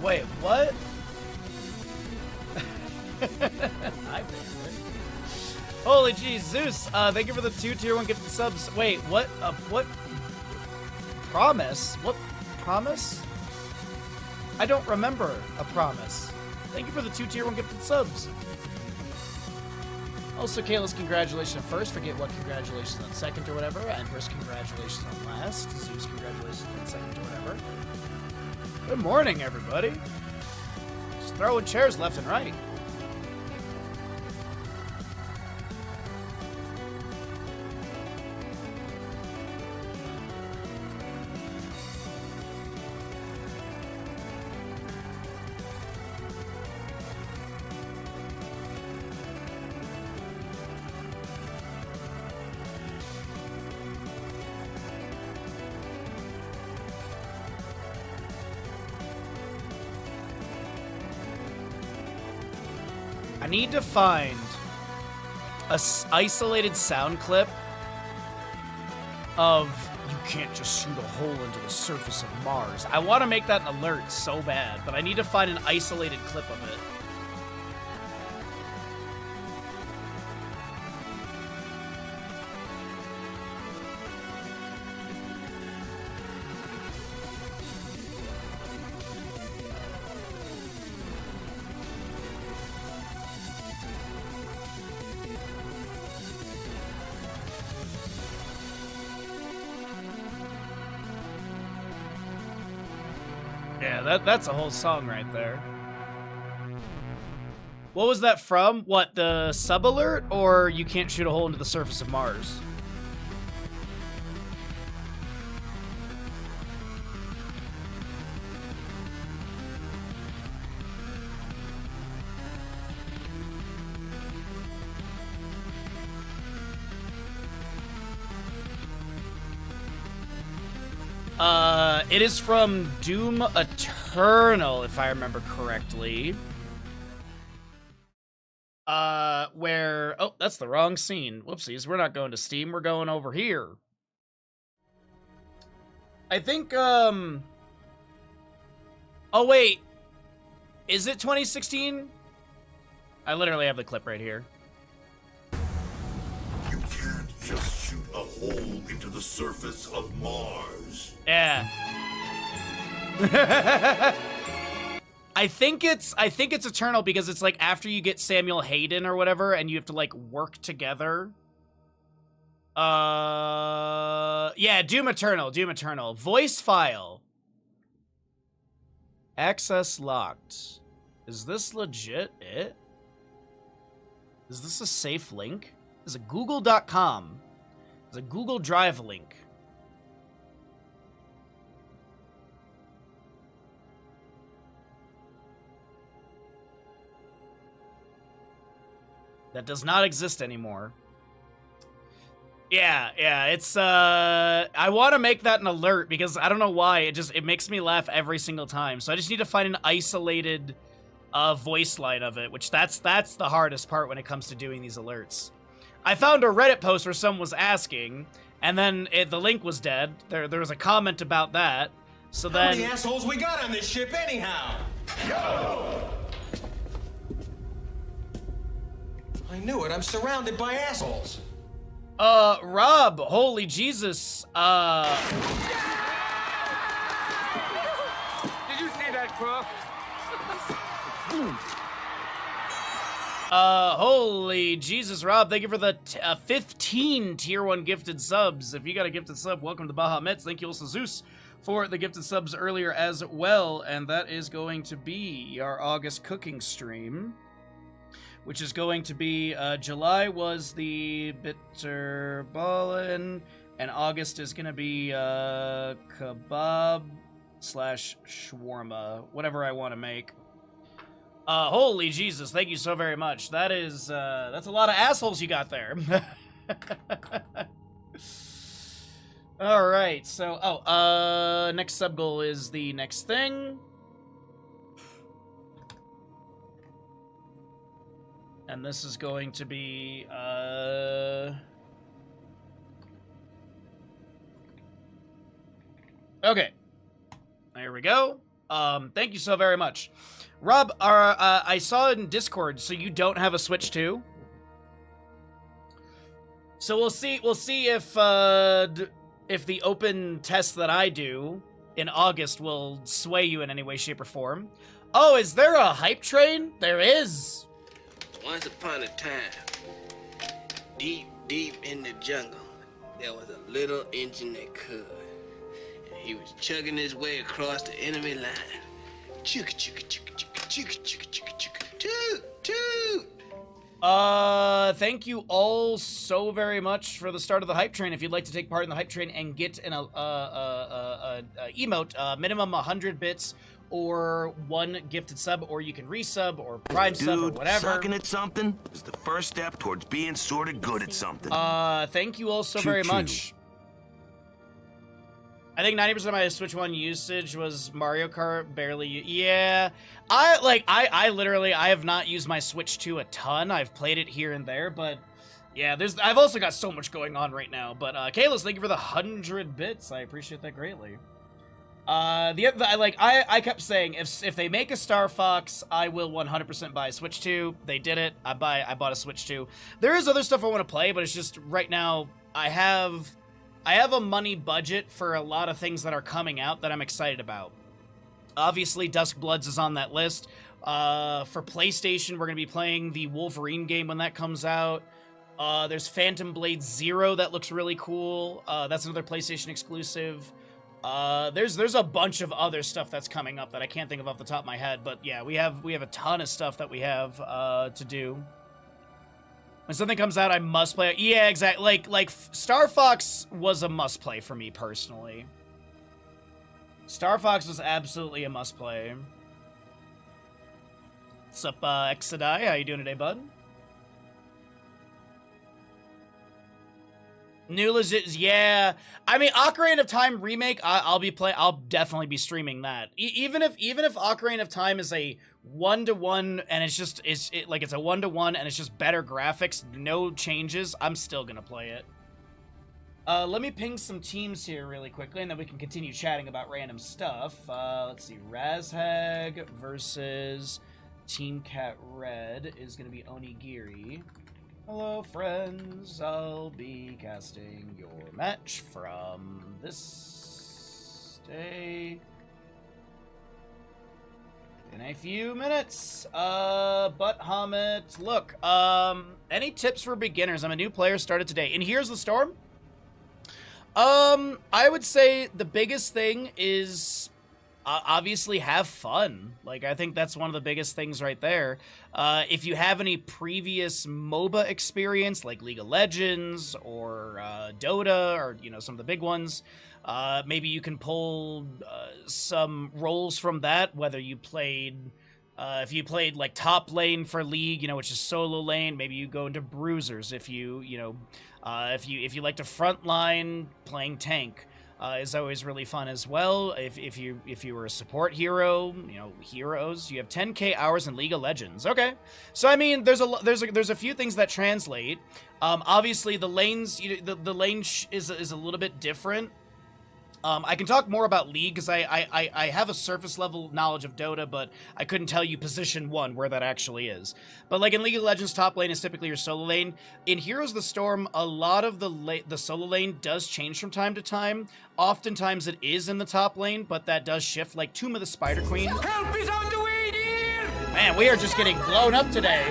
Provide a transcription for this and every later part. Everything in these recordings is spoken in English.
Wait, what? Hi, Bandit. Holy jeez, Zeus, thank you for the 2 tier 1 gifted subs. Wait, what? What? Promise? What promise? I don't remember a promise. Thank you for the 2 tier 1 gifted subs. Also, Kayla's congratulations first. Forget what congratulations on second or whatever. Empress congratulations on last. Zeus congratulations on second or whatever. Good morning, everybody. Just throwing chairs left and right. I need to find a isolated sound clip of you can't just shoot a hole into the surface of Mars. I want to make that an alert so bad, but I need to find an isolated clip of it. Yeah, that's a whole song right there. What was that from? What, the sub alert or you can't shoot a hole into the surface of Mars? It is from Doom Eternal, if I remember correctly. Where... Oh, that's the wrong scene. Whoopsies, we're not going to Steam, we're going over here. I think, Oh, wait. Is it 2016? I literally have the clip right here. You can't just shoot a hole into the surface of Mars. Yeah. I think it's Eternal because it's like after you get Samuel Hayden or whatever and you have to like work together. Yeah, Doom Eternal. Voice file. Access locked. Is this legit it? Is this a safe link? Is it google.com? Is a Google Drive link? That does not exist anymore. Yeah, it's, I want to make that an alert because I don't know why, it makes me laugh every single time. So I just need to find an isolated, voice line of it, which that's the hardest part when it comes to doing these alerts. I found a Reddit post where someone was asking, and then the link was dead. There was a comment about that, so then... How many assholes we got on this ship anyhow? Yo! I knew it, I'm surrounded by assholes. Rob, holy Jesus, Did you see that, Croft? Holy Jesus, Rob, thank you for the 15 tier 1 gifted subs. If you got a gifted sub, welcome to Baha Mets. Thank you also, Zeus, for the gifted subs earlier as well. And that is going to be our August cooking stream, which is going to be, July was the bitter ballin', and August is going to be, kebab / shawarma, whatever I want to make. Holy Jesus, thank you so very much. That is, that's a lot of assholes you got there. Alright, so, next sub goal is the next thing. And this is going to be, okay. There we go. Thank you so very much. Rob, I saw in Discord, so you don't have a Switch 2? So we'll see if the open test that I do in August will sway you in any way, shape, or form. Oh, is there a hype train? There is. Once upon a time, deep in the jungle, there was a little engineer could. And he was chugging his way across the enemy line. Chugga chugga chugga chugga chugga chugga chugga chugga toot toot. Thank you all so very much for the start of the hype train. If you'd like to take part in the hype train and get an emote, minimum 100 bits or 1 gifted sub, or you can resub or prime sub or whatever. Sucking at something is the first step towards being sort of good at something. Thank you all so very much. I think 90% of my Switch 1 usage was Mario Kart, barely. Yeah, I literally, I have not used my Switch 2 a ton. I've played it here and there, but yeah, I've also got so much going on right now. But Kalis, thank you for the 100 bits. I appreciate that greatly. I kept saying if they make a Star Fox, I will 100% buy a Switch 2. They did it. I bought a Switch 2. There is other stuff I want to play, but it's just right now I have a money budget for a lot of things that are coming out that I'm excited about. Obviously, Dusk Bloods is on that list. For PlayStation, we're going to be playing the Wolverine game when that comes out. There's Phantom Blade Zero that looks really cool. That's another PlayStation exclusive. There's a bunch of other stuff that's coming up that I can't think of off the top of my head. But yeah, we have a ton of stuff that we have to do. When something comes out, I must play it. Yeah, exactly. Like Star Fox was a must play for me personally. Star Fox was absolutely a must play. What's up, Exodai? How you doing today, bud? New legit, yeah. I mean, Ocarina of Time remake. I'll definitely be streaming that. Even if Ocarina of Time is a 1-to-1 and it's a 1-to-1 and it's just better graphics, no changes, I'm still gonna play it. Let me ping some teams here really quickly, and then we can continue chatting about random stuff. Let's see, Razhag versus Team Cat Red is gonna be Onigiri. Hello, friends. I'll be casting your match from this day in a few minutes. But Hamid, look, any tips for beginners? I'm a new player, started today. And here's the storm. I would say the biggest thing is obviously have fun. Like, I think that's one of the biggest things right there. If you have any previous MOBA experience, like League of Legends or Dota, or, you know, some of the big ones, maybe you can pull some roles from that, whether you played... if you played like top lane for League, you know, which is solo lane, maybe you go into bruisers. If you like to front line, playing tank is always really fun as well. If you were a support hero, you know, heroes, you have 10k hours in League of Legends. Okay, so I mean, there's a few things that translate. Obviously, the lanes, the lane is a little bit different. I can talk more about League because I have a surface level knowledge of Dota, but I couldn't tell you position 1 where that actually is. But like in League of Legends, top lane is typically your solo lane. In Heroes of the Storm, a lot of the solo lane does change from time to time. Oftentimes it is in the top lane, but that does shift, like Tomb of the Spider Queen. Help is on the way, dear! Man, we are just getting blown up today.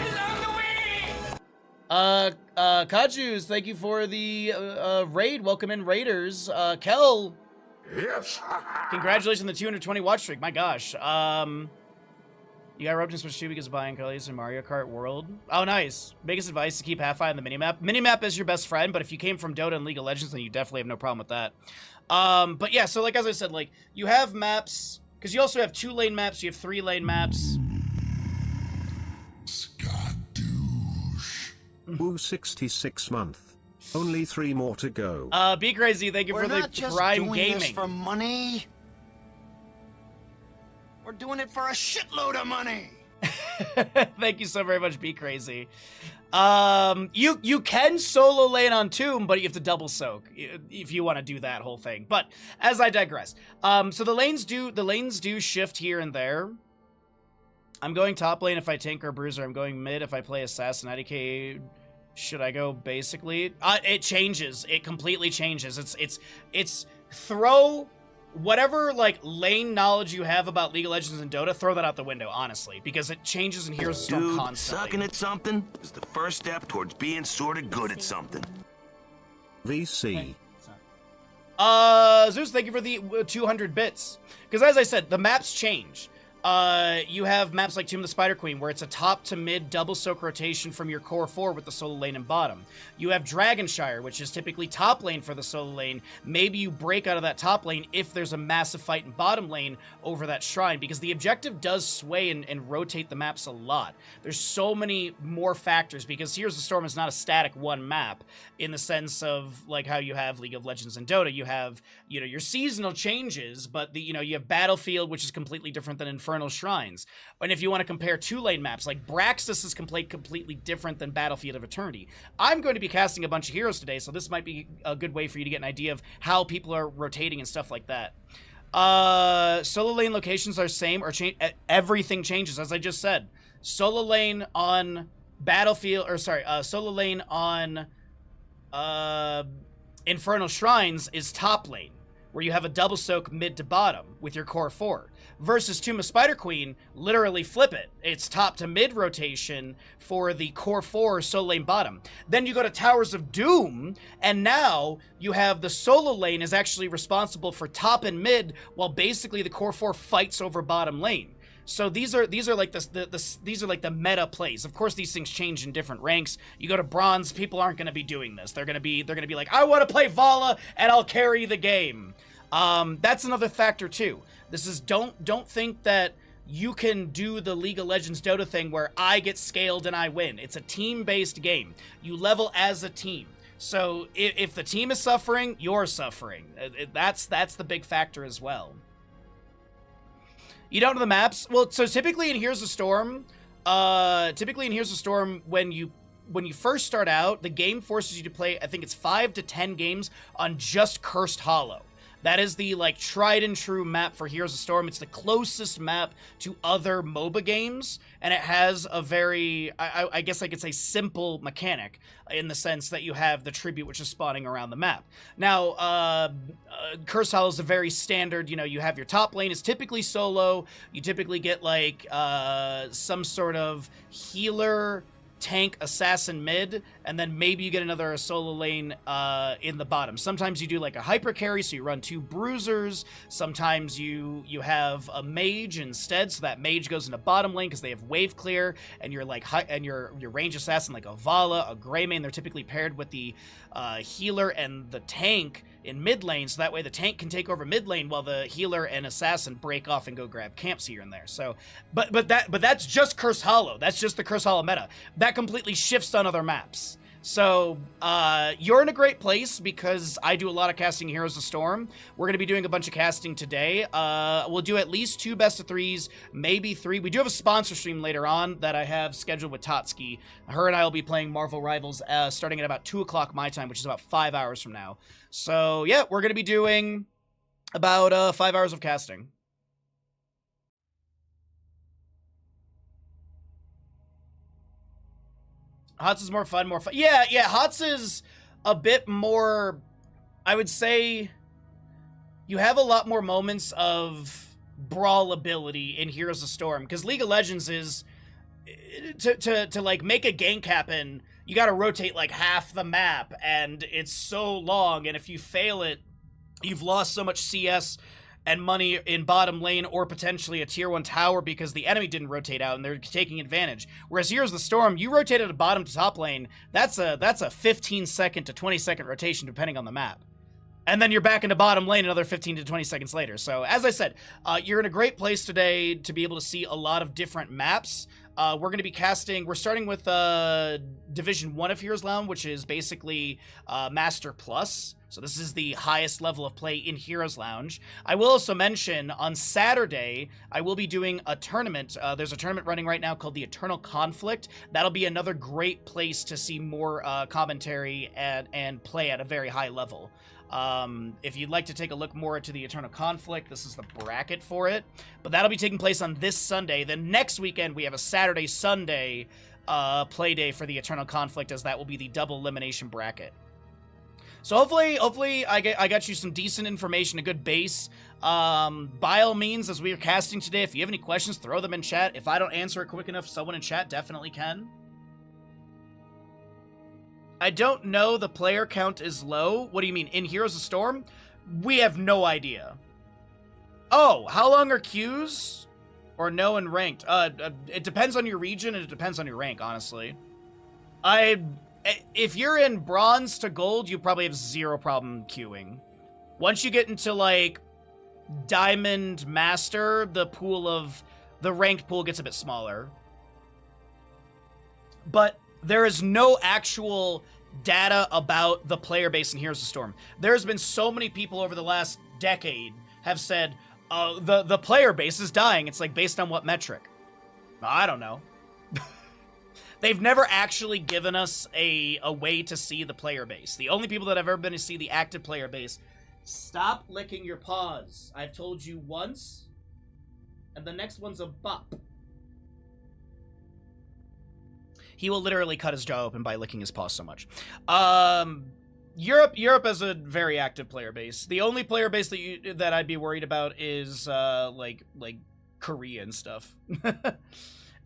Kajus, thank you for the raid. Welcome in, Raiders. Kel. Yes. Congratulations on the 220 watch streak. My gosh. You got roped in Switch 2 because of buying Carly's in Mario Kart World. Oh, nice. Biggest advice to keep half-eye on the minimap. Minimap is your best friend, but if you came from Dota and League of Legends, then you definitely have no problem with that. But yeah, so like as I said, like you have maps, because you also have 2-lane maps, you have 3-lane maps. Skadoosh. Woo 66 month. Only 3 more to go. Be Crazy, thank you for the Prime Gaming. This for money. We're doing it for a shitload of money. Thank you so very much, Be Crazy. You can solo lane on Tomb, but you have to double soak if you want to do that whole thing. But as I digress, so the lanes do shift here and there. I'm going top lane if I tank or bruiser. I'm going mid if I play assassin. IDK. Should I go basically? It changes. It completely changes. It's throw whatever like lane knowledge you have about League of Legends and Dota, throw that out the window, honestly, because it changes in Heroes of Storm Dude, constantly. sucking at something is the first step towards being sort of good at something. VC. Zeus, thank you for the 200 bits. Because as I said, the maps change. You have maps like Tomb of the Spider Queen, where it's a top to mid double soak rotation from your core 4 with the solo lane and bottom. You have Dragonshire, which is typically top lane for the solo lane. Maybe you break out of that top lane if there's a massive fight in bottom lane over that shrine, because the objective does sway and rotate the maps a lot. There's so many more factors, because Heroes of Storm is not a static one map in the sense of like how you have League of Legends and Dota. You have, your seasonal changes, but you have Battlefield, which is completely different than Infernal Shrines. And if you want to compare two-lane maps, like Braxis is completely different than Battlefield of Eternity. I'm going to be casting a bunch of heroes today, so this might be a good way for you to get an idea of how people are rotating and stuff like that. Solo lane locations are same, or everything changes, as I just said. Solo lane on Battlefield, solo lane on Infernal Shrines is top lane, where you have a double soak mid to bottom with your core 4. Versus Tomb of Spider Queen, literally flip it. It's top to mid rotation for the core 4 solo lane bottom. Then you go to Towers of Doom, and now you have the solo lane is actually responsible for top and mid, while basically the core 4 fights over bottom lane. So these are like these are like the meta plays. Of course, these things change in different ranks. You go to bronze, people aren't going to be doing this. They're going to be like, I want to play Vala and I'll carry the game. That's another factor too. This is don't think that you can do the League of Legends Dota thing where I get scaled and I win. It's a team-based game. You level as a team. So if the team is suffering, you're suffering. That's the big factor as well. You don't know the maps? Well, so typically in Heroes of Storm, when you first start out, the game forces you to play, I think it's 5 to 10 games on just Cursed Hollow. That is the tried and true map for Heroes of Storm. It's the closest map to other MOBA games, and it has a very, I guess I could say, simple mechanic in the sense that you have the tribute, which is spawning around the map. Now, Cursed Hollow is a very standard, you have your top lane is typically solo. You typically get some sort of healer, tank, assassin mid, and then maybe you get another solo lane in the bottom. Sometimes you do like a hyper carry, so you run 2 bruisers. Sometimes you have a mage instead, so that mage goes into bottom lane because they have wave clear, and you're your range assassin like a Vala, a Greymane. They're typically paired with the healer and the tank in mid lane, so that way the tank can take over mid lane while the healer and assassin break off and go grab camps here and there. So, but that's just Cursed Hollow. That's just the Cursed Hollow meta. That completely shifts on other maps. So, you're in a great place because I do a lot of casting Heroes of Storm. We're going to be doing a bunch of casting today. We'll do at least 2 best of 3s, maybe 3. We do have a sponsor stream later on that I have scheduled with Totski. Her and I will be playing Marvel Rivals starting at about 2 o'clock my time, which is about 5 hours from now. So, yeah, we're going to be doing about 5 hours of casting. HOTS is more fun. Yeah, HOTS is a bit more, I would say, you have a lot more moments of brawl ability in Heroes of Storm, because League of Legends is, to make a gank happen, you gotta rotate like half the map, and it's so long, and if you fail it, you've lost so much CS and money in bottom lane, or potentially a tier 1 tower because the enemy didn't rotate out and they're taking advantage. Whereas Heroes of the Storm, you rotated a bottom to top lane, that's a 15-second to 20-second rotation depending on the map. And then you're back into bottom lane another 15 to 20 seconds later. So, as I said, you're in a great place today to be able to see a lot of different maps. We're going to be casting, we're starting with Division 1 of Heroes Lounge, which is basically Master Plus. So this is the highest level of play in Heroes Lounge. I will also mention, on Saturday, I will be doing a tournament. There's a tournament running right now called the Eternal Conflict. That'll be another great place to see more commentary and play at a very high level. If you'd like to take a look more into the Eternal Conflict, this is the bracket for it. But that'll be taking place on this Sunday. Then next weekend, we have a Saturday-Sunday play day for the Eternal Conflict, as that will be the double elimination bracket. So hopefully I got you some decent information, a good base. By all means, as we are casting today, if you have any questions, throw them in chat. If I don't answer it quick enough, someone in chat definitely can. I don't know, the player count is low. What do you mean, in Heroes of Storm? We have no idea. Oh, how long are queues? Or no in ranked? It depends on your region, and it depends on your rank, honestly. If you're in bronze to gold, you probably have zero problem queuing. Once you get into, like, diamond master, the ranked pool gets a bit smaller. But there is no actual data about the player base in Heroes of Storm. There's been so many people over the last decade have said, the player base is dying. It's like, based on what metric? I don't know. They've never actually given us a way to see the player base. The only people that have ever been to see the active player base... Stop licking your paws. I've told you once, and the next one's a bop. He will literally cut his jaw open by licking his paws so much. Europe has a very active player base. The only player base that I'd be worried about is like Korea and stuff.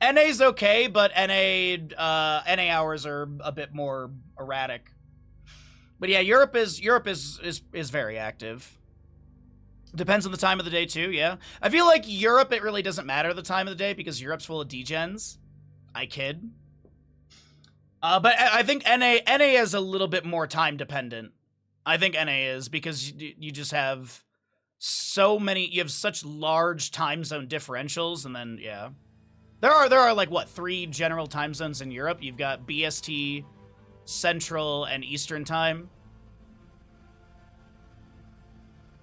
NA's okay, but NA hours are a bit more erratic. But yeah, Europe is very active. Depends on the time of the day too. Yeah, I feel like Europe, it really doesn't matter the time of the day because Europe's full of degens. I kid. But I think NA is a little bit more time dependent. I think NA is because you just have you have such large time zone differentials, and then yeah, there are like what, 3 general time zones in Europe. You've got BST, Central, and Eastern time.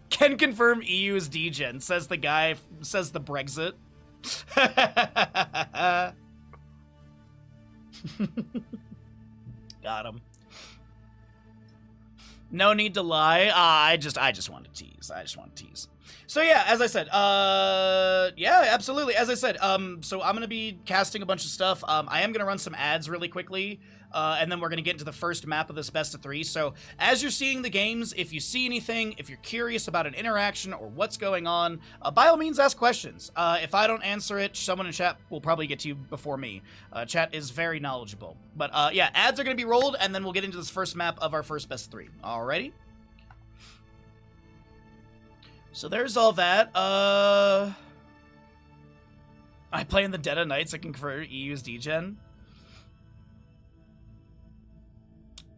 Can confirm EU is degen, says the Brexit. Got him. No need to lie. I just want to tease. So yeah, as I said, yeah, absolutely. As I said, so I'm gonna be casting a bunch of stuff. I am gonna run some ads really quickly, and then we're gonna get into the first map of this best of 3. So as you're seeing the games, if you see anything, if you're curious about an interaction or what's going on, by all means ask questions. If I don't answer it, someone in chat will probably get to you before me. Chat is very knowledgeable. But yeah, ads are gonna be rolled, and then we'll get into this first map of our first best of 3. Alrighty. So there's all that. I play in the Dead of Night, so I can convert EU's degen.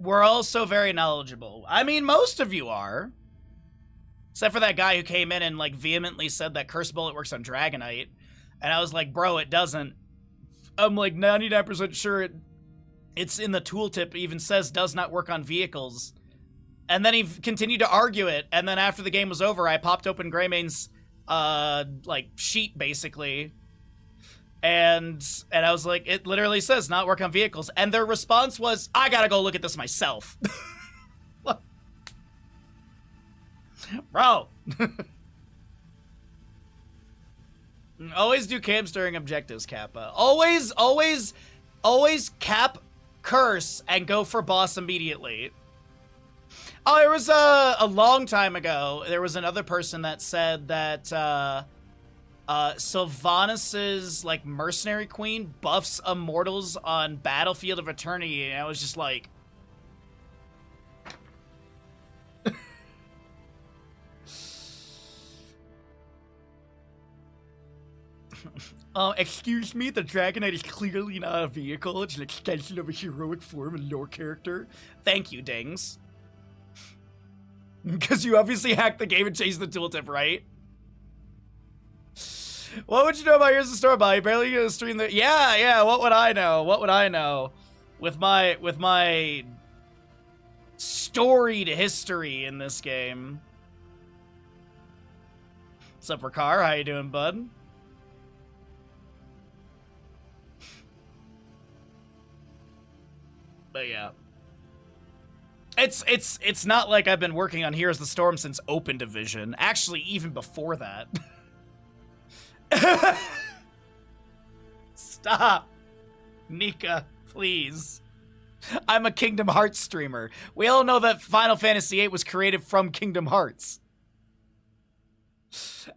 We're also very knowledgeable. I mean, most of you are. Except for that guy who came in and, like, vehemently said that Curse Bullet works on Dragonite. And I was like, bro, it doesn't. I'm, like, 99% sure it's in the tooltip. It even says does not work on vehicles. And then he continued to argue it, and then after the game was over, I popped open Greymane's, like, sheet, basically. And I was like, it literally says not work on vehicles. And their response was, I gotta go look at this myself. Bro. Always do camps during objectives, Kappa. Always cap curse and go for boss immediately. Oh, it was a long time ago. There was another person that said that Sylvanas' like mercenary queen buffs immortals on Battlefield of Eternity, and I was just like, excuse me, the Dragonite is clearly not a vehicle. It's an extension of a heroic form and lore character. Thank you, Dings. Because you obviously hacked the game and changed the tooltip, right? What would you know about Here's the Story about? You barely gonna stream the... Yeah, what would I know? What would I know? With my storied history in this game. What's up, Ricard? How you doing, bud? But yeah. It's not like I've been working on Here's the Storm since Open Division. Actually, even before that. Stop. Nika, please. I'm a Kingdom Hearts streamer. We all know that Final Fantasy VIII was created from Kingdom Hearts.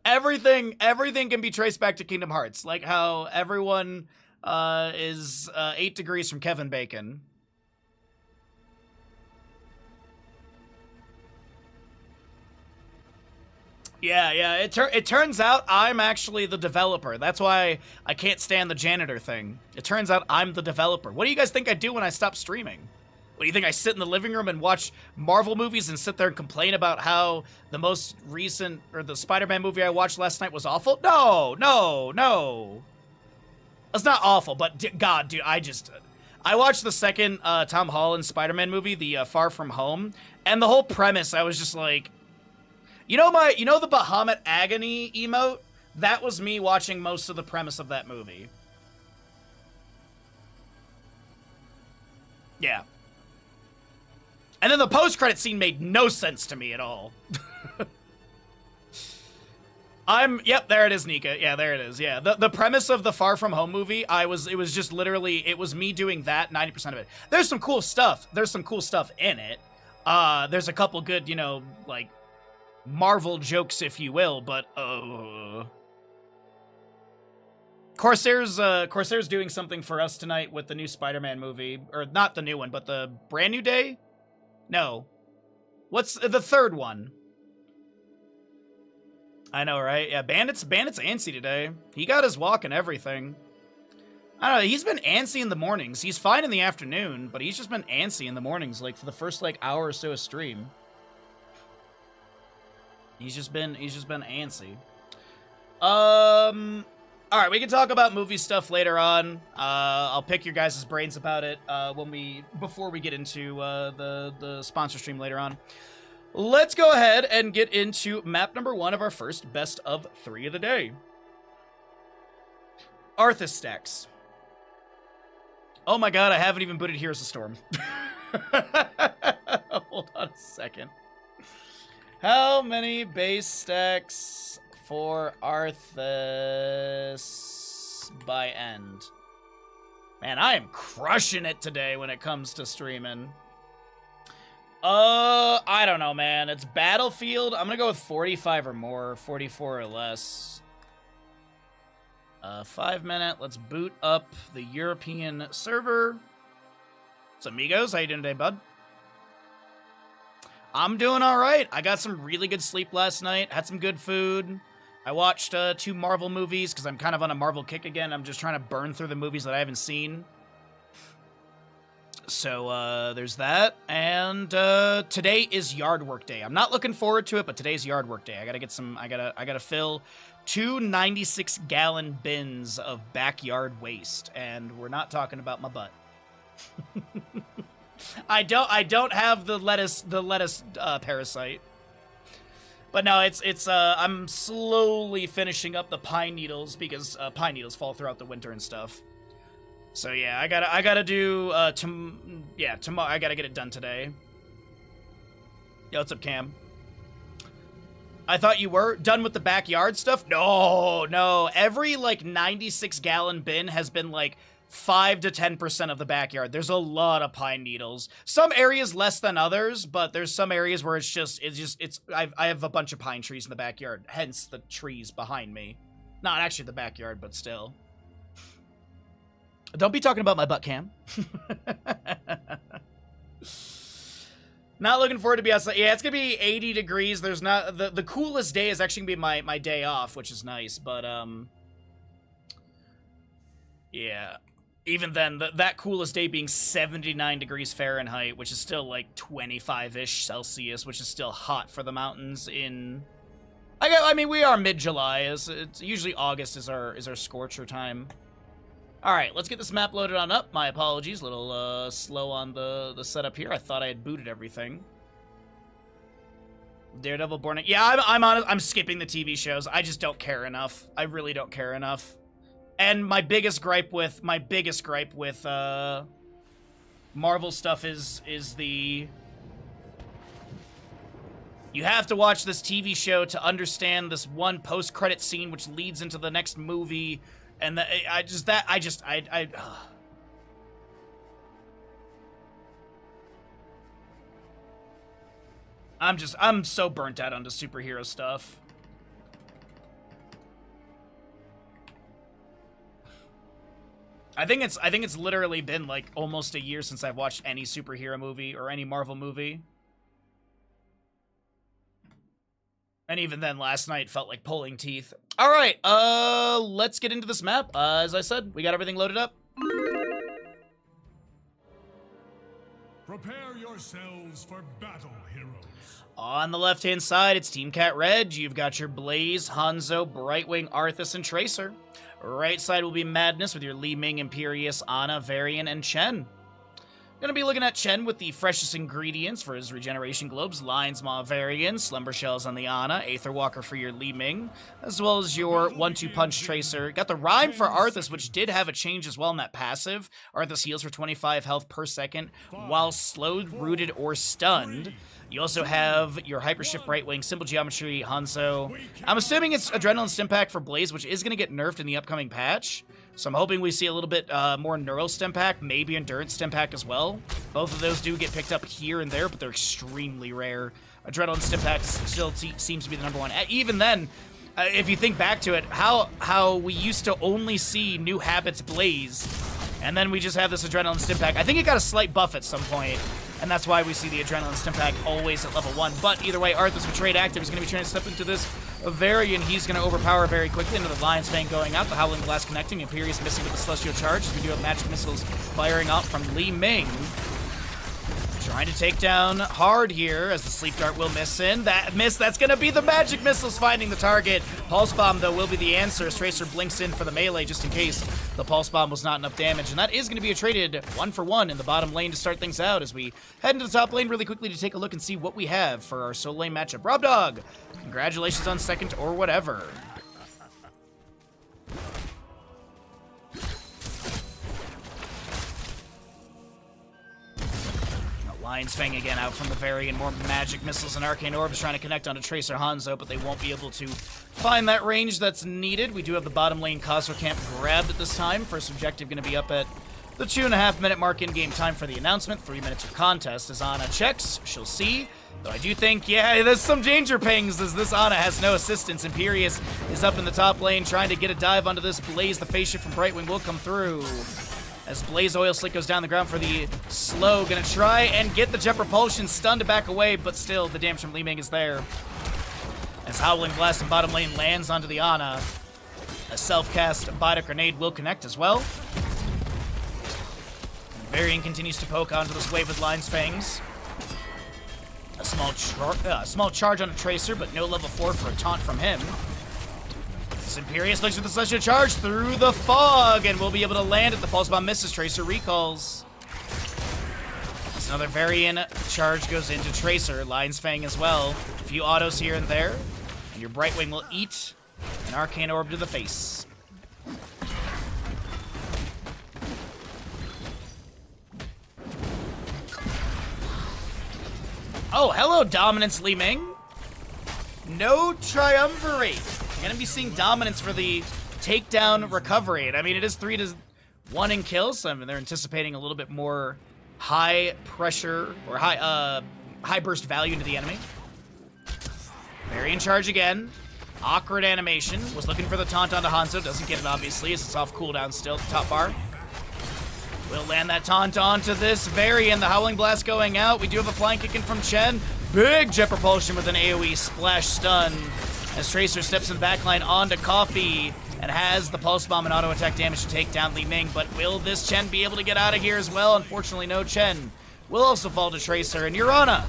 Everything can be traced back to Kingdom Hearts. Like how everyone is 8 degrees from Kevin Bacon. Yeah, it turns out I'm actually the developer. That's why I can't stand the janitor thing. It turns out I'm the developer. What do you guys think I do when I stop streaming? What do you think, I sit in the living room and watch Marvel movies and sit there and complain about how the most recent, or the Spider-Man movie I watched last night was awful? No. It's not awful, but God, dude, I watched the second Tom Holland Spider-Man movie, the Far From Home, and the whole premise, I was just like, you know the Bahamut Agony emote? That was me watching most of the premise of that movie. Yeah. And then the post-credit scene made no sense to me at all. Yep, there it is, Nika. Yeah, there it is. Yeah, the premise of the Far From Home movie, it was just literally, it was me doing that 90% of it. There's some cool stuff. There's some cool stuff in it. There's a couple good, like, Marvel jokes, if you will, but Corsair's doing something for us tonight with the new Spider-Man movie, or not the new one, but the Brand New Day? No. What's the third one? I know, right? Yeah, Bandit's antsy today. He got his walk and everything. I don't know, he's been antsy in the mornings. He's fine in the afternoon, but he's just been antsy in the mornings, like for the first hour or so of stream. He's just been antsy. All right, we can talk about movie stuff later on. I'll pick your guys' brains about it before we get into the sponsor stream later on. Let's go ahead and get into map number 1 of our first best of 3 of the day. Arthas stacks. Oh my god, I haven't even booted Here's the Storm. Hold on a second. How many base stacks for Arthas by end? Man, I am crushing it today when it comes to streaming. I don't know, man. It's Battlefield. I'm gonna go with 45 or more, 44 or less. 5 minute. Let's boot up the European server. What's up, amigos? How you doing today, bud? I'm doing all right. I got some really good sleep last night. Had some good food. I watched 2 Marvel movies because I'm kind of on a Marvel kick again. I'm just trying to burn through the movies that I haven't seen. So there's that. And today is yard work day. I'm not looking forward to it, but today's yard work day. I gotta get some. I gotta fill 2 96-gallon bins of backyard waste, and we're not talking about my butt. I don't have the lettuce parasite. But no, it's I'm slowly finishing up the pine needles because pine needles fall throughout the winter and stuff. So yeah, I gotta do tomorrow. I gotta get it done today. Yo, what's up, Cam? I thought you were done with the backyard stuff. No. Every 96-gallon bin has been 5 to 10% of the backyard. There's a lot of pine needles. Some areas less than others, but there's some areas where I have a bunch of pine trees in the backyard, hence the trees behind me. Not actually the backyard, but still. Don't be talking about my butt, Cam. Not looking forward to be outside. Yeah, it's gonna be 80 degrees. There's not the coolest day is actually gonna be my day off, which is nice, but yeah. Even then, that coolest day being 79 degrees Fahrenheit, which is still like 25-ish Celsius, which is still hot for the mountains in... I mean, we are mid-July. It's usually August is our scorcher time. All right, let's get this map loaded on up. My apologies, a little slow on the setup here. I thought I had booted everything. Daredevil Born... Yeah, I'm skipping the TV shows. I just don't care enough. I really don't care enough. And my biggest gripe with Marvel stuff is the... You have to watch this TV show to understand this one post-credit scene which leads into the next movie, and I'm so burnt out onto superhero stuff. I think it's literally been like almost a year since I've watched any superhero movie or any Marvel movie. And even then, last night felt like pulling teeth. All right, let's get into this map. As I said, we got everything loaded up. Prepare yourselves for battle, heroes. On the left-hand side, it's Team Cat Red. You've got your Blaze, Hanzo, Brightwing, Arthas, and Tracer. Right side will be Madness with your Li Ming, Imperius, Ana, Varian, and Chen. Gonna be looking at Chen with the freshest ingredients for his regeneration globes, Lion's Maw Varian, Slumber Shells on the Ana, Aether Walker for your Li Ming, as well as your 1-2 Punch Tracer. Got the Rhyme for Arthas, which did have a change as well in that passive. Arthas heals for 25 health per second while slowed, rooted, or stunned. You also have your Hyper Shift Brightwing, Simple Geometry, Hanzo. I'm assuming it's Adrenaline Stimpack for Blaze, which is going to get nerfed in the upcoming patch. So I'm hoping we see a little bit more Neural Stimpack, maybe Endurance Stimpack as well. Both of those do get picked up here and there, but they're extremely rare. Adrenaline Stimpack still seems to be the number one. Even then, if you think back to it, how we used to only see New Habits Blaze, and then we just have this Adrenaline Stimpack. I think it got a slight buff at some point, and that's why we see the Adrenaline Stimpack always at level 1. But either way, Arthas with Trade Active is going to be trying to step into this Varian. He's going to overpower very quickly into the Lion's Fang going out, the Howling Blast connecting, Imperius missing with the Celestial Charge. We do have magic missiles firing out from Li Ming. Trying to take down hard here as the Sleep Dart will miss in. That's going to be the magic missiles finding the target. Pulse Bomb, though, will be the answer as Tracer blinks in for the melee just in case the Pulse Bomb was not enough damage. And that is going to be a traded 1-for-1 in the bottom lane to start things out as we head into the top lane really quickly to take a look and see what we have for our solo lane matchup. Rob Dog, congratulations on second or whatever. Lion's Fang again out from the Varian. More magic missiles and arcane orbs trying to connect onto Tracer Hanzo, but they won't be able to find that range that's needed. We do have the bottom lane Cosmo Camp grabbed at this time. First objective going to be up at the 2.5 minute mark in game time for the announcement. 3 minutes of contest as Ana checks. She'll see. Though I do think, yeah, there's some danger pings as this Ana has no assistance. Imperius is up in the top lane trying to get a dive onto this Blaze. The phase shift from Brightwing will come through. As Blaze Oil Slick goes down the ground for the slow. Gonna try and get the Jet Propulsion stunned to back away, but still the damage from Li Ming is there. As Howling Blast in bottom lane lands onto the Ana. A self-cast Biotic Grenade will connect as well. And Varian continues to poke onto this wave with Lion's Fangs. A small charge on a Tracer, but no level 4 for a taunt from him. Imperius looks for the Celestial Charge through the fog and will be able to land it. The Pulse Bomb misses. Tracer recalls. As another Varian charge goes into Tracer. Lion's Fang as well. A few autos here and there. And your Brightwing will eat an Arcane Orb to the face. Oh, hello, Dominance Li Ming. No Triumvirate. Gonna be seeing Dominance for the takedown recovery. And I mean, it is 3-1 in kills, so I mean, they're anticipating a little bit more high pressure or high burst value into the enemy. Varian charge again. Awkward animation. Was looking for the taunt onto Hanzo. Doesn't get it, obviously, as it's off cooldown still at the top bar. We'll land that taunt onto this Varian. The Howling Blast going out. We do have a flying kick in from Chen. Big Jet Propulsion with an AoE splash stun. As Tracer steps in the backline onto Coffee, and has the Pulse Bomb and auto attack damage to take down Li Ming, but will this Chen be able to get out of here as well? Unfortunately, no. Chen will also fall to Tracer, and Urana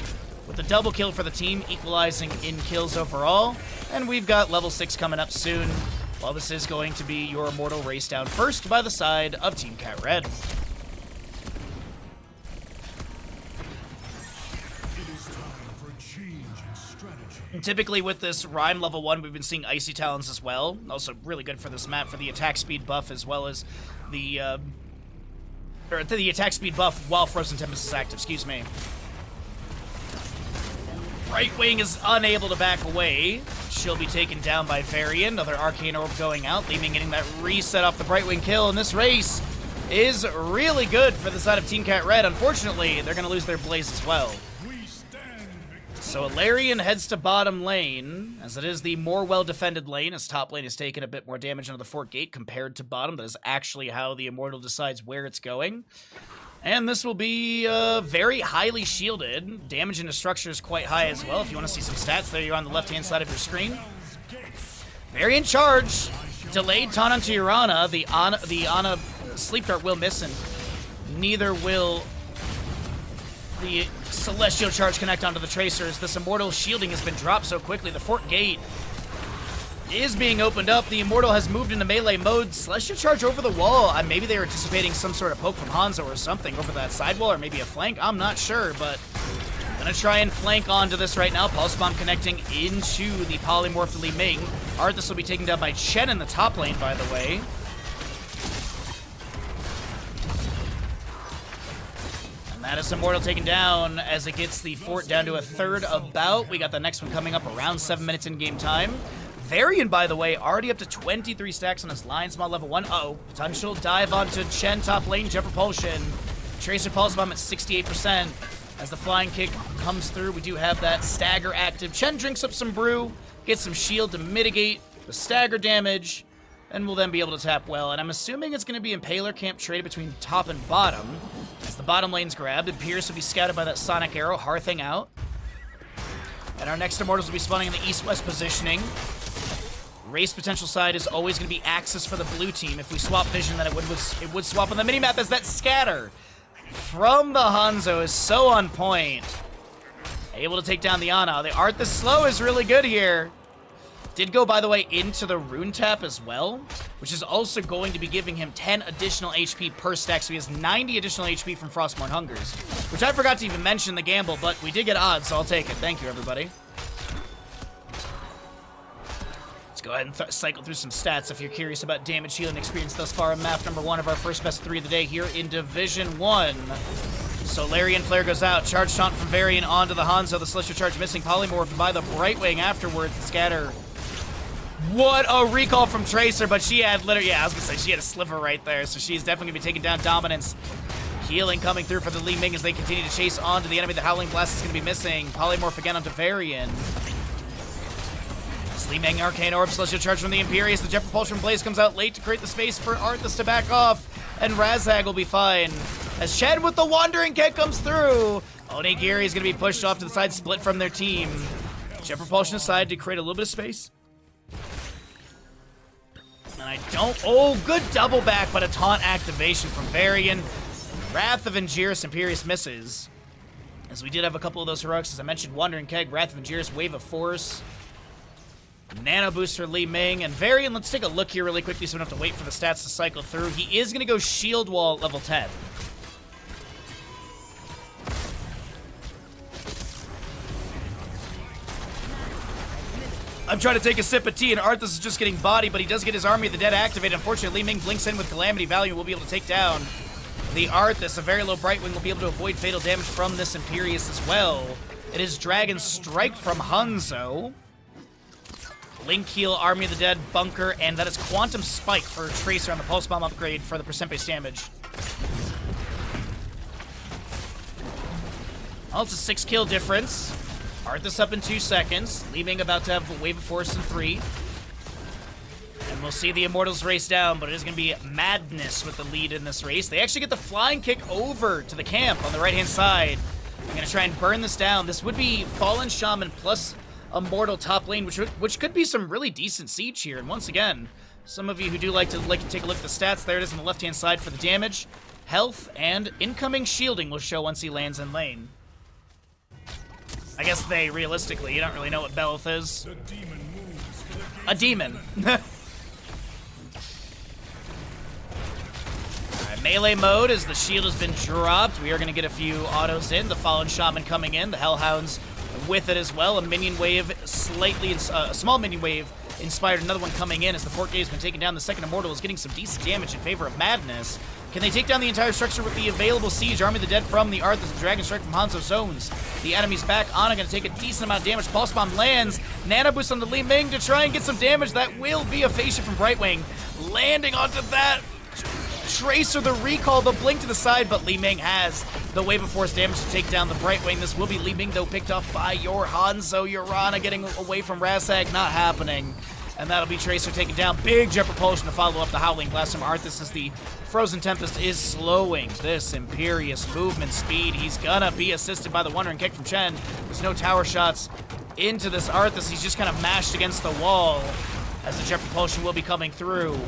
with the double kill for the team, equalizing in kills overall. And we've got level 6 coming up soon. Well, this is going to be your Immortal race down first by the side of Team Cat Red. It is time for a change in strategy. And typically with this Rhyme level 1, we've been seeing Icy Talons as well. Also really good for this map for the attack speed buff as well as the attack speed buff while Frozen Tempest is active, excuse me. Brightwing is unable to back away. She'll be taken down by Varian. Another Arcane Orb going out. Li Ming getting that reset off the Brightwing kill. And this race is really good for the side of Team Cat Red. Unfortunately, they're going to lose their Blaze as well. We stand victorious. So Alarian heads to bottom lane, as it is the more well-defended lane, as top lane has taken a bit more damage into the Fort Gate compared to bottom. That is actually how the Immortal decides where it's going. And this will be very highly shielded. Damage into structure is quite high as well. If you want to see some stats, there you're on the left-hand side of your screen. Very in charge. Delayed taunt onto Urana. The Ana Sleep Dart will miss, and neither will the Celestial Charge connect onto the Tracers. This Immortal shielding has been dropped so quickly. The Fort Gate is being opened up. The Immortal has moved into melee mode. Celestial Charge over the wall. Maybe they were anticipating some sort of poke from Hanzo or something over that sidewall, or maybe a flank. I'm not sure, but gonna try and flank onto this right now. Pulse Bomb connecting into the polymorphed Li Ming. Arthas will be taken down by Chen in the top lane, by the way. And that is Immortal taken down as it gets the fort down to a third about. We got the next one coming up around 7 minutes in game time. Varian, by the way, already up to 23 stacks on his Lion's Maw level 1. Uh-oh. Potential dive onto Chen top lane, Jet Propulsion. Tracer Pulse Bomb at 68%. As the flying kick comes through, we do have that stagger active. Chen drinks up some brew, gets some shield to mitigate the stagger damage, and will then be able to tap well. And I'm assuming it's going to be Impaler Camp traded between top and bottom. As the bottom lane's grabbed, and Pierce will be scouted by that Sonic Arrow, Hearthing out. And our next Immortals will be spawning in the east-west positioning. Race potential side is always going to be Axis for the blue team. If we swap vision, then it would swap on the minimap, as that scatter from the Hanzo is so on point. Able to take down the Ana. The Arthas slow is really good here. Did go, by the way, into the Rune Tap as well, which is also going to be giving him 10 additional HP per stack, so he has 90 additional HP from Frostmourne Hungers, which I forgot to even mention the gamble, but we did get odds, so I'll take it. Thank you, everybody. Go ahead and cycle through some stats if you're curious about damage, healing experience thus far in map number 1 of our first best 3 of the day here in Division 1. Solarian Flare goes out. Charge Taunt from Varian onto the Hanzo. The Celestial Charge missing. Polymorphed by the Brightwing afterwards. Scatter. What a recall from Tracer, but she had literally, yeah, I was going to say, she had a sliver right there, so she's definitely going to be taking down Dominance. Healing coming through for the Li Ming as they continue to chase onto the enemy. The Howling Blast is going to be missing. Polymorph again onto Varian. Li Ming Arcane Orb, Celestial Charge from the Imperious. The Jet Propulsion Blaze comes out late to create the space for Arthas to back off. And Razag will be fine. As Chen with the Wandering Kick comes through. Onigiri is going to be pushed off to the side, split from their team. Jet Propulsion aside to create a little bit of space. And I don't... Oh, good double back, but a taunt activation from Varian. Wrath of Angiris, Imperious misses. As we did have a couple of those heroics, as I mentioned, Wandering Keg, Wrath of Angiris, Wave of Force. Nano Boost for Li Ming. And Varian, let's take a look here really quickly so we don't have to wait for the stats to cycle through. He is going to go Shield Wall level 10. I'm trying to take a sip of tea, and Arthas is just getting bodied, but he does get his Army of the Dead activated. Unfortunately, Li Ming blinks in with Calamity Value. We'll be able to take down the Arthas. A very low Brightwing will be able to avoid fatal damage from this Imperious as well. It is Dragon Strike from Hanzo. Link Heal, Army of the Dead, Bunker, and that is Quantum Spike for Tracer on the Pulse Bomb upgrade for the percent-based damage. Well, it's a 6-kill difference. Arthas up in 2 seconds. Li Ming about to have a Wave of Force in 3. And we'll see the Immortals race down, but it is going to be Madness with the lead in this race. They actually get the flying kick over to the camp on the right-hand side. I'm going to try and burn this down. This would be Fallen Shaman plus Immortal top lane, which could be some really decent siege here. And once again, Some of you who do like to take a look at the stats, there it is on the left-hand side for the damage. Health and incoming shielding will show once he lands in lane. I guess realistically, you don't really know what Bel'Veth is. The demon moves for the A demon. Alright, melee mode as the shield has been dropped. We are going to get a few autos in. The Fallen Shaman coming in. The Hellhounds with it as well. A minion wave, a small minion wave inspired another one coming in as the Fort Gate has been taken down. The second Immortal is getting some decent damage in favor of Madness. Can they take down the entire structure with the available siege? Army of the Dead from the Arthas, the Dragon Strike from Hanzo zones. The enemy's back. Ana going to take a decent amount of damage. Pulse Bomb lands. Nano Boost on the Li Ming to try and get some damage. That will be a Phase Shift from Brightwing. Landing onto that Tracer, the recall, the blink to the side, but Li Ming has the Wave of Force damage to take down the Brightwing. This will be Li Ming, though, picked off by your Hanzo. Your Ana getting away from Rasak, not happening. And that'll be Tracer taken down. Big Jet Propulsion to follow up the Howling Blast from Arthas as the Frozen Tempest is slowing this Imperious movement speed. He's gonna be assisted by the Wandering Kick from Chen. There's no tower shots into this Arthas. He's just kind of mashed against the wall as the Jet Propulsion will be coming through.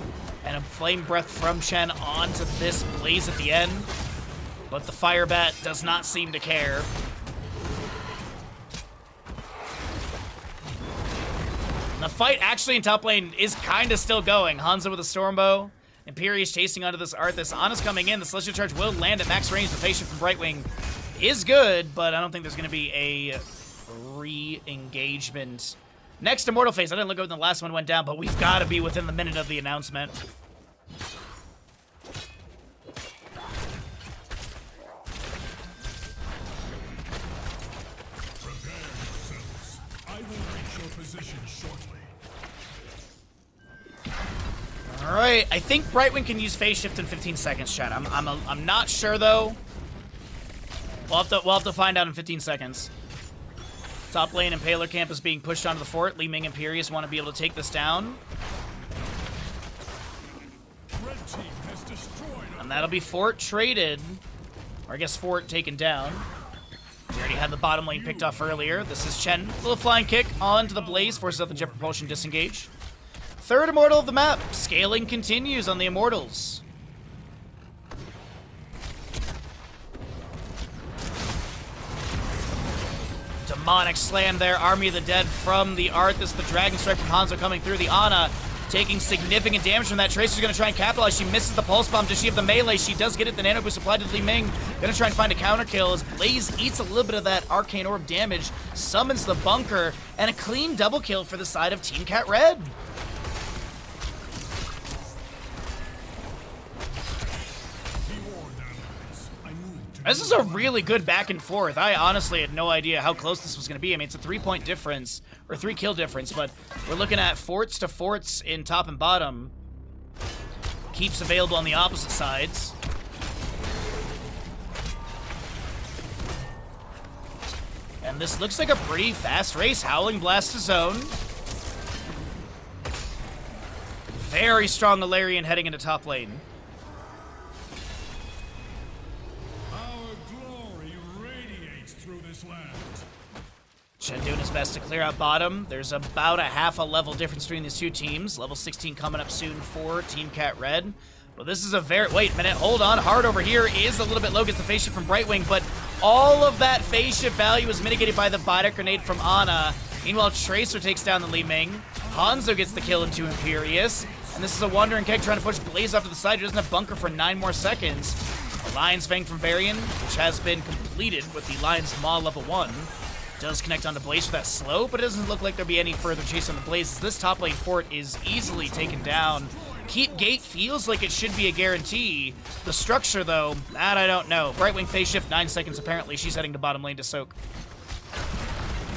And a Flame Breath from Chen onto this Blaze at the end. But the Fire Bat does not seem to care. The fight actually in top lane is kind of still going. Hanzo with a Stormbow. Imperious chasing onto this Arthas. Ana's coming in. The Celestial Charge will land at max range. The Phase Shift from Brightwing is good, but I don't think there's going to be a re-engagement. Next Immortal phase. I didn't look up when the last one went down, but we've got to be within the minute of the announcement. prepare yourselves. I will reach your position shortly. All right, I think Brightwing can use Phase Shift in 15 seconds, chat. I'm not sure though. We'll have to find out in 15 seconds. Top lane Impaler Camp is being pushed onto the fort. Li Ming Imperious want to be able to take this down. Red team has destroyed And that'll be fort traded. Or I guess fort taken down. We already had the bottom lane picked off earlier. This is Chen. Little flying kick onto the Blaze. Forces out the Jet Propulsion disengage. Third Immortal of the map. Scaling continues on the Immortals. Demonic Slam there. Army of the Dead from the Arthas. The Dragon Strike from Hanzo coming through. The Ana taking significant damage from that. Tracer's going to try and capitalize. She misses the Pulse Bomb. Does she have the melee? She does get it. The Nano Boost applied to Li Ming. Going to try and find a counter kill as Blaze eats a little bit of that Arcane Orb damage. Summons the bunker. And a clean double kill for the side of Team Cat Red. This is a really good back and forth. I honestly had no idea how close this was going to be. I mean, it's a 3-point difference, or 3-kill difference, but we're looking at forts to forts in top and bottom. Keeps available on the opposite sides. And this looks like a pretty fast race. Howling Blast to zone. Very strong Alarian heading into top lane. Chen doing his best to clear out bottom. There's about a half a level difference between these two teams. Level 16 coming up soon for Team Cat Red. But this is a very... Wait a minute, hold on. Hard over here is a little bit low. Gets the Phase Shift from Brightwing, but all of that Phase Shift value is mitigated by the Bite Grenade from Ana. Meanwhile, Tracer takes down the Li Ming. Hanzo gets the kill into Imperious. And this is a Wandering Keg trying to push Blaze off to the side. He doesn't have Bunker for 9 more seconds. A Lion's Fang from Varian, which has been completed with the Lion's Maw level 1. Does connect onto Blaze for that slow, but it doesn't look like there'll be any further chase on the Blaze. This top lane fort is easily taken down. Keep Gate feels like it should be a guarantee. The structure, though, that I don't know. Brightwing Phase Shift, 9 seconds apparently. She's heading to bottom lane to soak.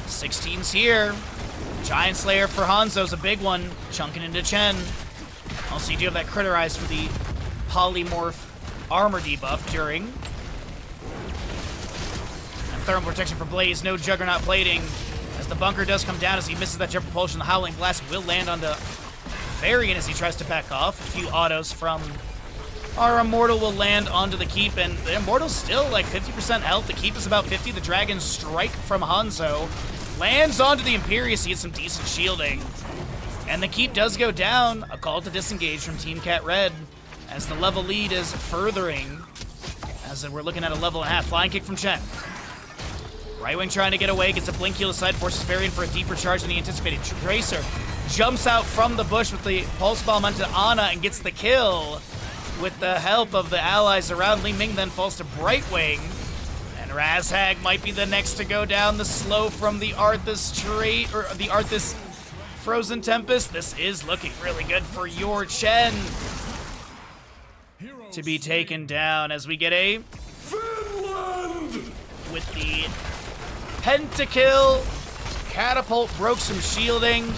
16's here. Giant Slayer for Hanzo's a big one. Chunking into Chen. Also, you do have that Critterize for the Polymorph armor debuff during. Thermal protection for Blaze, no Juggernaut plating. As the bunker does come down, as he misses that Jet Propulsion, the Howling Blast will land onto Varian as he tries to back off. A few autos from our Immortal will land onto the Keep, and the Immortal's still like 50% health. The Keep is about 50. The Dragon Strike from Hanzo lands onto the Imperious. He gets some decent shielding. And the keep does go down. A call to disengage from Team Cat Red as the level lead is furthering. As we're looking at a level and a half. Flying kick from Chen. Right wing trying to get away, gets a blink heal aside, forces Varian for a deeper charge than he anticipated. Tracer jumps out from the bush with the pulse bomb onto Ana and gets the kill with the help of the allies around. Li Ming then falls to Brightwing. And Razhag might be the next to go down. The slow from the Arthas the Arthas Frozen Tempest. This is looking really good for your Chen to be taken down as we get a Finland! with the pentakill. Catapult broke some shielding,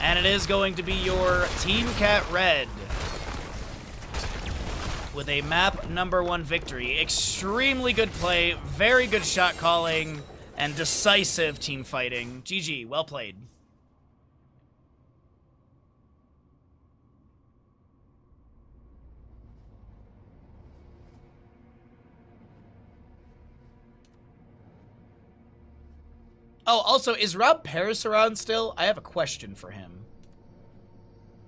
and it is going to be your Team Cat Red with a map #1 victory. Extremely good play, very good shot calling, and decisive team fighting. GG, well played. Oh, also, is Rob Paris around still? I have a question for him.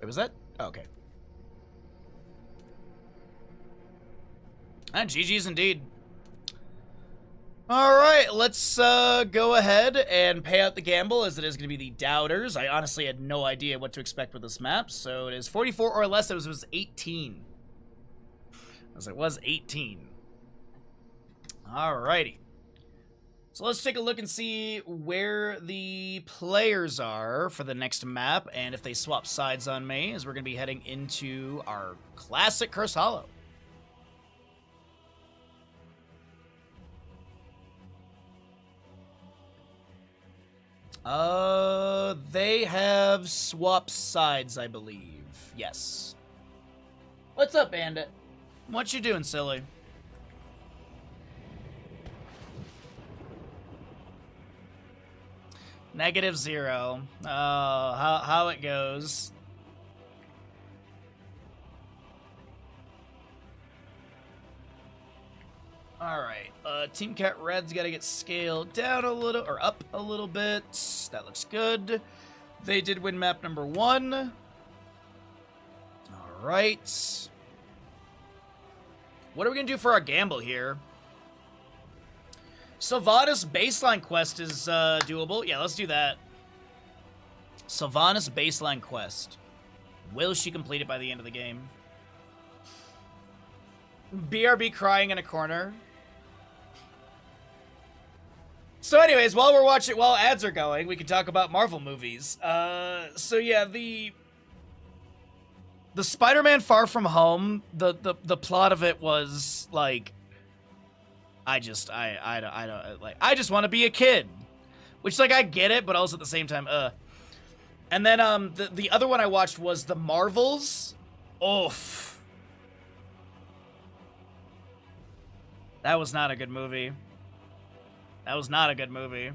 Wait, was that? Oh, okay. And GG's indeed. All right, let's go ahead and pay out the gamble, as it is going to be the Doubters. I honestly had no idea what to expect with this map, so it is 44 or less. It was 18. As it was 18. All righty. So let's take a look and see where the players are for the next map, and if they swap sides on me, as we're going to be heading into our classic Curse Hollow. They have swapped sides, I believe. Yes. What's up, Bandit? What you doing, silly? -0. Oh, how it goes. Alright, Team Cat Red's got to get scaled down a little, or up a little bit. That looks good. They did win map #1. Alright. What are we going to do for our gamble here? Sylvanas baseline quest is doable. Yeah, let's do that. Sylvanas baseline quest. Will she complete it by the end of the game? BRB crying in a corner. So anyways, while ads are going, we can talk about Marvel movies. So yeah, the Spider-Man Far From Home, the plot of it was like, I just want to be a kid, which, like, I get it, but also at the same time, And then the other one I watched was The Marvels. Oof. That was not a good movie. That was not a good movie.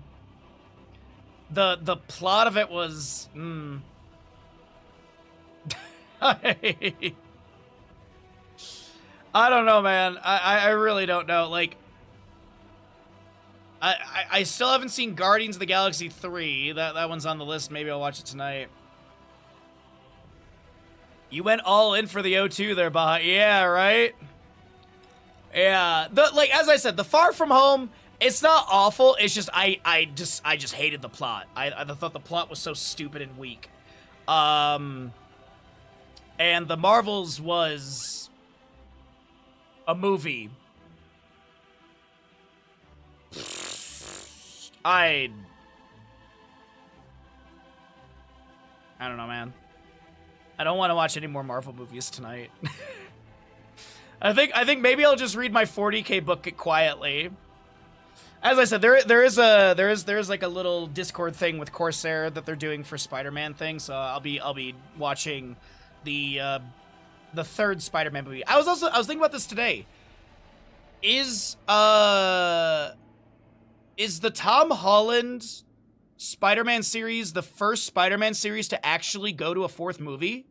The plot of it was I don't know, man. I really don't know. Like, I still haven't seen Guardians of the Galaxy 3. That one's on the list. Maybe I'll watch it tonight. You went all in for the O2 there, Baha. Yeah, right? Yeah. Like, as I said, the Far From Home, it's not awful. It's just I just hated the plot. I thought the plot was so stupid and weak. And The Marvels was a movie. I don't know, man. I don't want to watch any more Marvel movies tonight. I think maybe I'll just read my 40K book quietly. As I said, there is like a little Discord thing with Corsair that they're doing for Spider-Man thing, so I'll be watching the third Spider-Man movie. I was thinking about this today. Is the Tom Holland Spider-Man series the first Spider-Man series to actually go to a fourth movie?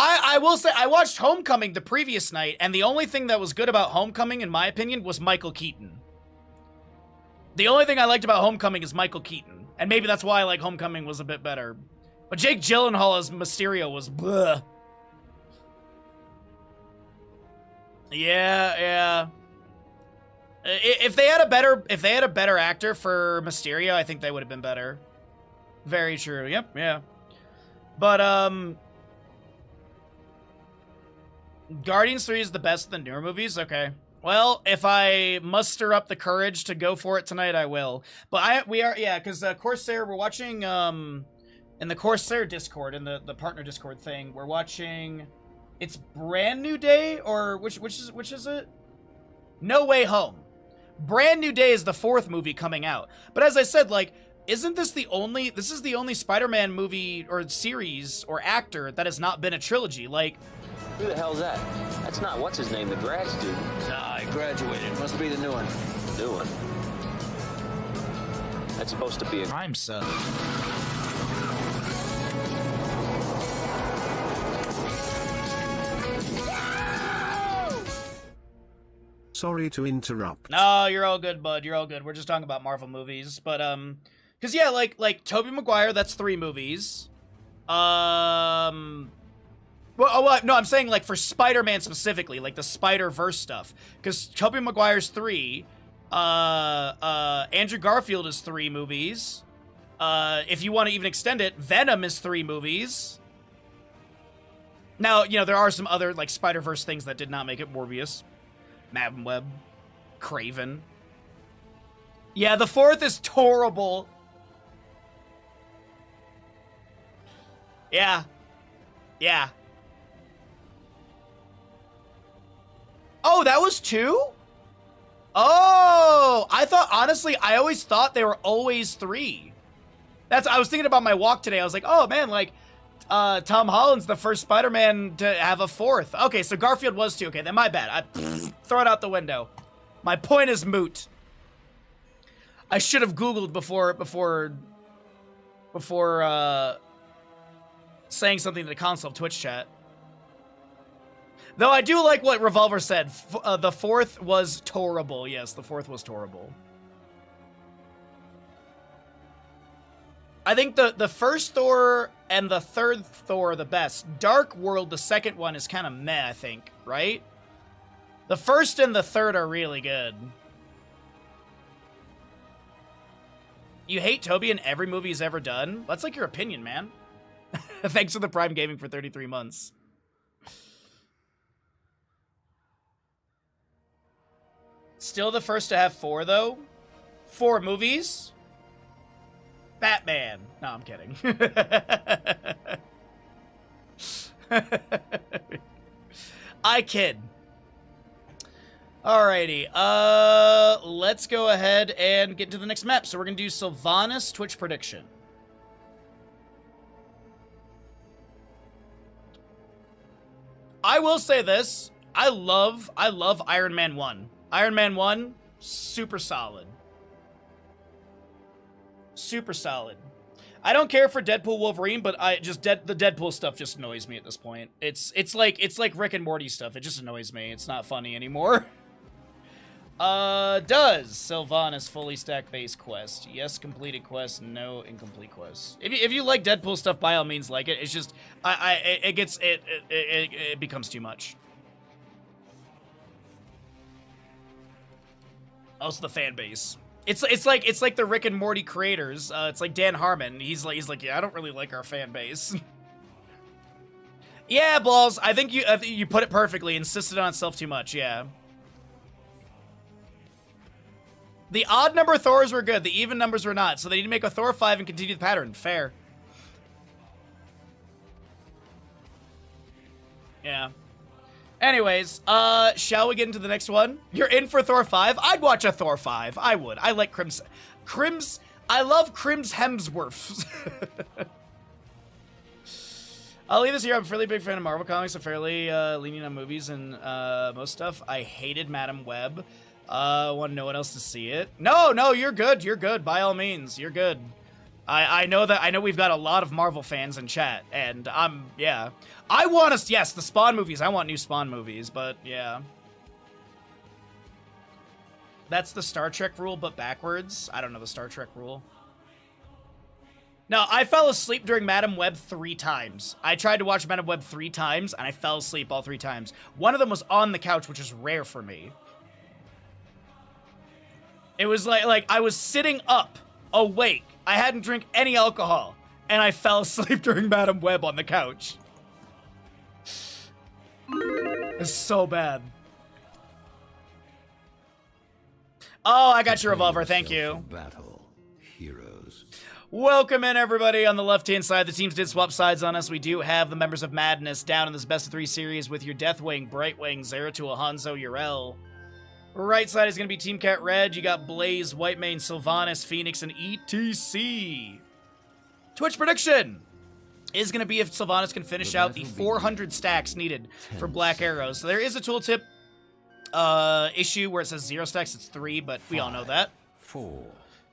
I will say, I watched Homecoming the previous night, and the only thing that was good about Homecoming, in my opinion, was Michael Keaton. The only thing I liked about Homecoming is Michael Keaton. And maybe that's why, like, Homecoming was a bit better. But Jake Gyllenhaal as Mysterio was bleh. Yeah. If they had a better actor for Mysterio, I think they would have been better. Very true. Yep, yeah. But Guardians 3 is the best of the newer movies? Okay. Well, if I muster up the courage to go for it tonight, I will. But because Corsair, we're watching in the Corsair Discord, in the partner Discord thing, we're watching, it's Brand New Day, or which is it? No Way Home. Brand New Day is the 4th movie coming out. But as I said, like, isn't this the only Spider-Man movie or series or actor that has not been a trilogy? Like, who the hell's that? That's not what's his name, the grad student. Nah, I graduated. Must be the new one. New one. That's supposed to be a crime sub. Sorry to interrupt. No, you're all good, bud. You're all good. We're just talking about Marvel movies, but because yeah, like Tobey Maguire, that's 3 movies. Well, no, I'm saying like for Spider-Man specifically, like the Spider-Verse stuff, because Tobey Maguire's 3, Andrew Garfield is 3 movies. If you want to even extend it, Venom is 3 movies. Now, you know, there are some other like Spider-Verse things that did not make it. Morbius, Madam Web, Craven. Yeah, the 4th is horrible. Yeah. Oh, that was 2? Oh, I always thought they were always 3. I was thinking about my walk today. I was like, oh man, like, Tom Holland's the first Spider-Man to have a 4th. Okay, so Garfield was 2. Okay, then my bad. I throw it out the window. My point is moot. I should have Googled before saying something to the console Twitch chat. Though I do like what Revolver said. The 4th was horrible. Yes, the 4th was horrible. I think the first Thor and the 3rd Thor are the best. Dark World, the 2nd one, is kind of meh, I think, right? The 1st and the 3rd are really good. You hate Toby in every movie he's ever done? That's like your opinion, man. Thanks for the Prime Gaming for 33 months. Still the first to have 4, though? 4 movies? Batman. No, I'm kidding. I kid. Alrighty. Let's go ahead and get to the next map. So we're going to do Sylvanas Twitch prediction. I will say this. I love Iron Man 1. Iron Man 1, super solid. Super solid. I don't care for Deadpool Wolverine, but the Deadpool stuff just annoys me at this point. It's like Rick and Morty stuff. It just annoys me. It's not funny anymore. Does Sylvanas fully stack base quest? Yes, completed quest. No, incomplete quest. If you like Deadpool stuff, by all means like it. It's just it becomes too much. Also the fan base. It's like the Rick and Morty creators. It's like Dan Harmon. He's like, yeah, I don't really like our fan base. Yeah, Balls. I think you put it perfectly. Insisted on itself too much. Yeah. The odd number Thors were good. The even numbers were not. So they need to make a Thor 5 and continue the pattern. Fair. Yeah. Anyways, shall we get into the next one? You're in for Thor 5? I'd watch a Thor 5. I would. I like Crims. I love Crims Hemsworth. I'll leave this here. I'm a fairly big fan of Marvel Comics. I'm fairly lenient on movies and most stuff. I hated Madam Web. Want no one else to see it. No, you're good. You're good. By all means, you're good. I know we've got a lot of Marvel fans in chat, and yeah. I want us, yes, the Spawn movies. I want new Spawn movies, but yeah. That's the Star Trek rule, but backwards. I don't know the Star Trek rule. No, I fell asleep during Madam Web 3 times. I tried to watch Madam Web 3 times, and I fell asleep all 3 times. One of them was on the couch, which is rare for me. It was like I was sitting up, awake. I hadn't drank any alcohol, and I fell asleep during Madam Web on the couch. It's so bad. Oh, I got your revolver. Thank you. Battle, heroes. Welcome in, everybody. On the left-hand side, the teams did swap sides on us. We do have the members of Madness down in this best-of-3 series with your Deathwing, Brightwing, Zeratul, Hanzo, Yrel. Right side is going to be Team Cat Red. You got Blaze, Whitemane, Sylvanas, Phoenix, and ETC. Twitch prediction is going to be if Sylvanas can finish out the 400 stacks needed for Black Arrows. So there is a tooltip issue where it says 0 stacks. It's 3, but we all know that. 4,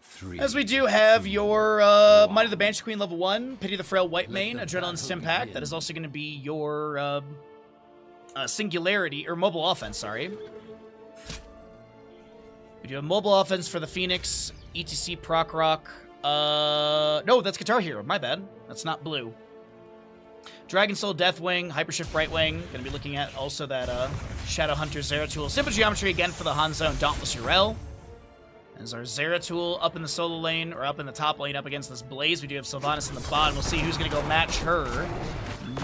3. As we do have your Might of the Banshee Queen level 1, Pity the Frail Whitemane, Adrenaline Stim Pack. That is also going to be your Singularity, or Mobile Offense, sorry. We do have Mobile Offense for the Phoenix, ETC Proc Rock. No, that's Guitar Hero, my bad. That's not blue. Dragon Soul, Deathwing, Hypershift, Brightwing. Gonna be looking at also that Shadow Hunter, Zeratul. Simple Geometry again for the Hanzo and Dauntless Yrel. As our Zeratul up in the solo lane, or up in the top lane, up against this Blaze. We do have Sylvanas in the bottom. We'll see who's gonna go match her.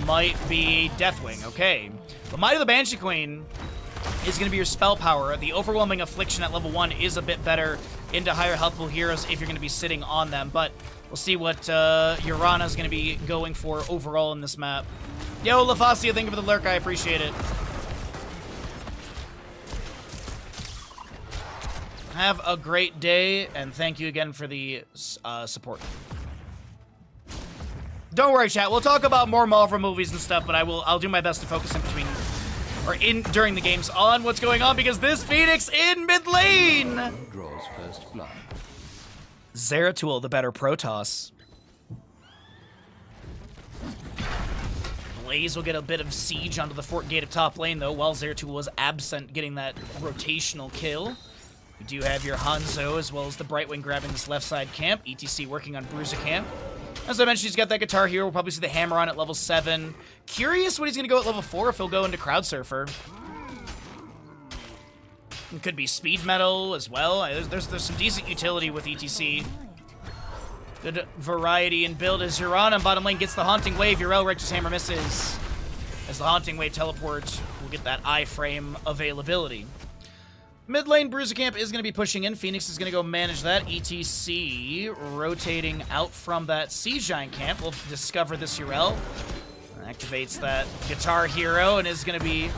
Might be Deathwing, okay. But Might of the Banshee Queen is gonna be your spell power. The Overwhelming Affliction at level 1 is a bit better into higher healthful heroes if you're gonna be sitting on them, but we'll see what Urana is going to be going for overall in this map. Yo, LaFasia, thank you for the lurk. I appreciate it. Have a great day, and thank you again for the support. Don't worry, chat. We'll talk about more Marvel movies and stuff, but I'll do my best to focus in between, or during the games on what's going on, because this Phoenix in mid lane Draws first blood. Zeratul, the better Protoss. Blaze will get a bit of siege onto the fort gate of top lane, though, while Zeratul was absent, getting that rotational kill. We do have your Hanzo, as well as the Brightwing grabbing this left side camp. ETC working on Bruiser camp. As I mentioned, he's got that Guitar Hero. We'll probably see the Hammer on at level 7. Curious what he's going to go at level 4, if he'll go into Crowd Surfer. It could be Speed Metal as well. There's some decent utility with ETC. Good variety in build as Urana in bottom lane gets the Haunting Wave. Yrel Righteous Hammer misses. As the Haunting Wave teleports, we'll get that iframe availability. Mid lane, Bruiser Camp is going to be pushing in. Phoenix is going to go manage that. ETC rotating out from that Siege Giant camp. We'll discover this Yrel. Activates that Guitar Hero and is going to be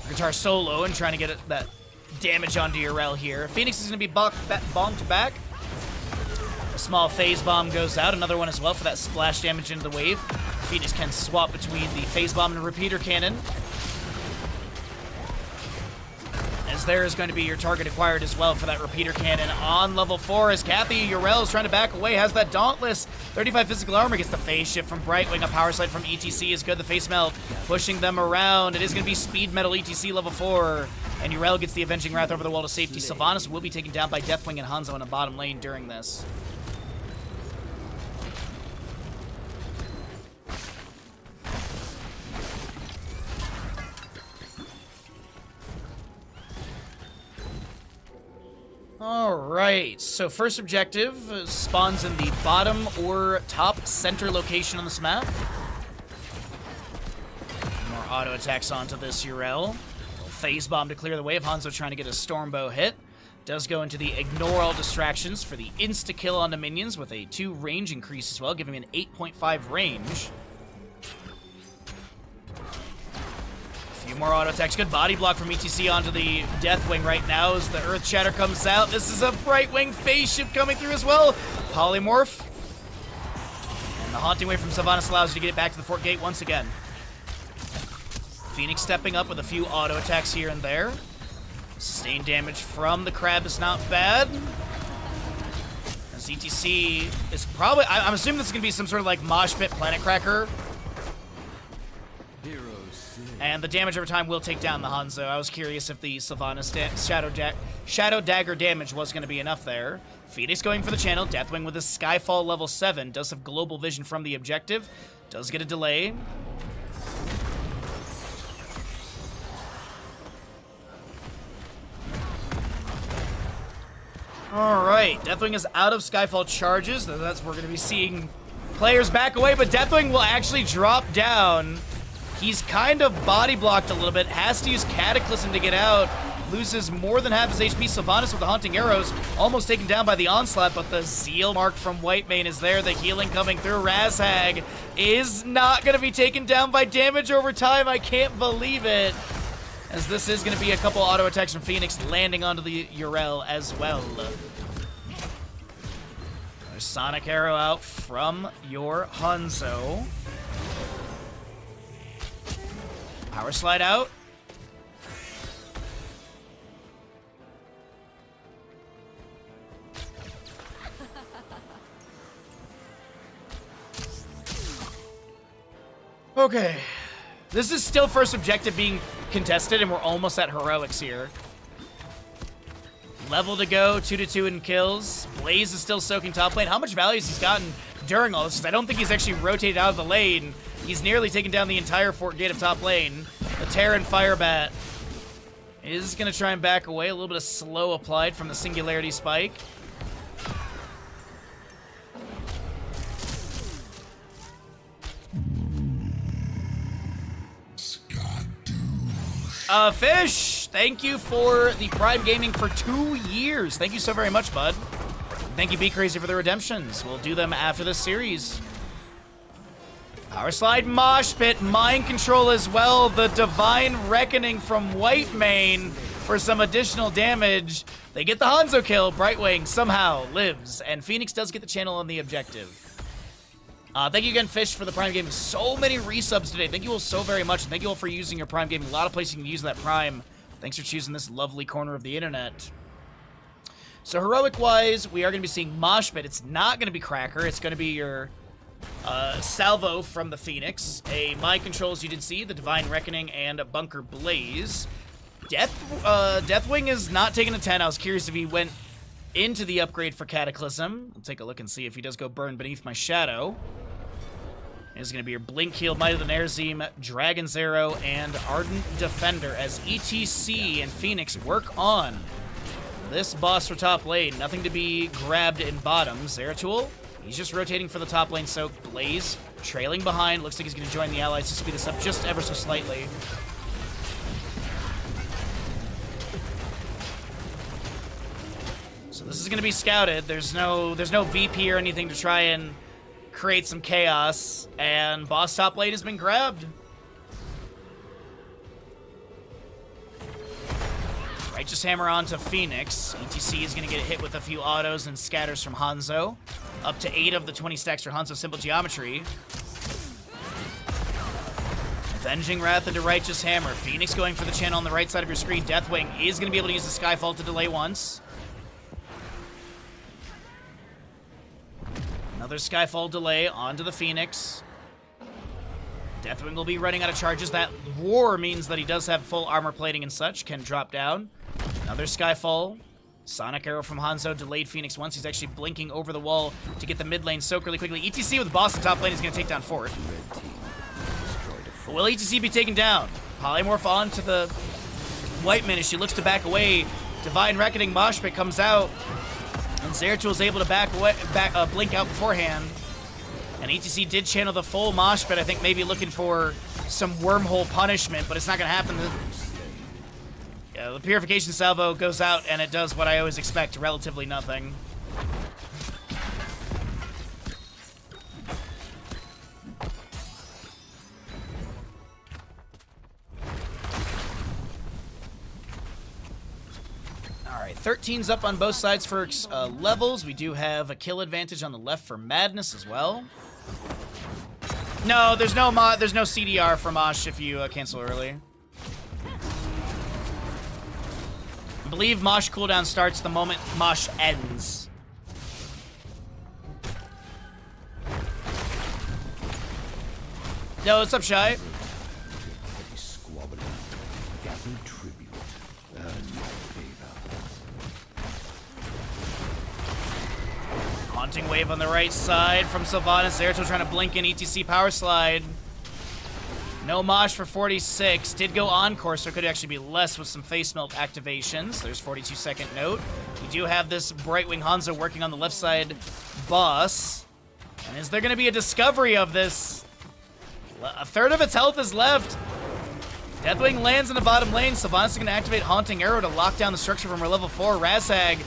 Guitar Solo and trying to get that damage onto Yrel here. Phoenix is going to be bonked back. A small phase bomb goes out. Another one as well for that splash damage into the wave. Phoenix can swap between the phase bomb and repeater cannon. As there is going to be your target acquired as well for that repeater cannon on level 4 as Kathy Yrel is trying to back away. Has that Dauntless. 35 physical armor, gets the phase shift from Brightwing. A power slide from ETC is good. The face melt pushing them around. It is going to be Speed Metal ETC level 4. And Yrel gets the Avenging Wrath over the wall to safety. Sylvanas will be taken down by Deathwing and Hanzo in the bottom lane during this. Alright, so first objective spawns in the bottom or top center location on this map. More auto attacks onto this Yrel. Phase bomb to clear the way of Hanzo trying to get a Stormbow hit. Does go into the ignore all distractions for the insta-kill on the minions with a 2 range increase as well, giving him an 8.5 range. A few more auto attacks. Good body block from ETC onto the Deathwing right now as the Earth Shatter comes out. This is a Brightwing phase shift coming through as well. Polymorph. And the Haunting Wave from Sylvanas allows you to get it back to the fort gate once again. Phoenix stepping up with a few auto attacks here and there. Sustained damage from the crab is not bad. As ETC is probably... I'm assuming this is going to be some sort of like Mosh Pit Planet Cracker. And the damage over time will take down the Hanzo. I was curious if the Sylvanas Shadow Dagger damage was going to be enough there. Phoenix going for the channel. Deathwing with a Skyfall level 7. Does have global vision from the objective. Does get a delay. Alright, Deathwing is out of Skyfall charges. That's we're going to be seeing players back away, but Deathwing will actually drop down. He's kind of body blocked a little bit. Has to use Cataclysm to get out. Loses more than half his HP. Sylvanas with the Haunting Arrows. Almost taken down by the Onslaught, but the Zeal mark from Whitemane is there. The healing coming through. Razhag is not going to be taken down by damage over time. I can't believe it. As this is going to be a couple auto attacks from Phoenix landing onto the Yrel as well. There's Sonic Arrow out from your Hanzo. Power Slide out. Okay. This is still first objective being contested, and we're almost at heroics here. Level to go, 2-2 in kills. Blaze is still soaking top lane. How much value has he gotten during all this? I don't think he's actually rotated out of the lane. He's nearly taken down the entire Fort Gate of top lane. The Terran Firebat is going to try and back away. A little bit of slow applied from the Singularity Spike. Fish, thank you for the Prime Gaming for 2 years. Thank you so very much, bud. Thank you, Be Crazy, for the redemptions. We'll do them after this series. Power Slide, Mosh Pit, Mind Control as well. The Divine Reckoning from Whitemane for some additional damage. They get the Hanzo kill. Brightwing somehow lives, and Phoenix does get the channel on the objective. Thank you again, Fish, for the Prime Gaming. So many resubs today. Thank you all so very much, and thank you all for using your Prime Gaming. A lot of places you can use that Prime. Thanks for choosing this lovely corner of the internet. So heroic-wise, we are going to be seeing Mosh Pit. It's not going to be Cracker. It's going to be your Salvo from the Phoenix. A Mind Control, as you did see, the Divine Reckoning, and a Bunker Blaze. Deathwing is not taking a 10. I was curious if he went into the upgrade for Cataclysm. We'll take a look and see if he does go Burn Beneath My Shadow. Is going to be your Blink Heal, Might of the Nerazim, Dragon's Arrow, and Ardent Defender as ETC and Phoenix work on this boss for top lane. Nothing to be grabbed in bottom. Zeratul, he's just rotating for the top lane soak. Blaze trailing behind. Looks like he's going to join the allies to speed this up just ever so slightly. So this is going to be scouted. There's no VP or anything to try and create some chaos, and boss top lane has been grabbed. Righteous Hammer onto Phoenix. ETC is going to get hit with a few autos and scatters from Hanzo. Up to 8 of the 20 stacks for Hanzo Simple Geometry. Avenging Wrath into Righteous Hammer. Phoenix going for the channel on the right side of your screen. Deathwing is going to be able to use the Skyfall to delay once. Another Skyfall delay onto the Phoenix. Deathwing will be running out of charges. That Roar means that he does have full armor plating and such. Can drop down. Another Skyfall. Sonic Arrow from Hanzo delayed Phoenix once. He's actually blinking over the wall to get the mid lane soak really quickly. ETC with the boss in top lane is going to take down Fort. But will ETC be taken down? Polymorph on to the Whitemane as she looks to back away. Divine Reckoning Mosh Pit comes out. And Zeratul is able to blink out beforehand. And ETC did channel the full Mosh Pit, I think maybe looking for some wormhole punishment, but it's not going to happen. The Purification Salvo goes out, and it does what I always expect, relatively nothing. Alright, 13's up on both sides for levels. We do have a kill advantage on the left for Madness as well. No, there's no CDR for Mosh if you cancel early. I believe Mosh cooldown starts the moment Mosh ends. No, what's up, Shy? tribute. Earn your favor. Haunting Wave on the right side from Sylvanas. Zeratul trying to blink in ETC Power Slide. No Mosh for 46. Did go Encore, so it could actually be less with some Face Melt activations. There's 42-second note. We do have this Brightwing Hanzo working on the left side boss. And is there going to be a discovery of this? A third of its health is left. Deathwing lands in the bottom lane. Sylvanas is going to activate Haunting Arrow to lock down the structure from her level 4. Razhag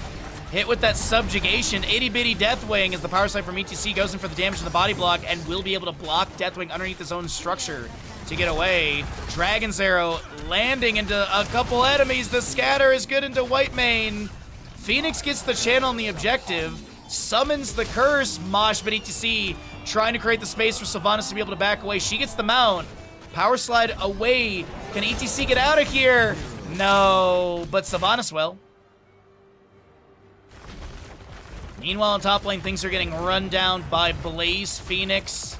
hit with that subjugation. Itty bitty Deathwing as the power slide from ETC goes in for the damage to the body block and will be able to block Deathwing underneath his own structure to get away. Dragon's Arrow landing into a couple enemies. The scatter is good into Whitemane. Phoenix gets the channel and the objective. Summons the curse. Mosh, but ETC trying to create the space for Sylvanas to be able to back away. She gets the mount. Power slide away. Can ETC get out of here? No, but Sylvanas will. Meanwhile, on top lane, things are getting run down by Blaze Phoenix.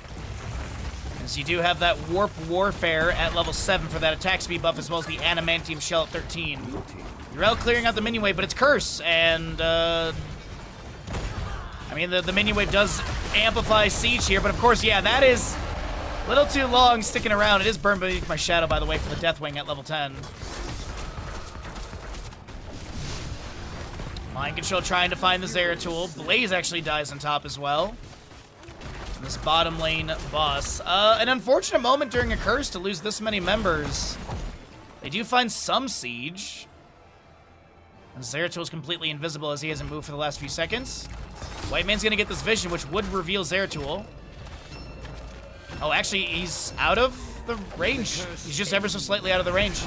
As you do have that Warp Warfare at level 7 for that attack speed buff, as well as the Adamantium Shell at 13. Yrel clearing out the minion wave, but it's Curse, and I mean, the minion wave does amplify Siege here, but of course, yeah, that is a little too long sticking around. It is Burn Beneath My Shadow, by the way, for the Deathwing at level 10. Mind Control trying to find the Zeratul. Blaze actually dies on top as well. This bottom lane boss. An unfortunate moment during a curse to lose this many members. They do find some siege. And Zeratul is completely invisible as he hasn't moved for the last few seconds. Whitemane's gonna get this vision, which would reveal Zeratul. Oh, actually, he's out of the range. He's just ever so slightly out of the range.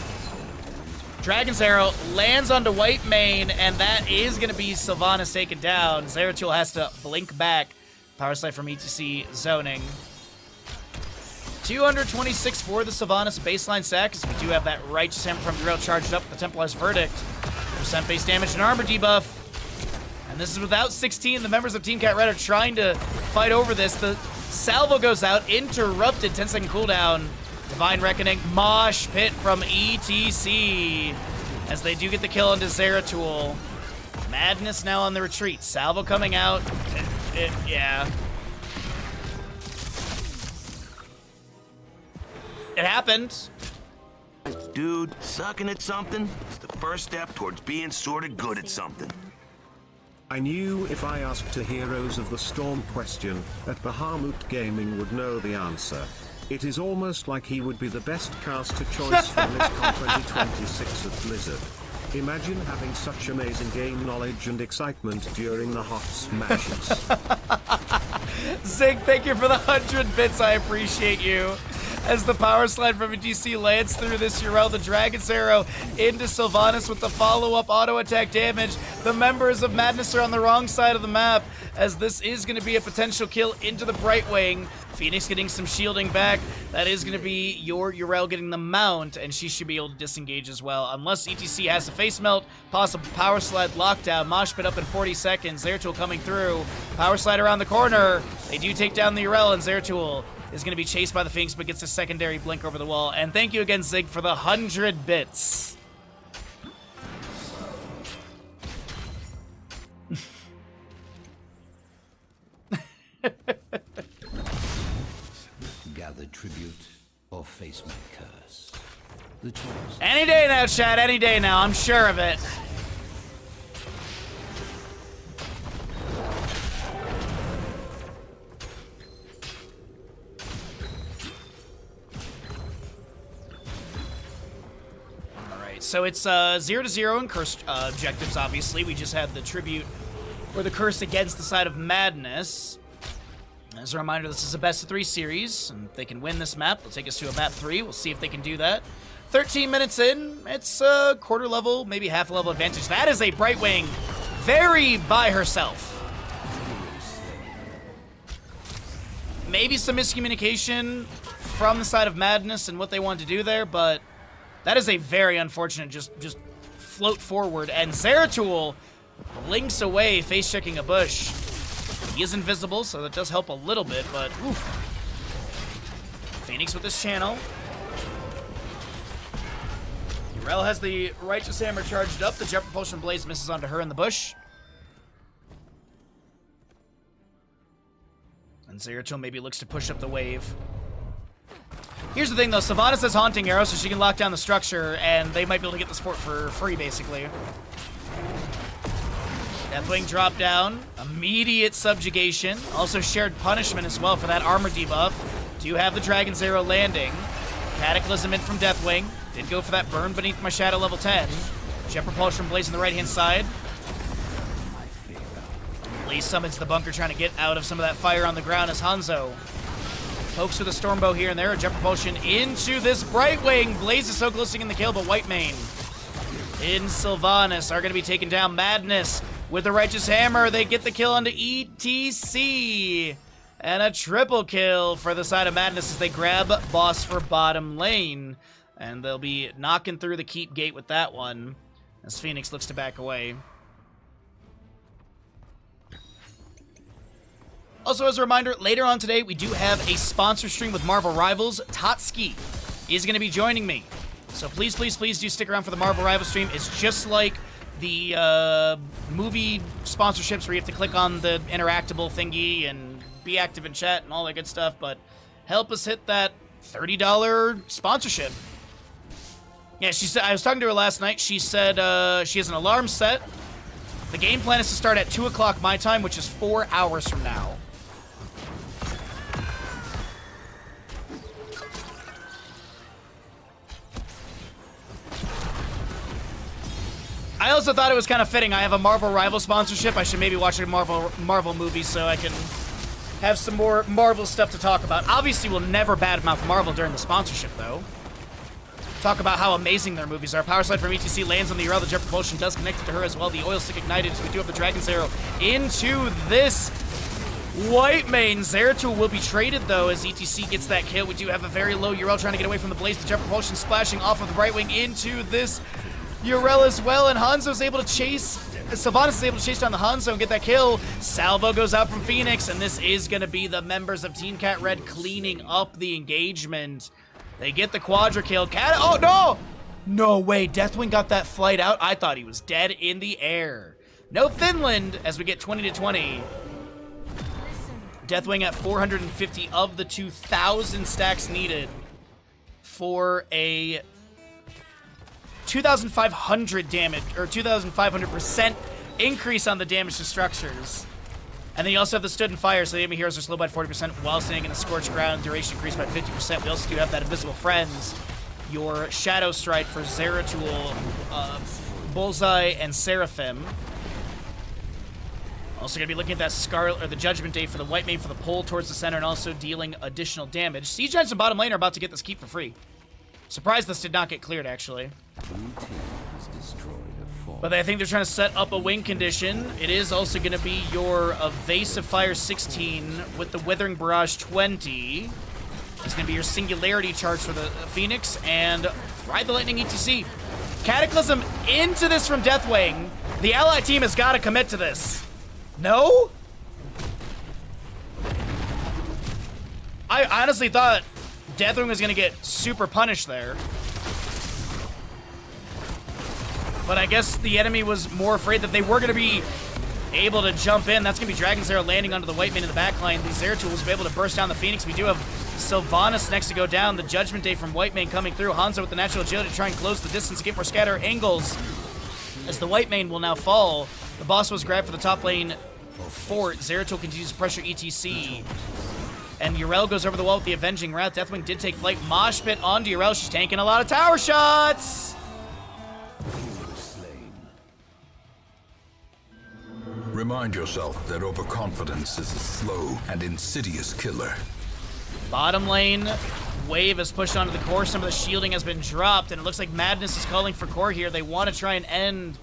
Dragon's Arrow lands onto Whitemane, and that is gonna be Sylvanas taken down. Zeratul has to blink back. Power slide from ETC zoning. 226 for the Sylvanas baseline stack, as we do have that Righteous Hammer from Yrel charged up with the Templar's Verdict. Percent base damage and armor debuff. And this is without 16. The members of Team Cat Red are trying to fight over this. The salvo goes out, interrupted, 10-second cooldown. Divine Reckoning, Mosh Pit from ETC. As they do get the kill onto Zeratul. Madness now on the retreat. Salvo coming out. Yeah. It happened. Dude, sucking at something is the first step towards being sort of good at something. I knew if I asked a Heroes of the Storm question, that Bahamut Gaming would know the answer. It is almost like he would be the best caster choice for BlizzCon 2026 at Blizzard. Imagine having such amazing game knowledge and excitement during the hot smashes. Zig, thank you for the 100 bits. I appreciate you. As the power slide from ETC lands through this Yrel, the Dragon's Arrow into Sylvanas with the follow-up auto attack damage. The members of Madness are on the wrong side of the map, as this is going to be a potential kill into the Brightwing. Phoenix getting some shielding back. That is going to be your Yrel getting the mount, and she should be able to disengage as well. Unless ETC has a face melt, possible power slide lockdown. Mosh Pit up in 40 seconds. Zeratul coming through. Power slide around the corner. They do take down the Yrel, and Zeratul is going to be chased by the Phoenix, but gets a secondary blink over the wall. And thank you again, Zig, for the 100 bits. Gather tribute or face my curse. The choice. Any day now, Chad. Any day now. I'm sure of it. So it's 0-0 in curse objectives, obviously. We just had the tribute or the curse against the side of Madness. As a reminder, this is a best-of-3 series, and if they can win this map, they'll take us to a map 3. We'll see if they can do that. 13 minutes in, it's a quarter level, maybe half a level advantage. That is a Brightwing very by herself. Maybe some miscommunication from the side of Madness and what they want to do there, but that is a very unfortunate just float forward. And Zeratul blinks away, face-checking a bush. He is invisible, so that does help a little bit, but oof. Phoenix with this channel. Rel has the Righteous Hammer charged up. The Jet Propulsion Blaze misses onto her in the bush. And Zeratul maybe looks to push up the wave. Here's the thing, though. Sylvanas has Haunting Arrow, so she can lock down the structure, and they might be able to get this fort for free, basically. Deathwing drop down. Immediate subjugation. Also shared punishment as well for that armor debuff. Do have the Dragon's Arrow landing. Cataclysm in from Deathwing. Did go for that burn beneath my shadow level 10. Jet Propulsion Blaze on the right-hand side. Lee summons the bunker, trying to get out of some of that fire on the ground as Hanzo pokes with a Stormbow here and there. Jet Propulsion into this Brightwing. Blaze is so close to getting the kill, but Whitemane in Sylvanas are going to be taken down. Madness with the Righteous Hammer. They get the kill onto ETC. And a triple kill for the side of Madness as they grab boss for bottom lane. And they'll be knocking through the keep gate with that one as Phoenix looks to back away. Also, as a reminder, later on today, we do have a sponsor stream with Marvel Rivals. Tatsuki is going to be joining me. So please, please, please do stick around for the Marvel Rivals stream. It's just like the movie sponsorships where you have to click on the interactable thingy and be active in chat and all that good stuff. But help us hit that $30 sponsorship. Yeah, she said, I was talking to her last night. She said she has an alarm set. The game plan is to start at 2 o'clock my time, which is 4 hours from now. I also thought it was kind of fitting. I have a Marvel Rival sponsorship. I should maybe watch a Marvel movie so I can have some more Marvel stuff to talk about. Obviously, we'll never badmouth Marvel during the sponsorship, though. Talk about how amazing their movies are. Power Slide from ETC lands on the Urel. The Jet Propulsion does connect to her as well. The Oil Stick ignited as we do have the Dragon's Arrow into this Whitemane. Zeratul will be traded, though, as ETC gets that kill. We do have a very low Urel trying to get away from the Blaze. The Jet Propulsion splashing off of the Brightwing into this Urel as well, and Hanzo's able to chase. Sylvanas is able to chase down the Hanzo and get that kill. Salvo goes out from Phoenix, and this is going to be the members of Team Cat Red cleaning up the engagement. They get the quadra kill. Oh, no! No way. Deathwing got that flight out. I thought he was dead in the air. No Finland as we get 20 to 20. Deathwing at 450 of the 2,000 stacks needed for a 2,500 damage, or 2,500% increase on the damage to structures. And then you also have the Stood and Fire, so the enemy heroes are slowed by 40% while staying in the Scorched Ground, duration increased by 50%. We also do have that Invisible Friends, your Shadow Strike for Zeratul, Bullseye, and Seraphim. Also going to be looking at that Scarlet, or the Judgment Day for the Whitemane for the pull towards the center, and also dealing additional damage. Siege Giants and bottom lane are about to get this keep for free. Surprised this did not get cleared, actually. But I think they're trying to set up a wing condition. It is also going to be your Evasive Fire 16 with the Withering Barrage 20. It's going to be your Singularity charge for the Phoenix, and Ride the Lightning ETC. Cataclysm into this from Deathwing. The ally team has got to commit to this. No? I honestly thought Deathwing was going to get super punished there. But I guess the enemy was more afraid that they were going to be able to jump in. That's going to be Dragon's Arrow landing onto the Whitemane in the backline. These Zeratul will be able to burst down the Phoenix. We do have Sylvanas next to go down. The Judgment Day from Whitemane coming through. Hanzo with the natural agility to try and close the distance, get more scatter angles. As the Whitemane will now fall. The boss was grabbed for the top lane fort. Zeratul continues to pressure ETC. And Urel goes over the wall with the Avenging Wrath. Deathwing did take flight. Mosh pit onto Urel. She's tanking a lot of tower shots. Remind yourself that overconfidence is a slow and insidious killer. Bottom lane, wave is pushed onto the core. Some of the shielding has been dropped, and it looks like Madness is calling for core here. They want to try and end.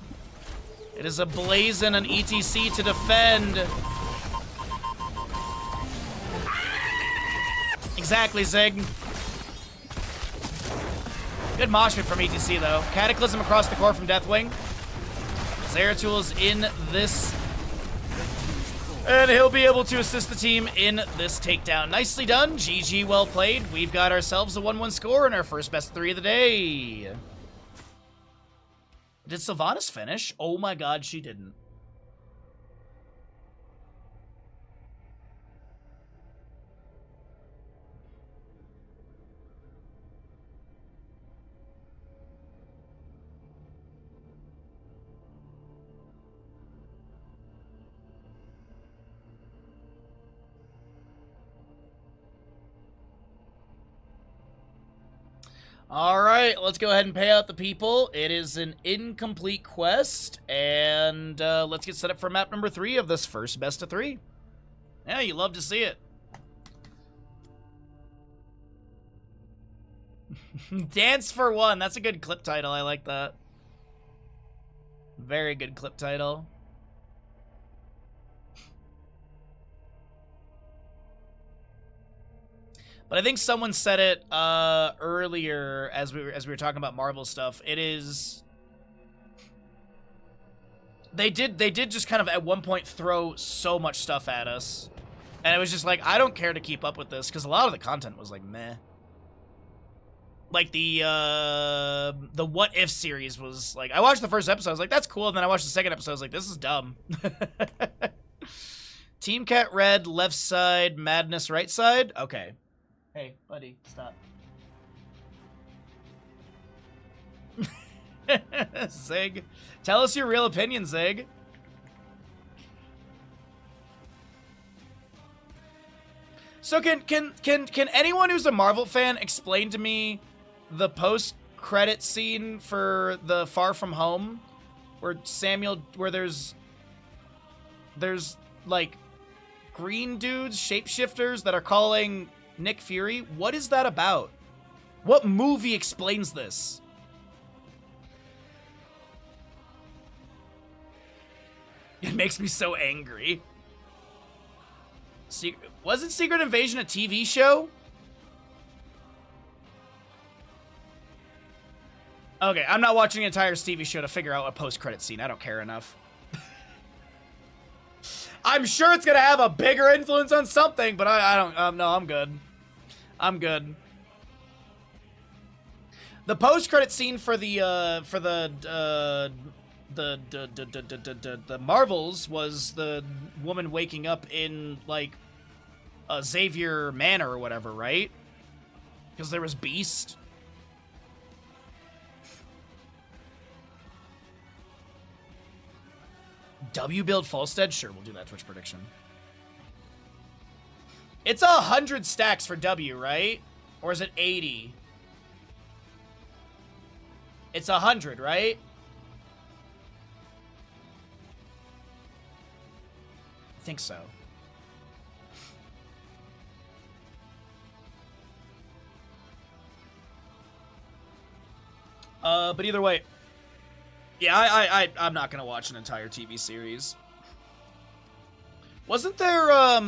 It is a Blazin' on ETC to defend. Exactly, Zig. Good mosh pit from ETC, though. Cataclysm across the core from Deathwing. Zeratul is in this, and he'll be able to assist the team in this takedown. Nicely done. GG, well played. We've got ourselves a 1-1 score in our first best of 3 of the day. Did Sylvanas finish? Oh my god, she didn't. All right, let's go ahead and pay out the people. It is an incomplete quest, and let's get set up for map number 3 of this first best of 3. Yeah, you love to see it. Dance for One. That's a good clip title. I like that. Very good clip title. But I think someone said it earlier as we were talking about Marvel stuff. It is they did just kind of at one point throw so much stuff at us, and it was just like, I don't care to keep up with this because a lot of the content was like meh. Like the What If series was like, I watched the first episode, I was like, that's cool, and then I watched the second episode, I was like, this is dumb. Team Cat Red, left side, Madness right side. Okay. Hey, buddy, stop. Zig. Tell us your real opinion, Zig. So can anyone who's a Marvel fan explain to me the post-credit scene for the Far From Home where there's like green dudes, shapeshifters that are calling Nick Fury? What is that about? What movie explains this? It makes me so angry. Wasn't Secret Invasion a TV show? Okay, I'm not watching the entire TV show to figure out a post-credit scene. I don't care enough. I'm sure it's gonna have a bigger influence on something, but I don't. No, I'm good. I'm good. The post-credit scene for the Marvels was the woman waking up in like a Xavier Manor or whatever, right? Because there was Beast. W build Falstead? Sure, we'll do that Twitch prediction. It's 100 stacks for W, right? Or is it 80? It's 100, right? I think so. But either way, yeah, I'm not gonna watch an entire TV series. Wasn't there,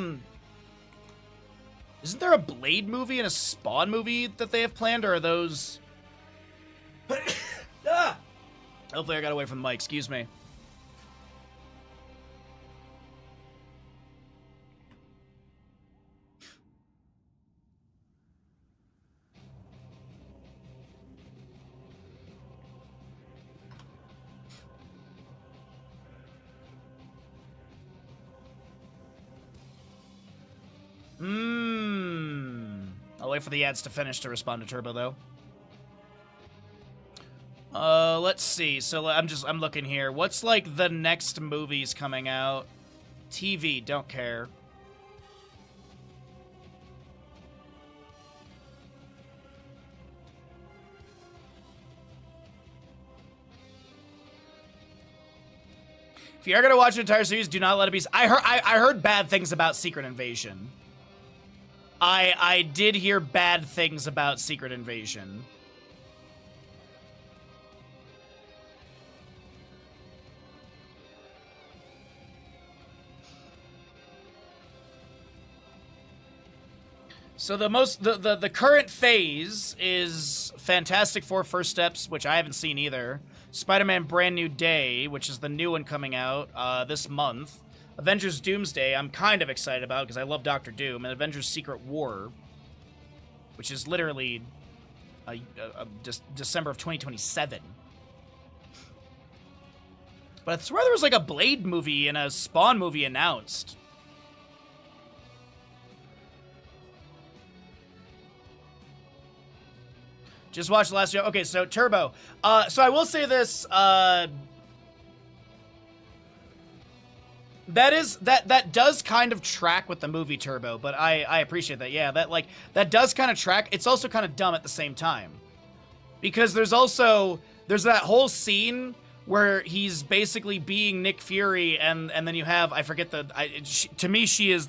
isn't there a Blade movie and a Spawn movie that they have planned, or are those... ah! Hopefully I got away from the mic, excuse me. I'll wait for the ads to finish to respond to Turbo, though. Let's see. So I'm looking here. What's like the next movies coming out? TV, don't care. If you're gonna watch an entire series, do not let it be. I heard bad things about Secret Invasion. I did hear bad things about Secret Invasion. So the current phase is Fantastic Four First Steps, which I haven't seen either. Spider-Man Brand New Day, which is the new one coming out this month. Avengers Doomsday, I'm kind of excited about because I love Doctor Doom. And Avengers Secret War, which is literally just December of 2027. But I swear there was like a Blade movie and a Spawn movie announced. Just watched the last show. Okay, so Turbo. So I will say this. That does kind of track with the movie Turbo, but I appreciate that. Yeah, that does kind of track. It's also kind of dumb at the same time. Because there's that whole scene where he's basically being Nick Fury, and then you have, I forget to me she is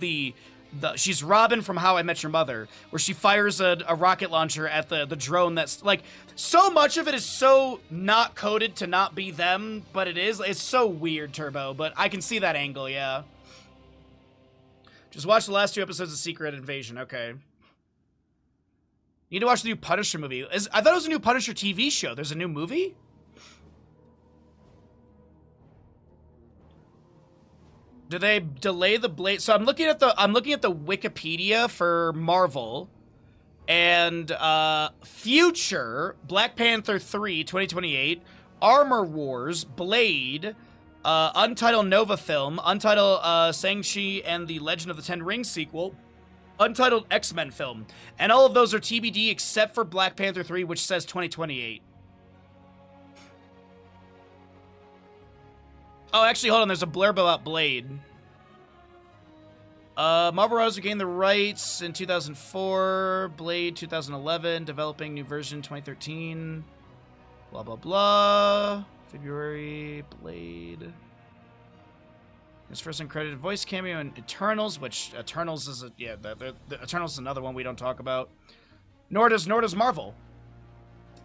she's Robin from How I Met Your Mother, where she fires a rocket launcher at the drone that's, like, so much of it is so not coded to not be them, but it is. It's so weird, Turbo, but I can see that angle, yeah. Just watch the last 2 episodes of Secret Invasion, okay. You need to watch the new Punisher movie. I thought it was a new Punisher TV show. There's a new movie? Do they delay the Blade? So I'm looking at the Wikipedia for Marvel, and future Black Panther 3 2028, Armor Wars, Blade, Untitled Nova film, Untitled Shang-Chi and the Legend of the Ten Rings sequel, Untitled X-Men film, and all of those are TBD except for Black Panther 3, which says 2028. Oh, actually, hold on. There's a blurb about Blade. Marvel Rivals gained the rights in 2004. Blade 2011. Developing new version 2013. Blah, blah, blah. February. Blade. His first uncredited voice cameo in Eternals, which Eternals is the Eternals is another one we don't talk about. Nor does Marvel.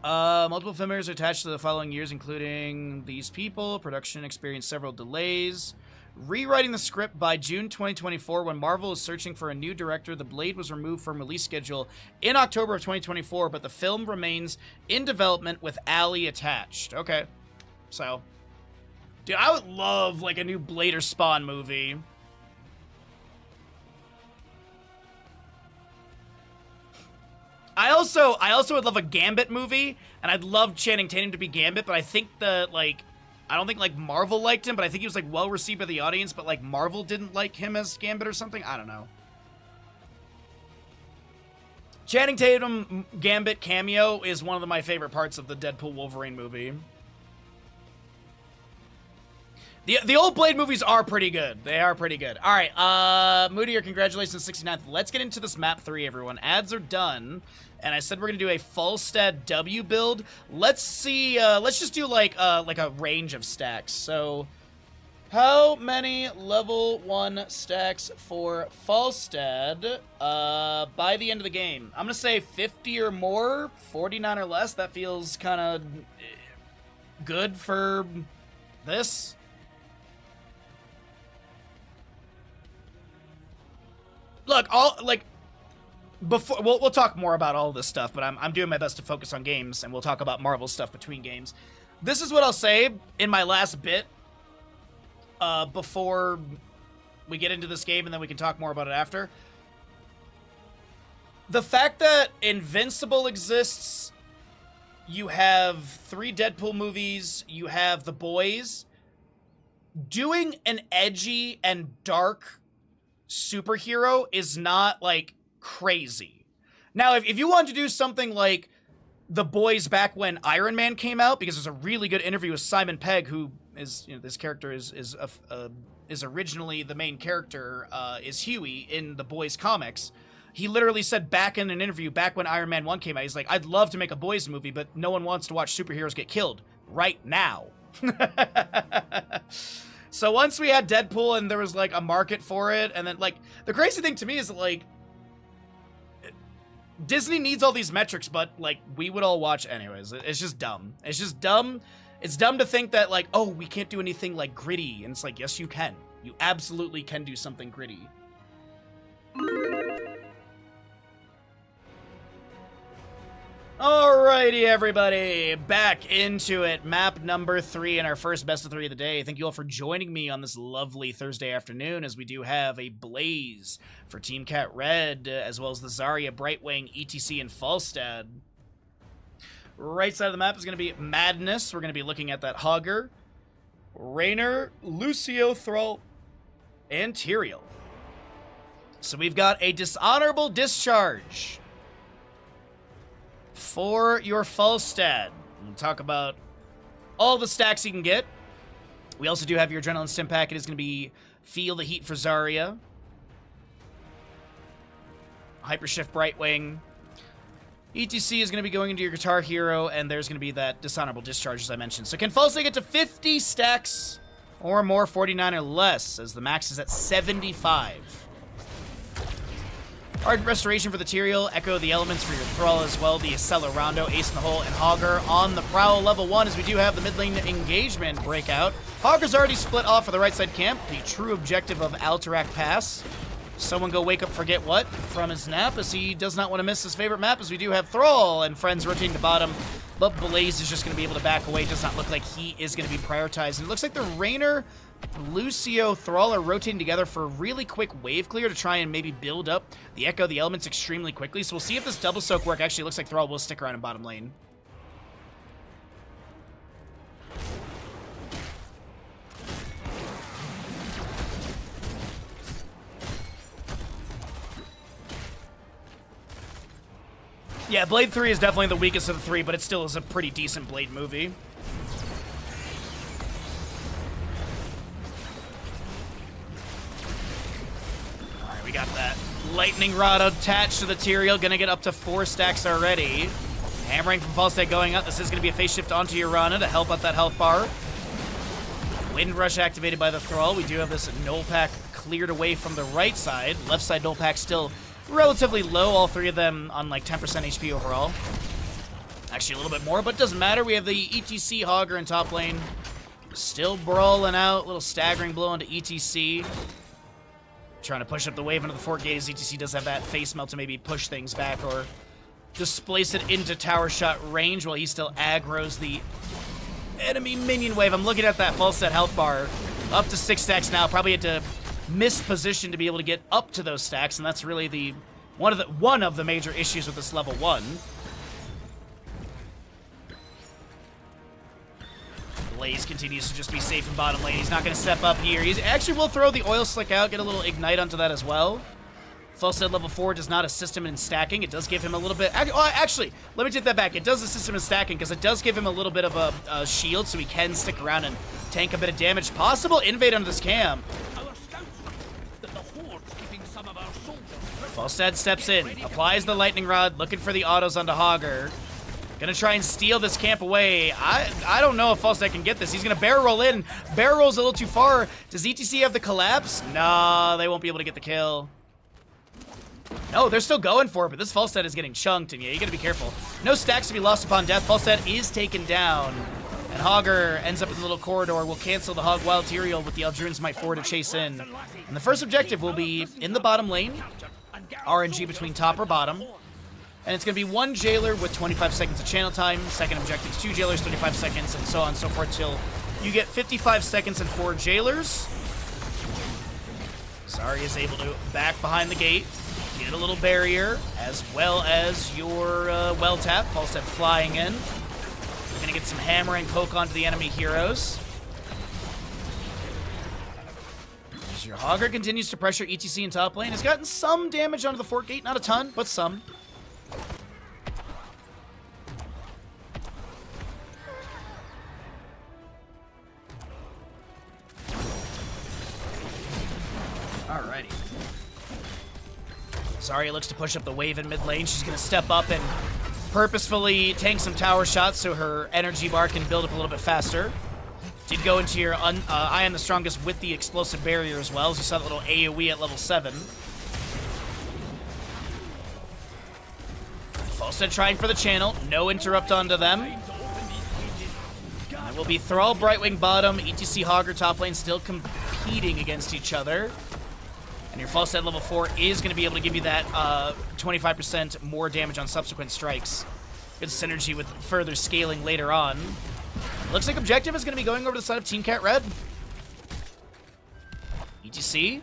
Multiple filmmakers are attached to the following years, including these people. Production experienced several delays. Rewriting the script by June 2024, when Marvel is searching for a new director, The Blade was removed from release schedule in October of 2024, but the film remains in development with Ali attached. Okay. So, dude, I would love, like, a new Blade or Spawn movie. I also would love a Gambit movie, and I'd love Channing Tatum to be Gambit, but I think I don't think, like, Marvel liked him, but I think he was, like, well received by the audience, but, like, Marvel didn't like him as Gambit or something. I don't know. Channing Tatum Gambit cameo is one of my favorite parts of the Deadpool Wolverine movie. The old Blade movies are pretty good. They are pretty good. All right, Moodier, congratulations, 69th. Let's get into this map 3, everyone. Ads are done, and I said we're gonna do a Falstad W build. Let's see. Let's just do like a range of stacks. So, how many level 1 stacks for Falstad by the end of the game? I'm gonna say 50 or more, 49 or less. That feels kind of good for this. Look, before we'll talk more about all this stuff, but I'm doing my best to focus on games, and we'll talk about Marvel stuff between games. This is what I'll say in my last bit before we get into this game, and then we can talk more about it after. The fact that Invincible exists, you have 3 Deadpool movies, you have The Boys. Doing an edgy and dark superhero is not, like, crazy. Now, if you want to do something like The Boys back when Iron Man came out, because there's a really good interview with Simon Pegg, who is, this character is originally the main character, is Huey in The Boys comics. He literally said back in an interview, back when Iron Man 1 came out, he's like, I'd love to make a Boys movie, but no one wants to watch superheroes get killed right now. So once we had Deadpool and there was, like, a market for it, and then, like, the crazy thing to me is that, like, Disney needs all these metrics, but, like, we would all watch anyways. It's just dumb. It's just dumb. It's dumb to think that, like, oh, we can't do anything, like, gritty. And it's like, yes, you can. You absolutely can do something gritty. Alrighty, everybody, back into it. Map number 3 in our first best of 3 of the day. Thank you all for joining me on this lovely Thursday afternoon, as we do have a Blaze for Team Cat Red, as well as the Zarya, Brightwing, ETC, and Falstad. Right side of the map is going to be Madness. We're going to be looking at that Hogger. Raynor, Lucio, Thrall, and Tyrael. So we've got a dishonorable discharge for your Falstad. We'll talk about all the stacks you can get. We also do have your Adrenaline Stim pack. It is going to be Feel the Heat for Zarya. Hypershift Brightwing. ETC is going to be going into your Guitar Hero, and there's going to be that dishonorable discharge, as I mentioned. So can Falstad get to 50 stacks or more, 49 or less, as the max is at 75. Hard Restoration for the Tyrael, Echo the Elements for your Thrall as well, the Accelerando, Ace in the Hole, and Hogger on the prowl. Level 1, as we do have the mid lane engagement breakout. Hogger's already split off for the right side camp, the true objective of Alterac Pass. Someone go wake up forget what from his nap, as he does not want to miss his favorite map, as we do have Thrall and friends rotating to bottom, but Blaze is just going to be able to back away. Does not look like he is going to be prioritized. And it looks like the Raynor, Lucio, Thrall are rotating together for a really quick wave clear to try and maybe build up the Echo, the Elements extremely quickly. So we'll see if this double soak work. Actually looks like Thrall will stick around in bottom lane. Yeah, Blade 3 is definitely the weakest of the three, but it still is a pretty decent Blade movie. Alright, we got that Lightning Rod attached to the Tyrael, gonna get up to 4 stacks already. Hammering from Falstad going up. This is gonna be a phase shift onto Urana to help out that health bar. Wind Rush activated by the Thrall. We do have this Null Pack cleared away from the right side. Left side Null Pack still relatively low, all three of them on like 10% HP overall. Actually a little bit more, but doesn't matter. We have the ETC Hogger in top lane. Still brawling out, little staggering blow into ETC. Trying to push up the wave into the fort gate, as ETC does have that face melt to maybe push things back or displace it into tower shot range while he still aggroes the enemy minion wave. I'm looking at that Falstad health bar. Up to 6 stacks now, probably had to misposition to be able to get up to those stacks, and that's really the one of the major issues with this level 1. Blaze continues to just be safe in bottom lane. He's not going to step up here. He actually will throw the Oil Slick out, get a little Ignite onto that as well. Falstad level 4 does not assist him in stacking. It does give him a little bit... Actually, let me take that back. It does assist him in stacking, because it does give him a little bit of a shield, so he can stick around and tank a bit of damage. Possible invade onto this camp. Falstad steps in, applies the Lightning Rod, looking for the autos onto Hogger. Gonna try and steal this camp away. I don't know if Falstad can get this. He's gonna barrel roll in. Barrel rolls a little too far. Does ETC have the collapse? No, they won't be able to get the kill. No, they're still going for it, but this Falstad is getting chunked, and yeah, you gotta be careful. No stacks to be lost upon death. Falstad is taken down, and Hogger ends up in the little corridor. We'll cancel the Hog Wild Tyrael with the Eldrune's Might 4 to chase in. And the first objective will be in the bottom lane. RNG between top or bottom. And it's going to be 1 Jailer with 25 seconds of channel time. Second objective is 2 Jailers, 25 seconds, and so on and so forth till you get 55 seconds and 4 Jailers. Zarya is able to back behind the gate, get a little barrier, as well as your well tap. Falstad flying in. We're going to get some hammering poke onto the enemy heroes. Your Hogger continues to pressure ETC in top lane. Has gotten some damage onto the fort gate. Not a ton, but some. Alrighty. Zarya looks to push up the wave in mid lane. She's going to step up and purposefully tank some tower shots so her energy bar can build up a little bit faster. Did go into your I Am the Strongest with the explosive barrier as well, as you saw that little AoE at level 7. Falstad trying for the channel, no interrupt onto them. And it will be Thrall, Brightwing bottom, ETC Hogger top lane still competing against each other. And your Falstad level 4 is going to be able to give you that 25% more damage on subsequent strikes. Good synergy with further scaling later on. Looks like objective is going to be going over to the side of Team Cat Red. ETC.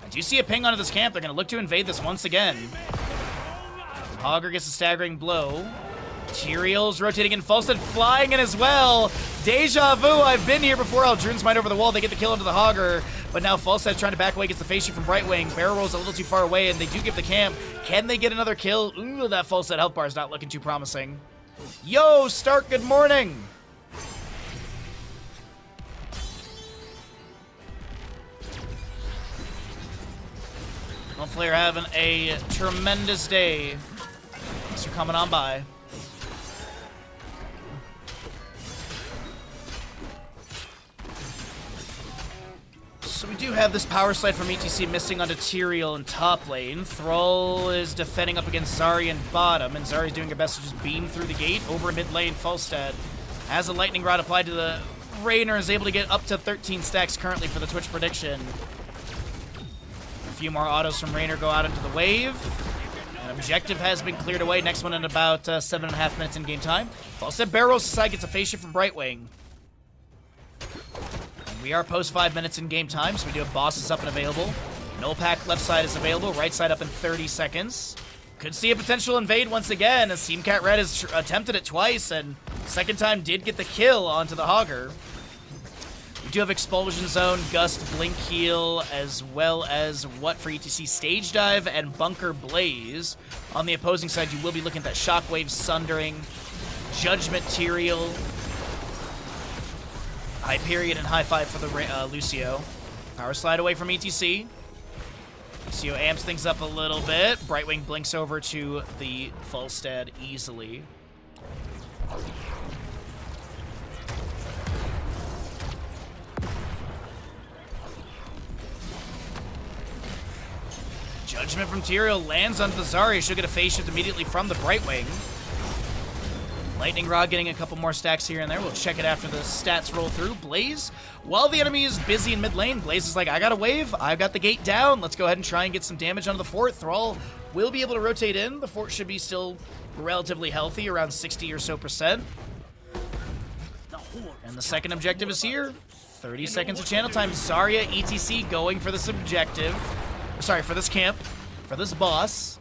I do see a ping onto this camp. They're going to look to invade this once again. Hogger gets a staggering blow. Tyrael's rotating in. Falstad flying in as well. Deja vu, I've been here before. Aldruin's Might over the wall. They get the kill into the Hogger, but now Falstad trying to back away, gets the face shield from Brightwing. Barrel rolls a little too far away, and they do give the camp. Can they get another kill? Ooh, that Falstad health bar is not looking too promising. Yo, Stark, good morning. Hopefully you're having a tremendous day. Thanks for coming on by. So we do have this power slide from ETC missing onto Tyrael in top lane. Thrall is defending up against Zarya in bottom, and Zarya's doing her best to just beam through the gate over mid lane. Falstad has a lightning rod applied to the Raynor, is able to get up to 13 stacks currently for the Twitch prediction. A few more autos from Raynor go out into the wave. An objective has been cleared away. Next one in about 7.5 minutes in game time. Falstad barrels aside, gets a face shift from Brightwing. We are post 5 minutes in game time, so we do have bosses up and available. Null Pack left side is available, right side up in 30 seconds. Could see a potential invade once again, as Team Cat Red has attempted it twice, and second time did get the kill onto the Hogger. We do have Expulsion Zone, Gust, Blink Heal, as well as what for ETC, Stage Dive and Bunker Blaze. On the opposing side, you will be looking at that Shockwave, Sundering, Judgment Tyrael, Hyperion and High Five for the Lucio. Power slide away from ETC. Lucio amps things up a little bit. Brightwing blinks over to the Falstad easily. Judgment from Tyrael lands on the Zarya. She'll get a phase shift immediately from the Brightwing. Lightning Rod getting a couple more stacks here and there. We'll check it after the stats roll through. Blaze, while the enemy is busy in mid lane, Blaze is like, I got a wave. I've got the gate down. Let's go ahead and try and get some damage onto the fort. Thrall will be able to rotate in. The fort should be still relatively healthy, around 60 or so percent. And the second objective is here. 30 seconds of channel time. Zarya, ETC going for this objective. Sorry, for this camp. For this boss.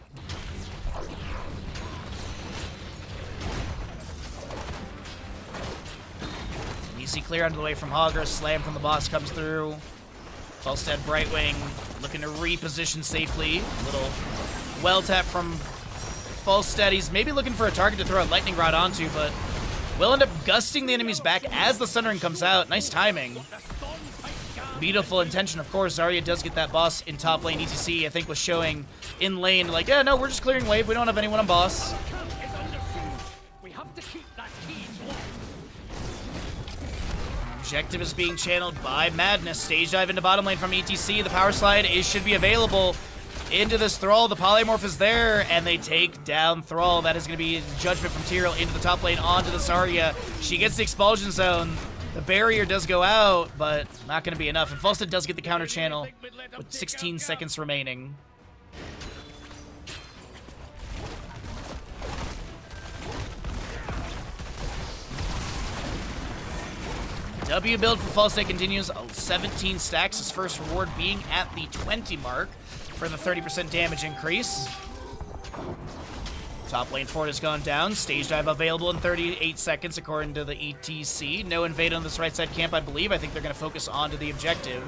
Easy clear out of the way from Hogger. Slam from the boss comes through. Falstad Brightwing looking to reposition safely. Little well tap from Falstad. He's maybe looking for a target to throw a lightning rod onto, but will end up gusting the enemies back as the Sundering comes out. Nice timing. Beautiful intention, of course. Zarya does get that boss in top lane. ETC, I think, was showing in lane, like, yeah, no, we're just clearing wave. We don't have anyone on boss. Objective is being channeled by Madness. Stage dive into bottom lane from ETC. The power slide should be available into this Thrall. The polymorph is there, and they take down Thrall. That is going to be Judgment from Tyrael into the top lane onto the Zarya. She gets the expulsion zone. The barrier does go out, but not going to be enough. And Falstad does get the counter channel with 16 seconds remaining. W build for Falstad continues. 17 stacks, his first reward being at the 20 mark for the 30% damage increase. Top lane fort has gone down. Stage dive available in 38 seconds according to the ETC. No invade on this right side camp, I believe. I think they're going to focus onto the objective.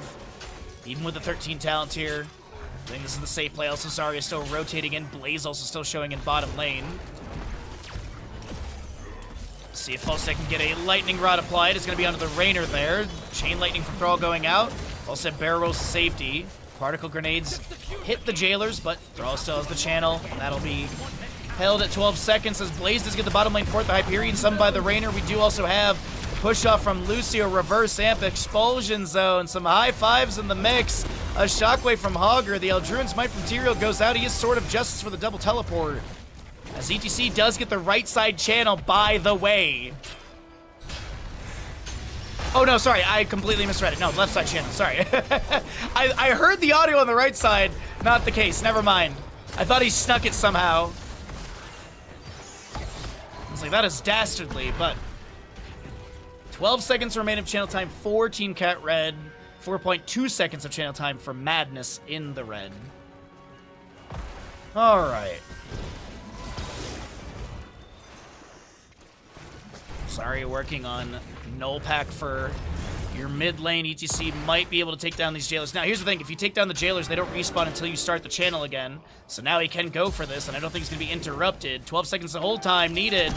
Even with the 13 talent here, I think this is the safe play. Also, Zarya still rotating in. Blaze also still showing in bottom lane. See if Falstad can get a lightning rod applied. It's going to be onto the Raynor there. Chain lightning from Thrall going out. Falstad barrel rolls to safety. Particle grenades hit the jailers, but Thrall still has the channel. That'll be held at 12 seconds as Blaze does get the bottom lane fort. The Hyperion summoned by the Raynor. We do also have a push off from Lucio, reverse amp, expulsion zone, some high fives in the mix. A shockwave from Hogger. The Aldruin's Might from Tyrael goes out. He is Sword of Justice for the double teleport. As ETC does get the right side channel, by the way. Oh, no, sorry. I completely misread it. No, left side channel. Sorry. I heard the audio on the right side. Not the case. Never mind. I thought he snuck it somehow. I was like, that is dastardly, but 12 seconds remain of channel time for Team Cat Red. 4.2 seconds of channel time for Madness in the red. All right. Sorry, working on Null pack for your mid lane. ETC might be able to take down these jailers. Now, here's the thing. If you take down the jailers, they don't respawn until you start the channel again. So now he can go for this, and I don't think he's going to be interrupted. 12 seconds the whole time needed.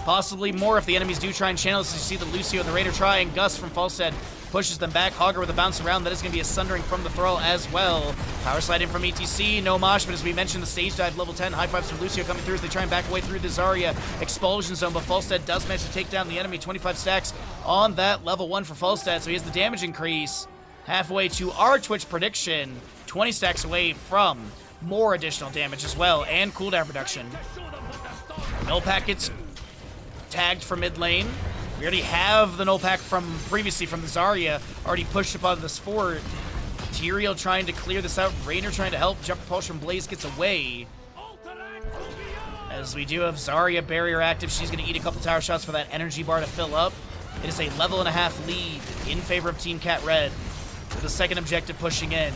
Possibly more if the enemies do try and channel this. You see the Lucio and the Raider trying. Gus from Falstead pushes them back. Hogger with a bounce around. That is going to be a sundering from the Thrall as well. Power slide in from ETC. No mosh, but as we mentioned, the stage dive level 10. High fives from Lucio coming through as they try and back away through the Zarya expulsion zone. But Falstead does manage to take down the enemy. 25 stacks on that level 1 for Falstead. So he has the damage increase. Halfway to our Twitch prediction. 20 stacks away from more additional damage as well. And cooldown reduction. Null pack gets tagged for mid lane. We already have the null pack from previously from the Zarya already pushed up onto this fort. Tyrael trying to clear this out. Raynor trying to help. Jump propulsion Blaze gets away. As we do have Zarya barrier active, she's going to eat a couple tower shots for that energy bar to fill up. It is a level and a half lead in favor of Team Cat Red, with the second objective pushing in.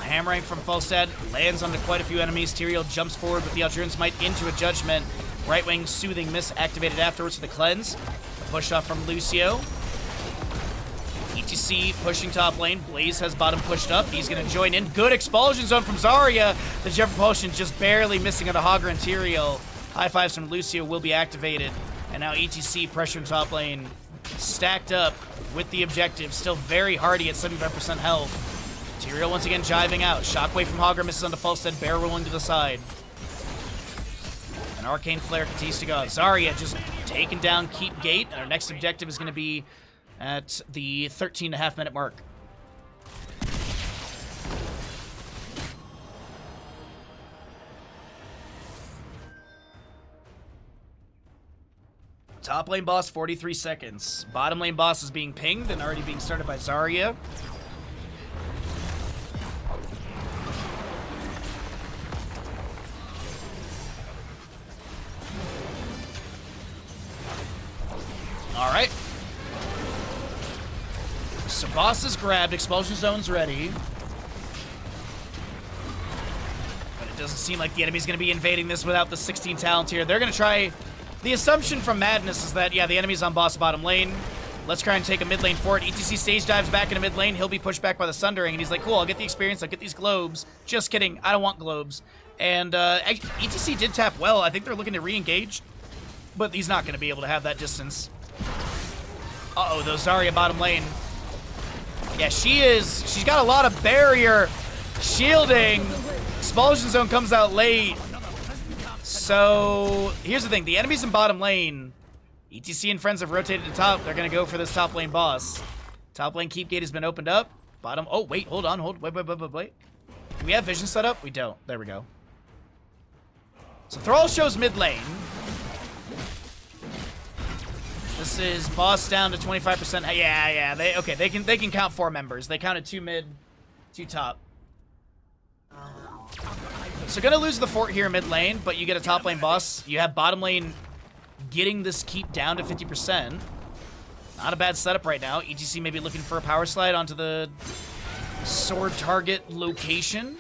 Hammering from Falstead lands onto quite a few enemies. Tyrael jumps forward with the Aldruin's Might into a Judgment. Right wing Soothing Mist activated afterwards for the cleanse. A push off from Lucio. ETC pushing top lane. Blaze has bottom pushed up. He's going to join in. Good expulsion zone from Zarya. The Jet Propulsion just barely missing on a Hogger and Tyrael. High fives from Lucio will be activated. And now ETC pressuring top lane. Stacked up with the objective. Still very hardy at 75% health. Tyrael once again jiving out. Shockwave from Hogger misses onto Falstead. Bear rolling to the side. An Arcane Flare continues to go. Zarya just taking down Keep Gate. Our next objective is going to be at the 13.5 minute mark. Top lane boss, 43 seconds. Bottom lane boss is being pinged and already being started by Zarya. All right. So boss is grabbed, expulsion zone's ready. But it doesn't seem like the enemy's going to be invading this without the 16 talent here. They're going to try... The assumption from Madness is that, yeah, the enemy's on boss bottom lane. Let's try and take a mid lane for it. ETC stage dives back into mid lane. He'll be pushed back by the Sundering, and he's like, cool, I'll get the experience, I'll get these globes. Just kidding, I don't want globes. And ETC did tap well. I think they're looking to re-engage, but he's not going to be able to have that distance. Uh-oh, though, Zarya bottom lane. Yeah, she's got a lot of barrier shielding. Expulsion zone comes out late. So, here's the thing. The enemies in bottom lane, ETC and friends have rotated to top. They're going to go for this top lane boss. Top lane keep gate has been opened up. Bottom, oh, wait, hold on, wait. Do we have vision set up? We don't. There we go. So, Thrall shows mid lane. This is boss down to 25%. Yeah. They can count 4 members. They counted 2 mid, 2 top. So gonna lose the fort here mid lane, but you get a top lane boss. You have bottom lane getting this keep down to 50%. Not a bad setup right now. ETC may be looking for a power slide onto the sword target location.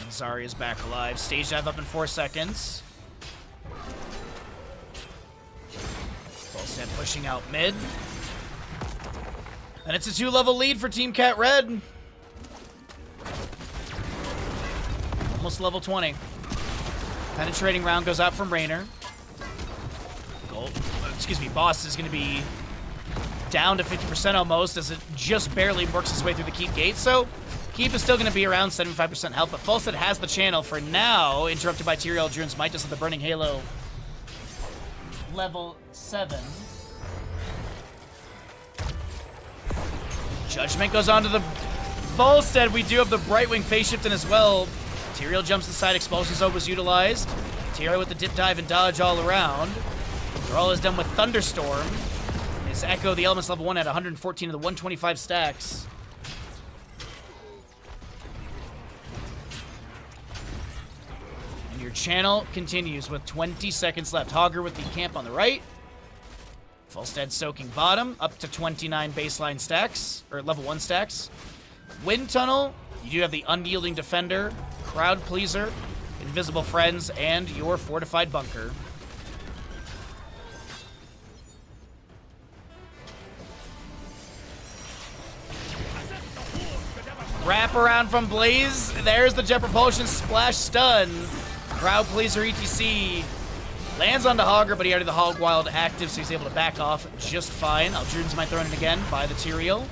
Zarya's back alive. Stage dive up in 4 seconds. Falstead pushing out mid. And it's a 2-level lead for Team Cat Red. Almost level 20. Penetrating round goes out from Raynor. Boss is going to be down to 50% almost as it just barely works its way through the keep gate. So keep is still going to be around 75% health, but Falstead has the channel for now, interrupted by Tyrael Druin's Might just at the Burning Halo level 7. Judgment goes on to the Falstead. We do have the Brightwing phase shift in as well. Tyrael jumps inside, Expulsion Zone was utilized. Tyrael with the dip dive and dodge all around. Thrall is done with Thunderstorm. His Echo, the Elements level 1 at 114 of the 125 stacks. And your channel continues with 20 seconds left. Hogger with the camp on the right. Volstead soaking bottom, up to 29 baseline stacks, or level 1 stacks. Wind Tunnel, you do have the Unyielding Defender, Crowd Pleaser, Invisible Friends, and your Fortified Bunker. Wrap around from Blaze. There's the Jet Propulsion Splash Stun. Crowd Pleaser ETC. Lands onto Hogger, but he already had the Hog Wild active, so he's able to back off just fine. Aldruden's might throw in again by the Tyrael.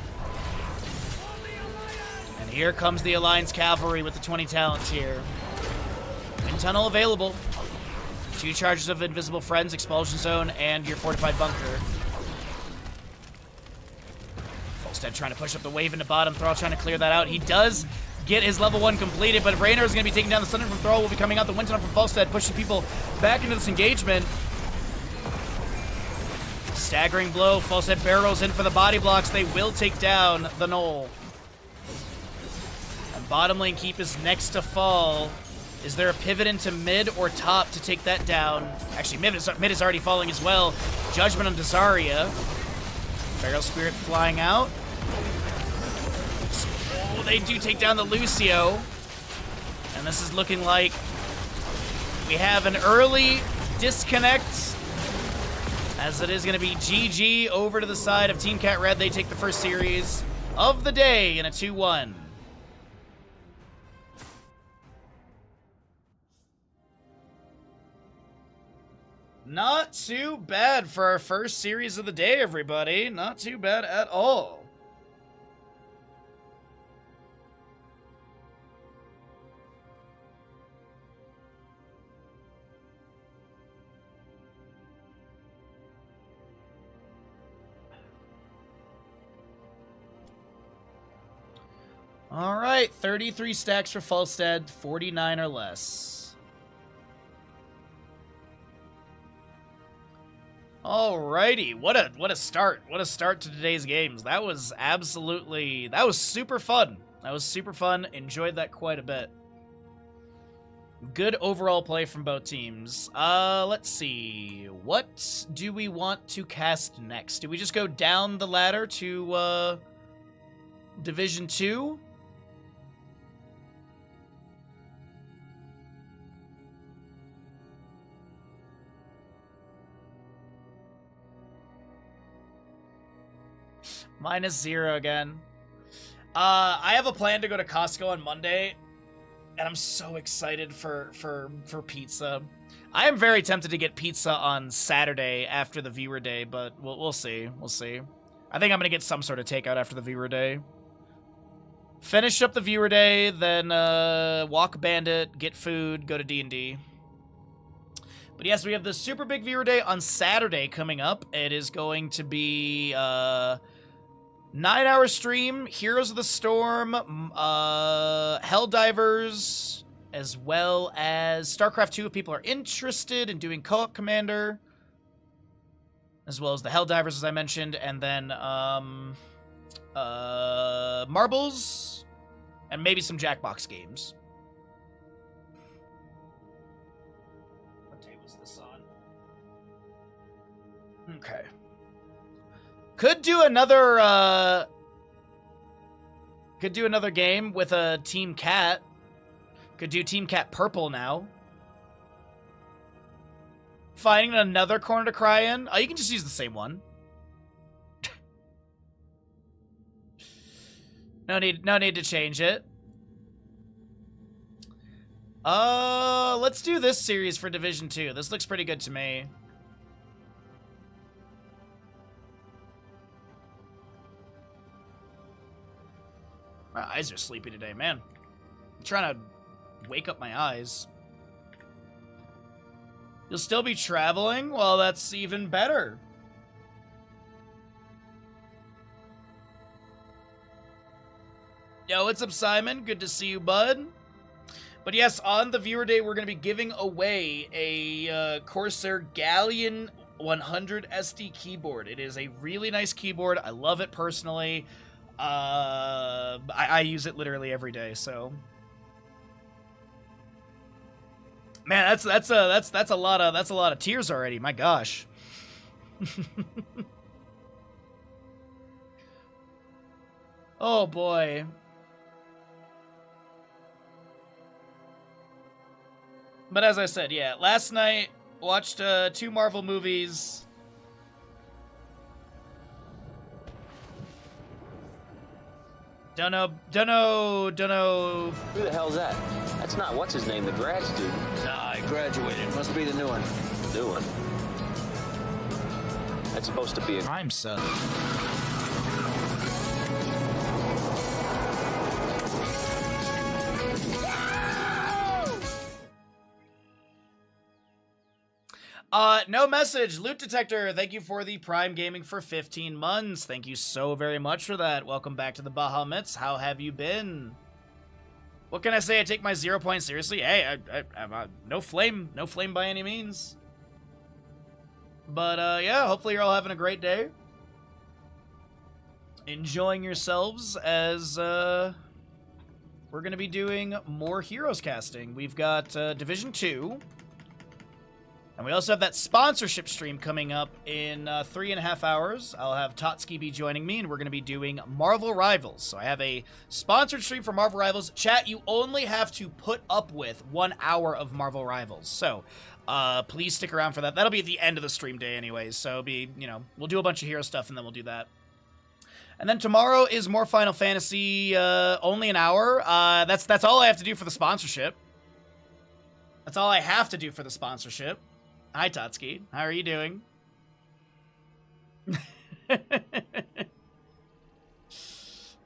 And here comes the Alliance Cavalry with the 20 talents here. Wind Tunnel available. 2 charges of Invisible Friends, Expulsion Zone, and your Fortified Bunker. Volstead trying to push up the wave into bottom. Thrall trying to clear that out. He does get his level 1 completed, but Raynor is going to be taking down the Thunder from Thrall. Will be coming out the Wind Tunnel from Volstead, pushing people back into this engagement. Staggering blow. Volstead barrels in for the body blocks. They will take down the Knoll. And bottom lane keep is next to fall. Is there a pivot into mid or top to take that down? Actually, mid is already falling as well. Judgment on Dazaria. Feral Spirit flying out. Oh, they do take down the Lucio. And this is looking like we have an early disconnect, as it is going to be GG over to the side of Team Cat Red. They take the first series of the day in a 2-1. Not too bad for our first series of the day, everybody. Not too bad at all. All right, 33 stacks for Volstead, 49 or less. Alrighty, what a start. What a start to today's games. That was super fun. That was super fun. Enjoyed that quite a bit. Good overall play from both teams. Let's see. What do we want to cast next? Do we just go down the ladder to Division 2? -0 again. I have a plan to go to Costco on Monday, and I'm so excited for pizza. I am very tempted to get pizza on Saturday after the viewer day, but we'll see. We'll see. I think I'm gonna get some sort of takeout after the viewer day. Finish up the viewer day, then walk Bandit, get food, go to D&D. But yes, we have the super big viewer day on Saturday coming up. It is going to be 9-hour stream, Heroes of the Storm, Helldivers, as well as StarCraft 2 if people are interested in doing co-op Commander, as well as the Helldivers, as I mentioned, and then Marbles, and maybe some Jackbox games. What day was this on? Okay. Could do another game with a Team Cat. Could do Team Cat Purple now. Finding another corner to cry in. Oh, you can just use the same one. No need to change it. Let's do this series for Division 2. This looks pretty good to me. My eyes are sleepy today, man. I'm trying to wake up my eyes. You'll still be traveling? Well, that's even better. Yo, what's up, Simon? Good to see you, bud. But yes, on the viewer day, we're going to be giving away a Corsair Galleon 100 SD keyboard. It is a really nice keyboard. I love it personally. I use it literally every day, so man, that's a lot of tears already. My gosh. Oh boy. But as I said, yeah, last night watched 2 Marvel movies. Dunno. Who the hell's that? That's not what's his name, the grad student. Nah, I graduated. Must be the new one. New one. That's supposed to be a Prime sub. No message. Loot Detector, thank you for the Prime Gaming for 15 months. Thank you so very much for that. Welcome back to the Baha Mitts. How have you been? What can I say? I take my 0 point seriously. Hey, I'm no flame by any means. But yeah, hopefully you're all having a great day. Enjoying yourselves as we're going to be doing more Heroes casting. We've got Division 2. And we also have that sponsorship stream coming up in 3.5 hours. I'll have Totski be joining me, and we're going to be doing Marvel Rivals. So I have a sponsored stream for Marvel Rivals. Chat, you only have to put up with 1 hour of Marvel Rivals. So please stick around for that. That'll be at the end of the stream day anyways. So it'll be, you know, we'll do a bunch of hero stuff, and then we'll do that. And then tomorrow is more Final Fantasy, only an hour. That's all I have to do for the sponsorship. That's all I have to do for the sponsorship. Hi, Totski. How are you doing?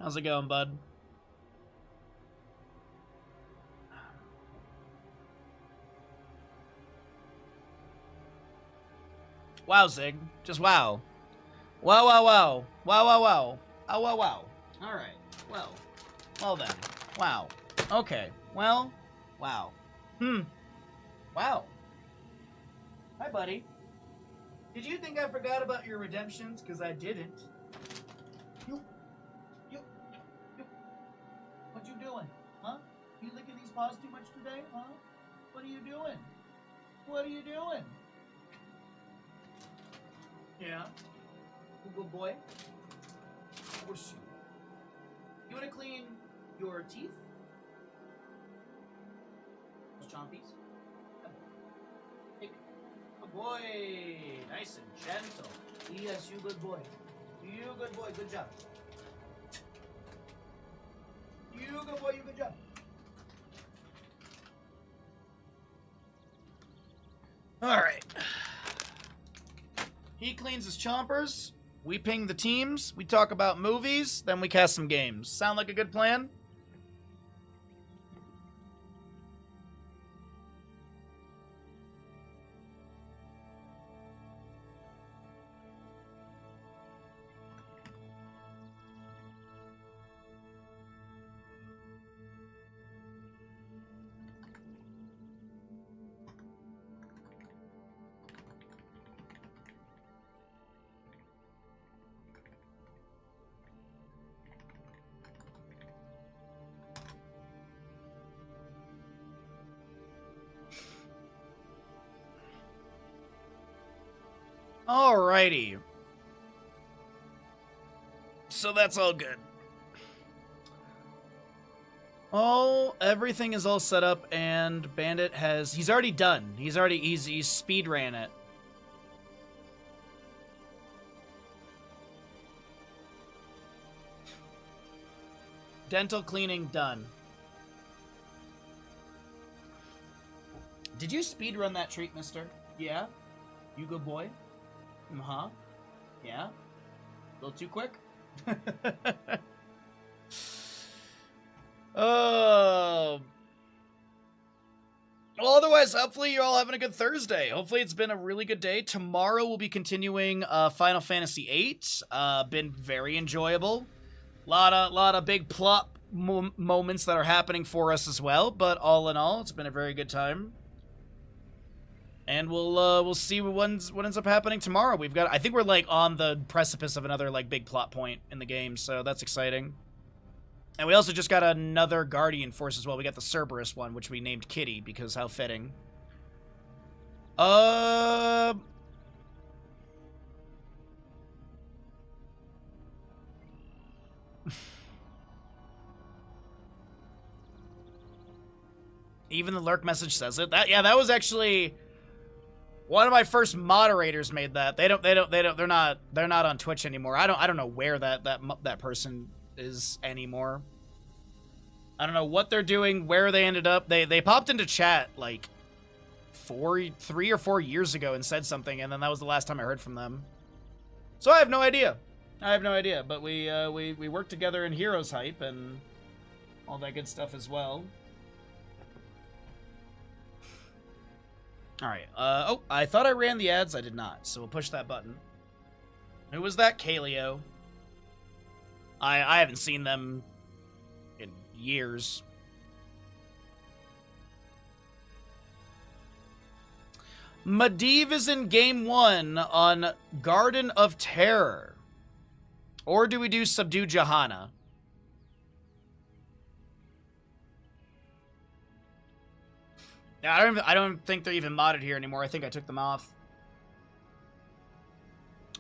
How's it going, bud? Wow, Zig. Just wow. Wow, wow, wow. Wow, wow, wow. Oh, wow, wow. All right. Well then. Wow. Okay. Well, wow. Wow. Hi, buddy. Did you think I forgot about your redemptions? Because I didn't. You. What you doing? Huh? You licking these paws too much today? Huh? What are you doing? What are you doing? Yeah. You good boy? Where's you? You want to clean your teeth? Those chompies? Good boy. Nice and gentle. Yes, you good boy. You good boy. Good job. You good boy. You good job. All right. He cleans his chompers. We ping the teams. We talk about movies. Then we cast some games. Sound like a good plan? Alrighty. So that's all good. Oh, everything is all set up, and Bandit he's already done. He's speed ran it. Dental cleaning done. Did you speed run that treat, mister? Yeah? You good boy? Uh-huh. Yeah? A little too quick? Well, otherwise, hopefully you're all having a good Thursday. Hopefully it's been a really good day. Tomorrow we'll be continuing Final Fantasy VIII. Been very enjoyable. Lot of big plot moments that are happening for us as well, but all in all, it's been a very good time. And we'll see what ends up happening tomorrow. I think we're like on the precipice of another like big plot point in the game, so that's exciting. And we also just got another Guardian Force as well. We got the Cerberus one, which we named Kitty because how fitting. Even the lurk message says it. That was actually one of my first moderators made that. They're not on Twitch anymore. I don't know where that person is anymore. I don't know what they're doing, where they ended up. They popped into chat like 3 or 4 years ago and said something, and then that was the last time I heard from them. So I have no idea. But we worked together in Heroes Hype and all that good stuff as well. All right. Oh, I thought I ran the ads. I did not. So we'll push that button. Who was that? Kaleo. I haven't seen them in years. Medivh is in game 1 on Garden of Terror. Or do we do Subdue Johanna? I don't think they're even modded here anymore. I think I took them off.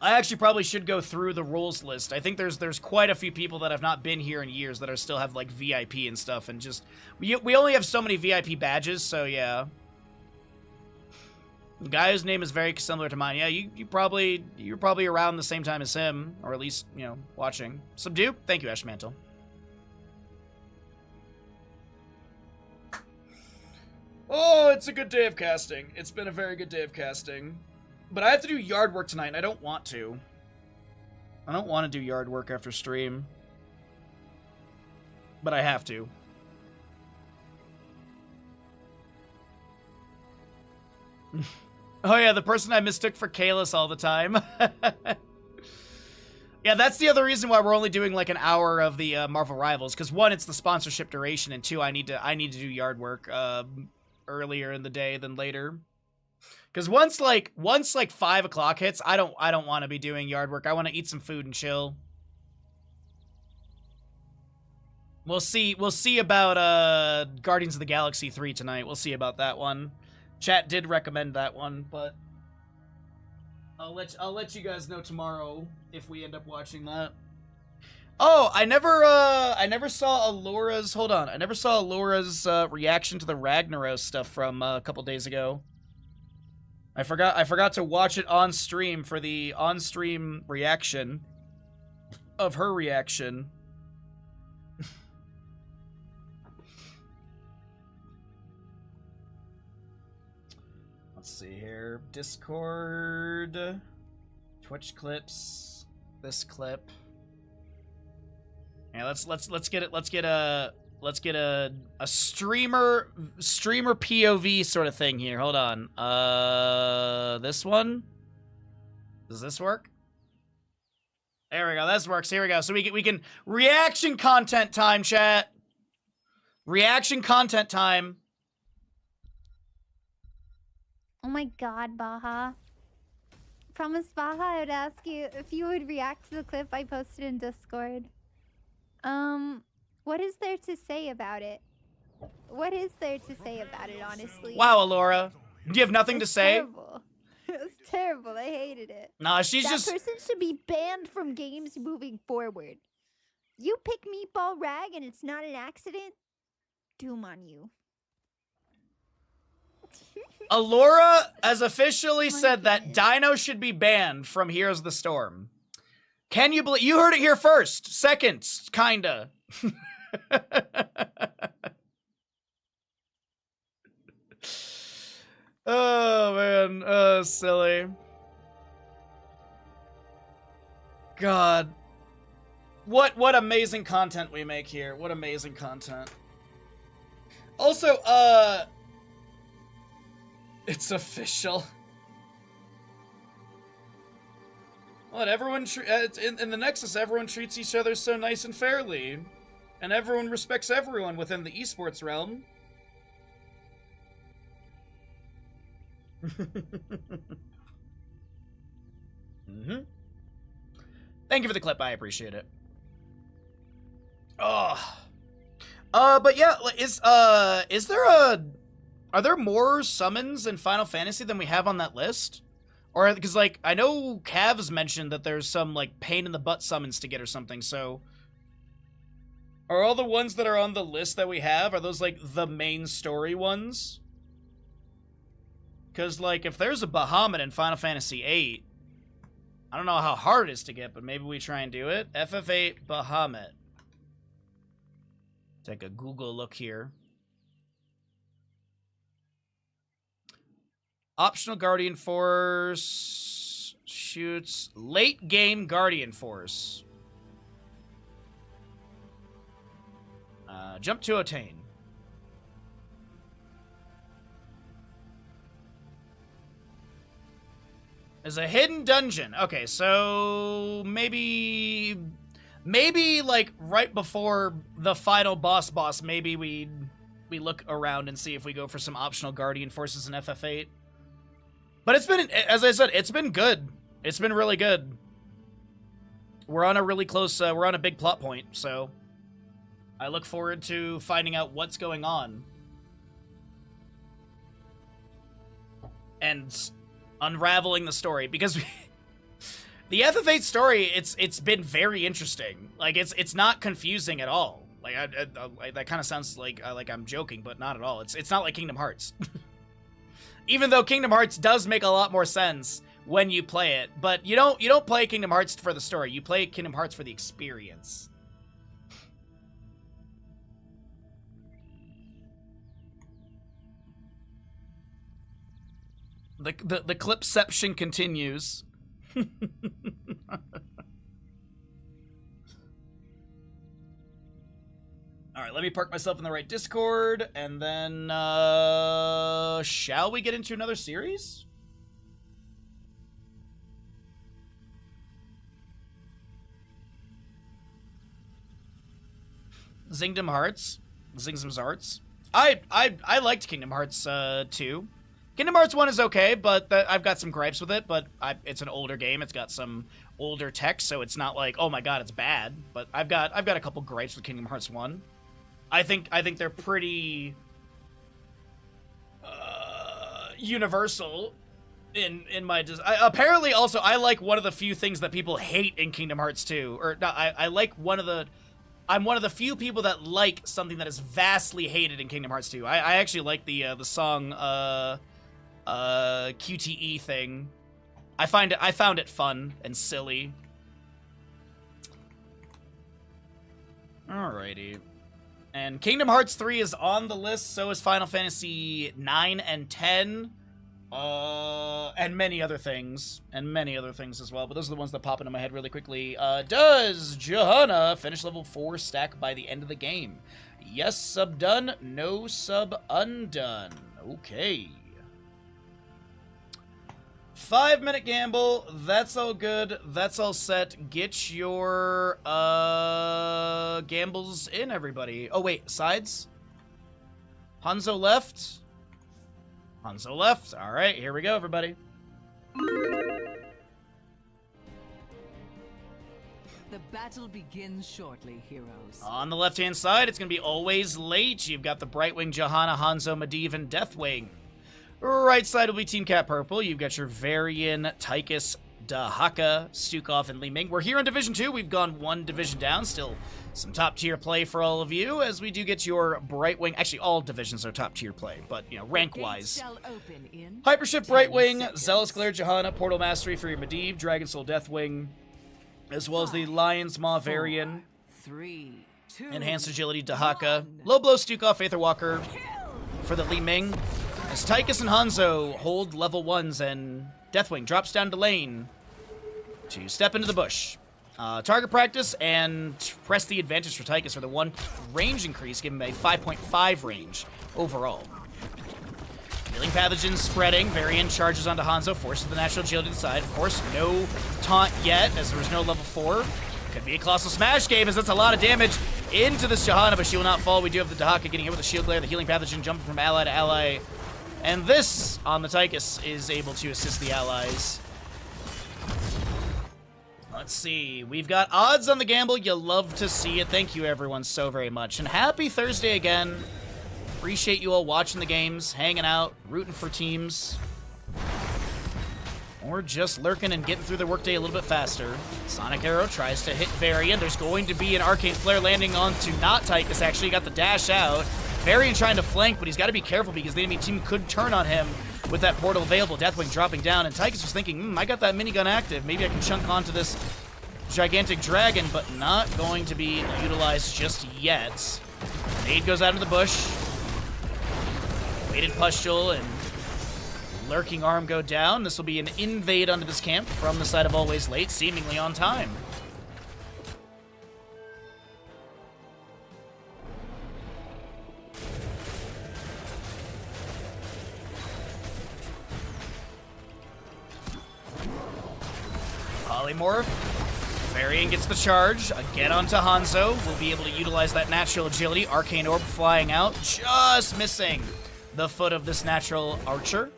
I actually probably should go through the rules list. I think there's quite a few people that have not been here in years that are still have like VIP and stuff, and just we only have so many VIP badges, so yeah. The guy whose name is very similar to mine. Yeah, you're probably around the same time as him, or at least, you know, watching. Subdue? Thank you, Ashmantle. Oh, it's a good day of casting. It's been a very good day of casting. But I have to do yard work tonight, and I don't want to. I don't want to do yard work after stream. But I have to. Oh yeah, the person I mistook for Kalis all the time. Yeah, that's the other reason why we're only doing like an hour of the Marvel Rivals, because 1, it's the sponsorship duration, and 2, I need to do yard work earlier in the day than later. Because once 5 o'clock hits, I don't want to be doing yard work. I want to eat some food and chill. We'll see about Guardians of the Galaxy 3 tonight. We'll see about that one. Chat did recommend that one, but I'll let you guys know tomorrow if we end up watching that. Oh, I never saw Alora's. Hold on, I never saw Alora's reaction to the Ragnaros stuff from a couple days ago. I forgot to watch it on stream for the on-stream reaction of her reaction. Let's see here. Discord, Twitch clips, this clip. Yeah, let's get it. Let's get a streamer POV sort of thing here. Hold on. This one. Does this work? There we go. This works. Here we go. So we can reaction content time, chat. Reaction content time. Oh my god, Baha. Promise, Baha, I would ask you if you would react to the clip I posted in Discord. What is there to say about it? What is there to say about it, honestly? Wow, Alora. Do you have nothing to say? Terrible. It was terrible. I hated it. Nah, she's that just... person should be banned from games moving forward. You pick Meatball Rag and it's not an accident? Doom on you. Alora has officially said that Dino should be banned from Heroes of the Storm. Can you believe? You heard it here first. Seconds, kinda. Oh, man. Oh, silly. God. What amazing content we make here. What amazing content. Also, it's official. What, everyone, in the Nexus, everyone treats each other so nice and fairly. And everyone respects everyone within the esports realm. Thank you for the clip, I appreciate it. Oh. But yeah, are there more summons in Final Fantasy than we have on that list? Or, because, like, I know Cavs mentioned that there's some, like, pain in the butt summons to get or something, so... Are all the ones that are on the list that we have, are those, like, the main story ones? Because, like, if there's a Bahamut in Final Fantasy VIII, I don't know how hard it is to get, but maybe we try and do it. FF8 Bahamut. Take a Google look here. Optional Guardian Force. Shoots. Late game Guardian Force. Jump to attain. There's a hidden dungeon. Okay, so maybe like right before the final boss, maybe we look around and see if we go for some optional Guardian Forces in FF8. But it's been, as I said, it's been good. It's been really good. We're on a really close, we're on a big plot point, so I look forward to finding out what's going on. And unraveling the story, because the FF8 story, it's been very interesting. Like, it's not confusing at all. Like, that kind of sounds like I'm joking, but not at all. It's not like Kingdom Hearts. Even though Kingdom Hearts does make a lot more sense when you play it, but you don't play Kingdom Hearts for the story. You play Kingdom Hearts for the experience. The clipception continues. Alright, let me park myself in the right Discord, and then, shall we get into another series? Zingdom Hearts. Zingdom Hearts. I liked Kingdom Hearts, 2. Kingdom Hearts 1 is okay, but I've got some gripes with it, but it's an older game. It's got some older tech, so it's not like, oh my god, it's bad. But I've got a couple gripes with Kingdom Hearts 1. I think they're pretty universal in my apparently also I like one of the few things that people hate in Kingdom Hearts 2, or not, I like I'm one of the few people that like something that is vastly hated in Kingdom Hearts 2. I actually like the song QTE thing. I found it fun and silly. Alrighty. And Kingdom Hearts 3 is on the list, so is Final Fantasy 9 and 10. And many other things. And many other things as well. But those are the ones that pop into my head really quickly. Does Johanna finish level 4 stack by the end of the game? Yes, sub done. No, sub undone. Okay. 5-minute gamble. That's all good. That's all set. Get your gambles in, everybody. Oh, wait. Sides? Hanzo left. Hanzo left. All right, here we go, everybody. The battle begins shortly, heroes. On the left-hand side, it's going to be always late. You've got the Brightwing, Johanna, Hanzo, Medivh, and Deathwing. Right side will be Team Cat Purple. You've got your Varian, Tychus, Dahaka, Stukov, and Li Ming. We're here in Division 2. We've gone one division down. Still some top-tier play for all of you, as we do get your Brightwing. Actually, all divisions are top-tier play, but, you know, rank-wise. Hypership Brightwing, Zealous Glare Johanna, Portal Mastery for your Medivh, Dragon Soul Deathwing, as well as the Lion's Maw Varian, 3, 2, Enhanced Agility Dahaka, Low Blow Stukov, Aether Walker for the Li Ming. As Tychus and Hanzo hold level 1s, and Deathwing drops down to lane to step into the bush. Target practice and press the advantage for Tychus for the 1 range increase, giving him a 5.5 range overall. Healing Pathogens spreading. Varian charges onto Hanzo, forces the natural agility to the side. Of course, no taunt yet, as there was no level 4. Could be a Colossal Smash game, as that's a lot of damage into this Johanna, but she will not fall. We do have the Dahaka getting hit with the Shield Glare, the Healing Pathogen jumping from ally to ally. And this, on the Tychus, is able to assist the allies. Let's see. We've got odds on the gamble. You love to see it. Thank you, everyone, so very much. And happy Thursday again. Appreciate you all watching the games, hanging out, rooting for teams. or just lurking and getting through the workday a little bit faster. Sonic Arrow tries to hit Varian. There's going to be an Arcane Flare landing onto not Tychus, actually. He got the dash out. Varian trying to flank, but he's got to be careful because the enemy team could turn on him with that portal available. Deathwing dropping down, and Tychus was thinking, I got that minigun active. Maybe I can chunk onto this gigantic dragon, but not going to be utilized just yet. Nade goes out of the bush. Weighted Pustule and Lurking Arm go down. This will be an invade onto this camp from the side of Always Late, seemingly on time. Polymorph. Varian gets the charge. Again onto Hanzo. We'll be able to utilize that natural agility. Arcane Orb flying out. Just missing the foot of this natural archer.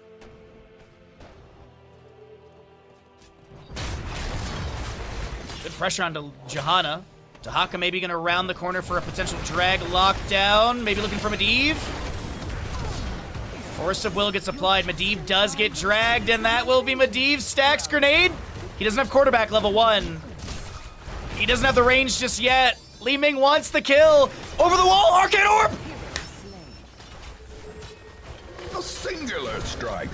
Good pressure onto Johanna. Dahaka maybe going to round the corner for a potential drag lockdown. Maybe looking for Medivh. Force of Will gets applied. Medivh does get dragged, and that will be Medivh. Stacks grenade. He doesn't have quarterback level 1. He doesn't have the range just yet. Li Ming wants the kill. Over the wall, Arcane Orb! A singular strike.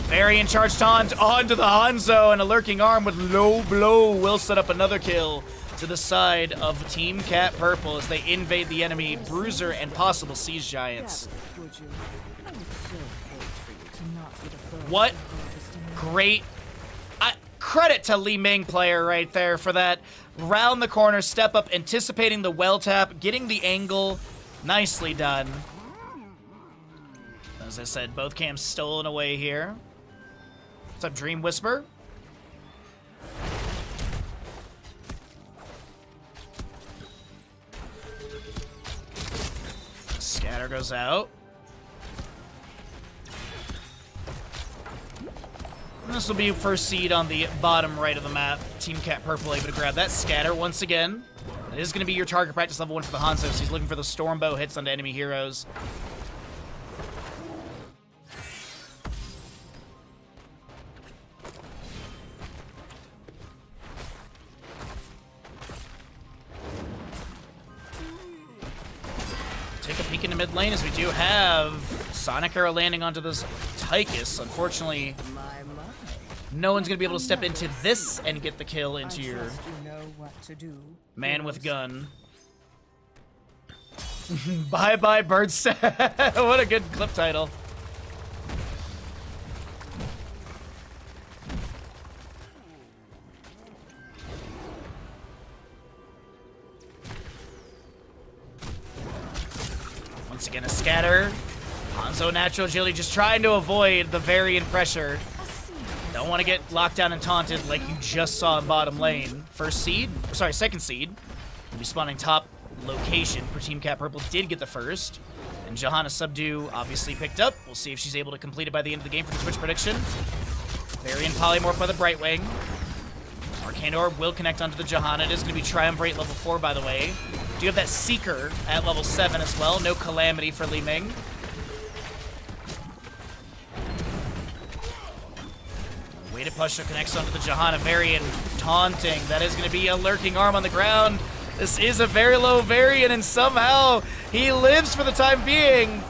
Varian charge taunt onto the Hanzo, and a Lurking Arm with low blow will set up another kill to the side of Team Cat Purple as they invade the enemy Bruiser and possible Siege Giants. What great credit to Li Ming player right there for that. Round the corner, step up, anticipating the well tap, getting the angle. Nicely done. As I said, both camps stolen away here. What's up, Dream Whisper? Scatter goes out. This will be first seed on the bottom right of the map. Team Cat Purple able to grab that scatter once again. It is going to be your target practice level 1 for the Hanzo, so he's looking for the Stormbow hits onto enemy heroes. Take a peek into mid lane as we do have Sonic Arrow landing onto this Tychus. Unfortunately, no one's going to be able to step into this and get the kill into your man with gun. Bye-bye, Birdstaff. What a good clip title. Once again, a scatter. Hanzo natural agility just trying to avoid the Varian pressure. Don't want to get locked down and taunted like you just saw in bottom lane. Second seed. Will be spawning top location for Team Cat Purple. Did get the first. And Johanna Subdue obviously picked up. We'll see if she's able to complete it by the end of the game for the Twitch prediction. Varian Polymorph by the Brightwing. Arcane Orb will connect onto the Johanna. It is going to be Triumvirate level 4, by the way. Do you have that Seeker at level 7 as well? No Calamity for Li Ming. Weighted Pusher connects onto the Johanna. Varian taunting. That is going to be a Lurking Arm on the ground. This is a very low Varian, and somehow he lives for the time being.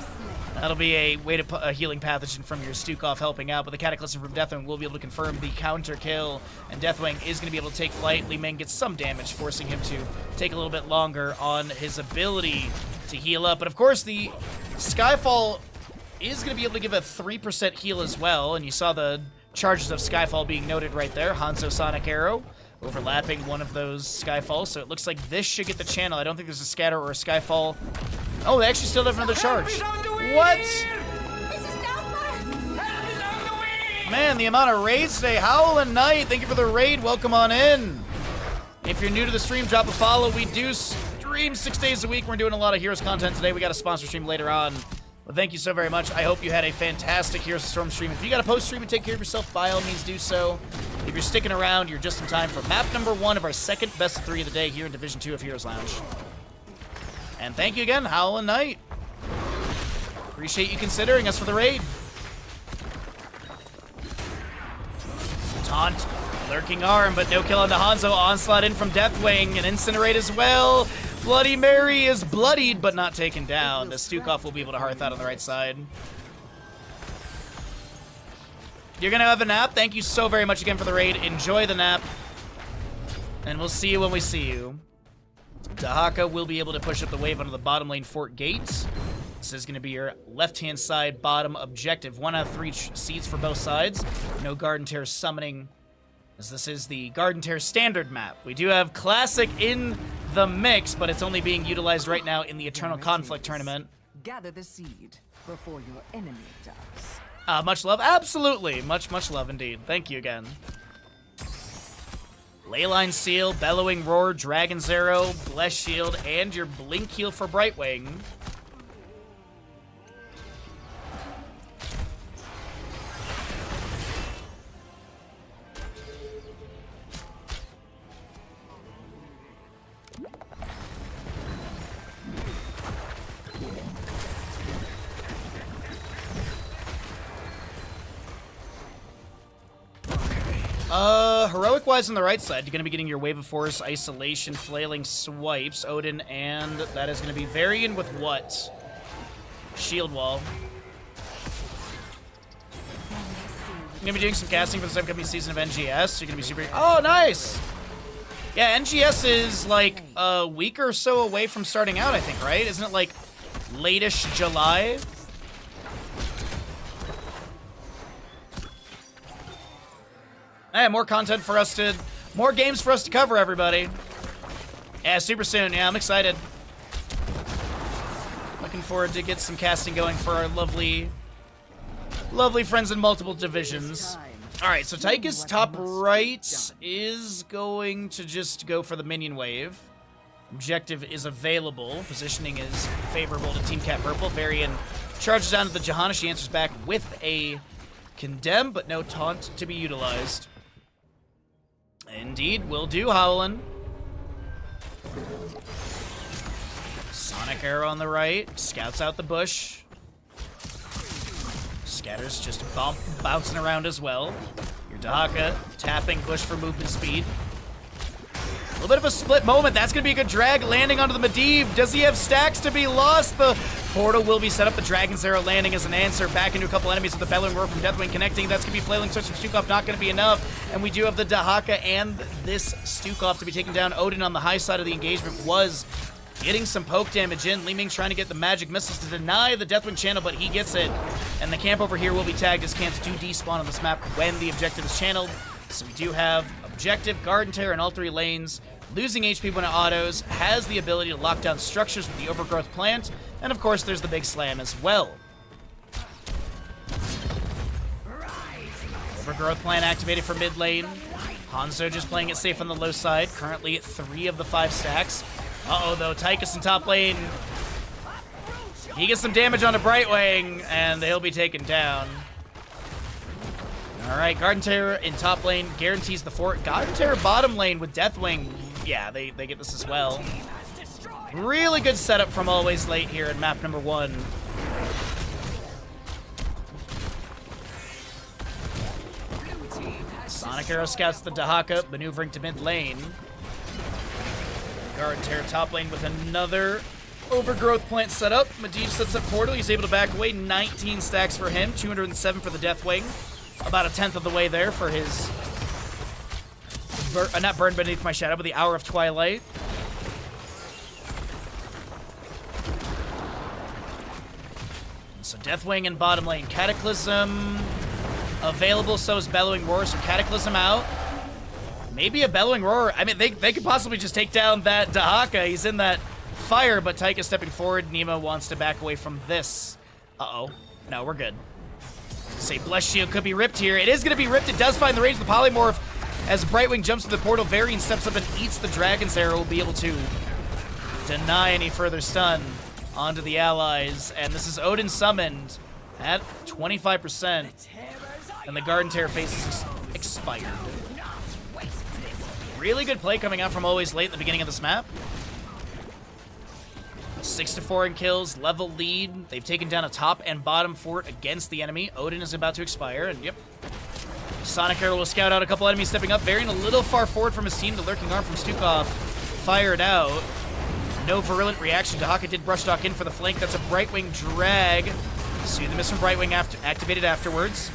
That'll be a healing pathogen from your Stukov helping out, but the Cataclysm from Deathwing will be able to confirm the counter kill, and Deathwing is going to be able to take flight. Li Ming gets some damage, forcing him to take a little bit longer on his ability to heal up. But of course, the Skyfall is going to be able to give a 3% heal as well, and you saw the charges of Skyfall being noted right there. Hanzo Sonic Arrow overlapping one of those Skyfalls, so it looks like this should get the channel. I don't think there's a scatter or a Skyfall. Oh, they actually still have another charge. What? Man, the amount of raids today. Howlin' Knight, thank you for the raid. Welcome on in. If you're new to the stream, drop a follow. We do stream 6 days a week. We're doing a lot of Heroes content today. We got a sponsor stream later on. Well, thank you so very much. I hope you had a fantastic Heroes of Storm stream. If you got a post stream and take care of yourself, by all means do so. If you're sticking around, you're just in time for map number 1 of our second best of 3 of the day here in Division 2 of Heroes Lounge. And thank you again, Howlin' Knight. Appreciate you considering us for the raid. Taunt, lurking arm, but no kill onto Hanzo. Onslaught in from Deathwing, and Incinerate as well. Bloody Mary is bloodied, but not taken down. The Stukov will be able to hearth out on the right side. You're gonna have a nap. Thank you so very much again for the raid. Enjoy the nap. And we'll see you when we see you. Dahaka will be able to push up the wave onto the bottom lane fort gate. This is going to be your left-hand side bottom objective. 1 out of 3 seeds for both sides. No Garden Tear summoning, as this is the Garden Tear standard map. We do have Classic in the mix, but it's only being utilized right now in the Eternal Conflict tournament. Gather the seed before your enemy does. Much love. Absolutely. Much love indeed. Thank you again. Leyline Seal, Bellowing Roar, Dragon's Arrow, Bless Shield, and your Blink Heal for Brightwing. Heroic-wise on the right side, you're going to be getting your Wave of Force, Isolation, Flailing Swipes, Odin, and that is going to be Varian with what? Shield Wall. You're going to be doing some casting for this upcoming season of NGS. You're going to be super... Oh, nice! Yeah, NGS is like a week or so away from starting out, I think, right? Isn't it like late-ish July? Hey, more content for us to... More games for us to cover, everybody. Yeah, super soon. Yeah, I'm excited. Looking forward to get some casting going for our lovely friends in multiple divisions. All right, so Tychus top right is going to just go for the minion wave. Objective is available. Positioning is favorable to Team Cat Purple. Varian charges down to the Johanna. She answers back with a condemn, but no taunt to be utilized. Indeed, will do, Howlin'. Sonic Arrow on the right. Scouts out the bush. Scatter's just bouncing around as well. Your Dahaka tapping bush for movement speed. A little bit of a split moment. That's going to be a good drag. Landing onto the Medivh. Does he have stacks to be lost? The portal will be set up. The Dragon's Arrow landing as an answer. Back into a couple enemies with the Bellowing Roar from Deathwing connecting. That's going to be Flailing Switch from Stukov. Not going to be enough. And we do have the Dahaka and this Stukov to be taken down. Odin on the high side of the engagement was getting some poke damage in. Li Ming trying to get the magic missiles to deny the Deathwing channel, but he gets it. And the camp over here will be tagged as camps do despawn on this map when the objective is channeled. So we do have objective, Garden Tear in all 3 lanes. Losing HP when it autos, has the ability to lock down structures with the Overgrowth Plant, and of course there's the Big Slam as well. Overgrowth Plant activated for mid lane. Hanzo just playing it safe on the low side, currently at 3 of the 5 stacks. Uh-oh though, Tychus in top lane. He gets some damage onto Brightwing, and he'll be taken down. Alright, Garden Tear in top lane guarantees the fort. Garden Tear bottom lane with Deathwing. Yeah, they get this as well. Really good setup from Always Late here in map number 1. Sonic Arrow scouts the Dahaka, maneuvering to mid lane. Garden Tear top lane with another Overgrowth Plant set up. Medivh sets up Portal. He's able to back away. 19 stacks for him. 207 for the Deathwing. About a 10th of the way there for his... not Burn Beneath My Shadow, but the Hour of Twilight. So Deathwing in bottom lane. Cataclysm available, so is Bellowing Roar. So Cataclysm out. Maybe a Bellowing Roar. I mean, they could possibly just take down that Dahaka. He's in that fire, but Tychus stepping forward. Nemo wants to back away from this. Uh-oh. No, we're good. Say Bless Shield could be ripped here. It is going to be ripped. It does find the range of the Polymorph. As Brightwing jumps to the portal, Varian steps up and eats the Dragon's Arrow. Will be able to deny any further stun onto the allies. And this is Odin summoned at 25%. And the Garden Tear phase is expired. Really good play coming out from Always Late at the beginning of this map. 6-4 in kills, level lead. They've taken down a top and bottom fort against the enemy. Odin is about to expire, and yep. Sonic Arrow will scout out a couple enemies stepping up. Varian a little far forward from his team. The lurking arm from Stukov fired out. No virulent reaction. Dahaka did brush talk in for the flank. That's a Brightwing drag. Soothe the miss from Brightwing activated afterwards.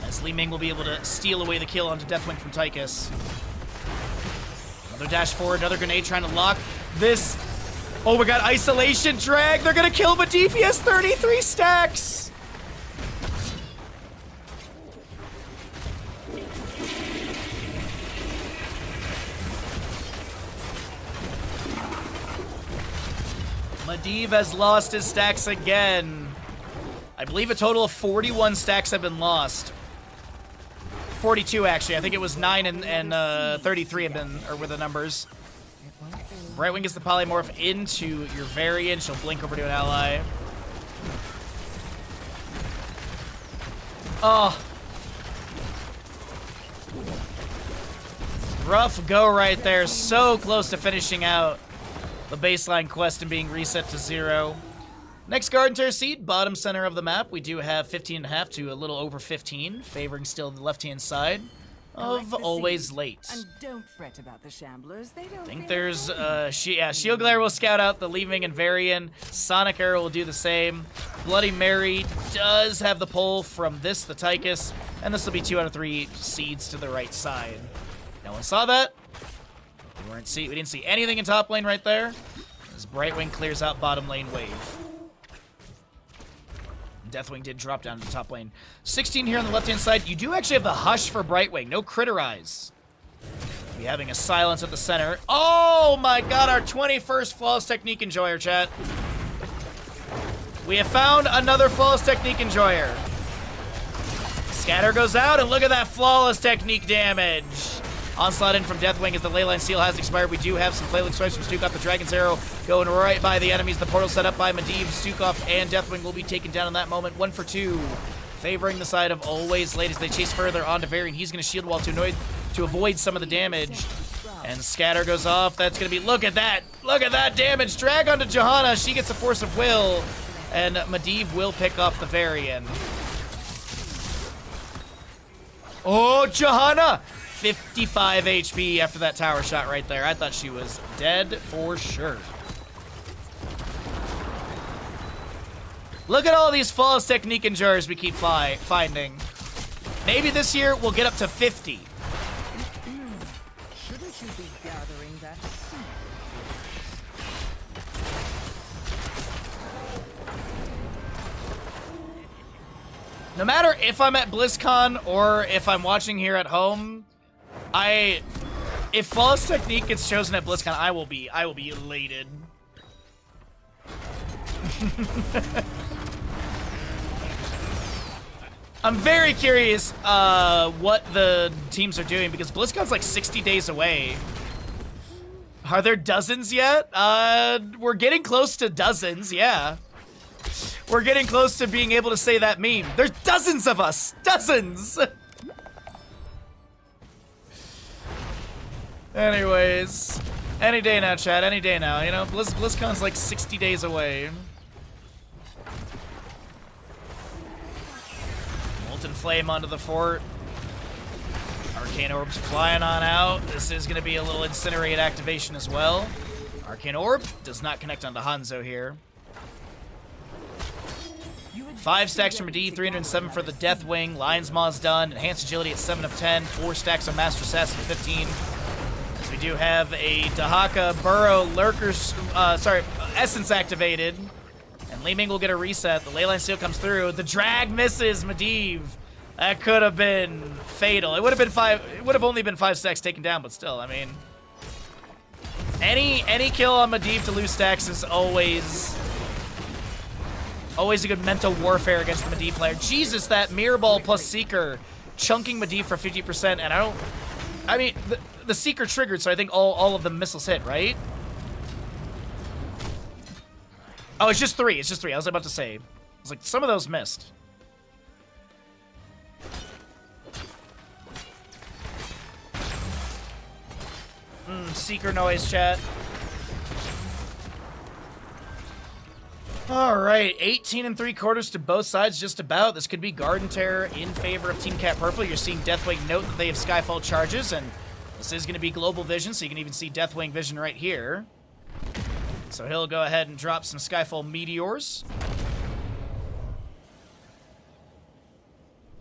As Li Ming will be able to steal away the kill onto Deathwing from Tychus. Another dash forward, another grenade trying to lock this. Oh my god, isolation drag. They're gonna kill Medivh. He has 33 stacks. Medivh has lost his stacks again. I believe a total of 41 stacks have been lost. 42 actually. I think it was 9 and 33 have been, or were the numbers. Brightwing gets the polymorph into your Varian. She'll blink over to an ally. Oh. Rough go right there. So close to finishing out the baseline quest and being reset to 0. Next Garden Terror Seed, bottom center of the map. We do have 15.5 to a little over 15, favoring still the left-hand side of Always Late. And don't fret about the Shamblers. They don't I think there's, Shield Glare will scout out the Li Ming and Varian. Sonic Arrow will do the same. Bloody Mary does have the pull from this, the Tychus, and this will be 2 out of 3 seeds to the right side. No one saw that. We didn't see anything in top lane right there. As Brightwing clears out bottom lane wave. Deathwing did drop down to the top lane. 16 here on the left-hand side. You do actually have the Hush for Brightwing. No Critterize. Be having a silence at the center. Oh my god, our 21st Flawless Technique Enjoyer, chat. We have found another Flawless Technique Enjoyer. Scatter goes out, and look at that Flawless Technique damage. Onslaught in from Deathwing as the Leyline Seal has expired. We do have some flailing swipes from Stukov. The Dragon's Arrow going right by the enemies. The portal set up by Medivh. Stukov and Deathwing will be taken down in that moment. 1 for 2. Favoring the side of Always Late as they chase further onto Varian. He's going to shield wall to avoid some of the damage. And Scatter goes off. That's going to be... Look at that. Look at that damage. Drag onto Johanna. She gets a Force of Will. And Medivh will pick off the Varian. Oh, Johanna! 55 HP after that tower shot right there. I thought she was dead for sure. Look at all these Flawless Technique Enjoyers we keep finding. Maybe this year we'll get up to 50. Shouldn't you be gathering that? No matter if I'm at BlizzCon or if I'm watching here at home, if Flawless Technique gets chosen at BlizzCon, I will be elated. I'm very curious what the teams are doing because BlizzCon's like 60 days away. Are there dozens yet? We're getting close to dozens, yeah. We're getting close to being able to say that meme. There's dozens of us! Dozens! Anyways, any day now, chat. Any day now. You know, BlizzCon's like 60 days away. Molten Flame onto the fort. Arcane Orbs flying on out. This is going to be a little Incinerate activation as well. Arcane Orb does not connect onto Hanzo here. 5 stacks from Medivh, 307 for the Deathwing. Lion's Maw's done. Enhanced Agility at 7 of 10. 4 stacks on Master Assassin at 15. We do have a Dahaka Burrow Lurkers, Essence activated. And Li Ming will get a reset. The Leyline Seal comes through. The drag misses Medivh. That could have been fatal. It would have been 5. It would have only been 5 stacks taken down, but still, I mean, any kill on Medivh to lose stacks is always a good mental warfare against the Medivh player. Jesus, that Mirror Ball plus Seeker chunking Medivh for 50%, and I mean, the Seeker triggered, so I think all of the missiles hit, right? Oh, it's just 3. It's just 3. I was about to say. I was like, some of those missed. Seeker noise, chat. All right, 18 3/4 to both sides, just about. This could be Garden Terror in favor of Team Cat Purple. You're seeing Deathwing note that they have Skyfall charges, and this is going to be global vision, so you can even see Deathwing vision right here. So he'll go ahead and drop some Skyfall meteors.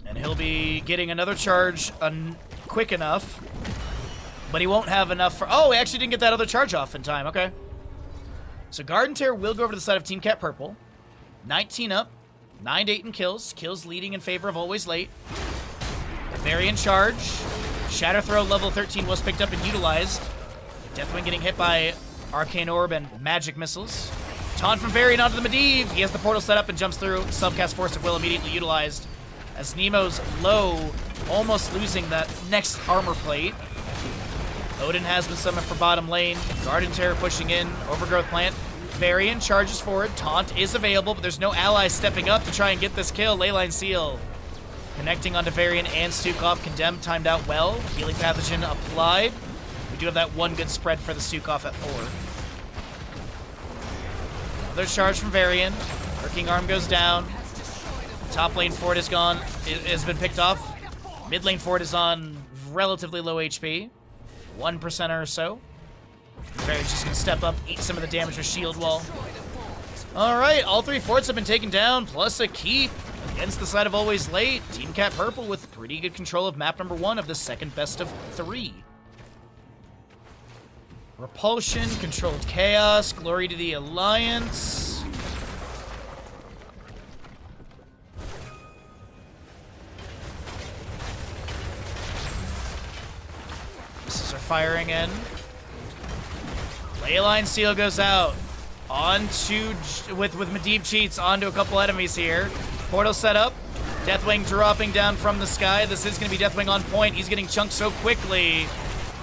And he'll be getting another charge quick enough, but he won't have enough for... Oh, he actually didn't get that other charge off in time. Okay. So Garden Terror will go over to the side of Team Cat Purple. 19 up, 9 to 8 in kills. Kills leading in favor of Always Late. Varian charge. Shatter Throw level 13 was picked up and utilized. Deathwing getting hit by Arcane Orb and Magic Missiles. Taunt from Varian onto the Medivh. He has the portal set up and jumps through. Subcast Force of Will immediately utilized. As Nemo's low, almost losing that next armor plate. Odin has been summoned for bottom lane. Garden Terror pushing in. Overgrowth Plant. Varian charges forward. Taunt is available, but there's no allies stepping up to try and get this kill. Leyline Seal connecting onto Varian and Stukov. Condemned timed out well. Healing Pathogen applied. We do have that one good spread for the Stukov at 4. Another charge from Varian. Working Arm goes down. Top lane Ford is gone. It has been picked off. Mid lane Ford is on relatively low HP. 1% or so. Varian's just going to step up, eat some of the damage with Shield Wall. Alright, all 3 forts have been taken down, plus a keep against the side of Always Late. Team Cat Purple with pretty good control of map number 1 of the second best of 3. Repulsion, Controlled Chaos, Glory to the Alliance. Missiles are firing in. Leyline Seal goes out. Onto, with Medivh cheats, onto a couple enemies here. Portal set up. Deathwing dropping down from the sky. This is going to be Deathwing on point. He's getting chunked so quickly.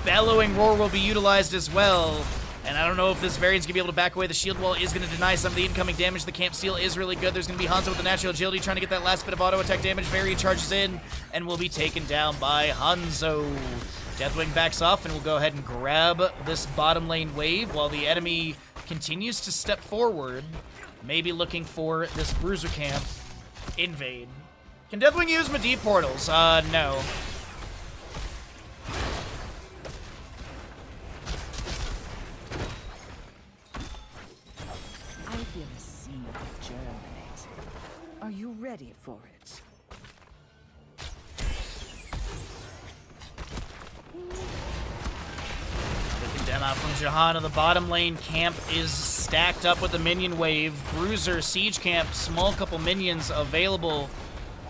Bellowing Roar will be utilized as well. And I don't know if this Variant's going to be able to back away. The shield wall is going to deny some of the incoming damage. The Camp Steel is really good. There's going to be Hanzo with the natural agility trying to get that last bit of auto attack damage. Variant charges in and will be taken down by Hanzo. Deathwing backs off and will go ahead and grab this bottom lane wave while the enemy continues to step forward, maybe looking for this Bruiser Camp invade. Can Deathwing use Medivh portals? No. I feel a seed germinating. Are you ready for it? The condemn out from Johanna. The bottom lane camp is stacked up with the minion wave. Bruiser, Siege Camp, small couple minions available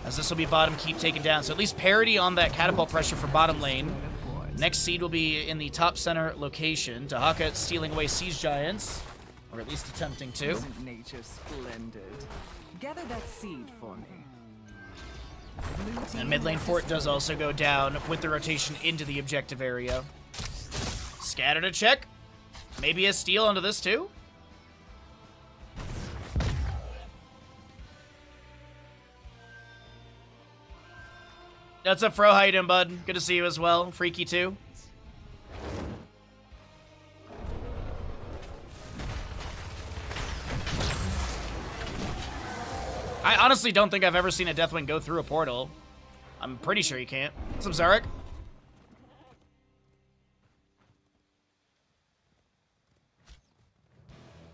as this will be bottom keep taken down. So at least parity on that catapult pressure for bottom lane. Next seed will be in the top center location. Dahaka stealing away Siege Giants, or at least attempting to. Isn't nature splendid? Gather that seed for me. And mid lane fort does also go down with the rotation into the objective area. Scatter to check. Maybe a steal onto this too. What's up, Fro? How you doing, bud? Good to see you as well. Freaky too. I honestly don't think I've ever seen a Deathwing go through a portal. I'm pretty sure you can't. What's up, Zarek?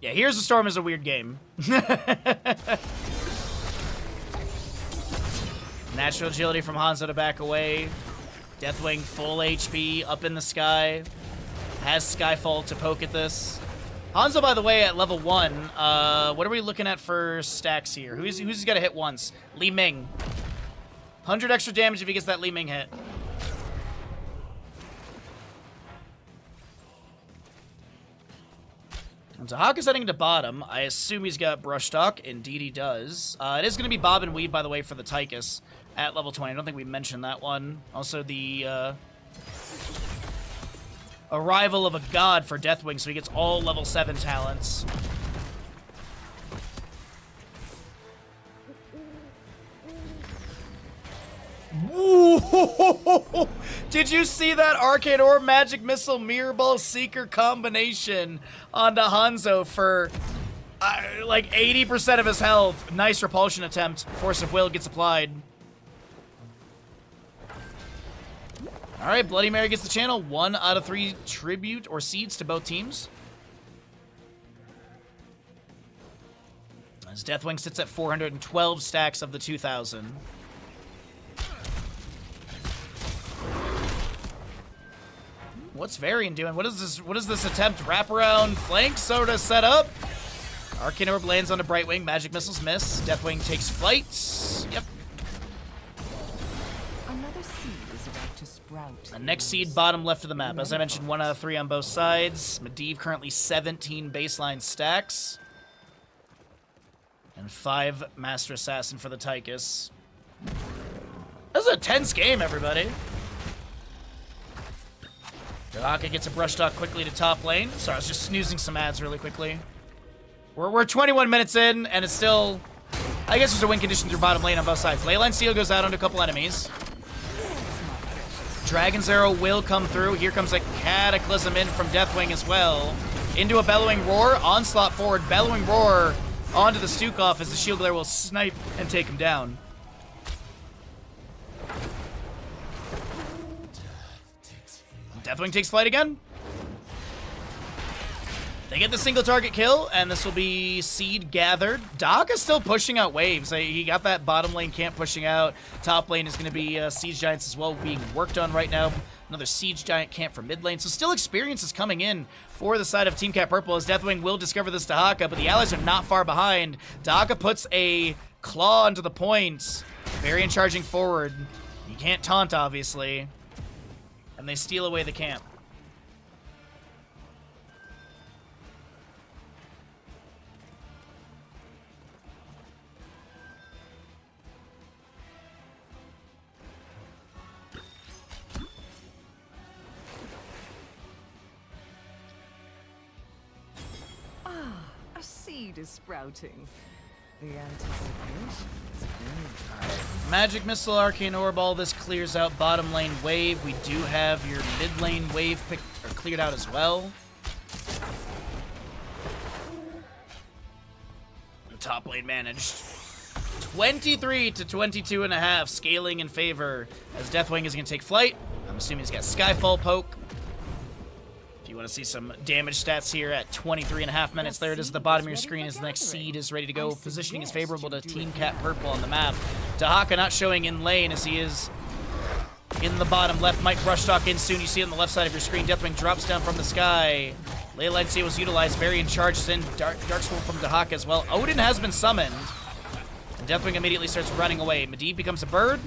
Yeah, Here's the Storm is a weird game. Natural agility from Hanzo to back away. Deathwing full HP up in the sky. Has Skyfall to poke at this. Hanzo, by the way, at level 1. What are we looking at for stacks here? Who's got to hit once? Li Ming. 100 extra damage if he gets that Li Ming hit. And Tahaka's heading to bottom. I assume he's got Brush Talk. Indeed he does. It is going to be Bob and Weave, by the way, for the Tychus at level 20. I don't think we mentioned that one. Also, the arrival of a god for Deathwing, so he gets all level 7 talents. Woo! Did you see that Arcane Orb, Magic Missile, Mirror Ball, Seeker combination onto Hanzo for like 80% of his health. Nice repulsion attempt. Force of Will gets applied. All right, Bloody Mary gets the channel. 1 out of 3 tribute or seeds to both teams. As Deathwing sits at 412 stacks of the 2,000. What's Varian doing? What is this? What is this attempt? Wraparound flank sort of set up. Arcane Orb lands onto Brightwing. Magic missiles miss. Deathwing takes flight. Yep. Another seed is about to sprout. The next seed bottom left of the map. As I mentioned, 1 out of 3 on both sides. Medivh currently 17 baseline stacks. And 5 Master Assassin for the Tychus. This is a tense game, everybody. Dahaka gets a brush talk quickly to top lane. Sorry, I was just snoozing some ads really quickly. We're 21 minutes in, and it's still... I guess there's a win condition through bottom lane on both sides. Leyline Seal goes out onto a couple enemies. Dragon's Arrow will come through. Here comes a Cataclysm in from Deathwing as well. Into a Bellowing Roar. Onslaught forward. Bellowing Roar onto the Stukov as the Shield Glare will snipe and take him down. Deathwing takes flight again. They get the single target kill, and this will be seed gathered. Dahaka's still pushing out waves. He got that bottom lane camp pushing out. Top lane is going to be Siege Giants as well being worked on right now. Another Siege Giant camp for mid lane. So still experience is coming in for the side of Team Cat Purple as Deathwing will discover this Dahaka, but the allies are not far behind. Dahaka puts a claw onto the point. Varian charging forward. You can't taunt, obviously. And they steal away the camp. A seed is sprouting. The anticipation is good. Magic Missile, Arcane Orb, all this clears out bottom lane wave. We do have your mid lane wave cleared out as well. Top lane managed. 23 to 22.5, scaling in favor as Deathwing is going to take flight. I'm assuming he's got Skyfall poke. If you want to see some damage stats here at 23.5 minutes, there it is at the bottom of your screen as the next seed is ready to go. Positioning is favorable to Team Cat Purple on the map. Dahaka not showing in lane as he is in the bottom left. Might brush talk in soon. You see it on the left side of your screen. Deathwing drops down from the sky. Leyline Seal was utilized. Varian charges in. Darkstorm from Dahaka as well. Odin has been summoned. And Deathwing immediately starts running away. Medivh becomes a bird.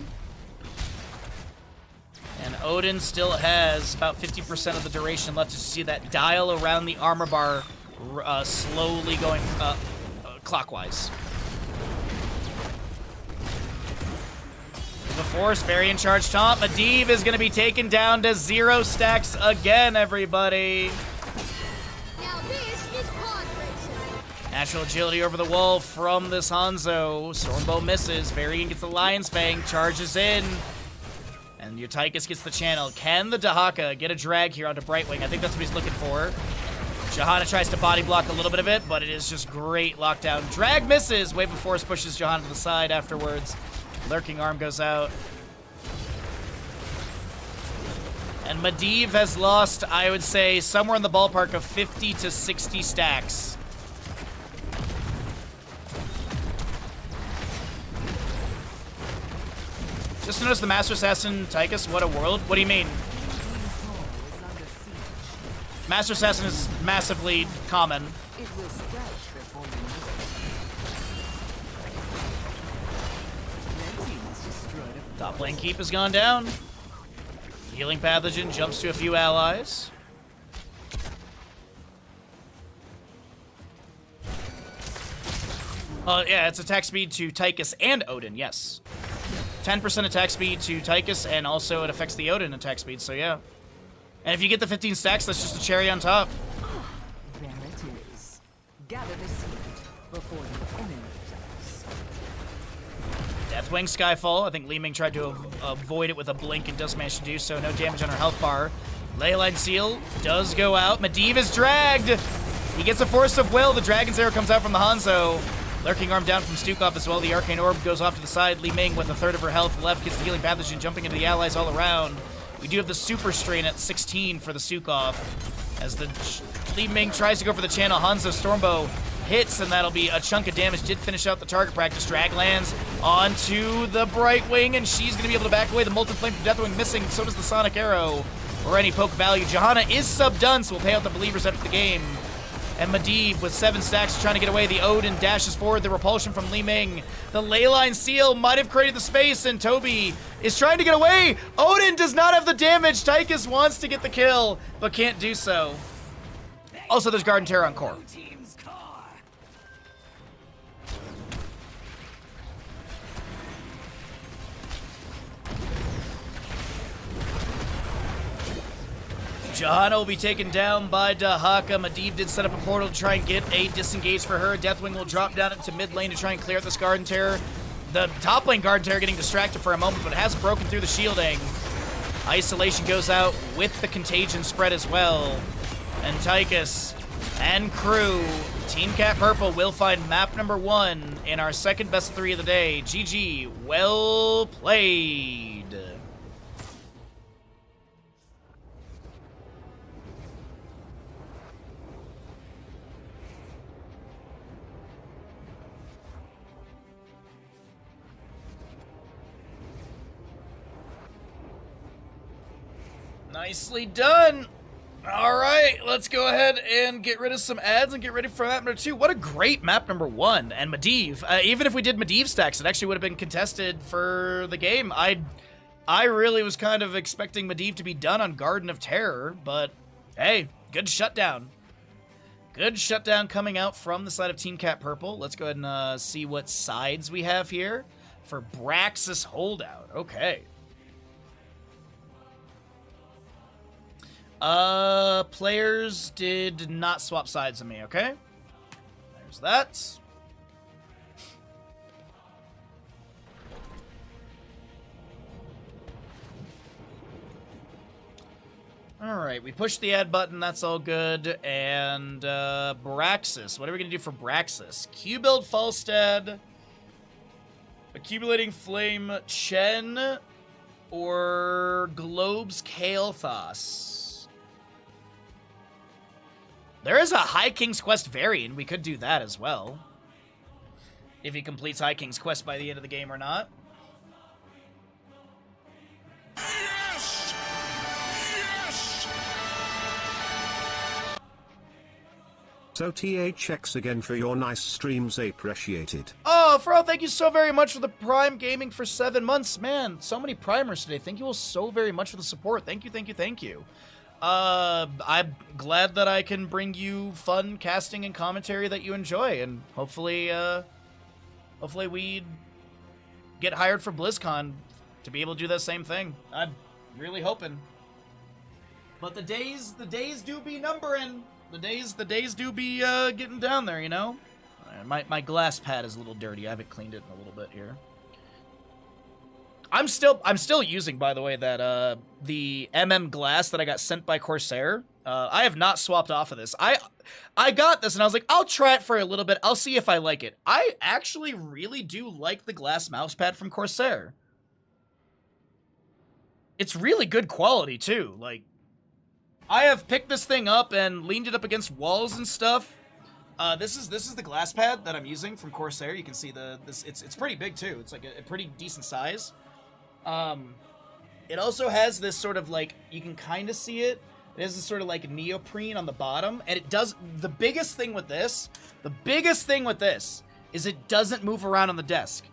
And Odin still has about 50% of the duration left to see that dial around the armor bar slowly going clockwise. The Force, Varian charge taunt. Medivh is going to be taken down to 0 stacks again, everybody. Now this is pod racing. Natural agility over the wall from this Hanzo. Stormbow misses. Varian gets the Lion's Fang, charges in. And your Tychus gets the channel. Can the Dahaka get a drag here onto Brightwing? I think that's what he's looking for. Johanna tries to body block a little bit of it, but it is just great lockdown. Drag misses. Wave of Force pushes Johanna to the side afterwards. Lurking Arm goes out. And Medivh has lost, I would say, somewhere in the ballpark of 50 to 60 stacks. Just notice the Master Assassin Tychus, what a world. What do you mean? Master Assassin is massively common. It will sprout before you know it. Red team has destroyed a Top lane keep has gone down. Healing Pathogen jumps to a few allies. Yeah, it's attack speed to Tychus and Odin, yes. 10% attack speed to Tychus, and also it affects the Odin attack speed, so yeah. And if you get the 15 stacks, that's just a cherry on top. There it is. Gather the seed before the enemy attacks. Deathwing Skyfall. I think Li Ming tried to avoid it with a blink and does manage to do so. No damage on her health bar. Leyline Seal does go out. Medivh is dragged. He gets a Force of Will. The Dragon's Arrow comes out from the Hanzo. Lurking Arm down from Stukov as well. The Arcane Orb goes off to the side. Li Ming with a third of her health left gets the Healing Pathogen, jumping into the allies all around. We do have the Super Strain at 16 for the Stukov. As the Li Ming tries to go for the channel, Hanzo Stormbow hits, and that'll be a chunk of damage. Did finish out the target practice. Drag lands onto the Brightwing, and she's going to be able to back away. The Molten Flame from Deathwing missing, so does the Sonic Arrow. Or any poke value. Johanna is sub-done, so we'll pay out the Believers after the game. And Medivh with 7 stacks trying to get away. The Odin dashes forward. The repulsion from Li Ming. The Leyline Seal might have created the space, and Toby is trying to get away. Odin does not have the damage. Tychus wants to get the kill, but can't do so. Also, there's Garden Terror on core. Johanna will be taken down by Dahaka. Medivh did set up a portal to try and get a disengage for her. Deathwing will drop down into mid lane to try and clear out this Garden Terror. The top lane Garden Terror getting distracted for a moment, but it has broken through the shielding. Isolation goes out with the contagion spread as well. And Tychus and crew, Team Cat Purple will find map number 1 in our second best of 3 of the day. GG, well played. Nicely done. All right, let's go ahead and get rid of some ads and get ready for map number 2. What a great map number 1. And Medivh, even if we did Medivh stacks, it actually would have been contested for the game. I really was kind of expecting Medivh to be done on Garden of Terror, but hey, good shutdown. Good shutdown coming out from the side of Team Cat Purple. Let's go ahead and see what sides we have here for Braxis Holdout. Okay. Players did not swap sides on me, okay? There's that. Alright, we pushed the add button, that's all good. And, Braxis. What are we gonna do for Braxis? Q-Build Falstad, Accumulating Flame Chen, or Globes Kael'thas? There is a High King's Quest variant. We could do that as well. If he completes High King's Quest by the end of the game or not. Yes! Yes! So THX again for your nice streams, appreciated. Oh, Fro, thank you so very much for the Prime Gaming for 7 months. Man, so many primers today. Thank you all so very much for the support. Thank you, thank you, thank you. I'm glad that I can bring you fun casting and commentary that you enjoy, and hopefully we get hired for BlizzCon to be able to do the same thing. I'm really hoping. But the days do be numbering. The days do be getting down there, you know. My glass pad is a little dirty. I haven't cleaned it in a little bit here. I'm still using, by the way, that the glass that I got sent by Corsair. I have not swapped off of this. I got this and I was like, I'll try it for a little bit. I'll see if I like it. I actually really do like the glass mousepad from Corsair. It's really good quality too. Like, I have picked this thing up and leaned it up against walls and stuff. This is the glass pad that I'm using from Corsair. You can see it's pretty big too. It's like a pretty decent size. It also has this sort of like, you can kind of see it. It has this sort of like neoprene on the bottom, and it does, the biggest thing with this is it doesn't move around on the desk.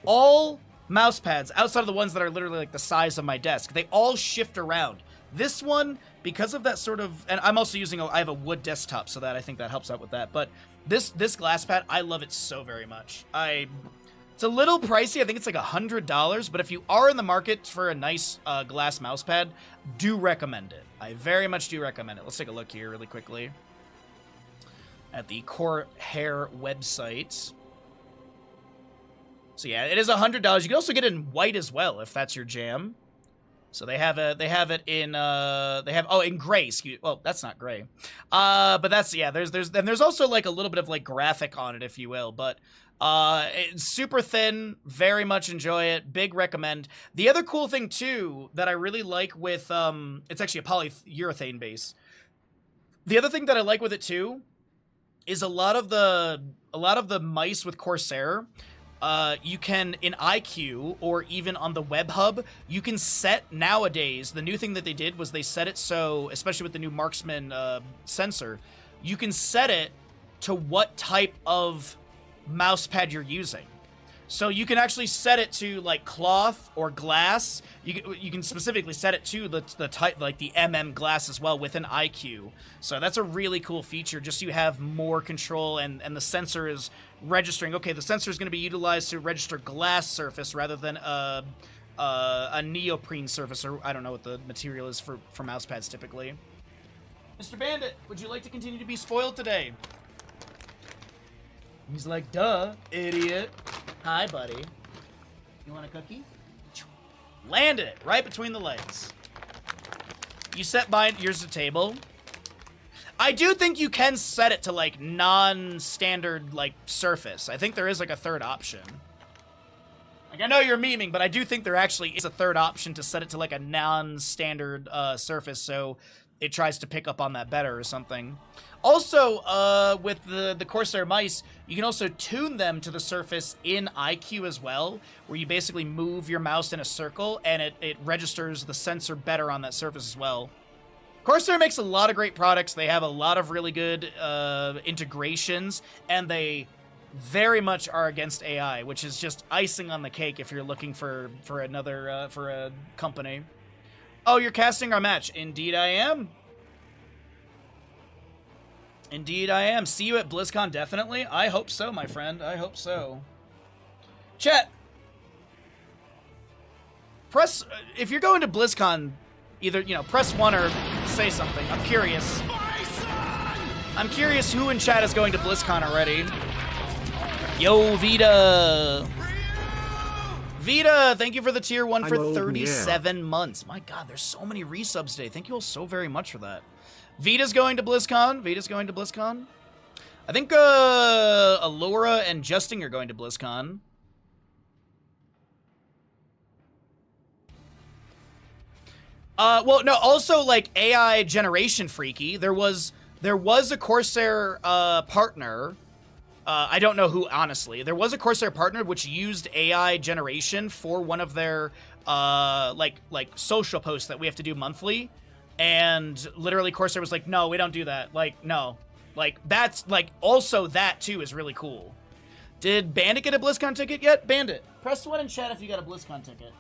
All mouse pads, outside of the ones that are literally like the size of my desk, they all shift around. This one, because of that sort of, and I'm also using, I have a wood desktop, so that I think that helps out with that, but this glass pad, I love it so very much. It's a little pricey. I think it's like $100, but if you are in the market for a nice glass mouse pad, do recommend it. I very much do recommend it. Let's take a look here really quickly at the Corsair website. So yeah, it is $100. You can also get it in white as well, if that's your jam. So they have it in in gray. Well, that's not gray. But that's there's also like a little bit of like graphic on it, if you will. But it's super thin. Very much enjoy it. Big recommend. The other cool thing too that I really like with it's actually a polyurethane base. The other thing that I like with it too is a lot of the mice with Corsair. You can, in IQ, or even on the web hub, you can set nowadays, the new thing that they did was they set it so, especially with the new marksman sensor, you can set it to what type of mouse pad you're using. So you can actually set it to like cloth or glass. You can specifically set it to the type, like the glass as well within IQ. So that's a really cool feature, just so you have more control and the sensor is registering. Okay, the sensor is going to be utilized to register glass surface rather than a neoprene surface, or I don't know what the material is for mouse pads typically. Mr. Bandit, would you like to continue to be spoiled today? He's like, duh, idiot. Hi, buddy. You want a cookie? Landed it right between the legs. You set here's the table. I do think you can set it to like non-standard like surface. I think there is like a third option. Like I know you're memeing, but I do think there actually is a third option to set it to like a non-standard surface, so it tries to pick up on that better or something. Also, with the Corsair mice, you can also tune them to the surface in IQ as well, where you basically move your mouse in a circle and it registers the sensor better on that surface as well. Corsair makes a lot of great products. They have a lot of really good integrations, and they very much are against AI, which is just icing on the cake if you're looking for another for a company. Oh, you're casting our match. Indeed I am. Indeed I am. See you at BlizzCon, definitely. I hope so, my friend. I hope so. Chat. Press, if you're going to BlizzCon, either, press 1 or say something. I'm curious. I'm curious who in chat is going to BlizzCon already. Yo, Vita. Vita, thank you for the tier 1 for 37 months. My God, there's so many resubs today. Thank you all so very much for that. Vita's going to BlizzCon. Vita's going to BlizzCon. I think Allura and Justing are going to BlizzCon. Well, no, also like AI generation freaky. There was a Corsair partner. I don't know who, honestly. There was a Corsair partner which used AI generation for one of their like social posts that we have to do monthly. And literally Corsair was like, no, we don't do that. Like, no. Like, that's, like, also that, too, is really cool. Did Bandit get a BlizzCon ticket yet? Bandit, press 1 in chat if you got a BlizzCon ticket.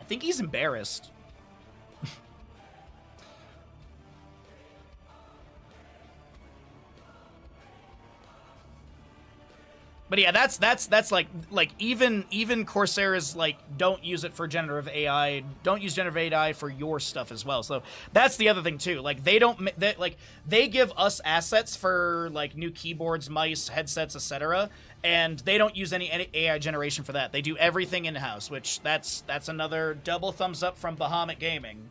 I think he's embarrassed. But yeah, that's like even Corsair is like, don't use it for generative AI. Don't use generative AI for your stuff as well. So that's the other thing too. Like they give us assets for like new keyboards, mice, headsets, etc. And they don't use any AI generation for that. They do everything in house, which that's another double thumbs up from Bahamut Gaming.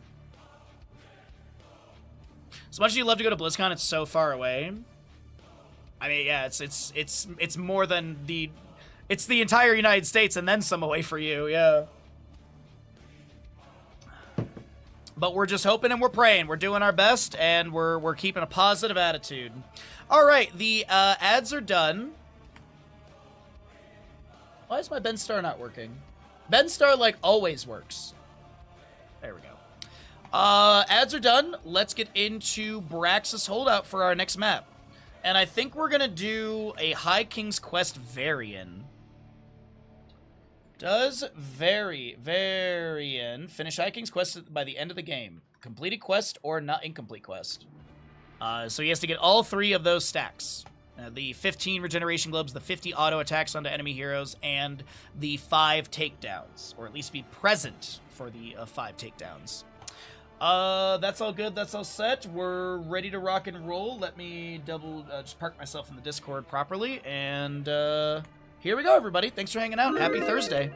As much as you love to go to BlizzCon, it's so far away. I mean, yeah, it's more than it's the entire United States and then some away for you, yeah. But we're just hoping and we're praying. We're doing our best and we're keeping a positive attitude. All right, the ads are done. Why is my Ben Star not working? Ben Star like always works. There we go. Ads are done. Let's get into Braxis Holdout for our next map. And I think we're going to do a High King's Quest Varian. Does Varian finish High King's Quest by the end of the game? Completed quest or not incomplete quest? So he has to get all 3 of those stacks. The 15 regeneration globes, the 50 auto attacks onto enemy heroes, and the 5 takedowns. Or at least be present for the 5 takedowns. That's all good. That's all set. We're ready to rock and roll. Let me just park myself in the Discord properly. And, here we go, everybody. Thanks for hanging out. Happy Thursday.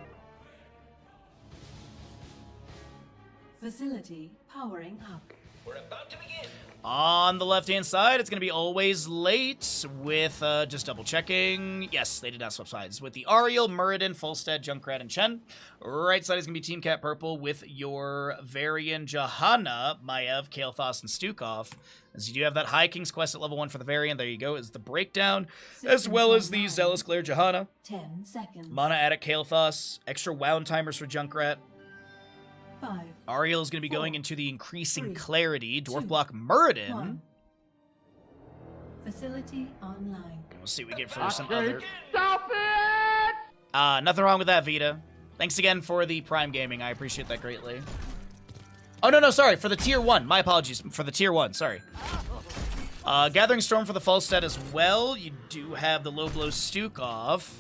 Facility powering up. We're about to begin. On the left-hand side, it's going to be Always Late with, just double-checking. Yes, they did not swap sides. With the Ariel, Muradin, Fulstead, Junkrat, and Chen. Right side is going to be Team Cat Purple with your Varian, Johanna, Maiev, Kael'thas, and Stukov. As you do have that High King's Quest at level 1 for the Varian. There you go, is the breakdown. As well as the Zealous Glare, Johanna. 10 seconds. Mana Attic, Kael'thas. Extra wound timers for Junkrat. 5. Ariel is going to be going into the Increasing 3, Clarity. Dwarf 2, block Muradin. 1. Facility online. We'll see what we get for some other... Stop it! Nothing wrong with that, Vita. Thanks again for the Prime Gaming. I appreciate that greatly. Oh, no, sorry. For the Tier 1. My apologies. For the Tier 1. Sorry. Gathering Storm for the Falstad as well. You do have the Low Blow Stukov.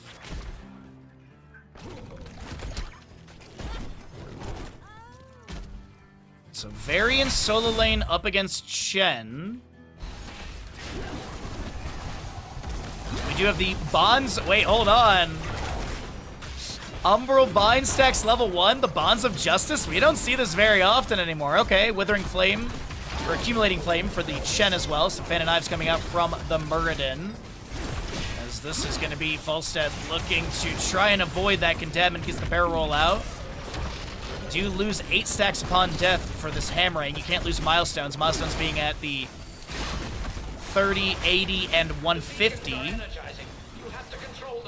So Varian solo lane up against Chen. We do have the Bonds. Wait, hold on. Umbral Bind stacks level 1. The Bonds of Justice. We don't see this very often anymore. Okay, Withering Flame. Or Accumulating Flame for the Chen as well. Some Fan of Knives coming out from the Muradin. As this is going to be Falstad looking to try and avoid that Condemn and gets the barrel roll out. Do lose 8 stacks upon death for this hammering. You can't lose milestones. Milestones being at the 30, 80, and 150.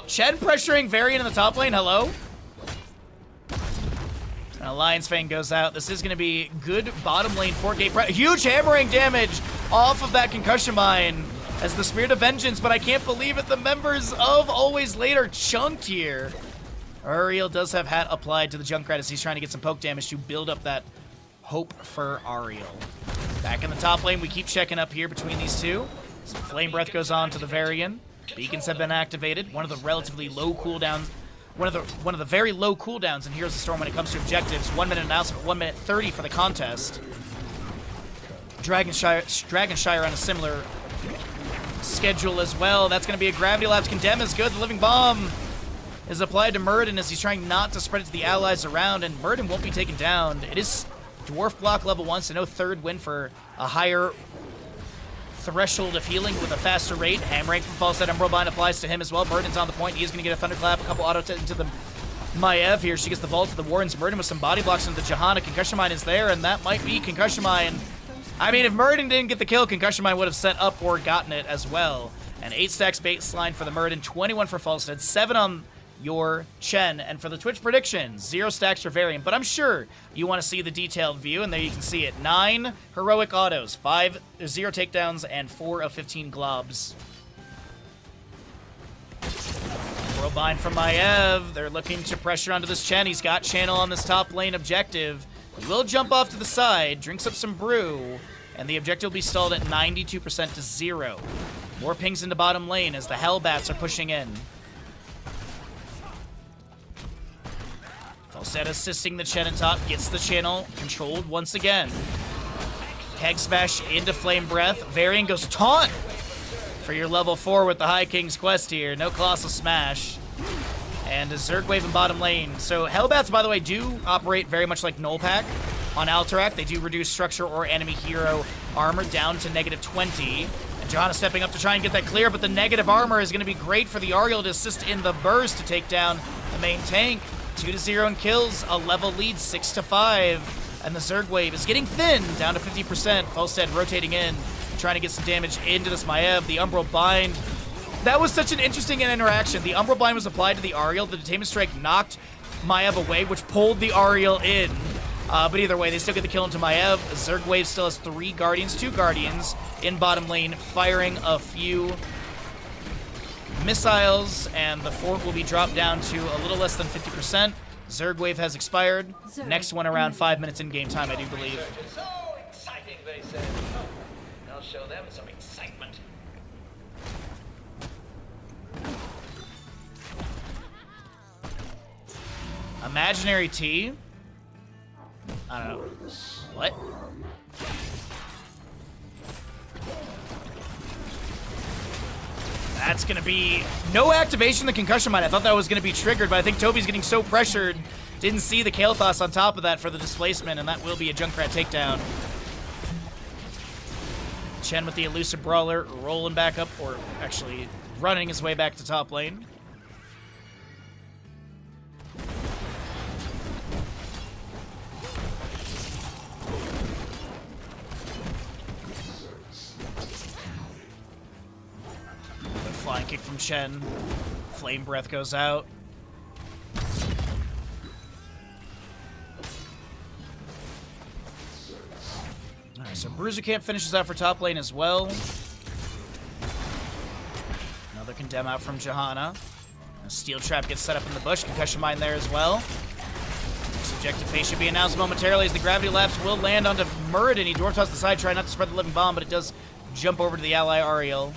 Chen pressuring Varian in the top lane. Hello? And Alliance Fang goes out. This is going to be good bottom lane 4-gate. Huge hammering damage off of that Concussion Mine as the Spirit of Vengeance, but I can't believe it. The members of Always Late are chunked here. Ariel does have Hat applied to the Junkrat as he's trying to get some poke damage to build up that hope for Ariel. Back in the top lane, we keep checking up here between these two. Some Flame Breath goes on to the Varian. Beacons have been activated. One of the relatively low cooldowns, one of the very low cooldowns in Heroes of the Storm when it comes to objectives. 1 minute announcement, 1 minute 30 for the contest. Dragonshire on a similar schedule as well. That's going to be a Gravity Lapse. Condemn is good. The Living Bomb is applied to Muradin as he's trying not to spread it to the allies around, and Muradin won't be taken down. It is Dwarf block level 1, so no third win for a higher threshold of healing with a faster rate. Hammering from Falstad. Umbral Bind applies to him as well. Muradin's on the point. He is going to get a Thunderclap, a couple auto into the Maiev here. She gets the Vault to the Wardens. Muradin with some body blocks into the Johanna. Concussion Mine is there, and that might be Concussion Mine. I mean, if Muradin didn't get the kill, Concussion Mine would have set up or gotten it as well. And 8 stacks baseline for the Muradin, 21 for Falstad, 7 on your Chen. And for the Twitch prediction, 0 stacks for Varian. But I'm sure you want to see the detailed view, and there you can see it. 9 heroic autos, 0 takedowns, and 4 of 15 globs. World Bind from Maiev. They're looking to pressure onto this Chen. He's got Channel on this top lane objective. He will jump off to the side, drinks up some brew, and the objective will be stalled at 92% to 0. More pings into bottom lane as the Hellbats are pushing in. Falstad assisting the Chen in top, gets the channel controlled once again. Keg Smash into Flame Breath. Varian goes Taunt for your level 4 with the High King's Quest here. No Colossal Smash. And a Zerg Wave in bottom lane. So Hellbats, by the way, do operate very much like Null Pack on Alterac. They do reduce structure or enemy hero armor down to -20. And Johanna stepping up to try and get that clear, but the negative armor is going to be great for the Ariel to assist in the burst to take down the main tank. 2-0 in kills, a level lead, 6-5. And the Zerg Wave is getting thin, down to 50%. Falstad rotating in, trying to get some damage into this Maiev. The Umbral Bind. That was such an interesting interaction. The Umbral Bind was applied to the Ariel. The Detainment Strike knocked Maiev away, which pulled the Ariel in. But either way, they still get the kill into Maiev. Zerg Wave still has 3 Guardians, 2 Guardians in bottom lane, firing a few missiles, and the fort will be dropped down to a little less than 50%. Zerg Wave has expired. Next one around 5 minutes in game time, I do believe. So exciting, they said. I'll show them some excitement. Imaginary T? I don't know. What? That's going to be no activation of the Concussion Mine. I thought that was going to be triggered, but I think Toby's getting so pressured Didn't see the Kael'thas on top of that for the displacement, and that will be a Junkrat takedown. Chen with the elusive brawler rolling back up, or actually running his way back to top lane. The flying kick from Chen. Flame breath goes out. Alright, so Bruiser Camp finishes out for top lane as well. Another condemn out from Johanna. A steel trap gets set up in the bush. Concussion mine there as well. Subjective phase should be announced momentarily as the gravity lapse will land onto Muradin. He dwarf toss the side, trying not to spread the living bomb, but it does jump over to the ally Ariel.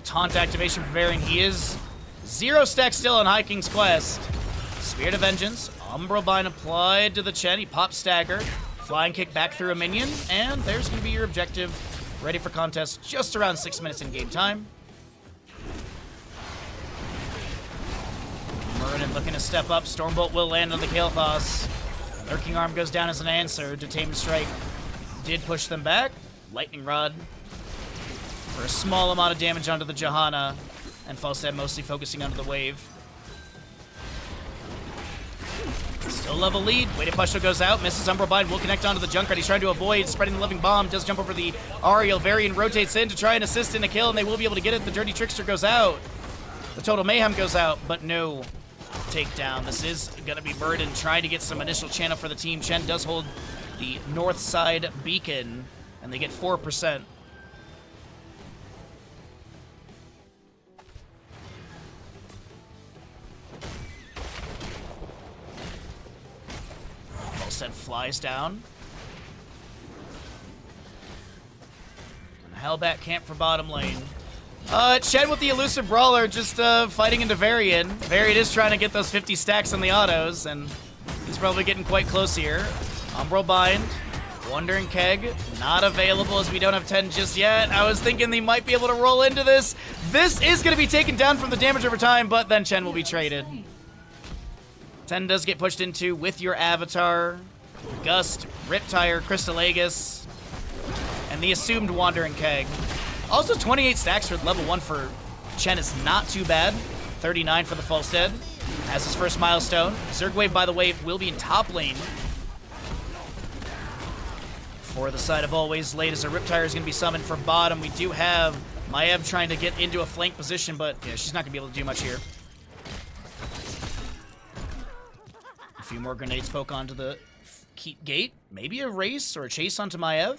Taunt activation for Varian. He is 0 stack still on High King's Quest. Spirit of Vengeance. Umbral Bind applied to the Chen. He pops stagger. Flying kick back through a minion. And there's going to be your objective. Ready for contest just around 6 minutes in game time. Muradin looking to step up. Stormbolt will land on the Kael'thas. Lurking Arm goes down as an answer. Detainment Strike did push them back. Lightning Rod for a small amount of damage onto the Johanna, and Falstad mostly focusing onto the wave. Still level lead. Weighted Push goes out. Misses. Umbral Bind will connect onto the Junkrat. He's trying to avoid spreading the living bomb. Does jump over the Ariel. Varian rotates in to try and assist in a kill, and they will be able to get it. The Dirty Trickster goes out. The Total Mayhem goes out, but no takedown. This is going to be Muradin trying to get some initial channel for the team. Chen does hold the north side beacon, and they get 4%. Flies down. And Hellbat camp for bottom lane. Chen with the elusive brawler just fighting into Varian. Varian is trying to get those 50 stacks on the autos, and he's probably getting quite close here. Umbral Bind. Wandering Keg. Not available as we don't have 10 just yet. I was thinking they might be able to roll into this. This is going to be taken down from the damage over time, but then Chen will be traded. 10 does get pushed into with your avatar. Gust, Riptire, Crystal Aegis, and the assumed Wandering Keg. Also 28 stacks for level 1 for Chen is not too bad. 39 for the Falstad. Has his first milestone. Zergwave, by the way, will be in top lane. For the side of Always Late as a Riptire is going to be summoned for bottom. We do have Maiev trying to get into a flank position, but yeah, she's not going to be able to do much here. A few more grenades poke onto the Keep Gate. Maybe a race or a chase onto Maiev.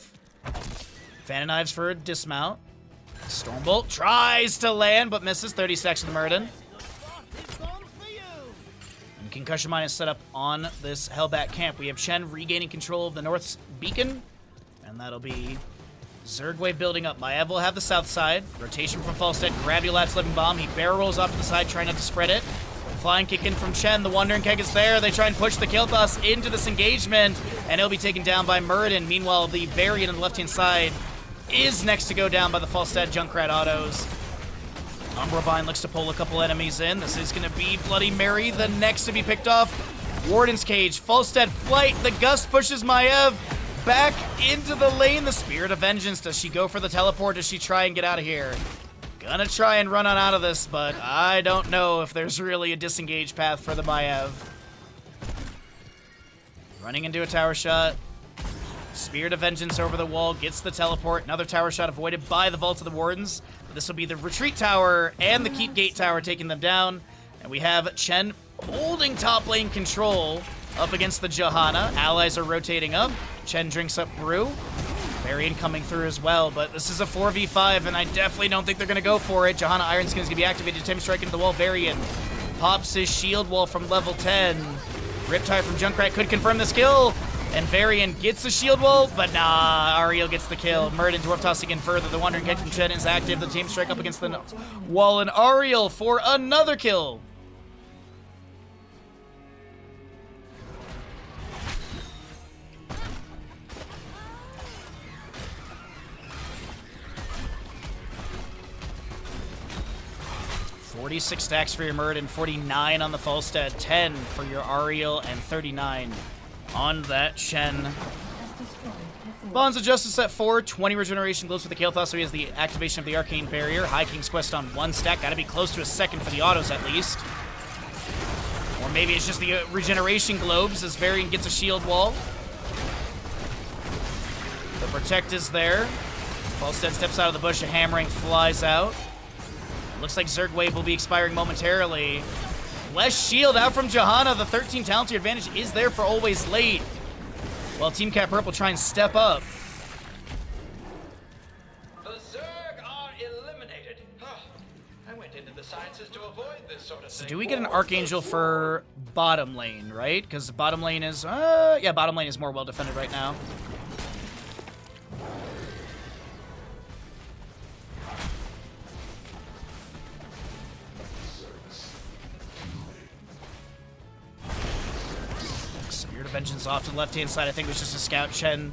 Phantom Knives for a dismount. Stormbolt tries to land, but misses. 30 stacks to the Muradin. And Concussion Mine is set up on this Hellbat camp. We have Chen regaining control of the North's beacon. And that'll be Zergwave building up. Maiev will have the south side. Rotation from Falstad. Gravity Lapse Living Bomb. He barrel rolls off to the side, trying not to spread it. Flying kick in from Chen. The Wandering Keg is there. They try and push the Kael'thas into this engagement, and he'll be taken down by Muradin. Meanwhile, the Varian on the left-hand side is next to go down by the Falstad Junkrat autos. Umbral Bind looks to pull a couple enemies in. This is going to be Bloody Mary, the next to be picked off. Warden's Cage. Falstad Flight. The Gust pushes Maiev back into the lane. The Spirit of Vengeance. Does she go for the teleport? Does she try and get out of here? Gonna try and run on out of this, but I don't know if there's really a disengage path for the Maiev. Running into a tower shot. Spirit of Vengeance over the wall, gets the teleport. Another tower shot avoided by the Vault of the Wardens. But this will be the Retreat Tower and the Keep Gate Tower taking them down. And we have Chen holding top lane control up against the Johanna. Allies are rotating up. Chen drinks up brew. Varian coming through as well, but this is a 4v5, and I definitely don't think they're going to go for it. Johanna Ironskin is going to be activated. Tim strike into the wall. Varian pops his shield wall from level 10. Riptide from Junkrat could confirm this kill, and Varian gets the shield wall, but nah, Ariel gets the kill. Muradin dwarf tossing in further. The Wandering Keg from Chen is active. The team strike up against the wall, and Ariel for another kill. 46 stacks for your Muradin, 49 on the Falstad, 10 for your Ariel, and 39 on that Shen. Bonds of Justice at 4, 20 regeneration glows for the Kael'thas, so he has the activation of the Arcane Barrier. High King's Quest on 1 stack, gotta be close to a second for the autos at least. Or maybe it's just the regeneration globes as Varian gets a shield wall. The Protect is there. Falstad steps out of the bush, a Hammering flies out. Looks like Zerg Wave will be expiring momentarily. Less shield out from Johanna. The 13 talent tier advantage is there for Always Late. While Team Cat Purple try and step up. The Zerg are eliminated. I went into the sciences to avoid this sort of So thing. do we get an Archangel for bottom lane, right? Because bottom lane is, yeah, bottom lane is more well defended right now. Spirit of Vengeance off to the left-hand side. I think it was just a scout. Chen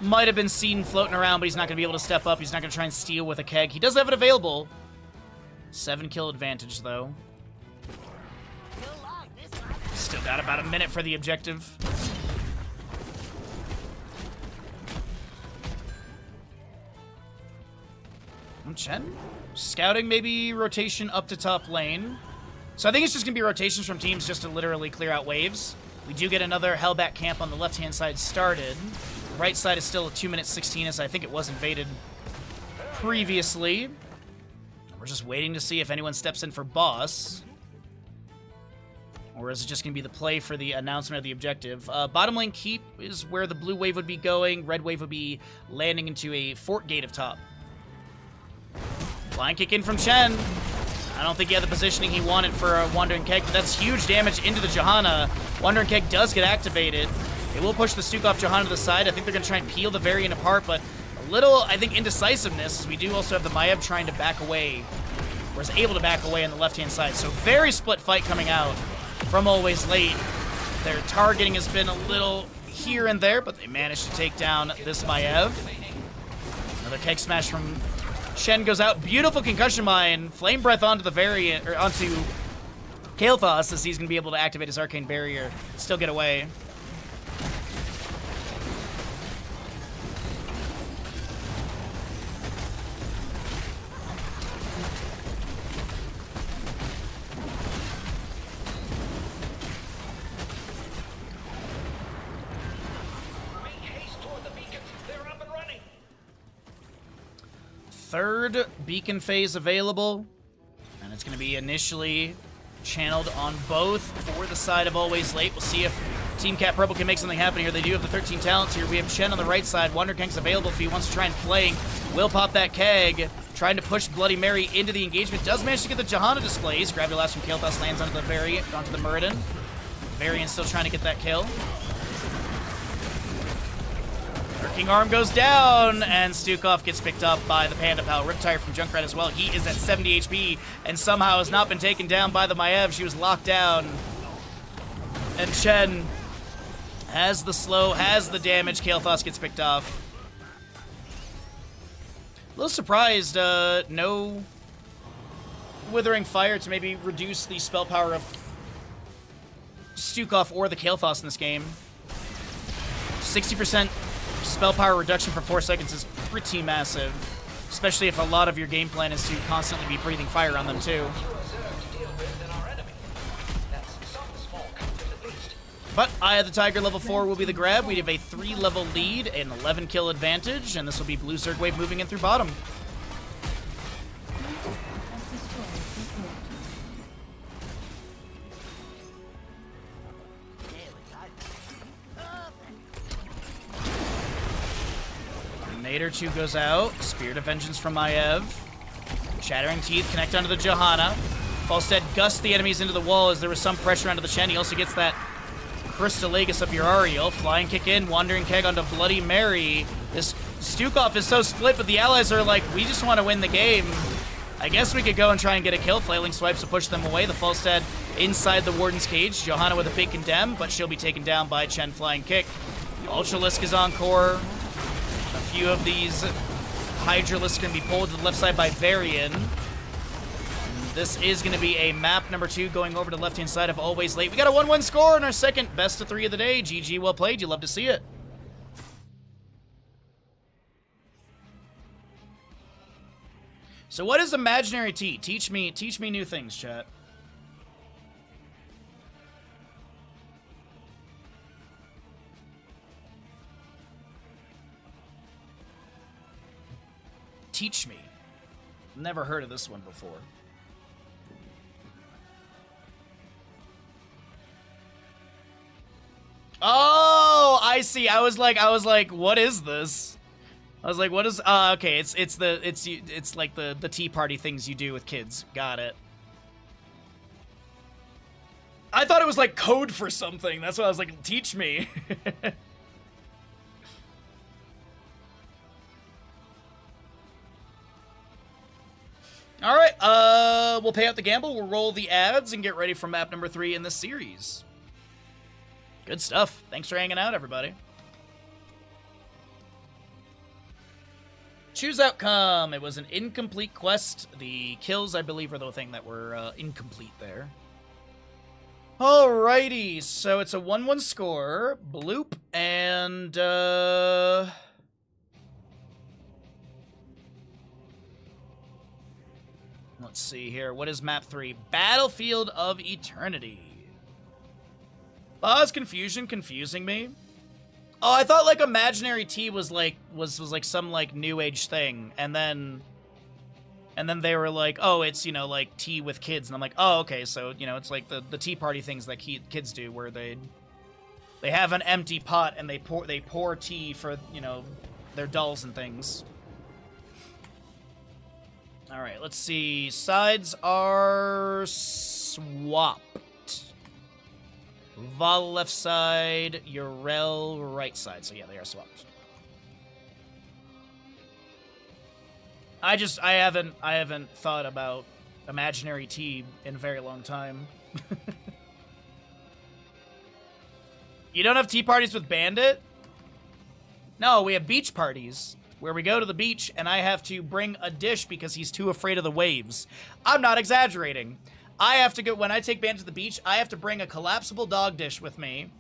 might have been seen floating around, but he's not going to be able to step up. He's not going to try and steal with a keg. He does have it available. 7 kill advantage, though. Still got about a minute for the objective. And Chen? Scouting, maybe rotation up to top lane. So I think it's just going to be rotations from teams just to literally clear out waves. We do get another Hellbat camp on the left-hand side started. The right side is still at 2 minutes 16, as I think it was invaded previously. We're just waiting to see if anyone steps in for boss. Or is it just going to be the play for the announcement of the objective? Bottom lane keep is where the blue wave would be going. Red wave would be landing into a fort gate of top. Flying kick in from Chen. I don't think he had the positioning he wanted for a Wandering Keg, but that's huge damage into the Johanna. Wandering Keg does get activated. It will push the Stukov Johanna to the side. I think they're going to try and peel the Varian apart, but a little, I think, indecisiveness, as we do also have the Maiev trying to back away, or is able to back away on the left-hand side. So very split fight coming out from Always Late. Their targeting has been a little here and there, but they managed to take down this Maiev. Another Keg Smash from Shen goes out. Beautiful concussion mine. Flame Breath onto the Variant, or onto Kael'thas, as he's going to be able to activate his Arcane Barrier. Still get away. Third beacon phase available, and it's going to be initially channeled on both for the side of Always Late. We'll see if Team Cat Purple can make something happen here. They do have the 13 talents here. We have Chen on the right side. Wonder Keg's available if he wants to try and flank. Will pop that keg, trying to push Bloody Mary into the engagement. Does manage to get the Johanna displays. Gravity Blast from Kael'thas lands onto the Variant, onto the Muradin. Variant still trying to get that kill. King Arm goes down, and Stukov gets picked up by the Panda Pal. Riptire from Junkrat as well. He is at 70 HP, and somehow has not been taken down by the Maiev. She was locked down. And Chen has the slow, has the damage. Kael'thas gets picked off. A little surprised, no Withering Fire to maybe reduce the spell power of Stukov or the Kael'thas in this game. 60% spell power reduction for 4 seconds is pretty massive, especially if a lot of your game plan is to constantly be breathing fire on them too. But Eye of the Tiger level 4 will be the grab. We have a 3-level lead, an 11 kill advantage, and this will be Blue Zerg Wave moving in through bottom. Grenade or 2 goes out. Spirit of Vengeance from Maiev. Shattering Teeth connect onto the Johanna. Falstad gusts the enemies into the wall as there was some pressure onto the Chen. He also gets that Crystal-Aegis of your Ariel. Flying kick in, Wandering Keg onto Bloody Mary. This Stukov is so split, but the allies are like, we just want to win the game. I guess we could go and try and get a kill. Flailing Swipes to push them away. The Falstad inside the Warden's cage. Johanna with a big condemn, but she'll be taken down by Chen Flying Kick. Ultralisk is on core. A few of these Hydralisks are going to be pulled to the left side by Varian. This is going to be a map number 2 going over to the left-hand side of Always Late. We got a 1-1 score in our second best of 3 of the day. GG, well played. You love to see it. So what is imaginary tea? Teach me new things, chat. Teach me. Never heard of this one before. Oh, I see. I was like, what is this? I was like, what is? Okay, it's like the tea party things you do with kids. Got it. I thought it was like code for something. That's why I was like, teach me. All right, we'll pay out the gamble. We'll roll the ads and get ready for map number 3 in this series. Good stuff. Thanks for hanging out, everybody. Choose outcome. It was an incomplete quest. The kills, I believe, are the thing that were incomplete there. Alrighty, so it's a 1-1 score. Bloop, and let's see here. What is map 3? Battlefield of Eternity. Buzz confusion confusing me. Oh, I thought like imaginary tea was like some like new age thing, and then they were like, oh, it's, you know, like tea with kids, and I'm like, oh, okay, so, you know, it's like the tea party things that kids do, where they have an empty pot and they pour tea for, you know, their dolls and things. All right, let's see. Sides are swapped. Val left side, Yrel right side. So yeah, they are swapped. I haven't thought about imaginary tea in a very long time. You don't have tea parties with Bandit? No, we have beach parties where we go to the beach and I have to bring a dish because he's too afraid of the waves. I'm not exaggerating. I have to go, when I take Bandit to the beach, I have to bring a collapsible dog dish with me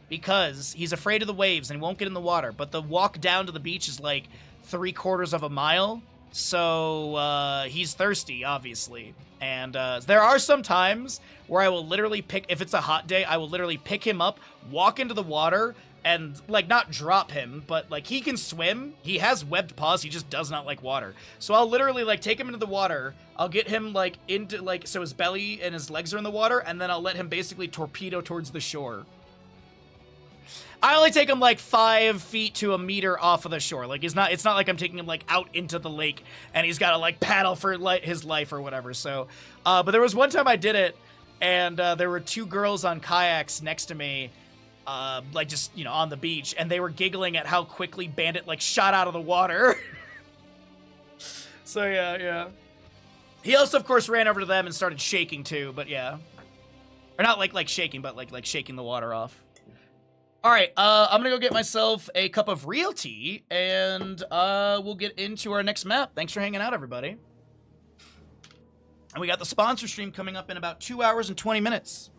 because he's afraid of the waves and he won't get in the water. But the walk down to the beach is like 3/4 of a mile. So he's thirsty, obviously. And there are some times where I will literally if it's a hot day, I will literally pick him up, walk into the water, and, like, not drop him, but, like, he can swim. He has webbed paws. He just does not like water. So I'll literally, like, take him into the water. I'll get him, like, into, like, so his belly and his legs are in the water, and then I'll let him basically torpedo towards the shore. I only take him, like, 5 feet to 1 meter off of the shore. Like, it's not like I'm taking him, like, out into the lake, and he's got to, like, paddle for his life or whatever. So, but there was one time I did it, and there were 2 girls on kayaks next to me, like, just, you know, on the beach, and they were giggling at how quickly Bandit, like, shot out of the water. So, yeah. He also, of course, ran over to them and started shaking, too, but yeah. Or not, like shaking, but, like shaking the water off. All right, I'm gonna go get myself a cup of real tea, and we'll get into our next map. Thanks for hanging out, everybody. And we got the sponsor stream coming up in about 2 hours and 20 minutes.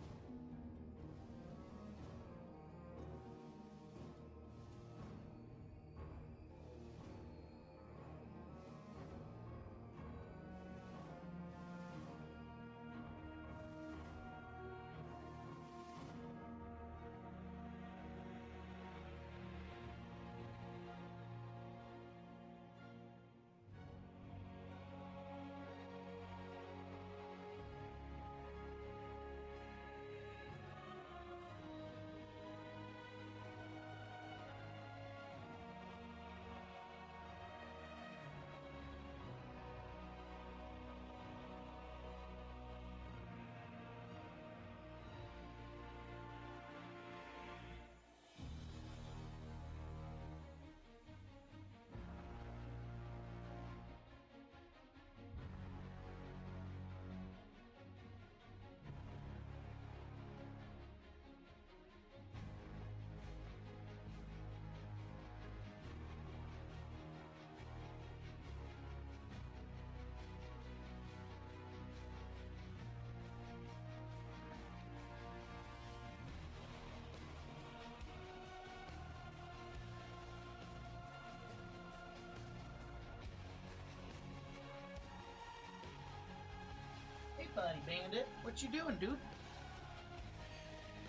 buddy Bandit. What you doing, dude?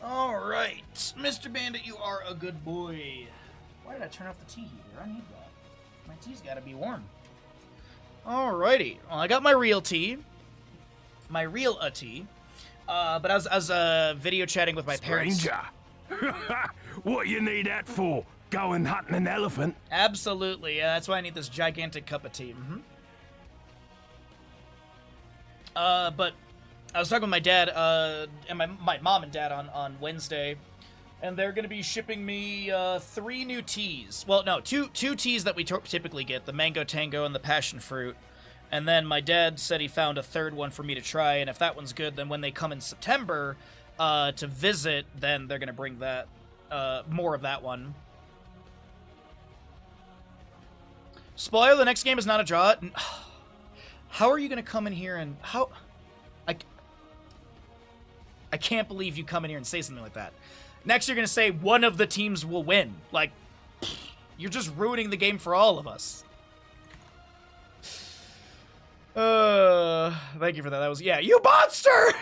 All right, Mr. Bandit, you are a good boy. Why did I turn off the tea heater? I need that. My tea's got to be warm. Alrighty. Well, I got my real tea. My real tea. But I was video chatting with my parents. Stranger. What you need that for? Going hunting an elephant? Absolutely. Yeah, that's why I need this gigantic cup of tea. But I was talking with my dad and my mom and dad on Wednesday, and they're going to be shipping me 3 new teas. Well, no, two teas that we typically get, the Mango Tango and the Passion Fruit. And then my dad said he found a 3rd one for me to try, and if that one's good, then when they come in September to visit, then they're going to bring that, more of that one. Spoiler, the next game is not a draw. How are you going to come in here and... I can't believe you come in here and say something like that. Next, you're going to say one of the teams will win. Like, you're just ruining the game for all of us. Thank you for that. That was... Yeah, you monster!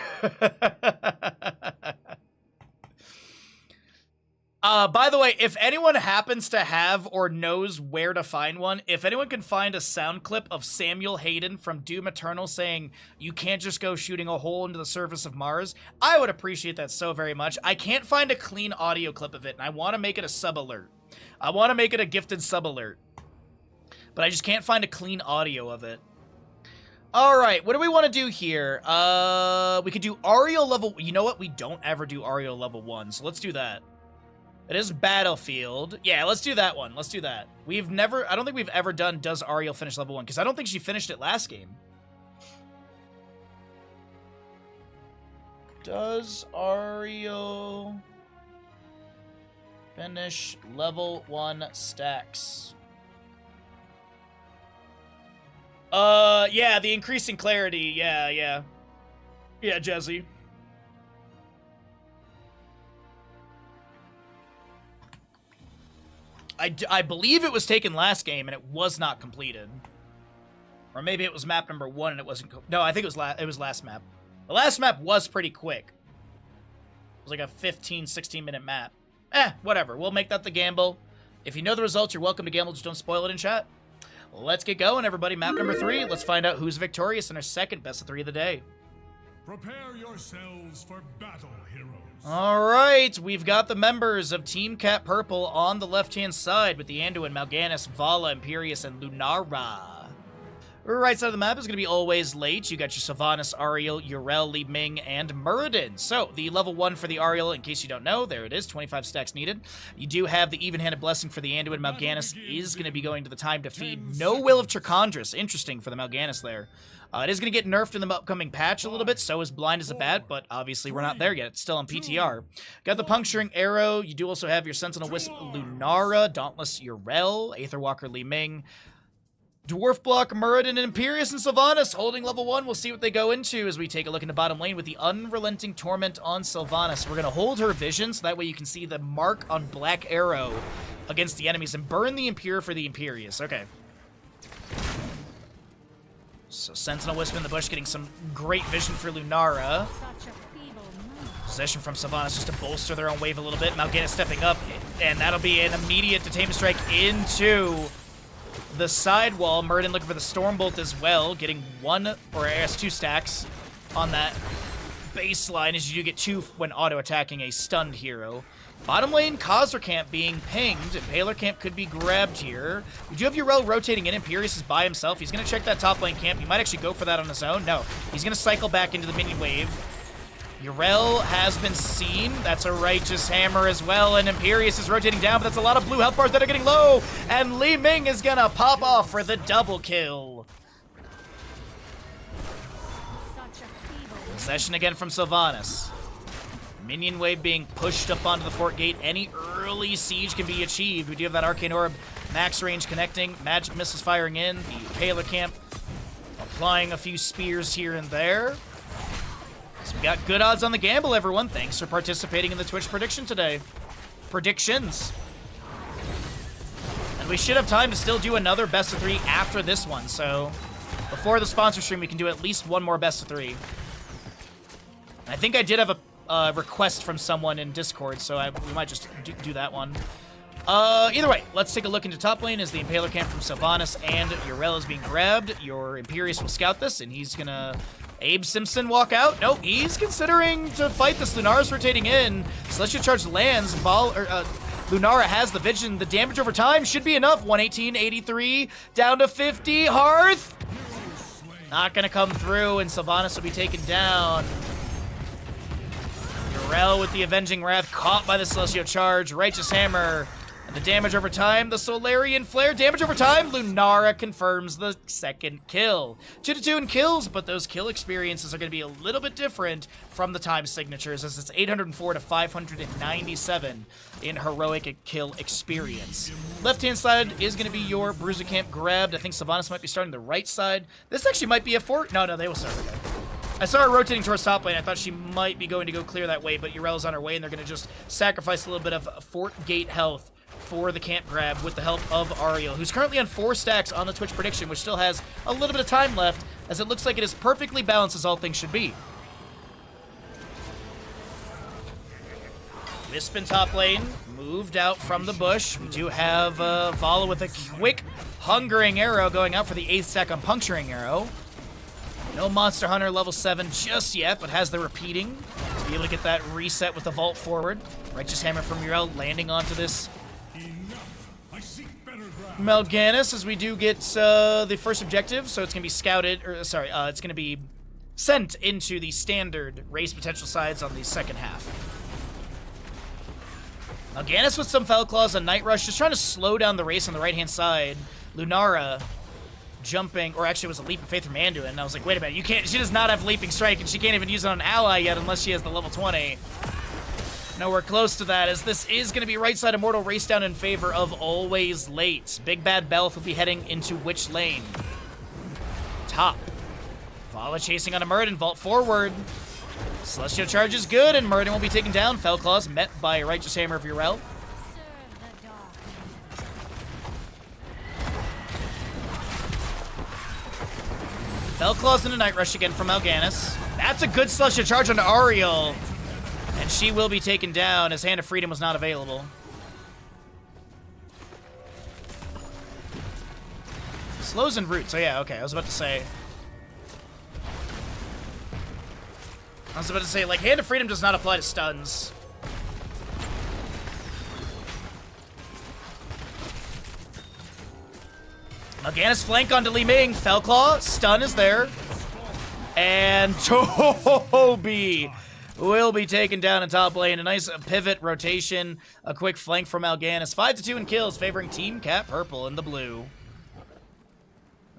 By the way, if anyone happens to have or knows where to find one, if anyone can find a sound clip of Samuel Hayden from Doom Eternal saying, you can't just go shooting a hole into the surface of Mars, I would appreciate that so very much. I can't find a clean audio clip of it, and I want to make it a sub-alert. I want to make it a gifted sub-alert. But I just can't find a clean audio of it. Alright, what do we want to do here? We could do Ariel level... You know what? We don't ever do Ariel level 1, so let's do that. It is Battlefield. Yeah, let's do that one. Let's do that. We've never... I don't think we've ever done Does Ariel finish level 1, because I don't think she finished it last game. Does Ariel finish level 1 stacks? Yeah, the increasing clarity. Yeah. Yeah, Jesse. I believe it was taken last game and it was not completed. Or maybe it was map number 1 and it wasn't... No, I think it was last map. The last map was pretty quick. It was like a 15, 16-minute map. Whatever. We'll make that the gamble. If you know the results, you're welcome to gamble. Just don't spoil it in chat. Let's get going, everybody. Map number 3. Let's find out who's victorious in our second best of 3 of the day. Prepare yourselves for battle, heroes. All right, we've got the members of Team Cat Purple on the left-hand side with the Anduin, Mal'Ganis, Vala, Imperius, and Lunara. Right side of the map is going to be always late. You got your Sylvanas, Ariel, Yrel, Li Ming, and Muradin. So, the level 1 for the Ariel, in case you don't know, there it is, 25 stacks needed. You do have the even-handed blessing for the Anduin. Mal'Ganis is going to be going to the time to feed. No Will of Trachondris. Interesting for the Mal'Ganis there. It is going to get nerfed in the upcoming patch a little bit, so is Blind as a Bat, but obviously we're not there yet. It's still on PTR. Got the Puncturing Arrow. You do also have your Sentinel Wisp, Lunara, Dauntless, Yrel, Aetherwalker, Li Ming, Dwarf Block, Muradin, and Imperius, and Sylvanas holding level 1. We'll see what they go into as we take a look into bottom lane with the Unrelenting Torment on Sylvanas. We're going to hold her vision so that way you can see the mark on Black Arrow against the enemies and burn the Impure for the Imperius. Okay. So Sentinel Wisp in the bush getting some great vision for Lunara. Possession from Sylvanas just to bolster their own wave a little bit. Mal'Ganis stepping up, and that'll be an immediate Detainment Strike into the sidewall. Muradin looking for the Stormbolt as well, getting 1, or I guess 2 stacks on that baseline as you do get 2 when auto-attacking a stunned hero. Bottom lane, Khazra Camp being pinged. Impaler Camp could be grabbed here. We do have Yrel rotating in. Imperius is by himself. He's going to check that top lane camp. He might actually go for that on his own. No, he's going to cycle back into the minion wave. Yrel has been seen. That's a Righteous Hammer as well, and Imperius is rotating down, but that's a lot of blue health bars that are getting low, and Li Ming is going to pop off for the double kill. Possession again from Sylvanas. Minion wave being pushed up onto the fort gate. Any early siege can be achieved. We do have that Arcane Orb, max range connecting, magic missiles firing in, the Impaler Camp applying a few spears here and there. So we got good odds on the gamble, everyone. Thanks for participating in the Twitch prediction today. Predictions. And we should have time to still do another best of 3 after this one, so before the sponsor stream we can do at least one more best of 3. I think I did have a request from someone in Discord, so we might just do that one. Either way, let's take a look into top lane as the Impaler camp from Sylvanas and Yrel is being grabbed. Your Imperius will scout this, and he's gonna... Abe Simpson walk out? Nope, he's considering to fight this. Lunara's rotating in. Celestial Charge lands. Lunara has the vision. The damage over time should be enough. 118, 83, down to 50. Hearth! Not gonna come through, and Sylvanas will be taken down. Yrel with the Avenging Wrath, caught by the Celestial Charge. Righteous Hammer. And the damage over time, the Solarian Flare. Damage over time, Lunara confirms the second kill. 2-2 in kills, but those kill experiences are going to be a little bit different from the time signatures, as it's 804 to 597 in heroic kill experience. Left-hand side is going to be your Bruiser camp grabbed. I think Sylvanas might be starting the right side. This actually might be a fort. No, they will start. Okay. I saw her rotating towards top lane. I thought she might be going to go clear that way, but Yrel's on her way, and they're going to just sacrifice a little bit of fort gate health for the camp grab with the help of Ariel, who's currently on 4 stacks on the Twitch prediction, which still has a little bit of time left, as it looks like it is perfectly balanced as all things should be. Wisp in top lane, moved out from the bush. We do have Vala with a quick Hungering Arrow going out for the 8th stack on Puncturing Arrow. No Monster Hunter level 7 just yet, but has the repeating to be able to get that reset with the vault forward. Righteous Hammer from Yrel landing onto this Mal'Ganis, as we do get the first objective, so it's going to be scouted, or sorry, it's going to be sent into the standard race potential sides on the second half. Mal'Ganis with some Fell Claws and Night Rush, just trying to slow down the race on the right-hand side. Lunara jumping, or actually it was a Leap of Faith from Anduin, and I was like, wait a minute, she does not have Leaping Strike, and she can't even use it on an ally yet unless she has the level 20. Nowhere close to that, as this is going to be right side Immortal race down in favor of Always Late. Big Bad Belth will be heading into which lane? Top. Vala chasing on a Muradin, vault forward. Celestial Charge is good, and Muradin will be taken down. Fell Claws met by Righteous Hammer of Yrel. Fell Claws into Night Rush again from Mal'Ganis. That's a good Celestial Charge on Ariel. And she will be taken down as Hand of Freedom was not available. Slows and Roots. Oh yeah, okay. I was about to say, like, Hand of Freedom does not apply to stuns. Mal'Ganis flank onto Li Ming. Fellclaw. Stun is there. And Toby will be taken down in top lane. A nice pivot rotation. A quick flank from Mal'Ganis. 5-2 in kills, favoring Team Cat Purple in the blue.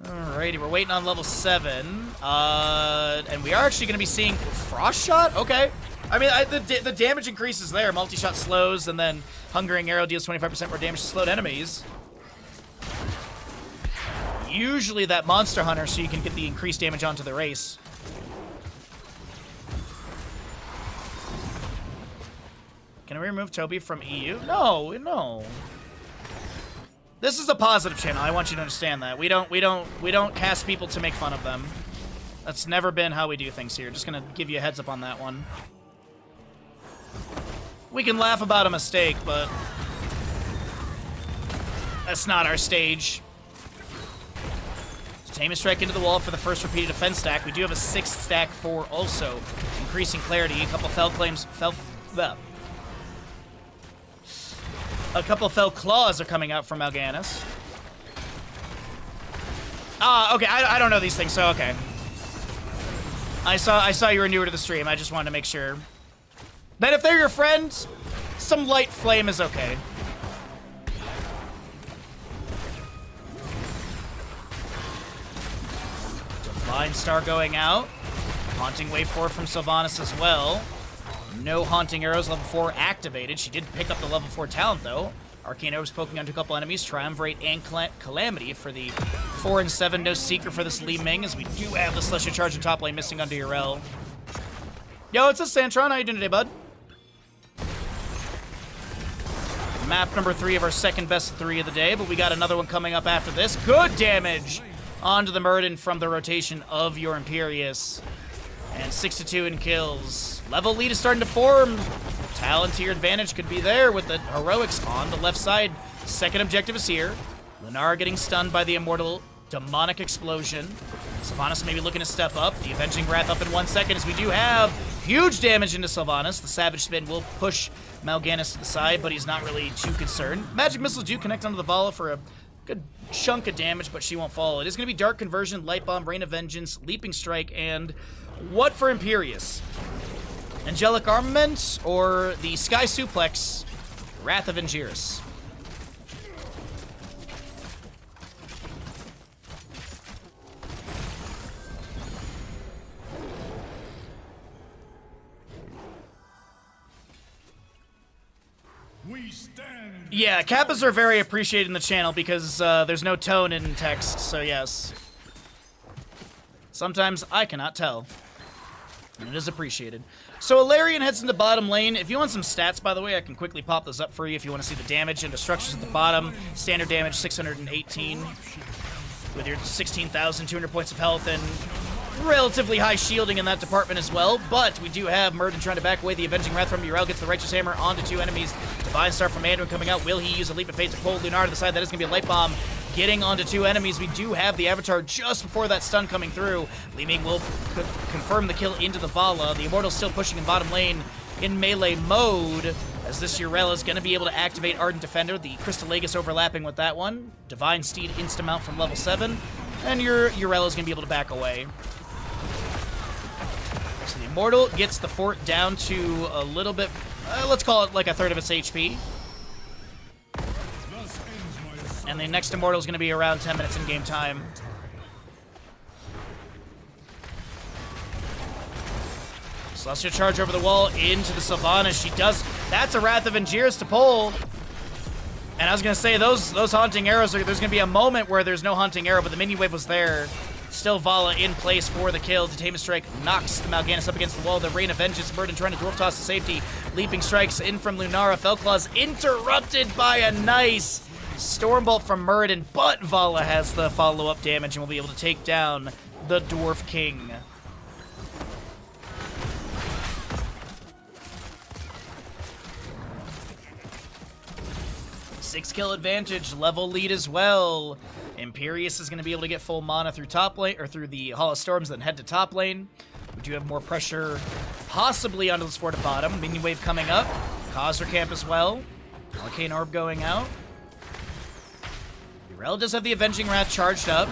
Alrighty, we're waiting on level 7. And we are actually going to be seeing Frost Shot? Okay. I mean, the damage increases there. Multi-shot slows, and then Hungering Arrow deals 25% more damage to slowed enemies. Usually that Monster Hunter, so you can get the increased damage onto the race. Can we remove Toby from EU? No. This is a positive channel. I want you to understand that. We don't cast people to make fun of them. That's never been how we do things here. Just gonna give you a heads up on that one. We can laugh about a mistake, but that's not our stage. Tame Strike into the wall for the first repeated defense stack. We do have a 6th stack for also increasing clarity. A couple Fell Claws are coming out from Mal'Ganis. Okay. I don't know these things, so okay. I saw you were newer to the stream. I just wanted to make sure. But if they're your friends, some light flame is okay. Divine Star going out. Haunting Wave 4 from Sylvanas as well. No Haunting Arrows, level 4 activated. She did pick up the level 4 talent, though. Arcane Arrows poking onto a couple enemies. Triumvirate and Calamity for the 4 and 7. No Seeker for this Li Ming, as we do have the Celestial Charge in top lane missing onto Yrel. Yo, it's us, Santron. How you doing today, bud? Map number 3 of our second best of 3 of the day, but we got another one coming up after this. Good damage onto the Muradin from the rotation of your Imperius. And 6-2 in kills. Level lead is starting to form. Talon to your advantage could be there with the heroics on the left side. Second objective is here. Lunara getting stunned by the immortal demonic explosion. Sylvanas maybe looking to step up. The Avenging Wrath up in 1 second as we do have huge damage into Sylvanas. The Savage Spin will push Mal'Ganis to the side, but he's not really too concerned. Magic Missiles do connect onto the Vala for a good chunk of damage, but she won't fall. It is going to be Dark Conversion, Light Bomb, Rain of Vengeance, Leaping Strike, and what for Imperius? Angelic Armament or the Sky Suplex, Wrath of Angiris? Yeah, Kappas are very appreciated in the channel because there's no tone in text, so yes. Sometimes I cannot tell, and it is appreciated. So Alarian heads into bottom lane. If you want some stats, by the way, I can quickly pop those up for you if you want to see the damage into structures at the bottom. Standard damage, 618, with your 16,200 points of health and relatively high shielding in that department as well, but we do have Murden trying to back away the Avenging Wrath from Yrel, gets the Righteous Hammer onto 2 enemies. Divine Star from Anduin coming out. Will he use a Leap of Fate to pull Lunar to the side? That is going to be a Light Bomb getting onto 2 enemies. We do have the Avatar just before that stun coming through. Li Ming will confirm the kill into the Vala. The Immortal's still pushing in bottom lane in melee mode, as this Yrel is going to be able to activate Ardent Defender. The Crystal Aegis overlapping with that one. Divine Steed insta-mount from level 7, and your Yrel is going to be able to back away. So the Immortal gets the fort down to a little bit, let's call it like a third of its HP. And the next Immortal is going to be around 10 minutes in game time. Celestial Charge over the wall into the Sylvanas. She does, that's a Wrath of Angiris to pull. And I was going to say, those Haunting Arrows, there's going to be a moment where there's no Haunting Arrow, but the minion wave was there. Still Vala in place for the kill. Detainment Strike knocks Mal'Ganis up against the wall. The Rain of Vengeance, Murden trying to Dwarf Toss to safety. Leaping Strikes in from Lunara. Fellclaw's interrupted by a nice Stormbolt from Murden, but Vala has the follow-up damage and will be able to take down the Dwarf King. Six-kill advantage, level lead as well. Imperius is going to be able to get full mana through top lane, or through the Hall of Storms, then head to top lane. We do have more pressure, possibly onto the fort at bottom. Minion wave coming up. Khazra camp as well. Arcane Orb going out. Yrel does have the Avenging Wrath charged up.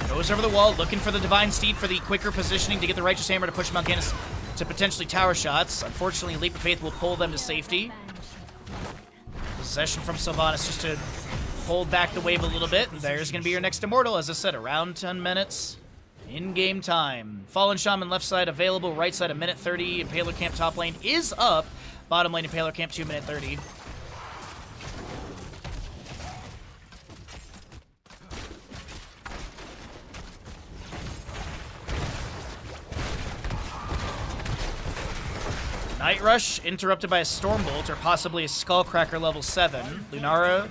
Goes over the wall, looking for the Divine Steed for the quicker positioning to get the Righteous Hammer to push Mal'Ganis to potentially tower shots. Unfortunately, Leap of Faith will pull them to safety. Possession from Sylvanas just to hold back the wave a little bit, and there's going to be your next Immortal, as I said, around 10 minutes in game time. Fallen Shaman left side available, right side a minute 30. Impaler Camp top lane is up. Bottom lane Impaler Camp 2 minute 30. Night Rush interrupted by a Stormbolt or possibly a Skullcracker level 7. Lunara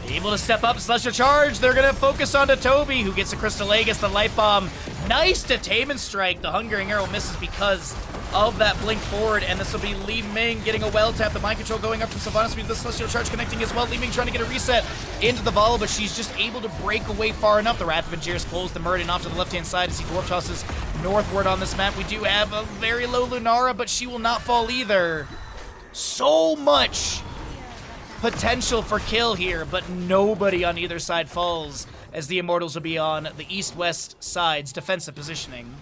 able to step up, Celestial Charge. They're gonna focus onto Toby, who gets a Crystal Aegis, the Light Bomb. Nice Detainment Strike. The Hungering Arrow misses because of that blink forward, and this will be Li Ming getting a well tap. The Mind Control going up from Sylvanas with the Celestial Charge connecting as well. Li Ming trying to get a reset into the Vala, but she's just able to break away far enough. The Wrath of Angiris pulls the Murden off to the left-hand side as he Dwarf Tosses northward on this map. We do have a very low Lunara, but she will not fall either. So much potential for kill here, but nobody on either side falls, as the Immortals will be on the east-west sides defensive positioning.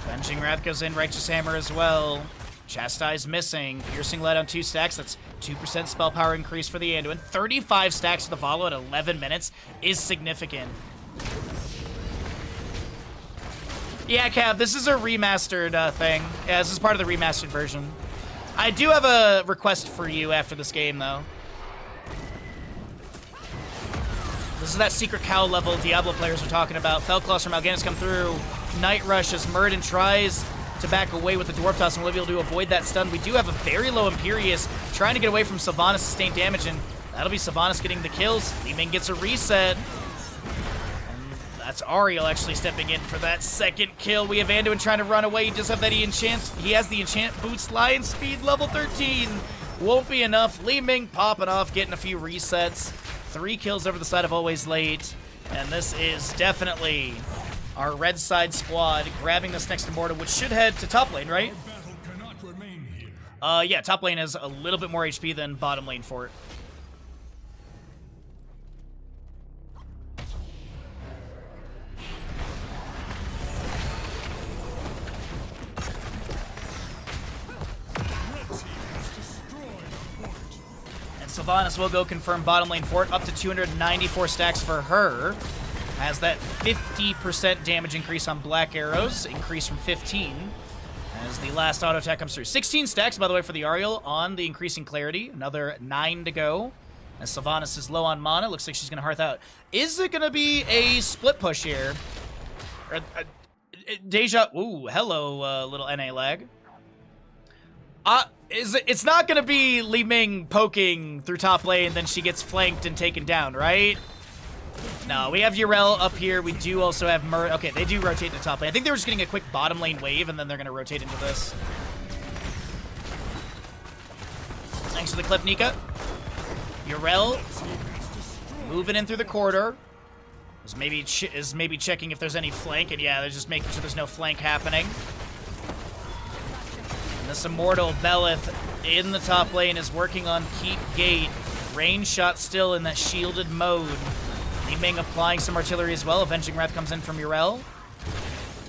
Avenging Wrath goes in, Righteous Hammer as well. Chastise missing. Piercing Lead on 2 stacks. That's 2% spell power increase for the Anduin. 35 stacks for the Vala at 11 minutes is significant. Yeah, Cav, this is a remastered thing. Yeah, this is part of the remastered version. I do have a request for you after this game, though. This is that Secret Cow level Diablo players are talking about. Fellclaws from Mal'Ganis come through. Night Rush as Murden tries to back away with the Dwarf Toss, and we'll be able to avoid that stun. We do have a very low Imperius trying to get away from Sylvanas' sustained damage, and that'll be Sylvanas getting the kills. Li Ming gets a reset. That's Ariel actually stepping in for that second kill. We have Anduin trying to run away. He does have that he has the enchant boots, lion speed level 13. Won't be enough. Li Ming popping off, getting a few resets. 3 kills over the side of Always Late. And this is definitely our red side squad grabbing this next Immortal, which should head to top lane, right? Yeah, top lane has a little bit more HP than bottom lane for it. Sylvanas will go confirm bottom lane fort, up to 294 stacks for her. Has that 50% damage increase on Black Arrows, increase from 15, as the last auto attack comes through. 16 stacks, by the way, for the Ariel on the increasing clarity. Another 9 to go. As Sylvanas is low on mana, looks like she's going to hearth out. Is it going to be a split push here? Deja, ooh, hello, little NA lag. It's not going to be Li Ming poking through top lane, then she gets flanked and taken down, right? No, we have Yrel up here. We do also have Mur. Okay, they do rotate to top lane. I think they were just getting a quick bottom lane wave, and then they're going to rotate into this. Thanks for the clip, Nika. Yrel moving in through the corridor. Is maybe checking if there's any flank, and yeah, they're just making sure there's no flank happening. And this Immortal Belith in the top lane is working on Keep Gate. Range shot still in that shielded mode. Li Ming applying some artillery as well. Avenging Wrath comes in from Yrel.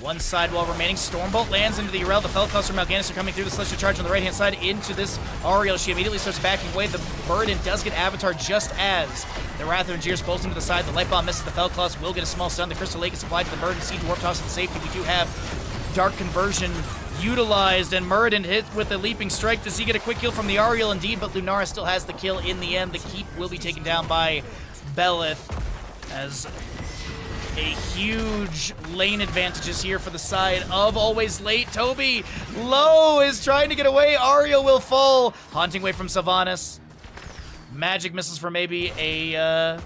One sidewall remaining. Stormbolt lands into the Yrel. The Felclaws from Mal'Ganis are coming through the Celestial Charge on the right-hand side into this Ariel. She immediately starts backing away. The Burden does get Avatar just as the Wrath of Angiers bolts him to the side. The Light Bomb misses the Felclaws. Will get a small stun. The Crystal Lake is applied to the Burden. Siege Warp Toss and safety. We do have Dark Conversion utilized, and Muradin hit with a Leaping Strike. Does he get a quick kill from the Ariel? Indeed, but Lunara still has the kill in the end. The keep will be taken down by Belith, as a huge lane advantages here for the side of Always Late. Toby low is trying to get away. Ariel will fall. Haunting Wave from Sylvanas. Magic missiles for maybe a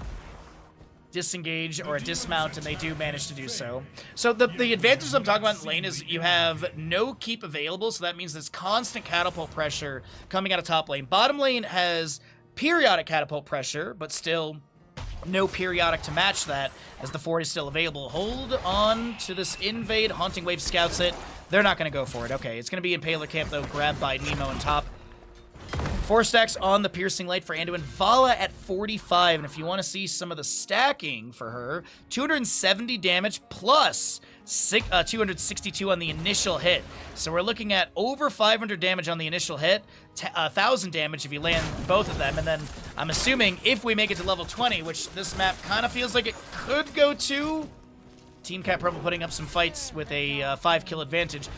disengage or a dismount, and they do manage to do so. So the advantage I'm talking about in lane is you have no keep available, so that means there's constant catapult pressure coming out of top lane. Bottom lane has periodic catapult pressure, but still no periodic to match that, as the fort is still available. Hold on to this invade. Haunting Wave scouts it. They're not going to go for it. Okay, it's going to be Impaler Camp, though, grabbed by Nemo on top. 4 stacks on the Piercing Light for Anduin. Vala at 45, and if you want to see some of the stacking for her, 270 damage plus 262 on the initial hit. So we're looking at over 500 damage on the initial hit, 1,000 damage if you land both of them, and then I'm assuming if we make it to level 20, which this map kind of feels like it could go to, Team Cat Purple putting up some fights with a 5 kill advantage.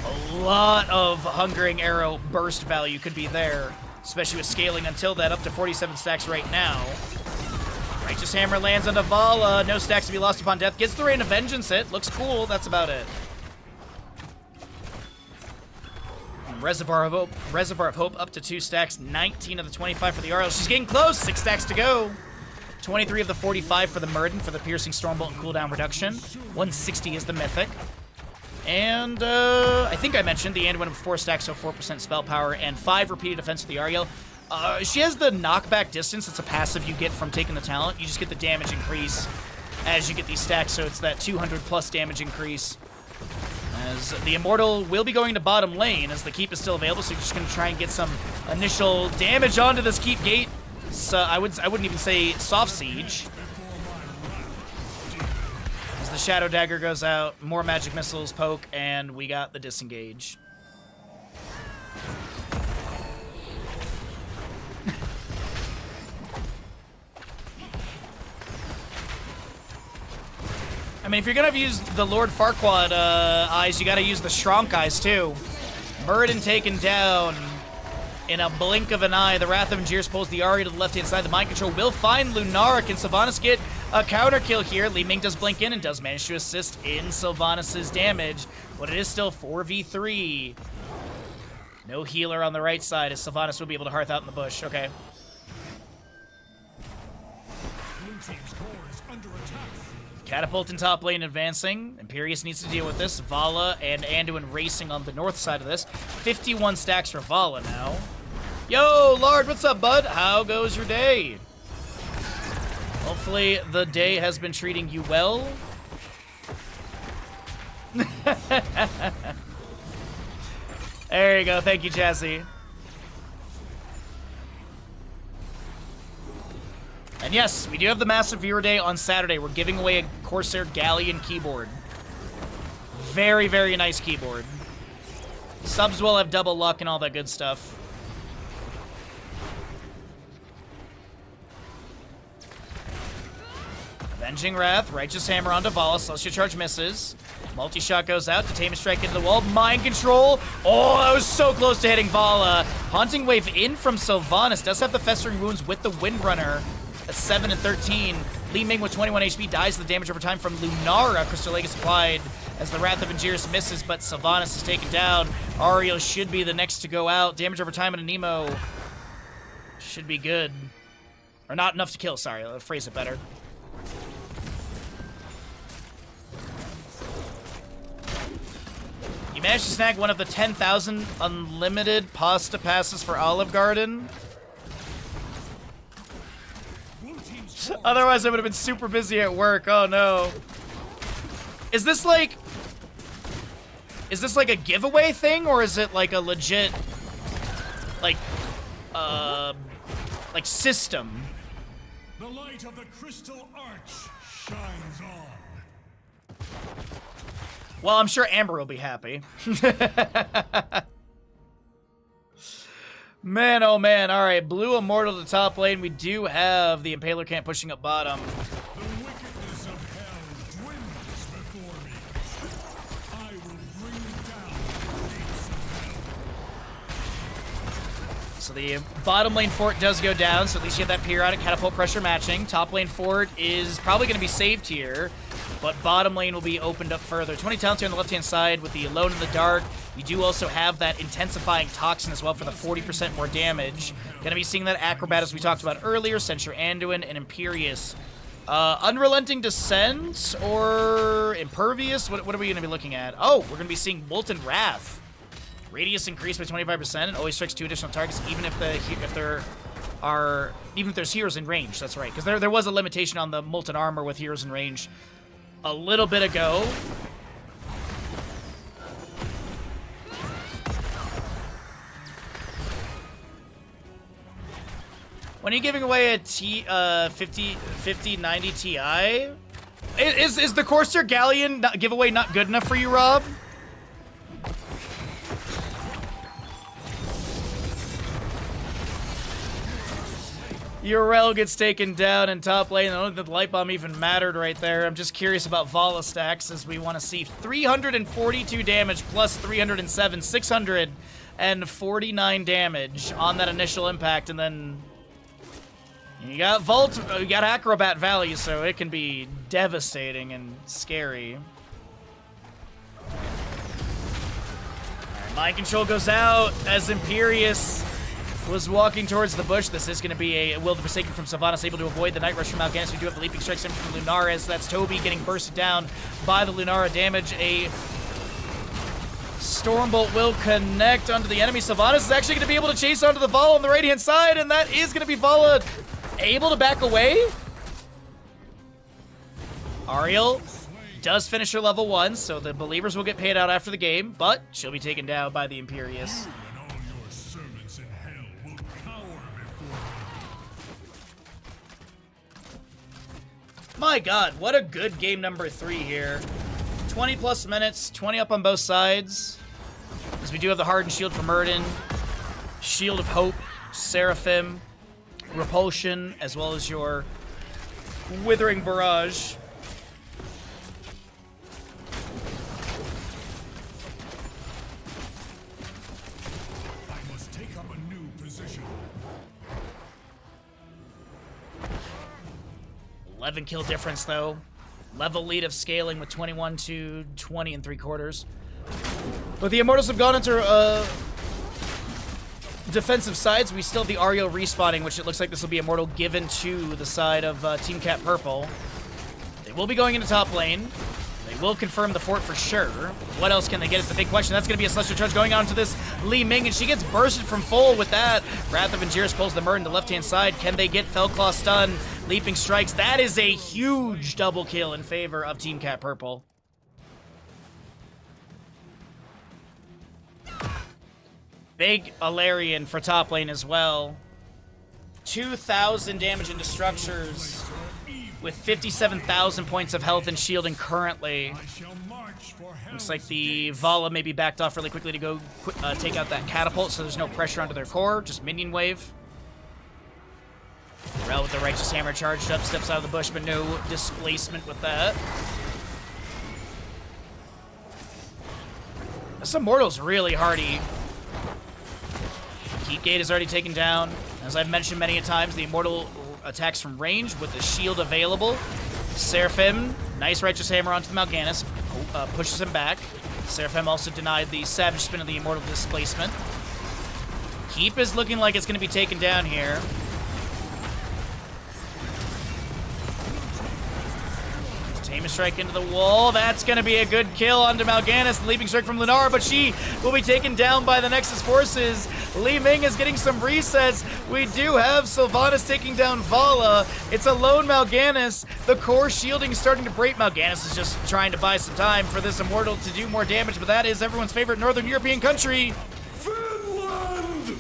A lot of Hungering Arrow burst value could be there, especially with scaling until that up to 47 stacks right now. Righteous Hammer lands on Vala. No stacks to be lost upon death. Gets the Rain of Vengeance hit. Looks cool. That's about it. Reservoir of Hope up to 2 stacks. 19 of the 25 for the Ariel. She's getting close. 6 stacks to go. 23 of the 45 for the Muradin for the Piercing Stormbolt and cooldown reduction. 160 is the Mythic. And I think I mentioned the Anduin with 4 stacks, so 4% spell power, and 5 repeated defense for the Ariel. She has the knockback distance. It's a passive you get from taking the talent. You just get the damage increase as you get these stacks, so it's that 200 plus damage increase. As the Immortal will be going to bottom lane, as the keep is still available, so you're just going to try and get some initial damage onto this keep gate. So I wouldn't even say soft siege. The Shadow Dagger goes out, more magic missiles poke, and we got the disengage. I mean, if you're gonna use the Lord Farquaad eyes, you gotta use the Shronk eyes too. Muradin taken down in a blink of an eye. The Wrath of Angiers pulls the Ari to the left-hand side. The Mind Control will find Lunara. Can Sylvanas get a counter kill here? Li Ming does blink in and does manage to assist in Sylvanas' damage, but it is still 4v3. No healer on the right side, as Sylvanas will be able to hearth out in the bush. Okay. Blue team's core is under attack. Catapult in top lane advancing. Imperius needs to deal with this. Vala and Anduin racing on the north side of this. 51 stacks for Vala now. Yo, Lard, what's up, bud? How goes your day? Hopefully the day has been treating you well. There you go. Thank you, Chassis. And yes, we do have the Massive Viewer Day on Saturday. We're giving away a Corsair Galleon keyboard. Very, very nice keyboard. Subs will have double luck and all that good stuff. Avenging Wrath, Righteous Hammer onto Vala, Celestial Charge misses. Multi-shot goes out, Detainment Strike into the wall, Mind Control. Oh, that was so close to hitting Vala. Haunting Wave in from Sylvanas, does have the Festering Wounds with the Windrunner at 7 and 13. Li Ming with 21 HP dies to the damage over time from Lunara. Crystal Lake is applied as the Wrath of Angiris misses, but Sylvanas is taken down. Ariel should be the next to go out. Damage over time and a Nemo should be good. Or not enough to kill, sorry, I'll phrase it better. You managed to snag one of the 10,000 unlimited pasta passes for Olive Garden. Otherwise, I would have been super busy at work. Oh no. Is this like a giveaway thing, or is it like a legit like system? The light of the Crystal Arch shines on. Well, I'm sure Amber will be happy. Man, oh man. All right, Blue Immortal to top lane. We do have the Impaler Camp pushing up bottom. The wickedness of hell dwindles before me. I will bring down the gates of hell. So the bottom lane fort does go down, so at least you have that periodic catapult pressure matching. Top lane fort is probably going to be saved here, but bottom lane will be opened up further. 20 talents here on the left-hand side with the Alone in the Dark. You do also have that intensifying toxin as well for the 40% more damage. Going to be seeing that Acrobat as we talked about earlier, Censure Anduin, and Imperius. Unrelenting Descent or Impervious? What are we going to be looking at? Oh, we're going to be seeing Molten Wrath. Radius increased by 25% and always strikes 2 additional targets, even if there's heroes in range. That's right, because there was a limitation on the Molten Armor with heroes in range a little bit ago. When are you giving away a 5090 Ti? Is the Corsair Galleon giveaway not good enough for you, Rob? Urel gets taken down in top lane. I don't think the light bomb even mattered right there. I'm just curious about Vala stacks as we want to see 342 damage plus 307, 649 damage on that initial impact, and then you got you got Acrobat value, so it can be devastating and scary. Mind Control goes out as Imperius was walking towards the bush. This is going to be a Will the Forsaken from Sylvanas, able to avoid the Night Rush from Mal'Ganis. We do have the Leaping Strikes in from Lunara, as that's Toby getting bursted down by the Lunara damage. A Stormbolt will connect onto the enemy. Sylvanas is actually going to be able to chase onto the Vala on the right-hand side, and that is going to be Vala able to back away. Ariel does finish her level 1, so the Believers will get paid out after the game, but she'll be taken down by the Imperius. My god, what a good game number 3 here. 20 plus minutes, 20 up on both sides. As we do have the Hardened Shield for Murden, Shield of Hope, Seraphim, Repulsion, as well as your Withering Barrage. I must take up a new position. 11 kill difference, though. Level lead of scaling with 21 to 20 and 3/4. But the Immortals have gone into defensive sides. We still have the Ariel respawning, which it looks like this will be Immortal given to the side of Team Cat Purple. They will be going into top lane. They will confirm the fort for sure. What else can they get is the big question. That's going to be a Celestial Charge going on to this Li Ming, and she gets bursted from full with that. Wrath of Angiris pulls the Murden to the left-hand side. Can they get Fellclaw stun? Leaping Strikes. That is a huge double kill in favor of Team Cat Purple. Big Alarian for top lane as well. 2,000 damage into structures with 57,000 points of health and shielding currently. Looks like the Vala maybe backed off really quickly to go take out that catapult, so there's no pressure onto their core, just minion wave. Rel with the Righteous Hammer charged up, steps out of the bush, but no displacement with that. This Immortal's really hardy. Keep Gate is already taken down. As I've mentioned many a times, the Immortal attacks from range with the shield available. Seraphim, nice Righteous Hammer onto the Mal'Ganis, pushes him back. Seraphim also denied the Savage Spin of the Immortal displacement. Keep is looking like it's going to be taken down here. Tame a strike into the wall. That's going to be a good kill onto Mal'Ganis. Leaping strike from Lenara, but she will be taken down by the Nexus forces. Li Ming is getting some resets. We do have Sylvanas taking down Vala. It's a lone Mal'Ganis. The core shielding is starting to break. Mal'Ganis is just trying to buy some time for this Immortal to do more damage, but that is everyone's favorite Northern European country. Finland!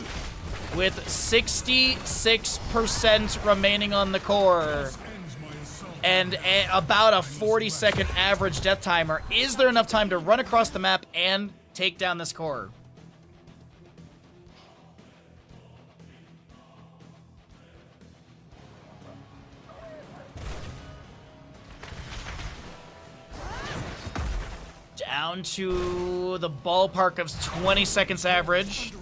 With 66% remaining on the core. And about a 40-second average death timer. Is there enough time to run across the map and take down this core? Down to the ballpark of 20 seconds average.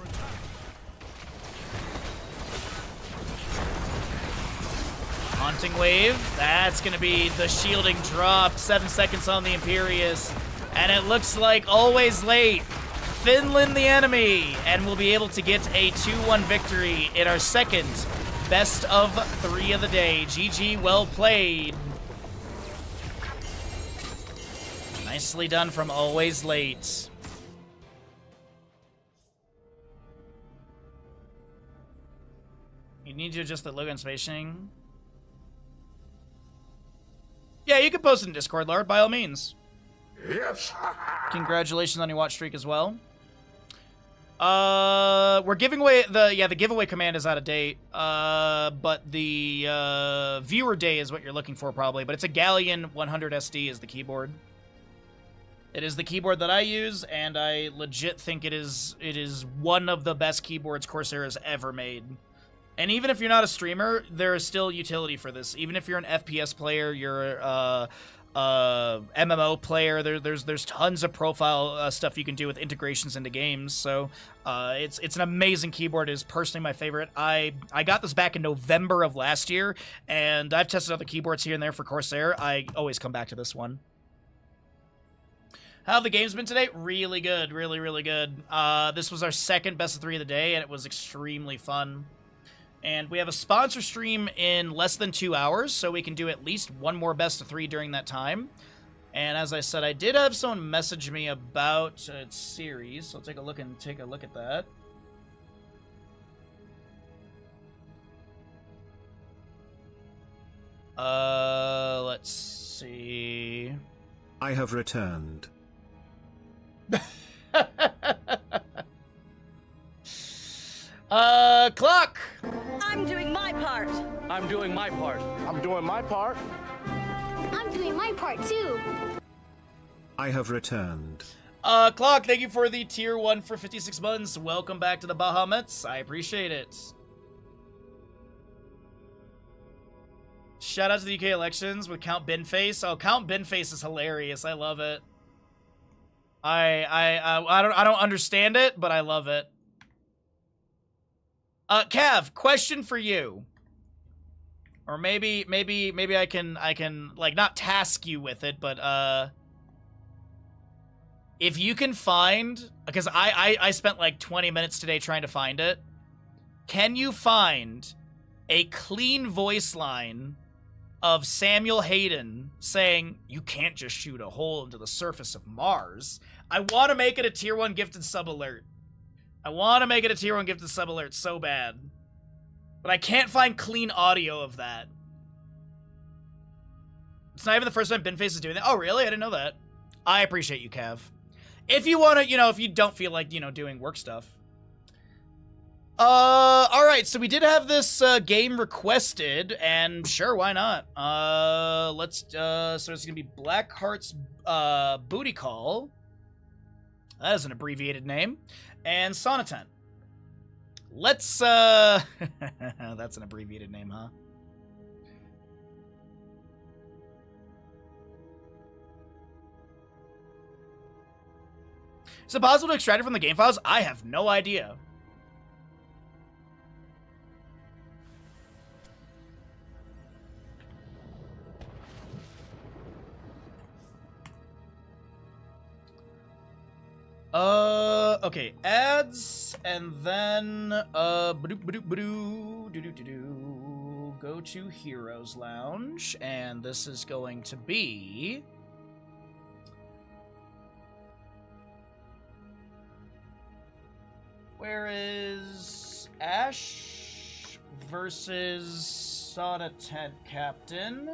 Haunting Wave, that's going to be the shielding drop. 7 seconds on the Imperious. And it looks like Always Late. Finland the enemy. And we'll be able to get a 2-1 victory in our second best of 3 of the day. GG, well played. Nicely done from Always Late. You need to adjust the logo and spacing. Yeah, you can post it in Discord, Lord, by all means. Yes. Congratulations on your watch streak as well. We're giving away the giveaway command is out of date. But the viewer day is what you're looking for probably. But it's a Galleon 100 SD is the keyboard. It is the keyboard that I use, and I legit think it is one of the best keyboards Corsair has ever made. And even if you're not a streamer, there is still utility for this. Even if you're an FPS player, you're MMO player, there's tons of profile stuff you can do with integrations into games. So it's an amazing keyboard. It is personally my favorite. I got this back in November of last year, and I've tested other keyboards here and there for Corsair. I always come back to this one. How have the games been today? Really good. Really, really good. This was our second best of 3 of the day, and it was extremely fun. And we have a sponsor stream in less than 2 hours, so we can do at least one more best of 3 during that time. And as I said, I did have someone message me about its series, so I'll take a look at that. Let's see. I have returned. Clock! I'm doing my part. I'm doing my part. I'm doing my part. I'm doing my part too. I have returned. Clock, thank you for the tier 1 for 56 months. Welcome back to the Bahamets. I appreciate it. Shout out to the UK elections with Count Binface. Oh, Count Binface is hilarious. I love it. I don't understand it, but I love it. Cav, question for you. Or maybe I can like not task you with it, but if you can find, because I spent like 20 minutes today trying to find it. Can you find a clean voice line of Samuel Hayden saying, you can't just shoot a hole into the surface of Mars. I want to make it a tier 1 gifted sub alert. I want to make it a tier 1 gifted sub alert so bad. But I can't find clean audio of that. It's not even the first time Binface is doing that. Oh, really? I didn't know that. I appreciate you, Cav. If you want to, if you don't feel like, doing work stuff. Alright, so we did have this, game requested, and sure, why not? So it's gonna be Blackheart's, Booty Call. That is an abbreviated name. And Sonatent. Let's, that's an abbreviated name, huh? Is it possible to extract it from the game files? I have no idea. Okay, ads, and then, go to Heroes Lounge, and this is going to be... Where is Ash versus Sonatent Captain?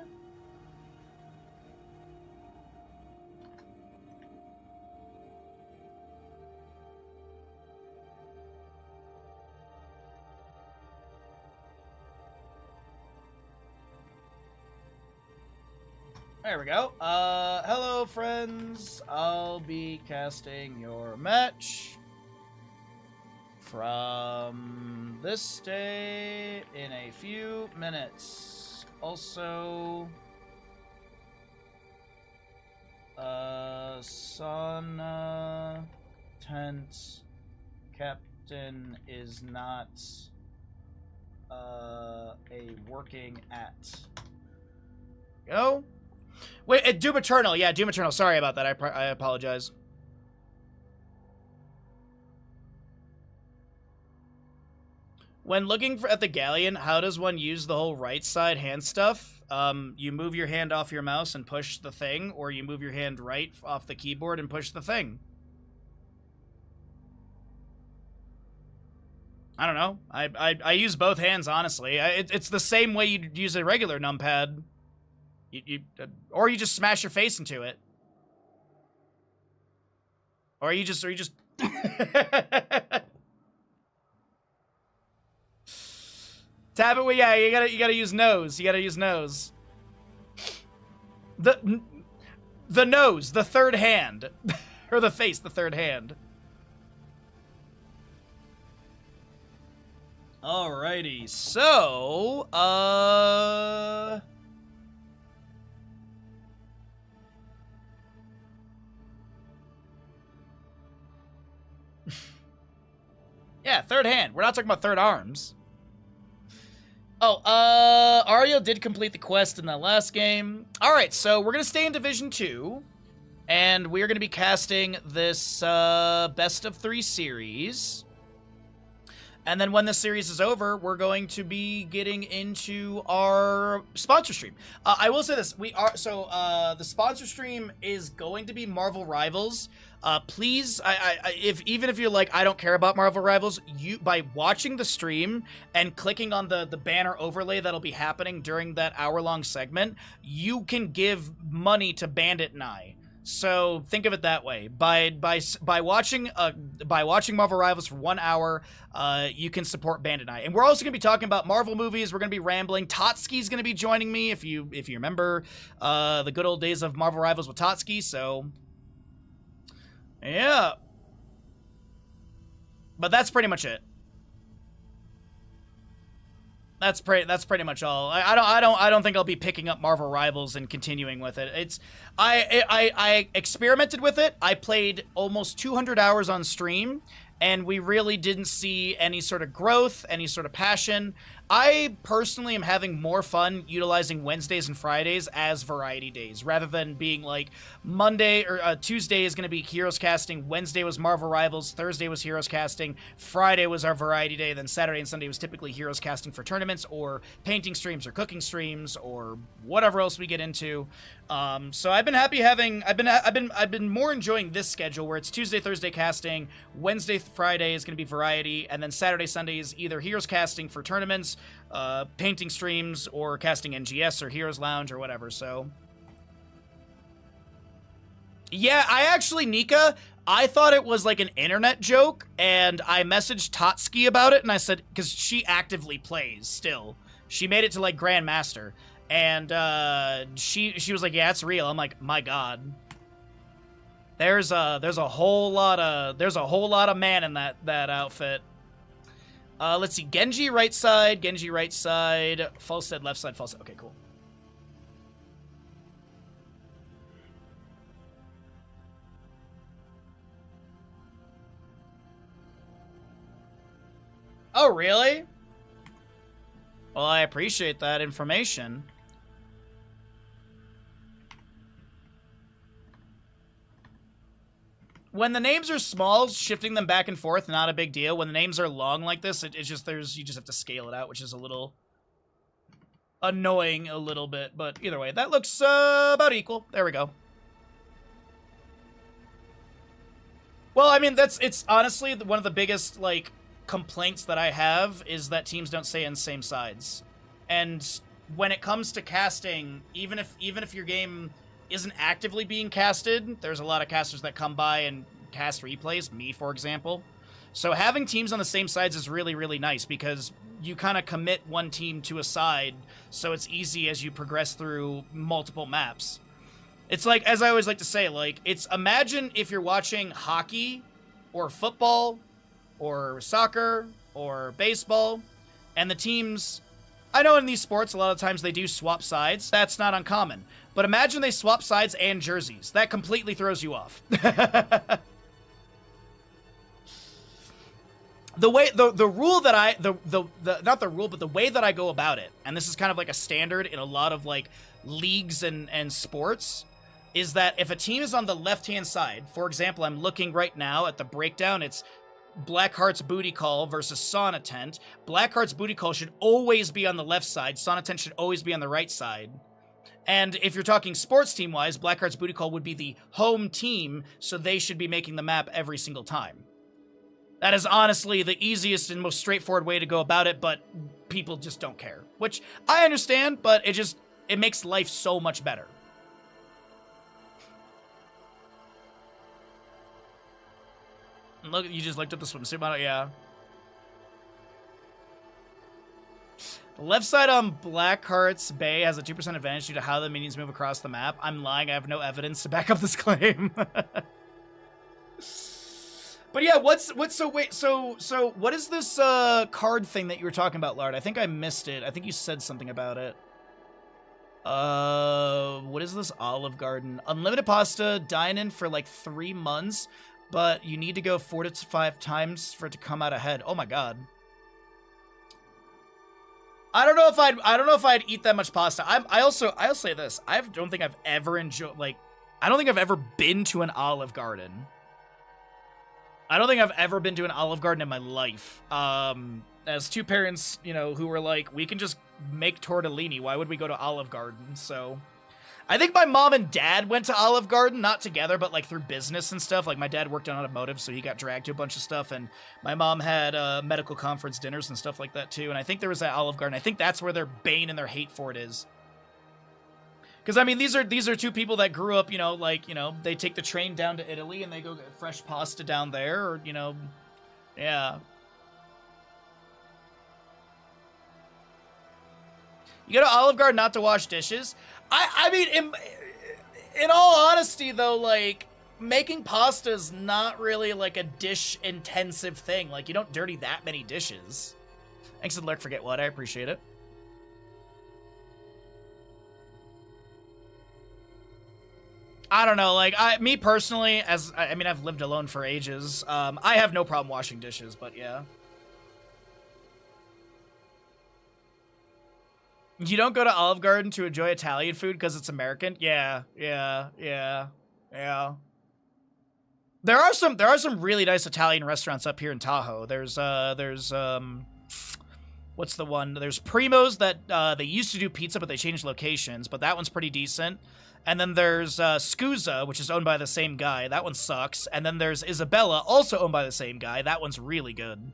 There we go. Hello, friends. I'll be casting your match from this day in a few minutes. Also, Sonatent Captain is not a working at. Go. Wait, Doom Eternal. Yeah, Doom Eternal. Sorry about that. I apologize. When looking at the Galleon, how does one use the whole right side hand stuff? You move your hand off your mouse and push the thing, or you move your hand right off the keyboard and push the thing. I don't know. I use both hands, honestly. It's the same way you'd use a regular numpad. Or you just smash your face into it. Or you just tap it with, yeah, you gotta use nose. You gotta use nose. The nose, the third hand. Or the face, the third hand. Alrighty, so, yeah, third hand. We're not talking about third arms. Oh, Ariel did complete the quest in that last game. Alright, so we're gonna stay in Division 2. And we're gonna be casting this, best of 3 series. And then when this series is over, we're going to be getting into our sponsor stream. I will say this, the sponsor stream is going to be Marvel Rivals. Please, even if you're like, I don't care about Marvel Rivals, by watching the stream and clicking on the banner overlay that'll be happening during that hour-long segment, you can give money to Bandit and I. So think of it that way. By watching Marvel Rivals for 1 hour, you can support Bandit and I. And we're also gonna be talking about Marvel movies. We're gonna be rambling. Totski's gonna be joining me if you remember the good old days of Marvel Rivals with Totski. So yeah. But that's pretty much it. That's pretty much all. I don't think I'll be picking up Marvel Rivals and continuing with it. I experimented with it. I played almost 200 hours on stream, and we really didn't see any sort of growth, any sort of passion. I personally am having more fun utilizing Wednesdays and Fridays as variety days rather than being like Monday or Tuesday is going to be Heroes Casting, Wednesday was Marvel Rivals, Thursday was Heroes Casting, Friday was our variety day, then Saturday and Sunday was typically Heroes Casting for tournaments or painting streams or cooking streams or whatever else we get into. So I've been happy having I've been more enjoying this schedule where it's Tuesday, Thursday casting, Wednesday, Friday is going to be variety, and then Saturday, Sunday is either Heroes Casting for tournaments, painting streams, or casting NGS or Heroes Lounge or whatever. So yeah, I actually, Nika, I thought it was like an internet joke, and I messaged Totski about it, and I said, because she actively plays still. She made it to like Grandmaster. And she was like, yeah, it's real. I'm like, my God. There's a whole lot of man in that outfit. Let's see. Genji right side, Falstead left side, Falstead. Okay, cool. Oh, really? Well, I appreciate that information. When the names are small, shifting them back and forth, not a big deal. When the names are long like this, it's just you just have to scale it out, which is a little annoying a little bit. But either way, that looks about equal. There we go. Well, I mean, it's honestly one of the biggest, like, complaints that I have is that teams don't stay on same sides. And when it comes to casting, even if your game isn't actively being casted, there's a lot of casters that come by and cast replays, me for example. So having teams on the same sides is really, really nice because you kind of commit one team to a side, so it's easy as you progress through multiple maps. It's like, as I always like to say, like, it's imagine if you're watching hockey or football or soccer or baseball, and the teams, I know in these sports a lot of times they do swap sides. That's not uncommon. But imagine they swap sides and jerseys. That completely throws you off. The way the rule that I not the rule, but the way that I go about it, and this is kind of like a standard in a lot of like leagues and sports, is that if a team is on the left-hand side, for example, I'm looking right now at the breakdown, it's Blackheart's Booty Call versus Sauna Tent. Blackheart's Booty Call should always be on the left side. Sauna Tent should always be on the right side. And if you're talking sports team-wise, Blackheart's Booty Call would be the home team, so they should be making the map every single time. That is honestly the easiest and most straightforward way to go about it, but people just don't care. Which, I understand, but it makes life so much better. Look, you just looked at the swimsuit model, yeah. The left side on Blackheart's Bay has a 2% advantage due to how the minions move across the map. I'm lying, I have no evidence to back up this claim. But yeah, so what is this card thing that you were talking about, Lard? I think I missed it. I think you said something about it. What is this Olive Garden? Unlimited pasta, dine in for like 3 months, but you need to go 4 to 5 times for it to come out ahead. Oh my God. I don't know if I'd eat that much pasta. I'll say this. I don't think I've ever enjoyed, like, I don't think I've ever been to an Olive Garden. I don't think I've ever been to an Olive Garden in my life. As two parents, you know, who were like, we can just make tortellini. Why would we go to Olive Garden? So I think my mom and dad went to Olive Garden, not together, but like through business and stuff. Like my dad worked on automotive, so he got dragged to a bunch of stuff. And my mom had medical conference dinners and stuff like that too. And I think there was that Olive Garden. I think that's where their bane and their hate for it is. Because, I mean, these are two people that grew up, you know, like, you know, they take the train down to Italy and they go get fresh pasta down there, or, you know, yeah. You go to Olive Garden not to wash dishes? I mean, in all honesty, though, like, making pasta is not really, like, a dish-intensive thing. Like, you don't dirty that many dishes. Thanks to Lurk, forget what, I appreciate it. I don't know, like, me personally, I mean, I've lived alone for ages, I have no problem washing dishes, but yeah. You don't go to Olive Garden to enjoy Italian food because it's American? Yeah. There are some really nice Italian restaurants up here in Tahoe. There's what's the one? There's Primo's that they used to do pizza, but they changed locations, but that one's pretty decent. And then there's Scusa, which is owned by the same guy. That one sucks. And then there's Isabella, also owned by the same guy. That one's really good.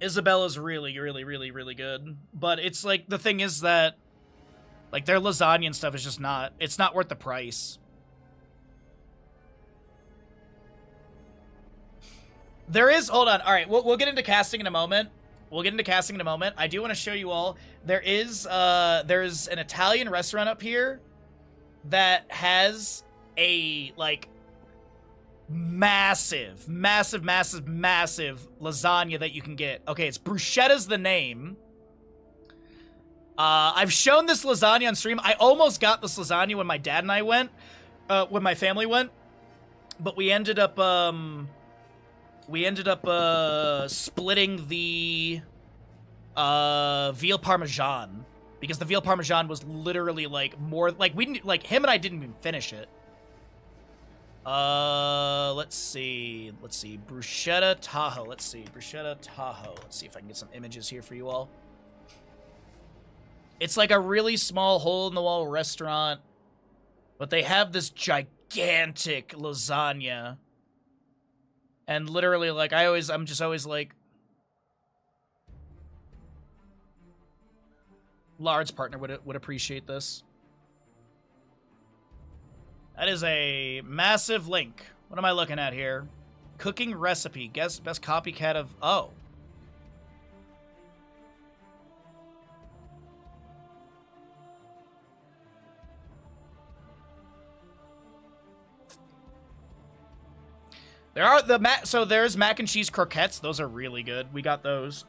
Isabella's really, really, really, really good. But it's like, the thing is that, like, their lasagna and stuff is just not, it's not worth the price. There is, hold on, all right, we'll get into casting in a moment. I do want to show you all, there's an Italian restaurant up here that has a, like, massive lasagna that you can get. Okay, it's Bruschetta's the name. I've shown this lasagna on stream. I almost got this lasagna when my dad and I went, when my family went, but we ended up splitting the veal parmesan because the veal parmesan was literally like more like him and I didn't even finish it. Let's see. Bruschetta Tahoe. Let's see if I can get some images here for you all. It's like a really small hole-in-the-wall restaurant, but they have this gigantic lasagna. And literally, like, I'm just always like, Lard's partner would appreciate this. That is a massive link. What am I looking at here? Cooking recipe. Guess best copycat of... Oh. There are so there's mac and cheese croquettes. Those are really good. We got those.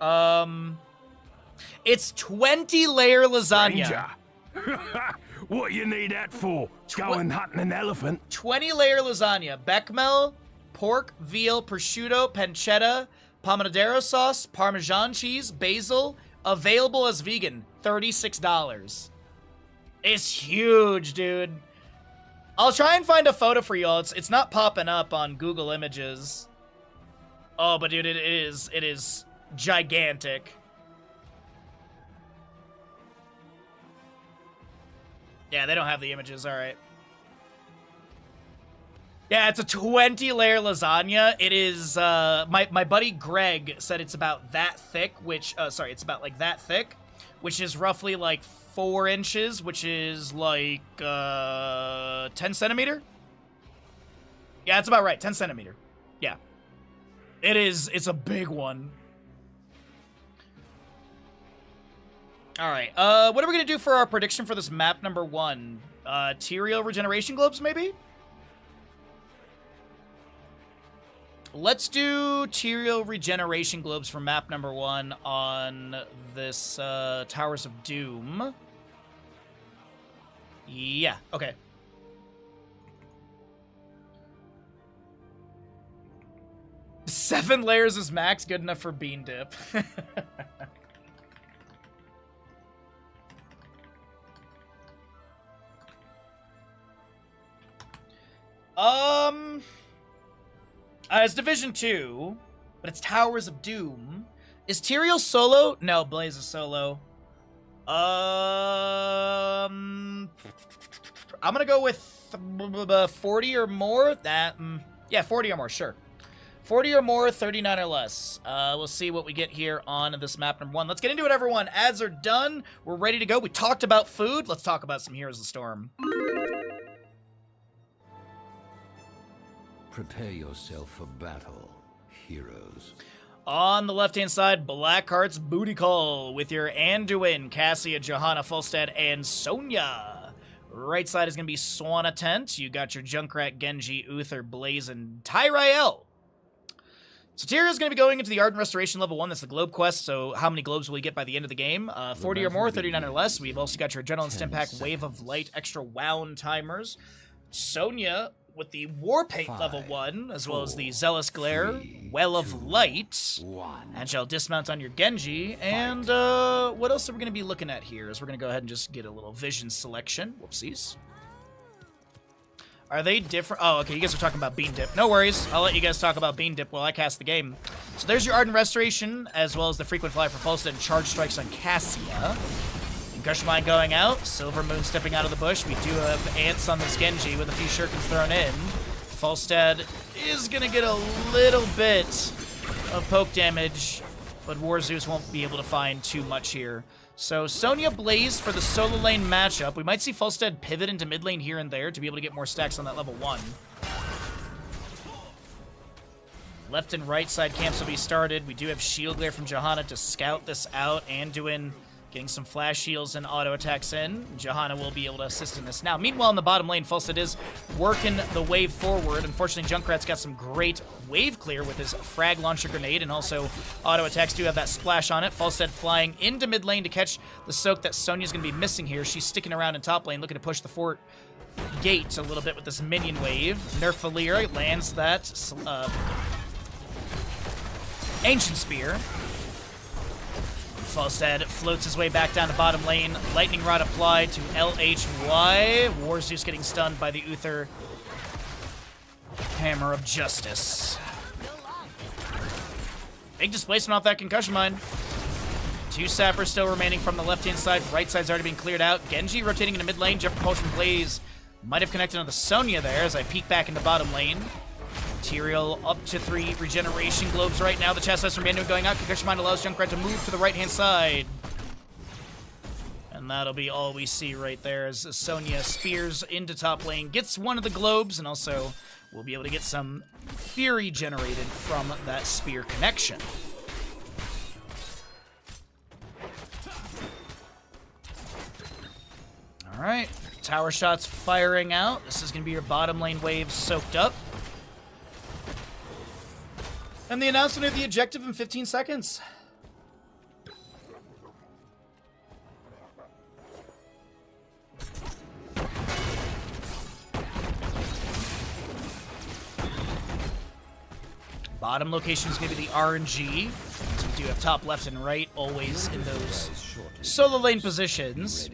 It's 20-layer lasagna. What you need that for? Going hunting an elephant? 20-layer lasagna. Bechamel, pork, veal, prosciutto, pancetta, pomodoro sauce, Parmesan cheese, basil. Available as vegan. $36. It's huge, dude. I'll try and find a photo for y'all. It's not popping up on Google Images. Oh, but dude, it is gigantic. Yeah, they don't have the images. All right. Yeah, it's a 20-layer lasagna. It is, my buddy Greg said it's about that thick, it's about like that thick, which is roughly like 4 inches, which is like, 10 centimeter? Yeah, it's about right, 10 centimeter. Yeah. It's a big one. All right, what are we gonna do for our prediction for this map number 1? Tyrael regeneration globes, maybe? Let's do Tyrael regeneration globes for map number 1 on this Towers of Doom. Yeah, okay. Seven layers is max, good enough for bean dip. It's Division 2, but it's Towers of Doom. Is Tyrael solo? No, Blaze is solo. I'm gonna go with 40 or more. Yeah, 40 or more, sure. 40 or more, 39 or less. We'll see what we get here on this map number 1. Let's get into it, everyone. Ads are done. We're ready to go. We talked about food. Let's talk about some Heroes of the Storm. Prepare yourself for battle, heroes. On the left-hand side, Blackheart's Booty Call with your Anduin, Cassia, Johanna, Fulstad, and Sonya. Right side is going to be Swanna Tent. You got your Junkrat, Genji, Uther, Blaze, and Tyrael. So Tyrael's going to be going into the Ardent Restoration level 1. That's the globe quest, so how many globes will we get by the end of the game? 40 or more, 39 or less. We've also got your Adrenaline Stim Pack, Wave of Light, extra wound timers. Sonya with the War Paint level 1, as well as the Zealous Glare, Well of Light, and shall dismount on your Genji. And what else are we going to be looking at here? Is we're going to go ahead and just get a little vision selection. Whoopsies. Are they different? Oh, okay, you guys are talking about Bean Dip. No worries. I'll let you guys talk about Bean Dip while I cast the game. So there's your Ardent Restoration, as well as the Frequent Fly for Falstad and Charge Strikes on Cassia. Concussion Mine going out. Silver Moon stepping out of the bush. We do have Ants on this Genji with a few shurikens thrown in. Falstad is going to get a little bit of poke damage, but War Zeus won't be able to find too much here. So Sonya Blaze for the solo lane matchup. We might see Falstad pivot into mid lane here and there to be able to get more stacks on that level 1. Left and right side camps will be started. We do have Shield Glare from Johanna to scout this out. Anduin getting some flash shields and auto attacks in. Johanna will be able to assist in this now. Meanwhile, in the bottom lane, Falstad is working the wave forward. Unfortunately, Junkrat's got some great wave clear with his frag launcher grenade, and also auto attacks do have that splash on it. Falstad flying into mid lane to catch the soak that Sonya's going to be missing here. She's sticking around in top lane, looking to push the fort gate a little bit with this minion wave. Nerf Valir lands that Ancient Spear. Falstad floats his way back down to bottom lane. Lightning Rod applied to LHY. War Zeus getting stunned by the Uther Hammer of Justice. Big displacement off that Concussion Mine. 2 sappers still remaining from the left-hand side. Right side's already been cleared out. Genji rotating into mid lane. Jet Propulsion Blaze might have connected on the Sonya there as I peek back into bottom lane. Material up to 3 regeneration globes right now. The chastisement from Anduin going out. Concussion Mine allows Junkrat to move to the right-hand side. And that'll be all we see right there as Sonya spears into top lane, gets one of the globes, and also we'll be able to get some fury generated from that spear connection. All right, tower shots firing out. This is going to be your bottom lane wave soaked up. And the announcement of the objective in 15 seconds. Bottom location is going to be the RNG. So we do have top, left, and right always in those solo lane positions.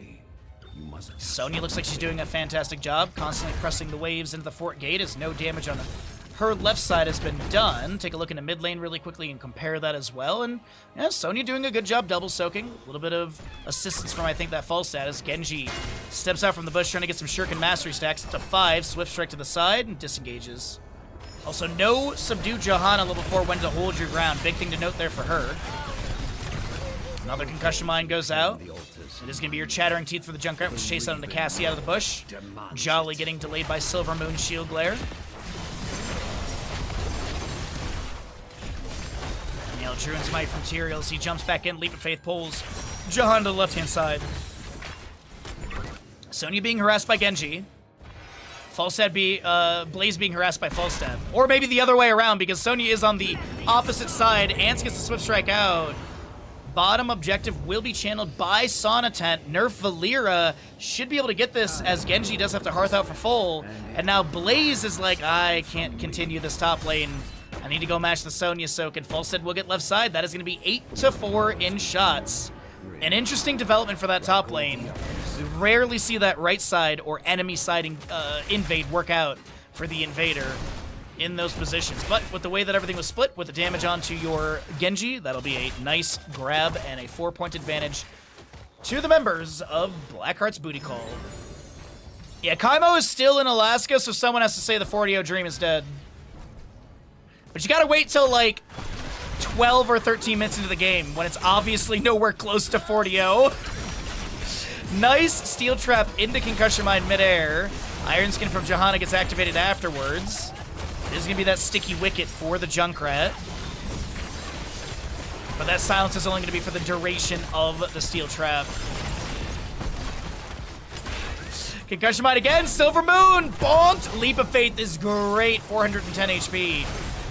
Sonya looks like she's doing a fantastic job, constantly pressing the waves into the fort gate as no damage on her left side has been done. Take a look into mid lane really quickly and compare that as well. And yeah, Sonya doing a good job double soaking. A little bit of assistance from, I think, that Falstad as Genji steps out from the bush trying to get some Shuriken Mastery stacks up to 5. Swift Strike to the side and disengages. Also, no Subdue Johanna level 4 when to hold your ground. Big thing to note there for her. Another Concussion Mine goes out. It is going to be your Chattering Teeth for the Junkrat, which chase out into Cassie out of the bush. Jolly getting delayed by Silver Moon Shield Glare. Nail Druin's Might from Tyrael as he jumps back in. Leap of Faith pulls Johanna to the left-hand side. Sonya being harassed by Genji. Blaze being harassed by Falstad. Or maybe the other way around, because Sonya is on the opposite side. Ants gets the Swift Strike out. Bottom objective will be channeled by Sonatent. Nerf Valira should be able to get this, as Genji does have to Hearth out for full. And now Blaze is like, I can't continue this top lane. I need to go match the Sonya soak, and Falstad will get left side. That is going to be 8-4 in shots. An interesting development for that top lane. We rarely see that right side or enemy side invade work out for the invader in those positions. But with the way that everything was split, with the damage onto your Genji, that'll be a nice grab and a 4-point advantage to the members of Blackheart's Booty Call. Yeah, Kaimo is still in Alaska, so someone has to say the 40-0 dream is dead. But you gotta wait till like 12 or 13 minutes into the game when it's obviously nowhere close to 40-0. Nice Steel Trap into Concussion Mine midair. Iron Skin from Johanna gets activated afterwards. This is going to be that sticky wicket for the Junkrat. But that silence is only going to be for the duration of the Steel Trap. Concussion Mine again. Silver Moon. Bonked. Leap of Faith is great. 410 HP.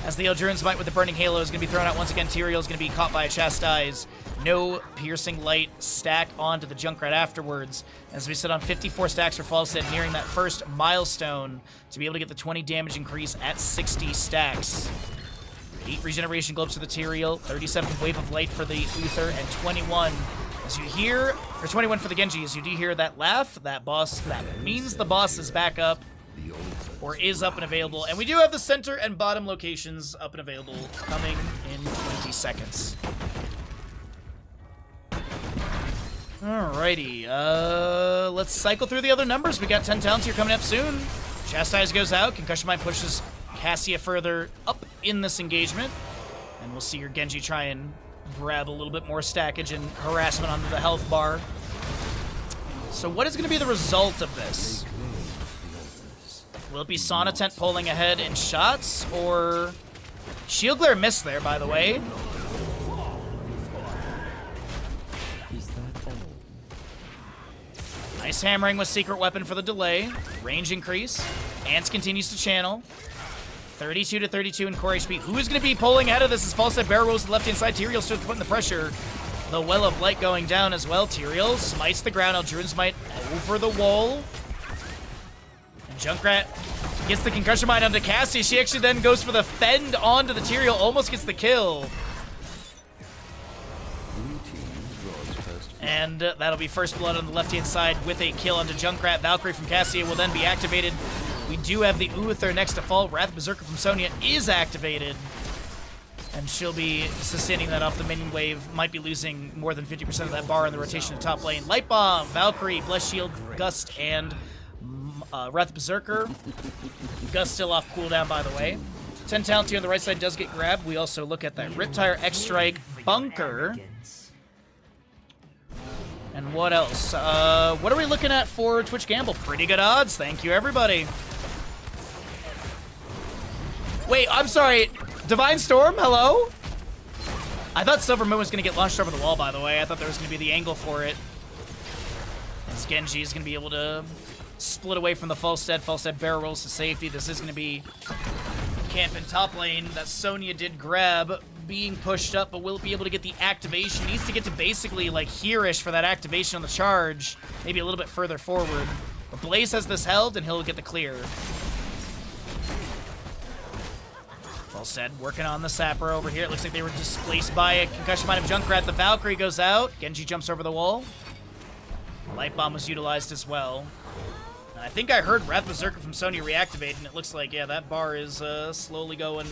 As the Eldrin's Might with the Burning Halo is going to be thrown out once again. Tyrael is going to be caught by a Chastise. No Piercing Light stack onto the Junkrat afterwards. As we sit on 54 stacks for Falstad, nearing that first milestone to be able to get the 20 damage increase at 60 stacks. 8 regeneration globes for the Tyrael, 37 Wave of Light for the Uther, and 21 as you hear, or 21 for the Genji. As you do hear that laugh, that means the boss is back up, or is up and available. And we do have the center and bottom locations up and available coming in 20 seconds. Alrighty, let's cycle through the other numbers. We got 10 talents here coming up soon. Chastise goes out, Concussion Mine pushes Cassia further up in this engagement. And we'll see your Genji try and grab a little bit more stackage and harassment onto the health bar. So what is going to be the result of this? Will it be Sonatent pulling ahead in shots, or... Shield Glare missed there, by the way. Nice hammering with Secret Weapon for the delay. Range increase. Ants continues to channel. 32 to 32 in core HP. Who is going to be pulling ahead of this as Falstad barrel rolls to the left-hand side. Tyrael starts putting the pressure. The Well of Light going down as well. Tyrael smites the ground. Eldrin's Might over the wall. And Junkrat gets the Concussion Mine onto Cassie. She actually then goes for the fend onto the Tyrael. Almost gets the kill. And that'll be first blood on the left-hand side with a kill onto Junkrat. Valkyrie from Cassia will then be activated. We do have the Uther next to fall. Wrath Berserker from Sonya is activated. And she'll be sustaining that off the minion wave. Might be losing more than 50% of that bar in the rotation to top lane. Light Bomb, Valkyrie, Blessed Shield, Gust, and Wrath Berserker. Gust still off cooldown, by the way. 10 talent here on the right side does get grabbed. We also look at that Riptire, X-Strike, Bunker. And what else? What are we looking at for Twitch Gamble? Pretty good odds. Thank you, everybody. Wait, I'm sorry. Divine Storm, hello? I thought Silver Moon was going to get launched over the wall, by the way. I thought there was going to be the angle for it. As Genji is going to be able to split away from the Falstad. Falstad barrel rolls to safety. This is going to be camp in top lane that Sonya did grab, being pushed up, but will be able to get the activation. Needs to get to basically like here-ish for that activation on the charge. Maybe a little bit further forward. But Blaze has this held, and he'll get the clear. Falstad working on the Sapper over here. It looks like they were displaced by a Concussion Mine of Junkrat. The Valkyrie goes out. Genji jumps over the wall. Light Bomb was utilized as well. And I think I heard Wrath Berserker from Sonya reactivate, and it looks like, yeah, that bar is slowly going.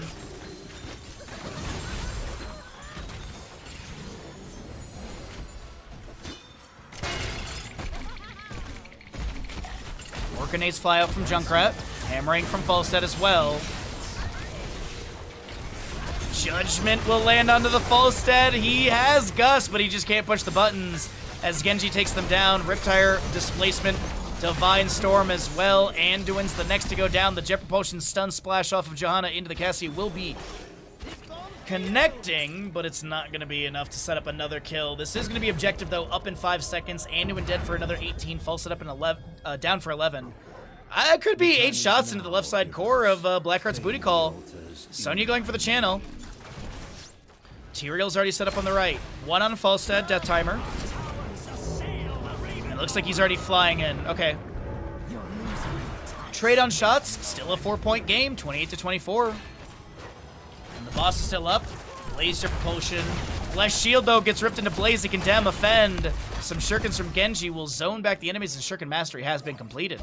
More grenades fly out from Junkrat. Hammering from Falstad as well. Judgment will land onto the Falstad. He has Gust, but he just can't push the buttons as Genji takes them down. Riptire, Displacement, Divine Storm as well. Anduin's the next to go down. The Jet Propulsion Stun Splash off of Johanna into the Cassie will be connecting, but it's not going to be enough to set up another kill. This is going to be objective, though, up in 5 seconds. Anduin dead for another 18. Falstad up in 11, down for 11. Could be 8 shots into the left side core of Blackheart's Booty Call. Sonya going for the channel. Tyrael's already set up on the right. 1 on Falstad, Death Timer. And it looks like he's already flying in. Okay. Trade on shots, still a 4-point game, 28 to 24. And the boss is still up. Blaze Jet Propulsion. Blessed Shield, though, gets ripped into Blaze. He can damn offend. Some Shurikens from Genji will zone back the enemies, and Shuriken Mastery has been completed.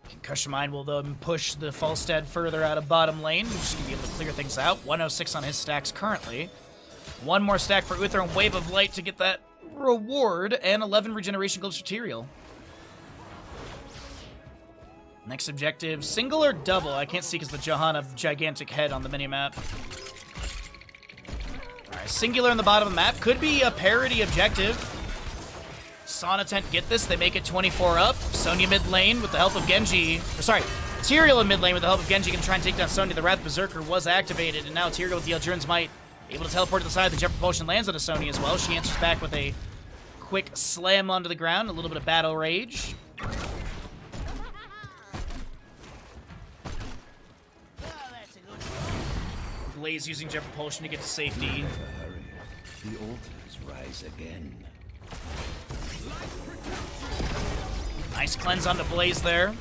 Concussion Mine will then push the Falstad further out of bottom lane. We're just going to be able to clear things out. 106 on his stacks currently. 1 more stack for Uther and Wave of Light to get that reward, and 11 regeneration globes for Tyrael. Next objective, single or double? I can't see because the Johanna gigantic head on the minimap. Alright, singular in the bottom of the map. Could be a parity objective. Sonatent get this. They make it 24 up. Sonya mid lane with the help of Genji. Or sorry, Tyrael in mid lane with the help of Genji can try and take down Sonya. The Wrath Berserker was activated, and now Tyrael with the Eldrin's Might Able to teleport to the side. The jet propulsion lands on Sonya as well. She answers back with a quick slam onto the ground. A little bit of battle rage. Blaze using jet propulsion to get to safety. Never hurry. The altars rise again. Nice cleanse onto Blaze there.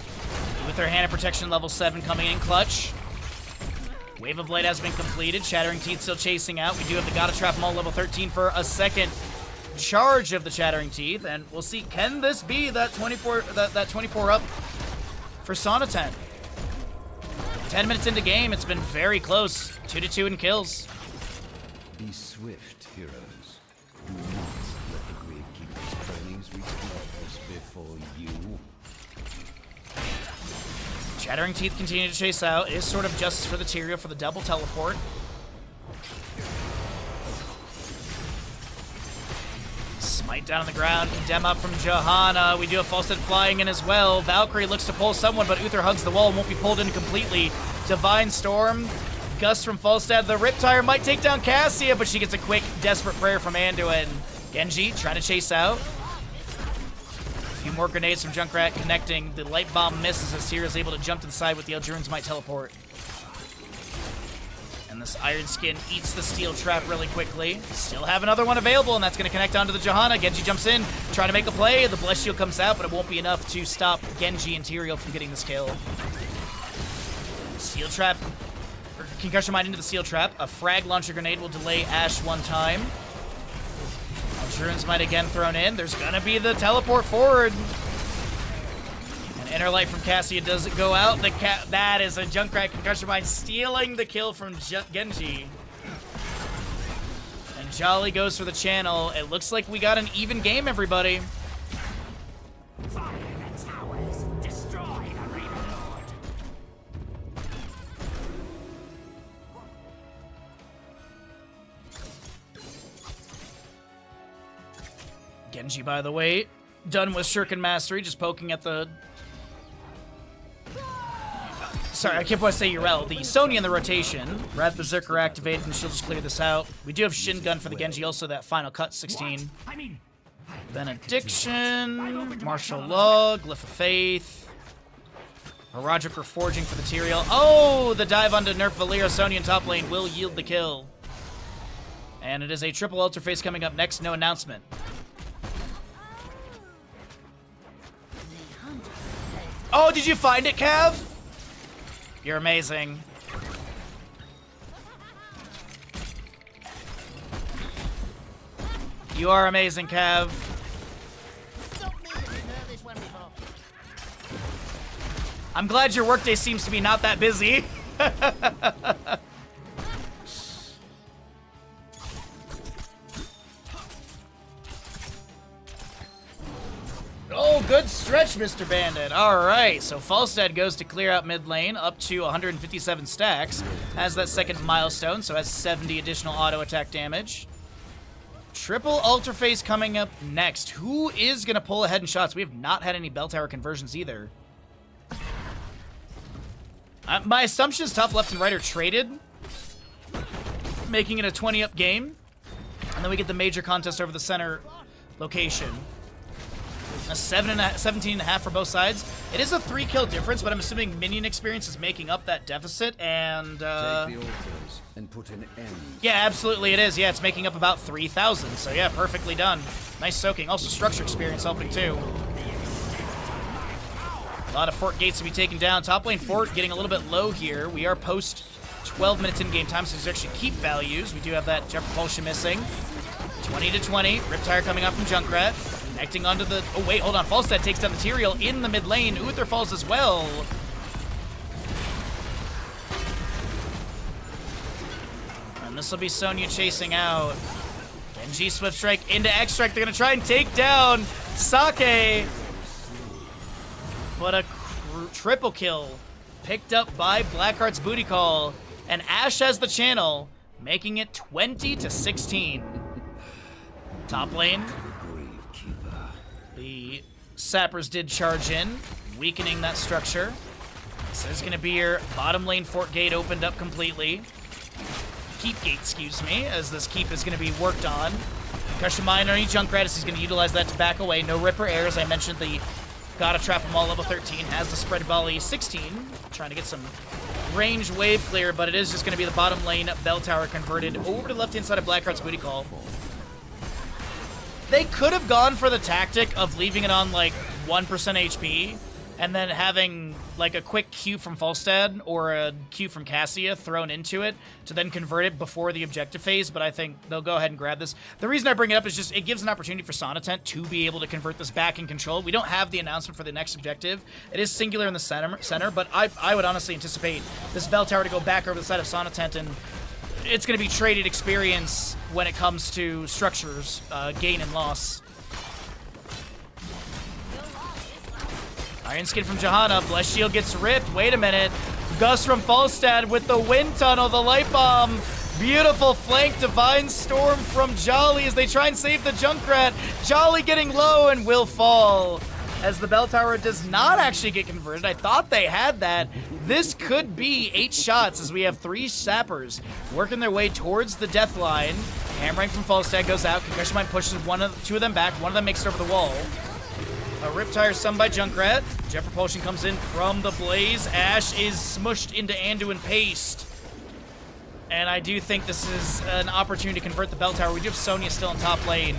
With her hand of protection level 7 coming in clutch. Wave of Blade has been completed. Shattering Teeth still chasing out. We do have the Gotta Trap Maul level 13 for a second charge of the Shattering Teeth. And we'll see, can this be that 24 up for Sonatan? 10 minutes into game, it's been very close. 2-2 in kills. Be swift, heroes. Do not let the Gravekeeper's trainings reach the altars before you. Shattering Teeth continue to chase out. It is sort of justice for the Tyrael for the double teleport. Smite down on the ground. Condemn up from Johanna. We do have Falstad flying in as well. Valkyrie looks to pull someone, but Uther hugs the wall and won't be pulled in completely. Divine Storm. Gust from Falstad. The Riptire might take down Cassia, but she gets a quick, desperate prayer from Anduin. Genji trying to chase out. A few more grenades from Junkrat connecting. The light bomb misses as Tyrael is able to jump to the side with the Eldrune's Might teleport. And this Iron Skin eats the steel trap really quickly. Still have another one available, and that's going to connect onto the Johanna. Genji jumps in, trying to make a play. The Blessed Shield comes out, but it won't be enough to stop Genji and Tyrael from getting this kill. Steel trap, or Concussion Mine into the steel trap. A frag launcher grenade will delay Ashe one time. Eldrune's Might again thrown in. There's going to be the teleport forward. Inner Light from Cassia doesn't go out. That is a Junkrat Concussion Mine stealing the kill from Genji. And Jolly goes for the channel. It looks like we got an even game, everybody. Fire the towers, destroy the Raven Lord. Genji, by the way, done with Shuriken Mastery, just poking at the... Sorry, I can't want to say Urel. The Sonya in the rotation. Wrath Berserker activated, and she'll just clear this out. We do have Shin Gun for the Genji, also that final cut, 16. Benediction, Martial Law, Glyph of Faith. Roderick Reforging for the Tyrael. Oh, the dive onto Nerf Valeera. Sonya in top lane will yield the kill. And it is a triple Altar Phase coming up next, no announcement. Oh, did you find it, Cav? You're amazing. You are amazing, Cav. I'm glad your workday seems to be not that busy. Oh, good stretch, Mr. Bandit. All right, so Falstad goes to clear out mid lane, up to 157 stacks. Has that second milestone, so has 70 additional auto attack damage. Triple Altar Phase coming up next. Who is going to pull ahead in shots? We have not had any bell tower conversions either. My assumption is top left and right are traded, making it a 20-up game. And then we get the major contest over the center location. A 17.5 for both sides. It is a 3-kill difference, but I'm assuming minion experience is making up that deficit, and Take the altars and put an end. Yeah, absolutely it is. Yeah, it's making up about 3,000. So yeah, perfectly done. Nice soaking. Also structure experience helping too. A lot of fort gates to be taken down. Top lane fort getting a little bit low here. We are post 12 minutes in game time, so there's actually keep values. We do have that jet propulsion missing. 20-20. Riptire coming up from Junkrat. Connecting onto the... Oh, wait, hold on. Falstad takes down the Tyrael in the mid lane. Uther falls as well. And this will be Sonya chasing out. Genji Swift Strike into X Strike. They're going to try and take down Sake. But a triple kill picked up by Blackheart's Booty Call. And Ashe has the channel, making it 20-16. Top lane. The Sappers did charge in, weakening that structure. So there's going to be your bottom lane fort gate opened up completely. keep gate, excuse me, as this keep is going to be worked on. Concussion Mine underneath Junkrat, he's going to utilize that to back away. No Ripper Air, as I mentioned, the gotta trap them all level 13, has the spread volley 16, trying to get some range wave clear, but it is just going to be the bottom lane bell tower converted over to the left-hand side of Blackheart's booty call. They could have gone for the tactic of leaving it on like 1% HP and then having like a quick Q from Falstad or a Q from Cassia thrown into it to then convert it before the objective phase, but I think they'll go ahead and grab this. The reason I bring it up is just it gives an opportunity for Sonatent to be able to convert this back in control. We don't have the announcement for the next objective. It is singular in the center, but I would honestly anticipate this bell tower to go back over the side of Sonatent, and it's going to be traded experience when it comes to structures, gain and loss. Iron Skin from Johanna. Blessed Shield gets ripped. Wait a minute. Gus from Falstad with the Wind Tunnel, the Light Bomb. Beautiful flank. Divine Storm from Jolly as they try and save the Junkrat. Jolly getting low and will fall as the bell tower does not actually get converted. I thought they had that. This could be 8 shots as we have 3 sappers working their way towards the death line. Hammering from Falstad goes out. Concussion Mine pushes 2 of them back. One of them makes it over the wall. A Riptire summed by Junkrat. Jet Propulsion comes in from the Blaze. Ash is smushed into Anduin Paste. And I do think this is an opportunity to convert the bell tower. We do have Sonya still in top lane.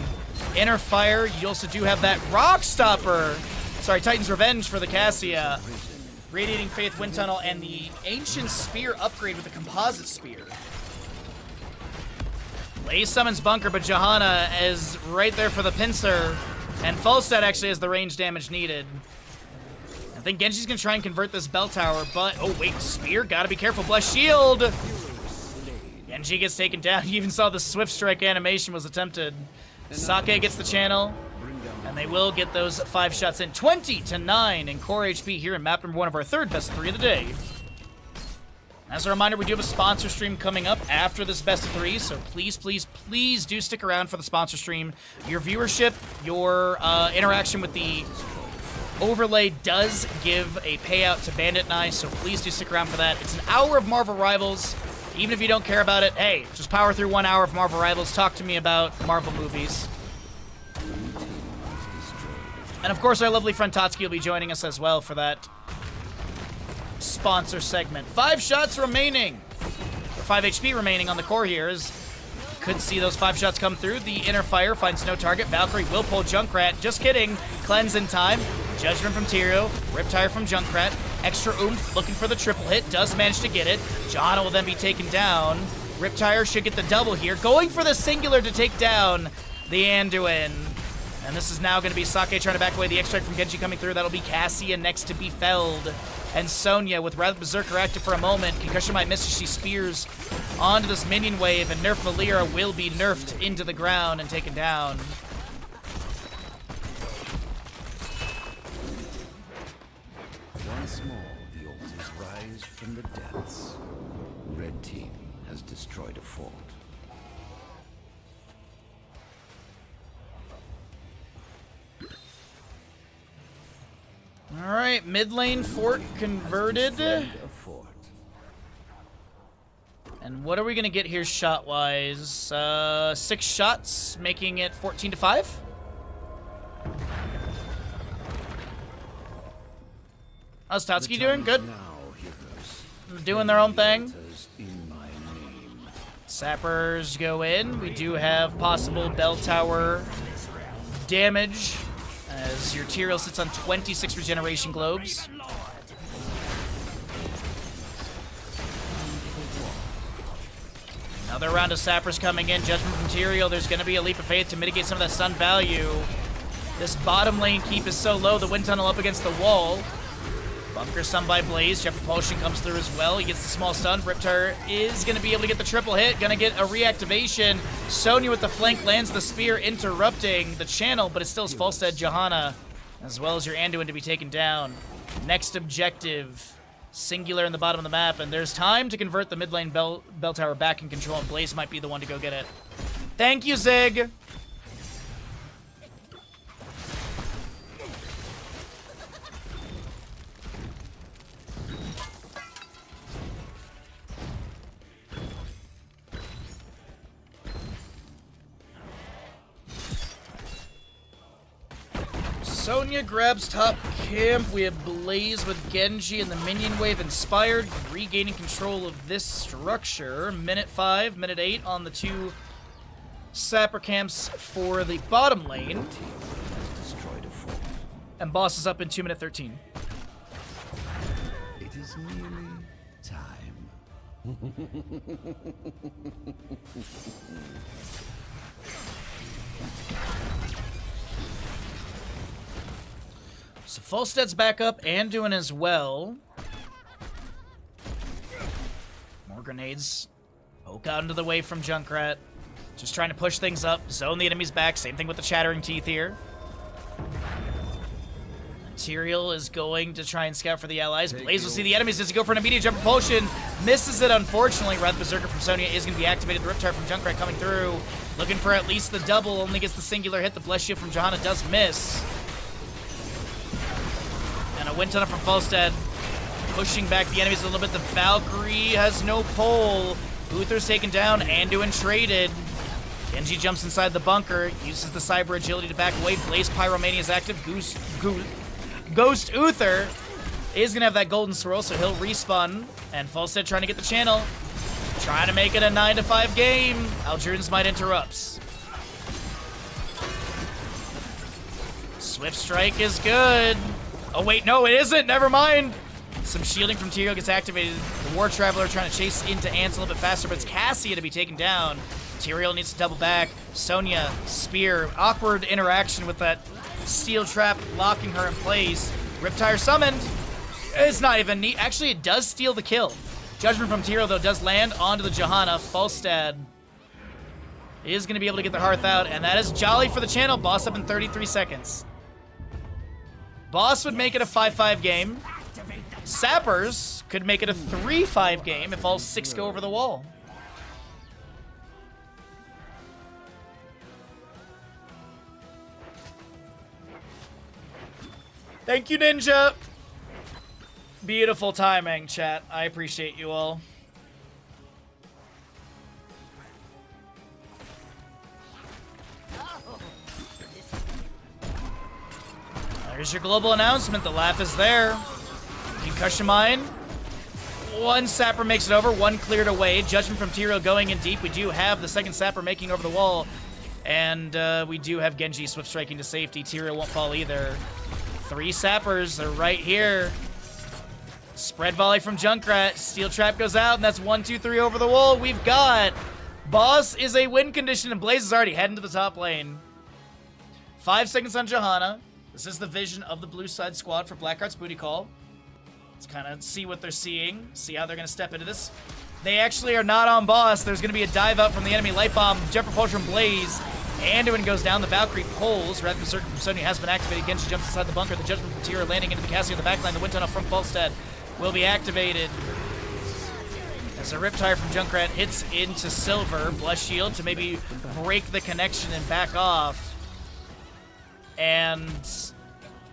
Inner Fire, you also do have that Rock Stopper. Sorry, Titan's Revenge for the Cassia. Radiating Faith, Wind Tunnel, and the Ancient Spear upgrade with the Composite Spear. Blaze summons Bunker, but Johanna is right there for the pincer. And Falstad actually has the range damage needed. I think Genji's gonna try and convert this bell tower, but oh wait, Spear, gotta be careful. Blessed Shield! Genji gets taken down. You even saw the Swift Strike animation was attempted. Sake gets the channel, and they will get those 5 shots in. 20-9 in core HP here in map number 1 of our 3rd best of 3 of the day. As a reminder, we do have a sponsor stream coming up after this best of 3, so please, please, please do stick around for the sponsor stream. Your viewership, your interaction with the overlay does give a payout to Bandit and I, so please do stick around for that. It's an hour of Marvel Rivals. Even if you don't care about it, hey, just power through 1 hour of Marvel Rivals. Talk to me about Marvel movies. And of course, our lovely friend Tatsuki will be joining us as well for that sponsor segment. 5 shots remaining, or 5 HP remaining on the core here. As you could see those 5 shots come through. The Inner Fire finds no target. Valkyrie will pull Junkrat. Just kidding. Cleanse in time. Judgment from Tyrio. Riptire from Junkrat. Extra oomph looking for the triple hit. Does manage to get it. Johanna will then be taken down. Riptire should get the double here. Going for the singular to take down the Anduin. And this is now going to be Sake trying to back away the extract from Genji coming through. That'll be Cassia next to be felled. And Sonya with Wrath Berserker active for a moment. Concussion might miss as she spears onto this minion wave, and Nerf Valera will be nerfed into the ground and taken down. Once more, the altars rise from the depths. Red team has destroyed a fort. All right, mid lane fort converted. And what are we gonna get here shot-wise? 6 shots, making it 14-5. How's Tatsuki doing? Good. Doing their own thing. Sappers go in. We do have possible bell tower damage, as your Tyrael sits on 26 regeneration globes. Another round of sappers coming in. Judgment from Tyrael. There's going to be a leap of faith to mitigate some of that stun value. This bottom lane keep is so low. The Wind Tunnel up against the wall. Bunker stun by Blaze. Jet Propulsion comes through as well. He gets the small stun. Riptire is going to be able to get the triple hit. Going to get a reactivation. Sonya with the flank lands the spear, interrupting the channel, but it still is Falstad Johanna, as well as your Anduin to be taken down. Next objective, singular in the bottom of the map, and there's time to convert the mid lane bell tower back in control, and Blaze might be the one to go get it. Thank you, Zig. Sonya grabs top camp. We have Blaze with Genji and the minion wave inspired, regaining control of this structure. Minute 5, minute 8 on the two sapper camps for the bottom lane. And boss is up in 2 minute 13. It is nearly time. So Fulstead's back up and doing as well. More grenades. Poke out into the way from Junkrat. Just trying to push things up. Zone the enemies back. Same thing with the Chattering Teeth here. Tyrael is going to try and scout for the allies. Blaze will see the enemies. Does he go for an immediate jump propulsion? Misses it, unfortunately. Wrath Berserker from Sonya is going to be activated. The Riptide from Junkrat coming through. Looking for at least the double. Only gets the singular hit. The Bless Shield from Johanna does miss. And a Wind Tunnel from Falstad. Pushing back the enemies a little bit. The Valkyrie has no pole. Uther's taken down. Anduin traded. Genji jumps inside the bunker. Uses the Cyber Agility to back away. Blaze Pyromania is active. Ghost Uther is going to have that golden swirl, so he'll respawn. And Falstad trying to get the channel. Trying to make it a 9-5 game. Algerion's Might interrupts. Swift Strike is good. Oh, wait, no, it isn't. Never mind. Some shielding from Tyrael gets activated. The War Traveler trying to chase into Ants a little bit faster, but it's Cassia to be taken down. Tyrael needs to double back. Sonya, Spear. Awkward interaction with that Steel Trap locking her in place. Riptire summoned. It's not even neat. Actually, it does steal the kill. Judgment from Tyrael, though, does land onto the Johanna. Falstad is going to be able to get the Hearth out, and that is jolly for the channel. Boss up in 33 seconds. Boss would make it a 5-5 game. Sappers could make it a 3-5 game if all 6 go over the wall. Thank you, Ninja. Beautiful timing, chat. I appreciate you all. There's your global announcement. The laugh is there. Concussion Mine. One Sapper makes it over. One cleared away. Judgment from Tyrael going in deep. We do have the second Sapper making over the wall. And we do have Genji Swift Striking to safety. Tyrael won't fall either. 3 Sappers. They're right here. Spread volley from Junkrat. Steel Trap goes out, and that's 1, 2, 3 over the wall. We've got Boss is a win condition, and Blaze is already heading to the top lane. 5 seconds on Johanna. This is the vision of the blue side squad for Blackheart's booty call. Let's kind of see what they're seeing, see how they're going to step into this. They actually are not on Boss. There's going to be a dive out from the enemy. Light Bomb, Jet Propulsion from Blaze. Anduin goes down. The Valkyrie pulls. Wrath Berserker from Sonya has been activated. Genji jumps inside the bunker. The Judgment from Tyrael landing into the Cassia in the backline. The Wind Tunnel from Falstad will be activated. As a Riptire from Junkrat hits into Silver. Bless Shield to maybe break the connection and back off. And,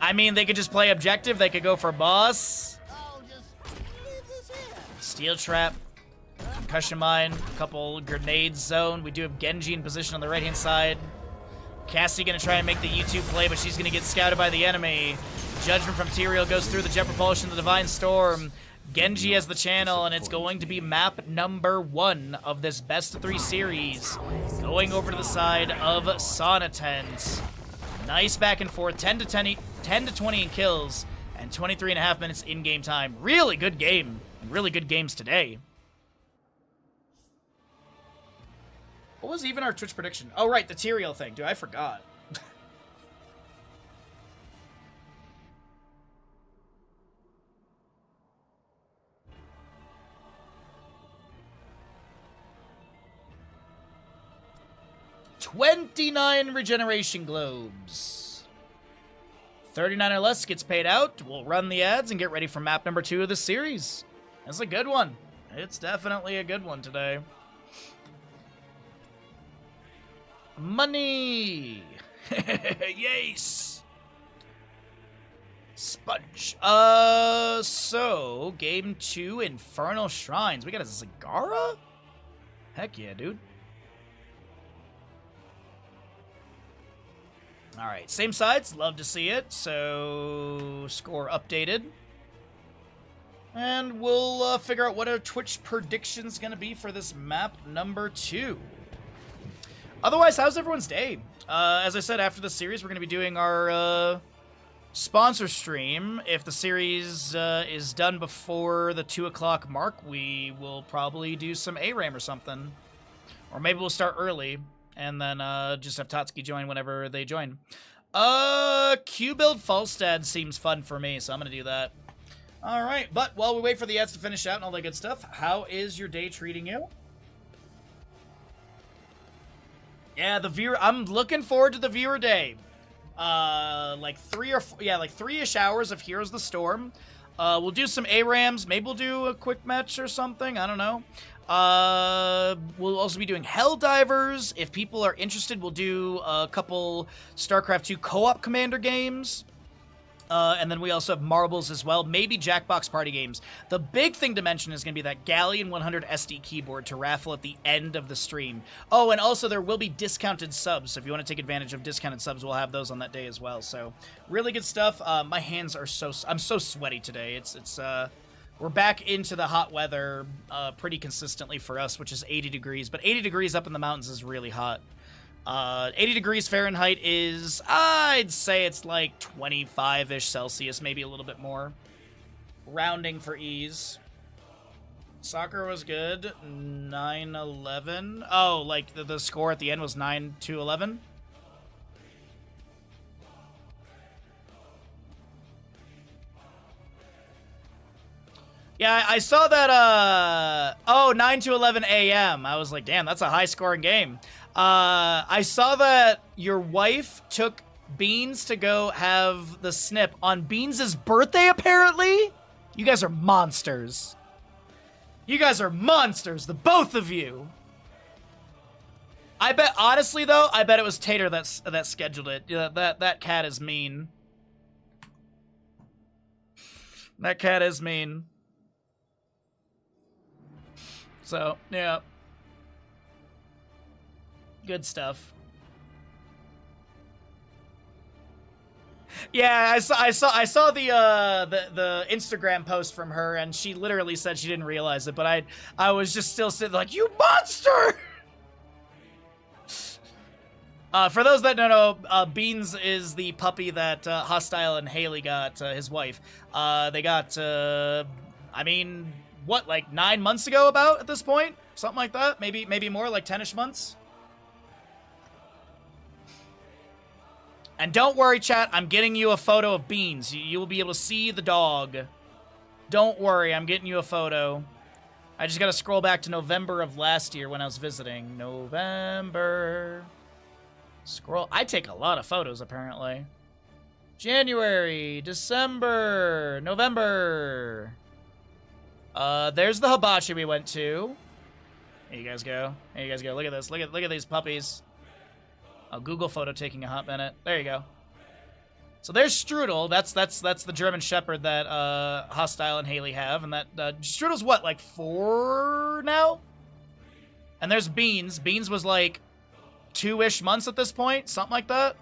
I mean, they could just play objective. They could go for Boss. Steel Trap. Concussion Mine. A couple grenades zone. We do have Genji in position on the right-hand side. Cassie gonna try and make the YouTube play, but she's gonna get scouted by the enemy. Judgment from Tyrael goes through the Jet Propulsion, the Divine Storm. Genji has the channel, and it's going to be map number 1 of this best-of-3 series. Going over to the side of Sonatent. Nice back and forth, 10 to 20 in kills, and 23.5 minutes in-game time. Really good game. Really good games today. What was even our Twitch prediction? Oh, right, the Tyrael thing. Dude, I forgot. $29 regeneration globes. 39 or less gets paid out. We'll run the ads and get ready for map number 2 of the series. That's a good one. It's definitely a good one today. Money! Yes! Sponge. So, game 2, Infernal Shrines. We got a Zagara? Heck yeah, dude. All right, same sides. Love to see it. So, score updated. And we'll figure out what our Twitch prediction's going to be for this map number 2. Otherwise, how's everyone's day? As I said, after the series, we're going to be doing our sponsor stream. If the series is done before the 2 o'clock mark, we will probably do some ARAM or something. Or maybe we'll start early, and then just have Totski join whenever they join. Q-Build Falstad seems fun for me, so I'm going to do that. All right, but while we wait for the ads to finish out and all that good stuff, how is your day treating you? Yeah, the viewer. I'm looking forward to the viewer day. Like 3-ish hours of Heroes of the Storm. We'll do some ARAMs. Maybe we'll do a quick match or something. I don't know. We'll also be doing Helldivers. If people are interested, we'll do a couple StarCraft 2 co-op commander games. And then we also have marbles as well. Maybe Jackbox party games. The big thing to mention is going to be that Galleon 100 SD keyboard to raffle at the end of the stream. Oh, and also there will be discounted subs. So if you want to take advantage of discounted subs, we'll have those on that day as well. So really good stuff. My hands are I'm so sweaty today. We're back into the hot weather pretty consistently for us, which is 80 degrees. But 80 degrees up in the mountains is really hot. 80 degrees Fahrenheit is, I'd say it's like 25-ish Celsius, maybe a little bit more. Rounding for ease. Soccer was good. 9-11. Oh, like the score at the end was 9-11? Yeah, I saw that, 9-11 a.m. I was like, damn, that's a high-scoring game. I saw that your wife took Beans to go have the snip on Beans' birthday, apparently? You guys are monsters. You guys are monsters, the both of you. I bet, honestly, though, I bet it was Tater that scheduled it. Yeah, that cat is mean. That cat is mean. So, yeah. Good stuff. Yeah, I saw the Instagram post from her, and she literally said she didn't realize it, but I was just still sitting like, you monster! For those that don't know, Beans is the puppy that Hostile and Haley got, his wife. They got, I mean, what, like 9 months ago about at this point? Something like that? Maybe more, like 10-ish months? And don't worry, chat, I'm getting you a photo of Beans. You will be able to see the dog. Don't worry, I'm getting you a photo. I just gotta scroll back to November of last year when I was visiting. November. Scroll. I take a lot of photos, apparently. January, December, November. There's the hibachi we went to. Here you guys go. Here you guys go. Look at this. Look at these puppies. A Google photo taking a hot minute. There you go. So there's Strudel. That's the German Shepherd that Hostile and Haley have, and that Strudel's what, like 4 now? And there's Beans. Beans was like 2-ish months at this point, something like that.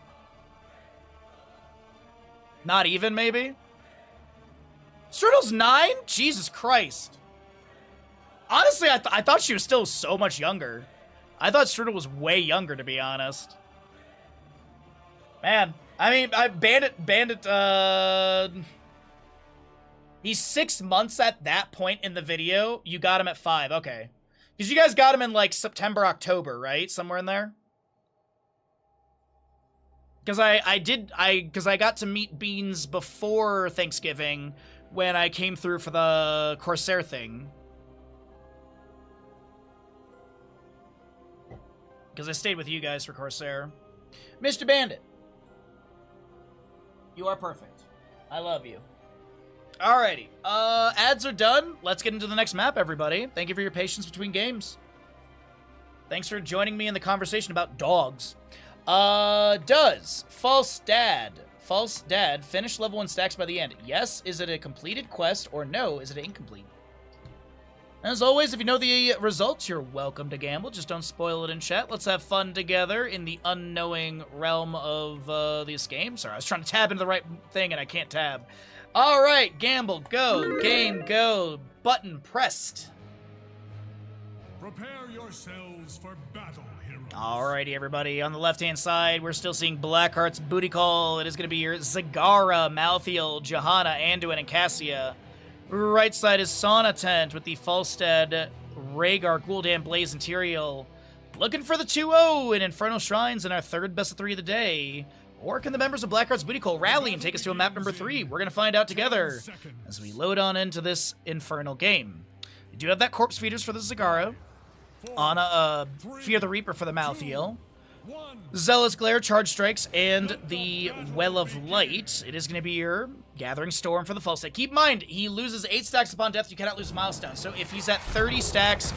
Not even, maybe. Strudel's 9? Jesus Christ. Honestly, I thought she was still so much younger. I thought Strudel was way younger, to be honest. Man, I mean, Bandit, he's 6 months at that point in the video. You got him at 5, okay. Because you guys got him in, like, September, October, right? Somewhere in there? Because I got to meet Beans before Thanksgiving when I came through for the Corsair thing. Because I stayed with you guys for Corsair. Mr. Bandit. You are perfect. I love you. Alrighty. Ads are done. Let's get into the next map, everybody. Thank you for your patience between games. Thanks for joining me in the conversation about dogs. Does False Dad finish level 1 stacks by the end? Yes. Is it a completed quest, or no, is it incomplete? As always, if you know the results, you're welcome to gamble. Just don't spoil it in chat. Let's have fun together in the unknowing realm of this game. Sorry, I was trying to tab into the right thing and I can't tab. All right, gamble, go. Game, go. Button pressed. Prepare yourselves for battle, heroes. Alrighty, everybody. On the left-hand side, we're still seeing Blackheart's booty call. It is going to be your Zagara, Malthael, Johanna, Anduin, and Cassia. Right side is Sauna Tent with the Falstad, Rhaegar, Gul'dan, Blaze, and Tyrael. Looking for the 2-0 in Infernal Shrines in our third best of 3 of the day. Or can the members of Blackheart's Booty Call rally and take us to a map number 3? We're going to find out together as we load on into this Infernal game. We do have that Corpse Feeders for the Zagara. Anna, Fear the Reaper for the Malthael. Zealous Glare, Charge Strikes, and the Well of Light. It is going to be your Gathering Storm for the Falstad. Keep in mind, he loses 8 stacks upon death. You cannot lose a milestone. So if he's at 36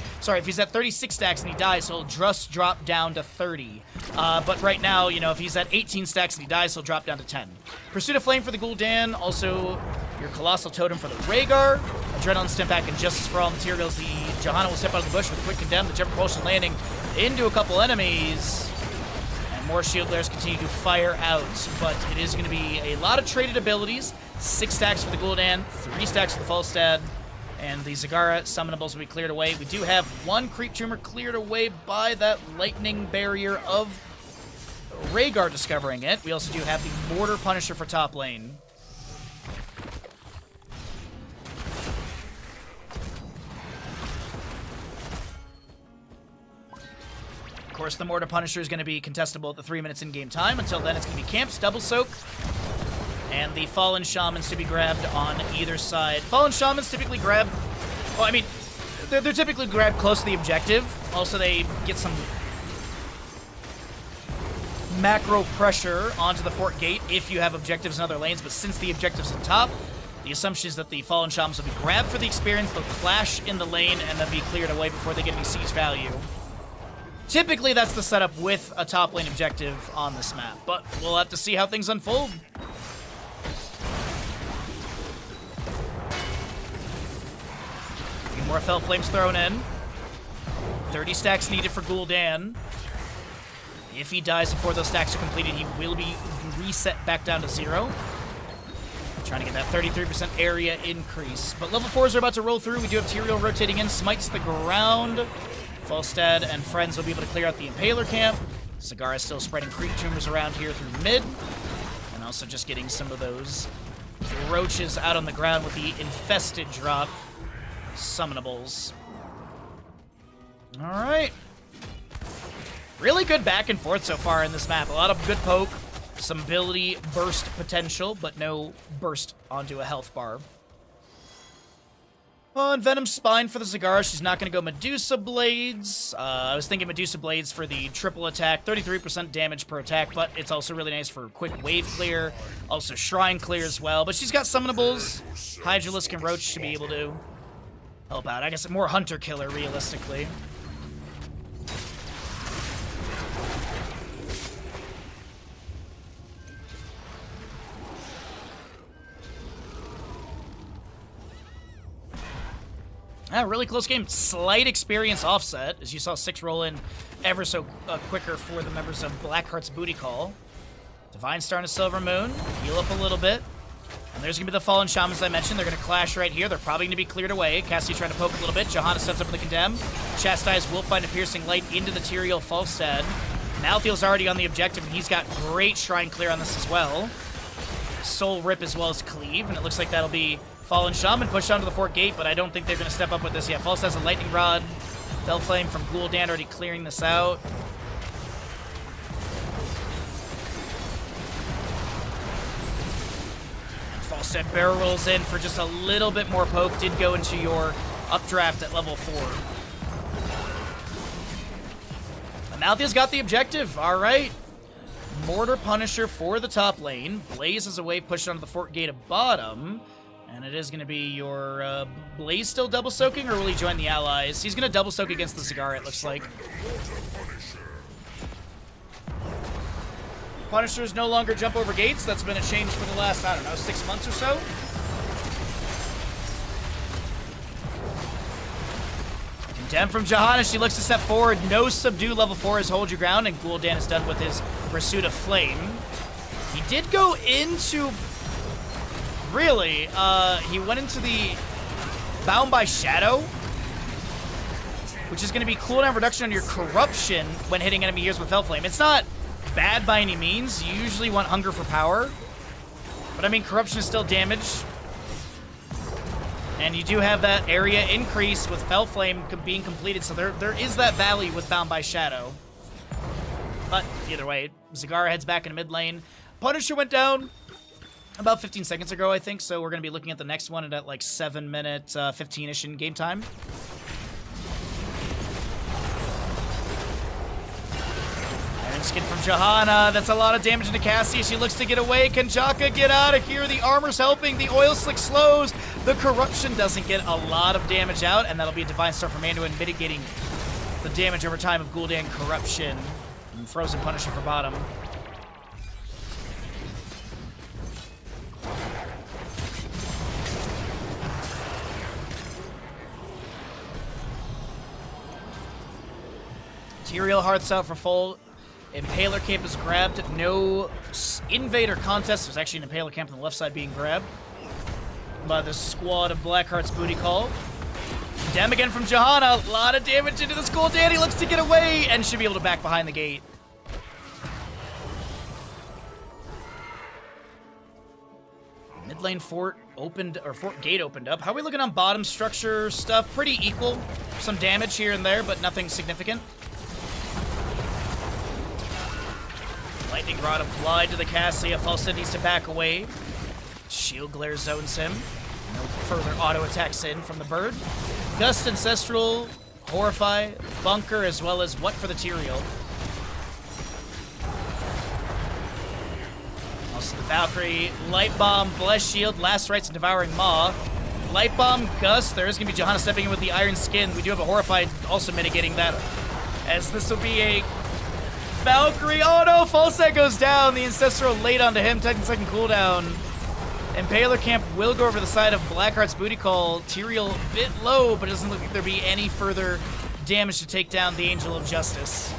stacks and he dies, he'll just drop down to 30. But right now, you know, if he's at 18 stacks and he dies, he'll drop down to 10. Pursuit of Flame for the Gul'dan. Also, your Colossal Totem for the Rhaegar. Adrenaline Stim Pack and Justice for all materials. The Johanna will step out of the bush with a quick condemn. The Jet Propulsion landing into a couple enemies. More shield glares continue to fire out, but it is going to be a lot of traded abilities. 6 stacks for the Gul'dan, 3 stacks for the Falstad, and the Zagara summonables will be cleared away. We do have 1 Creep Tumor cleared away by that lightning barrier of Rhaegar discovering it. We also do have the Mortar Punisher for top lane. Of course, the Mortar Punisher is going to be contestable at the 3 minutes in-game time. Until then, it's going to be Camps, Double Soak, and the Fallen Shamans to be grabbed on either side. Fallen Shamans typically grab... Well, I mean, they're typically grabbed close to the objective. Also, they get some macro pressure onto the fort gate if you have objectives in other lanes, but since the objective's on top, the assumption is that the Fallen Shamans will be grabbed for the experience, they'll clash in the lane, and then be cleared away before they get any siege value. Typically, that's the setup with a top lane objective on this map, but we'll have to see how things unfold. A few more Fel Flames thrown in. 30 stacks needed for Gul'dan. If he dies before those stacks are completed, he will be reset back down to 0. Trying to get that 33% area increase. But level 4s are about to roll through. We do have Tyrael rotating in, smites the ground. Falstad and friends will be able to clear out the Impaler camp. Zagara is still spreading Creep Tumors around here through mid. And also just getting some of those roaches out on the ground with the infested drop summonables. Alright. Really good back and forth so far in this map. A lot of good poke, some ability burst potential, but no burst onto a health bar. And Venom Spine for the Zagara. She's not going to go Medusa Blades. I was thinking Medusa Blades for the triple attack. 33% damage per attack, but it's also really nice for quick wave clear. Also Shrine clear as well. But she's got summonables. Hydralisk and Roach to be able to help out. I guess more Hunter Killer, realistically. Really close game. Slight experience offset, as you saw 6 roll in ever so quicker for the members of Blackheart's Booty Call. Divine Star and a Silver Moon. Heal up a little bit. And there's going to be the Fallen Shamans I mentioned. They're going to clash right here. They're probably going to be cleared away. Cassie trying to poke a little bit. Johanna steps up with the Condemn. Chastise will find a Piercing Light into the Tyrael Falstad. Malthael's already on the objective, and he's got great Shrine clear on this as well. Soul Rip as well as Cleave, and it looks like that'll be Fallen Shaman pushed onto the fort gate, but I don't think they're going to step up with this yet. Falstad has a Lightning Rod. Fel Flame from Gul'dan already clearing this out. And Falstad barrel rolls in for just a little bit more poke. Did go into your updraft at level 4. And Malthael's got the objective. All right. Mortar Punisher for the top lane. Blaze is away, pushed onto the fort gate at bottom. And it is going to be your Blaze still double soaking, or will he join the allies? He's going to double soak against the Zagara, it looks like. Punishers no longer jump over gates. That's been a change for the last, I don't know, 6 months or so. Dem from Johanna, she looks to step forward. No subdue level 4 is hold your ground, and Gul'dan is done with his pursuit of flame. He did go into... Really? He went into the Bound by Shadow, which is going to be cooldown reduction on your corruption when hitting enemy gears with Felflame. It's not bad by any means. You usually want Hunger for Power. But I mean, corruption is still damage. And you do have that area increase with Felflame being completed, so there is that value with Bound by Shadow. But either way, Zagara heads back into mid lane. Punisher went down about 15 seconds ago, I think, so we're going to be looking at the next one at like 7 minutes, 15-ish in game time. Iron Skin from Johanna. That's a lot of damage into Cassie. She looks to get away. Can Jaka get out of here? The armor's helping. The Oil Slick slows. The Corruption doesn't get a lot of damage out, and that'll be a Divine Star from Anduin mitigating the damage over time of Gul'dan Corruption. And Frozen Punisher for bottom. Tyrael Hearth's out for full. Impaler Camp is grabbed. No Invader contest. There's actually an Impaler Camp on the left side being grabbed by the squad of Blackheart's Booty Call. Dem again from Johanna. A lot of damage into the Skull. Danny looks to get away and should be able to back behind the gate. Mid lane fort opened, or fort gate opened up. How are we looking on bottom structure stuff? Pretty equal. Some damage here and there, but nothing significant. Lightning Rod applied to the Cassia. Falstad needs to back away. Shield Glare zones him. No further auto attacks in from the bird. Gust Ancestral, Horrify, Bunker, as well as What for the Tyrael. Also the Valkyrie, Light Bomb, Blessed Shield, Last Rites, and Devouring Maw. Light Bomb, Gust. There is going to be Johanna stepping in with the Iron Skin. We do have a Horrify also mitigating that, as this will be a Valkyrie. Oh no, Falstad goes down. The Ancestral laid onto him, 10-second cooldown. Impaler Camp will go over the side of Blackheart's Booty Call. Tyrael a bit low, but it doesn't look like there'll be any further damage to take down the Angel of Justice.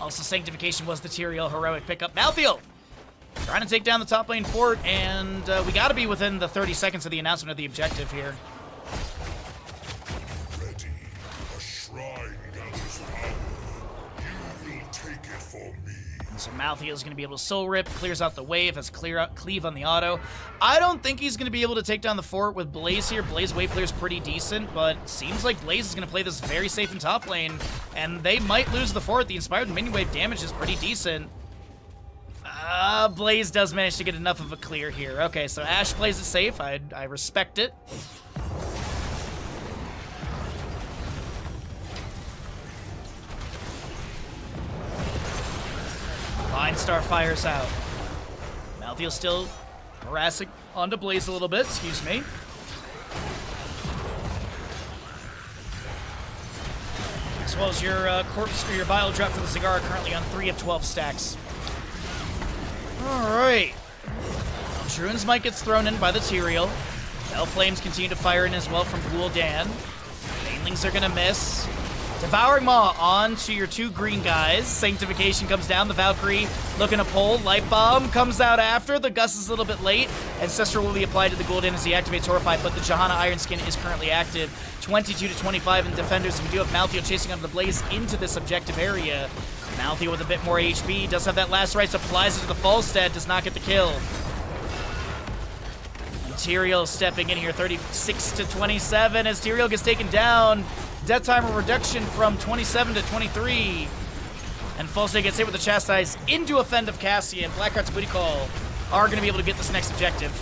Also, Sanctification was the Tyrael heroic pickup. Malthael trying to take down the top lane fort, and we got to be within the 30 seconds of the announcement of the objective here. Ready. A shrine gathers power. You will take it for me. So Malthael is going to be able to Soul Rip, clears out the wave, has Cleave on the auto. I don't think he's going to be able to take down the fort with Blaze here. Blaze wave clear is pretty decent, but seems like Blaze is going to play this very safe in top lane, and they might lose the fort. The Inspired Minion Wave damage is pretty decent. Blaze does manage to get enough of a clear here. Okay, so Ashe plays it safe. I respect it. Divine Star fires out. Malthael still harassing onto Blaze a little bit, excuse me. As well as your corpse or your bile drop for the Zagara, currently on 3 of 12 stacks. Alright. Druin's Might gets thrown in by the Tyrael. Flames continue to fire in as well from Gul'dan. Banelings are gonna miss. Devouring Maw onto your 2 green guys. Sanctification comes down. The Valkyrie looking to pull. Light Bomb comes out after. The Gust is a little bit late. Ancestral will be applied to the Gul'dan as he activates Horrify, but the Johanna Iron Skin is currently active. 22-25 in defenders. We do have Malthael chasing onto the Blaze into this objective area. Malthael with a bit more HP. Does have that Last Rites. Applies it to the Falstad. Does not get the kill. And Tyrael stepping in here. 36-27 as Tyrael gets taken down. Death timer reduction from 27 to 23. And Falstad gets hit with the Chastise into a Fend of Cassia, and Blackheart's Booty Call are going to be able to get this next objective.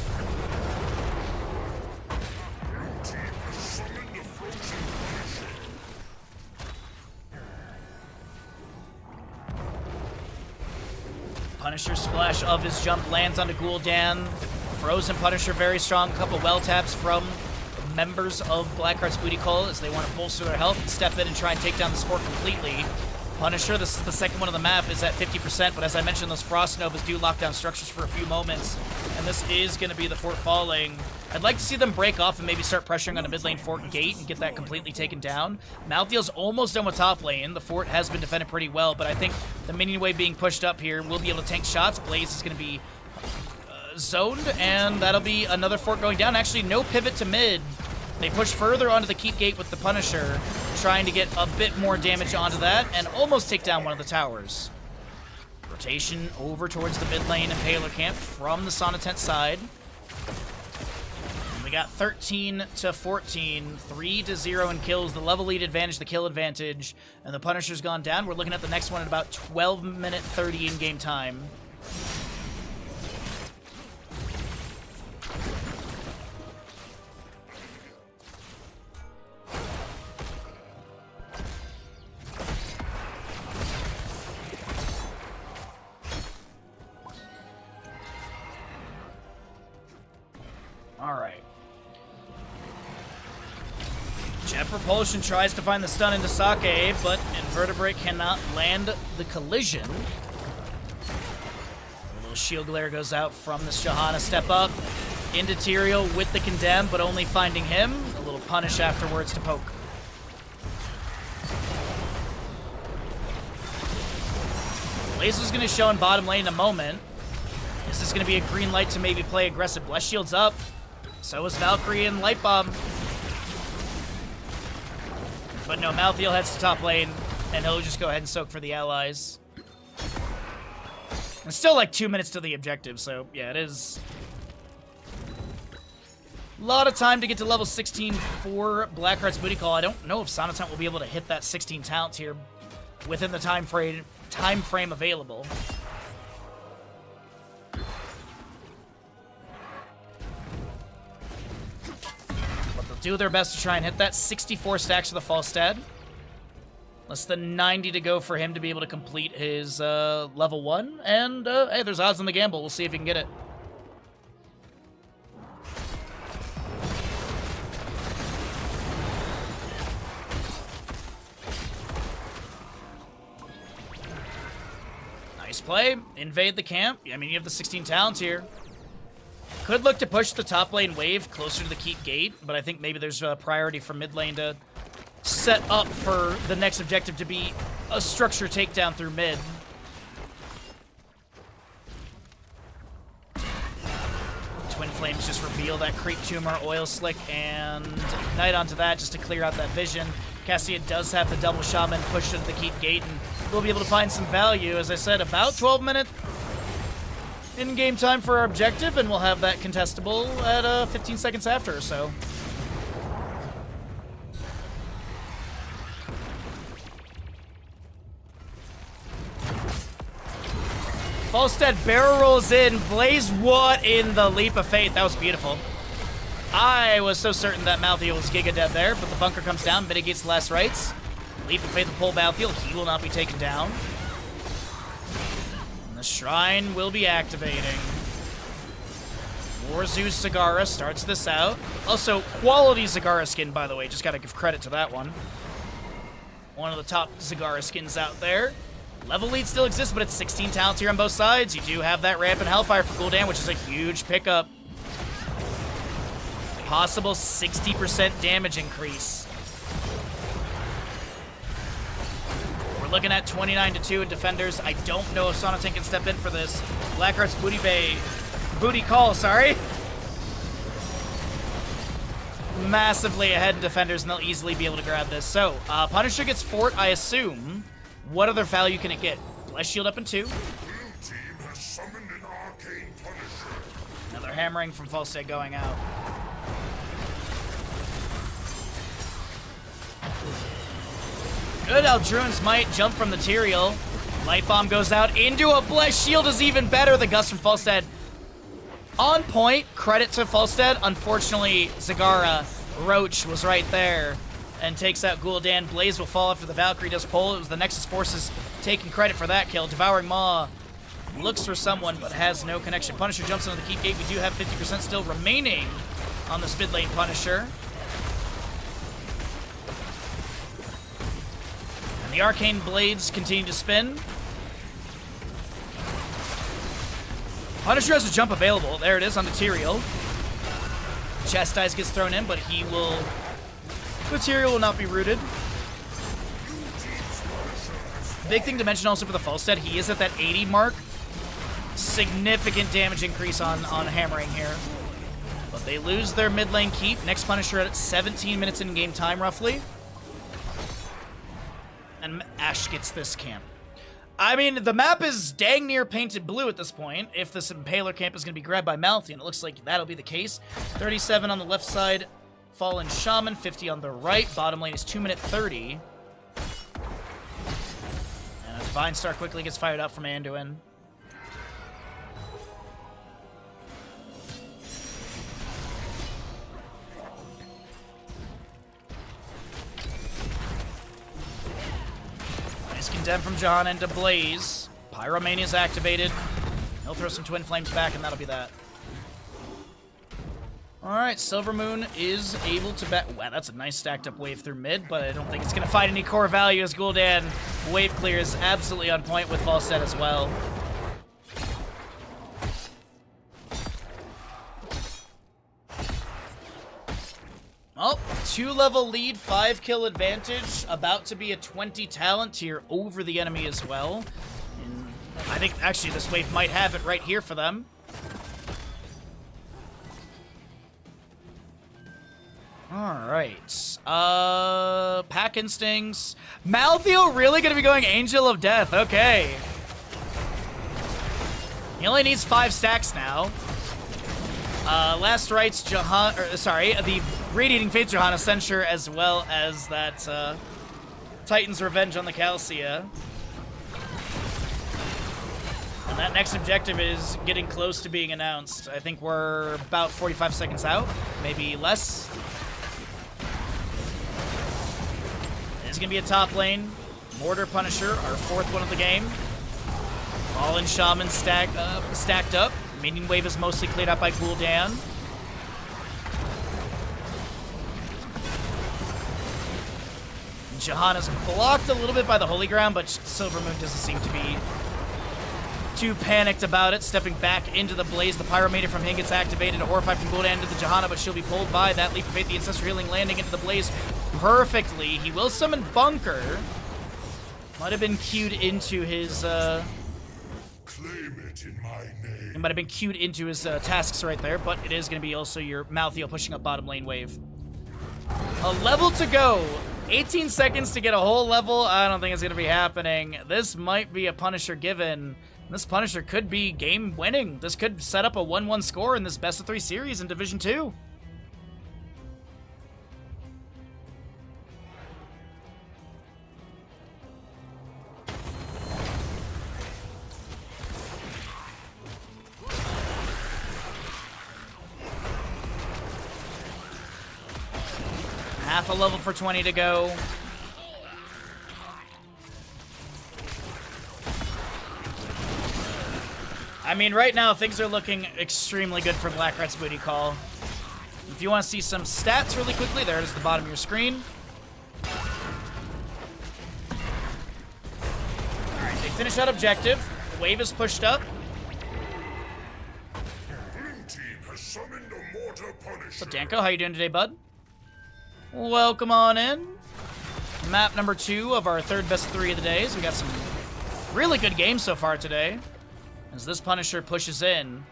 Punisher splash of his jump lands onto Gul'dan. Frozen Punisher very strong. A couple well taps from members of Blackheart's Booty Call as they want to bolster their health and step in and try and take down this fort completely. Punisher, this is the second one on the map, is at 50%, but as I mentioned, those Frost Novas do lock down structures for a few moments, and this is going to be the fort falling. I'd like to see them break off and maybe start pressuring on a mid lane fort gate and get that completely taken down. Malthael's almost done with top lane. The fort has been defended pretty well, but I think the minion wave being pushed up here will be able to tank shots. Blaze is going to be zoned, and that'll be another fort going down. Actually, no pivot to mid. They push further onto the keep gate with the Punisher, trying to get a bit more damage onto that and almost take down one of the towers. Rotation over towards the mid lane and Paler camp from the Sonatent side. And we got 13 to 14, 3 to 0 in kills, the level lead advantage, the kill advantage, and the Punisher's gone down. We're looking at the next one at about 12 minute 30 in game time. Alright. Jet Propulsion tries to find the stun into Sake, but Invertebrate cannot land the collision. A little shield glare goes out from the Shahana. Step up into Tyrael with the Condemn, but only finding him. A little punish afterwards to poke. Blaze is going to show in bottom lane in a moment. Is this going to be a green light to maybe play aggressive? Bless Shield's up. So is Valkyrie and Light Bomb. But no, Malthael heads to top lane, and he'll just go ahead and soak for the allies. And still like 2 minutes to the objective, so yeah, it is a lot of time to get to level 16 for Blackheart's Booty Call. I don't know if Sonatent will be able to hit that 16 talents here within the time frame available. Do their best to try and hit that. 64 stacks of the Falstad. Less than 90 to go for him to be able to complete his level 1. And, hey, there's odds on the gamble. We'll see if he can get it. Nice play. Invade the camp. I mean, you have the 16 talents here. Could look to push the top lane wave closer to the keep gate, but I think maybe there's a priority for mid lane to set up for the next objective to be a structure takedown through mid. Twin Flames just reveal that Creep Tumor, Oil Slick, and Ignite onto that just to clear out that vision. Cassia does have the double Shaman pushed into the keep gate, and we'll be able to find some value. As I said, about 12 minutes in-game time for our objective, and we'll have that contestable at 15 seconds after or so. Falstad barrel rolls in. Blaze, what in the leap of faith? That was beautiful. I was so certain that Malthael was Giga dead there, but the bunker comes down, mitigates the last rites. Leap of faith will pull Malthael. He will not be taken down. The Shrine will be activating. War Zeus Zagara starts this out. Also, quality Zagara skin, by the way. Just gotta give credit to that one. One of the top Zagara skins out there. Level lead still exists, but it's 16 talents here on both sides. You do have that ramp and Hellfire for cooldown, which is a huge pickup. Possible 60% damage increase. We're looking at 29 to 2 in defenders. I don't know if Sonatent can step in for this. Blackheart's Booty Call, sorry. Massively ahead in defenders, and they'll easily be able to grab this. So, Punisher gets fort, I assume. What other value can it get? Bless Shield up in 2. Another hammering from Falstad going out. Good, Aldruin's Might jump from the Tyrael. Light Bomb goes out into a Bless Shield is even better. The Gust from Falstad on point. Credit to Falstad. Unfortunately, Zagara Roach was right there and takes out Gul'dan. Blaze will fall after the Valkyrie does pull. It was the Nexus Forces taking credit for that kill. Devouring Maw looks for someone but has no connection. Punisher jumps into the keep gate. We do have 50% still remaining on the mid lane Punisher. The arcane blades continue to spin. Punisher has a jump available. There it is on the Tyrael. Chastise gets thrown in, but he will... The Tyrael will not be rooted. Big thing to mention also for the Falstad, he is at that 80 mark. Significant damage increase on hammering here. But they lose their mid lane keep. Next Punisher at 17 minutes in game time, roughly. And Ashe gets this camp. I mean, the map is dang near painted blue at this point. If this Impaler camp is going to be grabbed by Malthael, it looks like that'll be the case. 37 on the left side, Fallen Shaman. 50 on the right. Bottom lane is 2 minute 30. And a Divine Star quickly gets fired up from Anduin. Condemn from John into Blaze. Pyromania is activated. He'll throw some Twin Flames back, and that'll be that. Alright, Silvermoon is able to bet. Wow, that's a nice stacked up wave through mid, but I don't think it's going to find any core value as Gul'dan wave clear is absolutely on point with Falstad as well. Oh, 2-level lead, 5-kill advantage, about to be a 20 talent tier over the enemy as well. And I think, actually, this wave might have it right here for them. Alright. Pack Instincts. Malthael really going to be going Angel of Death. Okay. He only needs 5 stacks now. Last Rites, the Radiating Fates Johanna Censure, as well as that Titan's Revenge on the Calcia. And that next objective is getting close to being announced. I think we're about 45 seconds out, maybe less. It's going to be a top lane. Mortar Punisher, our 4th one of the game. Fallen Shaman stacked up. Minion wave is mostly cleared up by Gul'dan. Johanna's blocked a little bit by the Holy Ground, but Silvermoon doesn't seem to be too panicked about it. Stepping back into the Blaze, the Pyromania from him gets activated. A Horrify from Gul'dan into the Johanna, but she'll be pulled by that Leap of Faith, the Ancestral Healing landing into the Blaze perfectly. He will summon Bunker. Might have been queued into his... Claim it in my name. It might have been queued into his tasks right there, but it is going to be also your Malthael pushing up bottom lane wave. A level to go. 18 seconds to get a whole level. I don't think it's going to be happening. This might be a Punisher given. This Punisher could be game winning. This could set up a 1-1 score in this best of 3 series in Division 2. Half a level for 20 to go. I mean, right now, things are looking extremely good for Black Rat's Booty Call. If you want to see some stats really quickly, there it is at the bottom of your screen. Alright, they finish that objective. The wave is pushed up. Blue team has summoned a Mortar Punisher. What's up, Danko? How you doing today, bud? Welcome on in. Map number 2 of our 3rd best of 3 of the days. We got some really good games so far today. As this Punisher pushes in.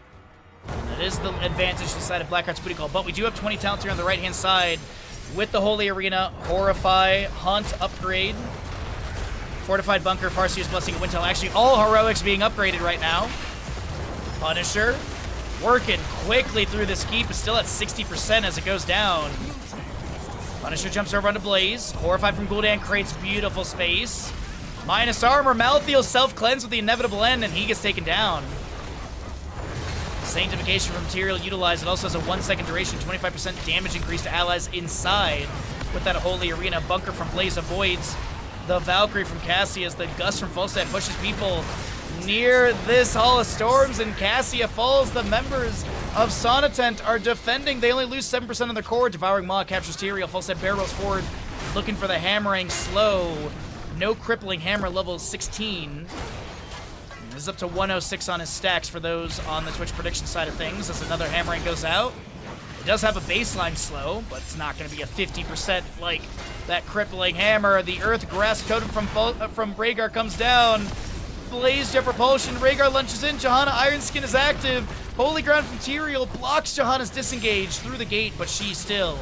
And it is the advantage side of Black Rat's Booty Call. But we do have 20 talents here on the right-hand side with the Holy Arena, Horrify, Hunt upgrade, Fortified Bunker, Farseer's Blessing, Wintel. Actually, all heroics being upgraded right now. Punisher working quickly through this keep. Is still at 60% as it goes down. Punisher jumps over onto Blaze. Horrified from Gul'dan creates beautiful space. Minus armor. Malthael self-cleanse with the inevitable end, and he gets taken down. Sanctification from Tyrael utilized. It also has a 1-second duration, 25% damage increase to allies inside with that Holy Arena. Bunker from Blaze avoids the Valkyrie from Cassia as the Gust from Falstad pushes people near this Hall of Storms, and Cassia falls. The members of Sonatent are defending. They only lose 7% on their core. Devouring Maw captures Tyrael. Falstad barrels forward, looking for the hammering slow. No crippling hammer, level 16. This is up to 106 on his stacks for those on the Twitch prediction side of things as another hammering goes out. It does have a baseline slow, but it's not going to be a 50% like that crippling hammer. The earth grass totem from Rhaegar comes down. Blaze jet propulsion. Rhaegar lunges in. Johanna Ironskin is active. Holy ground from Tyrael blocks Johanna's disengage through the gate, but she still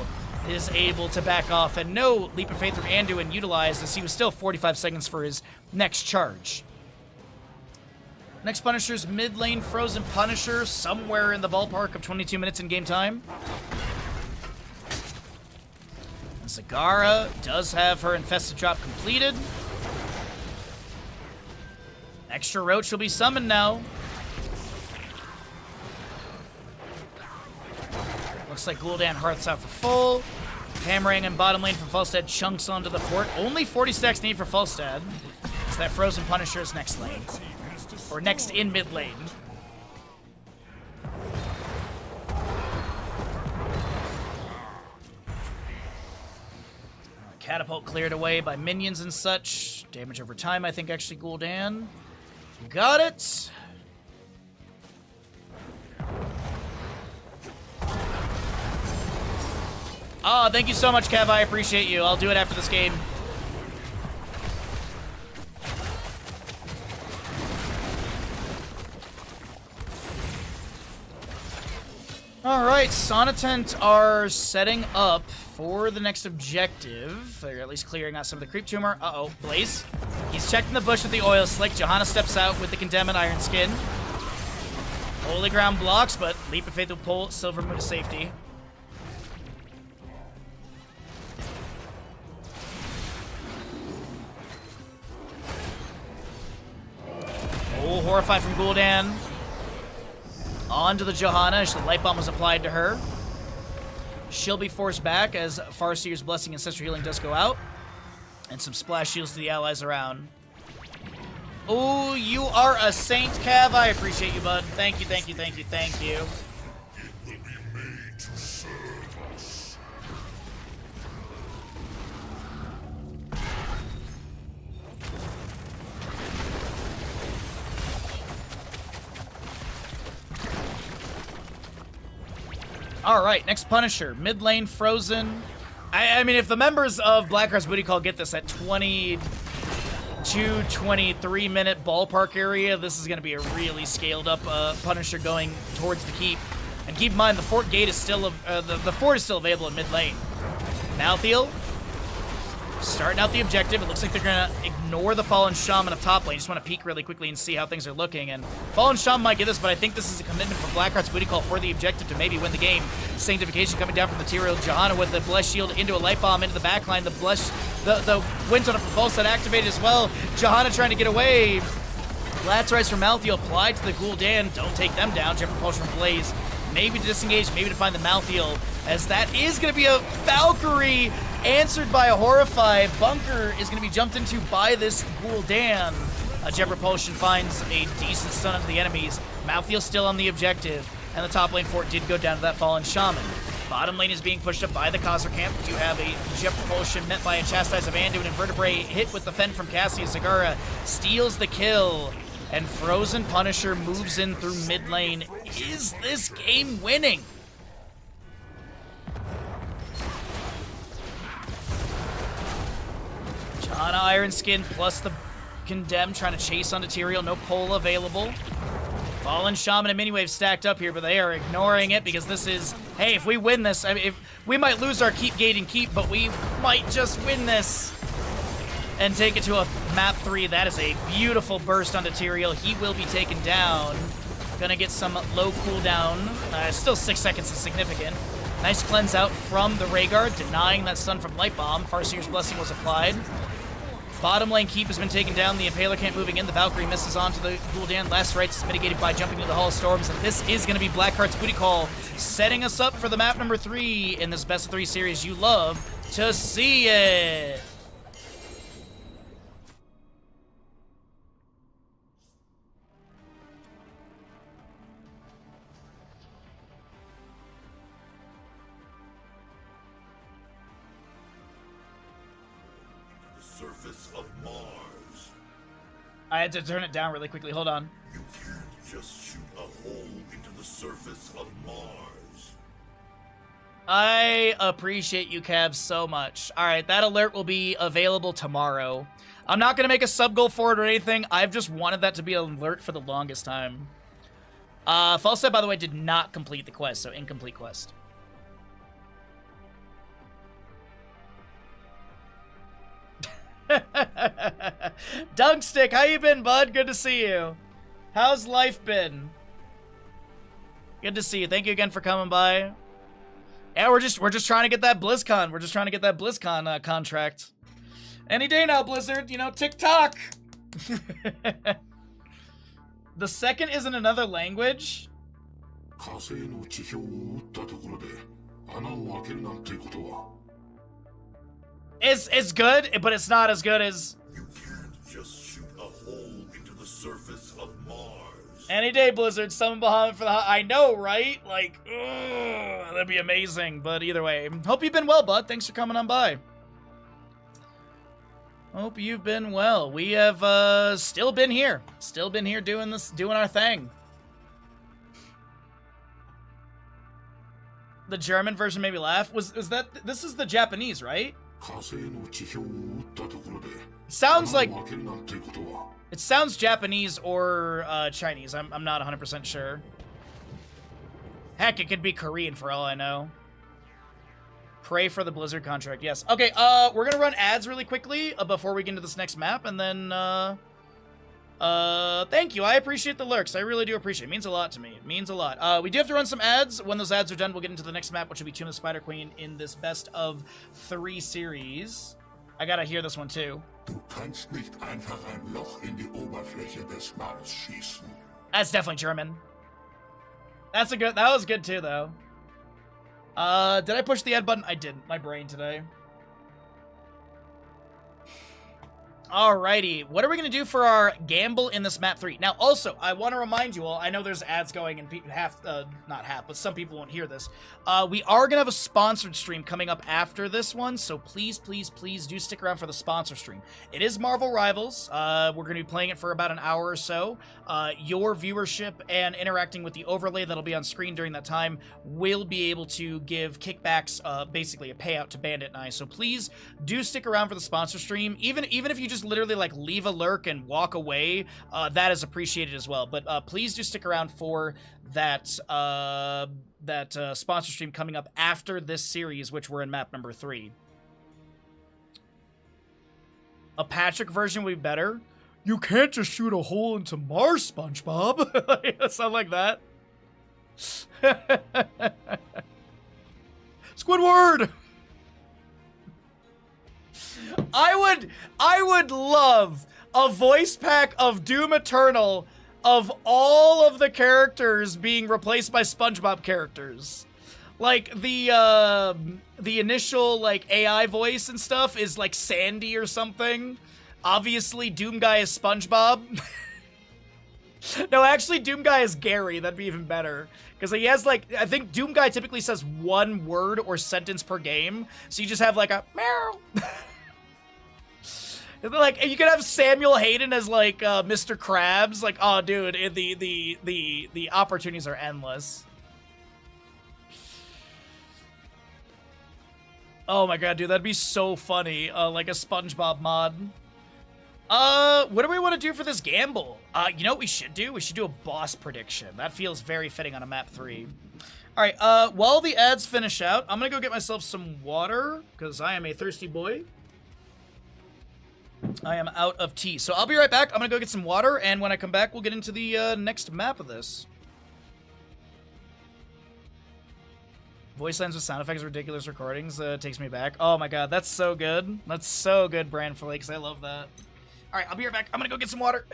is able to back off. And no leap of faith from Anduin utilized as he was still 45 seconds for his next charge. Next Punisher's mid lane Frozen Punisher, somewhere in the ballpark of 22 minutes in game time. And Zagara does have her Infested Drop completed. Extra Roach will be summoned now. Looks like Gul'dan Hearth's out for full. Hammering in bottom lane from Falstad chunks onto the fort. Only 40 stacks need for Falstad. So that Frozen Punisher is next lane. Or next in mid lane. Catapult cleared away by minions and such. Damage over time, I think, actually, Gul'dan. Got it. Oh, thank you so much, Kev. I appreciate you. I'll do it after this game. All right, Sonatent are setting up for the next objective. They're at least clearing out some of the creep tumor. Uh-oh, Blaze. He's checking the bush with the oil slick. Johanna steps out with the Condemn and Iron Skin. Holy ground blocks, but Leap of Faith will pull Silver Moon to safety. Oh, Horrify from Gul'dan. Onto the Johanna as the Light Bomb was applied to her. She'll be forced back as Farseer's Blessing Ancestral Healing does go out. And some splash shields to the allies around. Oh, you are a saint, Cav. I appreciate you, bud. Thank you, thank you, thank you, thank you. It will be made to serve us. All right, next Punisher. Mid lane, Frozen. I mean, if the members of Blackheart's Booty Call get this at 22, 23-minute ballpark area, this is going to be a really scaled up Punisher going towards the keep. And keep in mind, the fort gate is still, the fort is still available in mid lane. Malthael, starting out the objective. It looks like they're going to ignore the Fallen Shaman of top lane. Just want to peek really quickly and see how things are looking. And Fallen Shaman might get this, but I think this is a commitment from Blackheart's Booty Call for the objective to maybe win the game. Sanctification coming down from the Tyrael. Johanna with the Bless Shield into a Light Bomb into the backline. The Wind Tunnel from Falstad activated as well. Johanna trying to get away. Lazarites from Malthael applied to the Gul'dan. Don't take them down. Jet Propulsion from Blaze. Maybe to disengage, maybe to find the Malthael, as that is going to be a Valkyrie answered by a Horrify. Bunker is going to be jumped into by this Gul'dan. Jet Propulsion finds a decent stun of the enemies. Malthael still on the objective, and the top lane fort did go down to that Fallen Shaman. Bottom lane is being pushed up by the Khazar camp. You have a Jet Propulsion met by a Chastise of Anduin, and Vertebrae hit with the Fend from Cassius. Zagara steals the kill. And Frozen Punisher moves in through mid lane. Is this game winning? Johanna Ironskin plus the Condemn trying to chase onto Tyrael. No pole available. Fallen Shaman and Miniwave stacked up here, but they are ignoring it because this is, hey, if we win this, I mean, if we might lose our keep gate and keep, but we might just win this and take it to a map 3. That is a beautiful burst onto Tyrael. He will be taken down. Gonna get some low cooldown. Still 6 seconds is significant. Nice cleanse out from the Rhaegar, denying that stun from Light Bomb. Farseer's Blessing was applied. Bottom lane keep has been taken down. The Impaler can't moving in. The Valkyrie misses onto the Gul'dan. Last rights is mitigated by jumping into the Hall of Storms. And this is going to be Blackheart's Booty Call, setting us up for the map number 3 in this best of 3 series. You love to see it. Surface of Mars. I had to turn it down really quickly. Hold on. You can't just shoot a hole into the surface of Mars. I appreciate you, Cav, so much. All right, that alert will be available tomorrow. I'm not going to make a sub goal for it or anything. I've just wanted that to be an alert for the longest time. Falstad, by the way, did not complete the quest, so incomplete quest. Dunkstick, how you been, bud? Good to see you. How's life been? Good to see you. Thank you again for coming by. Yeah, we're just trying to get that BlizzCon. We're just trying to get that BlizzCon contract. Any day now, Blizzard. You know, TikTok. The second is in another language. It's good, but it's not as good as. You can't just shoot a hole into the surface of Mars. Any day, Blizzard. Summon Bahamut for the. I know, right? Like, ugh, that'd be amazing. But either way, hope you've been well, bud. Thanks for coming on by. Hope you've been well. We have still been here doing this, doing our thing. The German version made me laugh. Was that this is the Japanese, right? Sounds like it sounds Japanese or Chinese. I'm not 100% sure. Heck, it could be Korean for all I know. Pray for the Blizzard contract, yes. Okay, we're gonna run ads really quickly before we get into this next map, and then, thank you. I appreciate the lurks. I really do appreciate it. It means a lot to me. It means a lot. We do have to run some ads. When those ads are done, we'll get into the next map, which will be Tomb of the Spider Queen in this best of 3 series. I gotta hear this one, too. Du kannst nicht einfach ein Loch in die Oberfläche des Mars schießen. That's definitely German. That was good, too, though. Did I push the ad button? I didn't. My brain today. Alrighty, what are we going to do for our gamble in this map 3? Now, also, I want to remind you all, I know there's ads going and people not half, but some people won't hear this. We are going to have a sponsored stream coming up after this one, so please, please, please do stick around for the sponsor stream. It is Marvel Rivals. We're going to be playing it for about an hour or so. Your viewership and interacting with the overlay that'll be on screen during that time will be able to give kickbacks, basically a payout to Bandit and I. So please do stick around for the sponsor stream. Even if you just literally like leave a lurk and walk away, that is appreciated as well. But please do stick around for that sponsor stream coming up after this series, which we're in map number 3. A Patrick version would be better. You can't just shoot a hole into Mars, SpongeBob. Sound like that. Squidward! I would love a voice pack of Doom Eternal of all of the characters being replaced by SpongeBob characters. Like the initial like AI voice and stuff is like Sandy or something. Obviously Doom Guy is SpongeBob. No, actually Doom Guy is Gary. That'd be even better. Because he has like, I think Doom Guy typically says 1 word or sentence per game. So you just have like a meow. Like, you could have Samuel Hayden as like Mr. Krabs. Like, oh dude, the opportunities are endless. Oh my god, dude, that'd be so funny. Like a SpongeBob mod. What do we want to do for this gamble? You know what we should do? We should do a boss prediction. That feels very fitting on a map 3. Alright, while the ads finish out, I'm gonna go get myself some water, because I am a thirsty boy. I am out of tea. So I'll be right back. I'm gonna go get some water, and when I come back, we'll get into the next map of this. Voice lines with sound effects, ridiculous recordings, takes me back. Oh my god, that's so good. That's so good, Brand Flakes. I love that. Alright, I'll be right back. I'm gonna go get some water.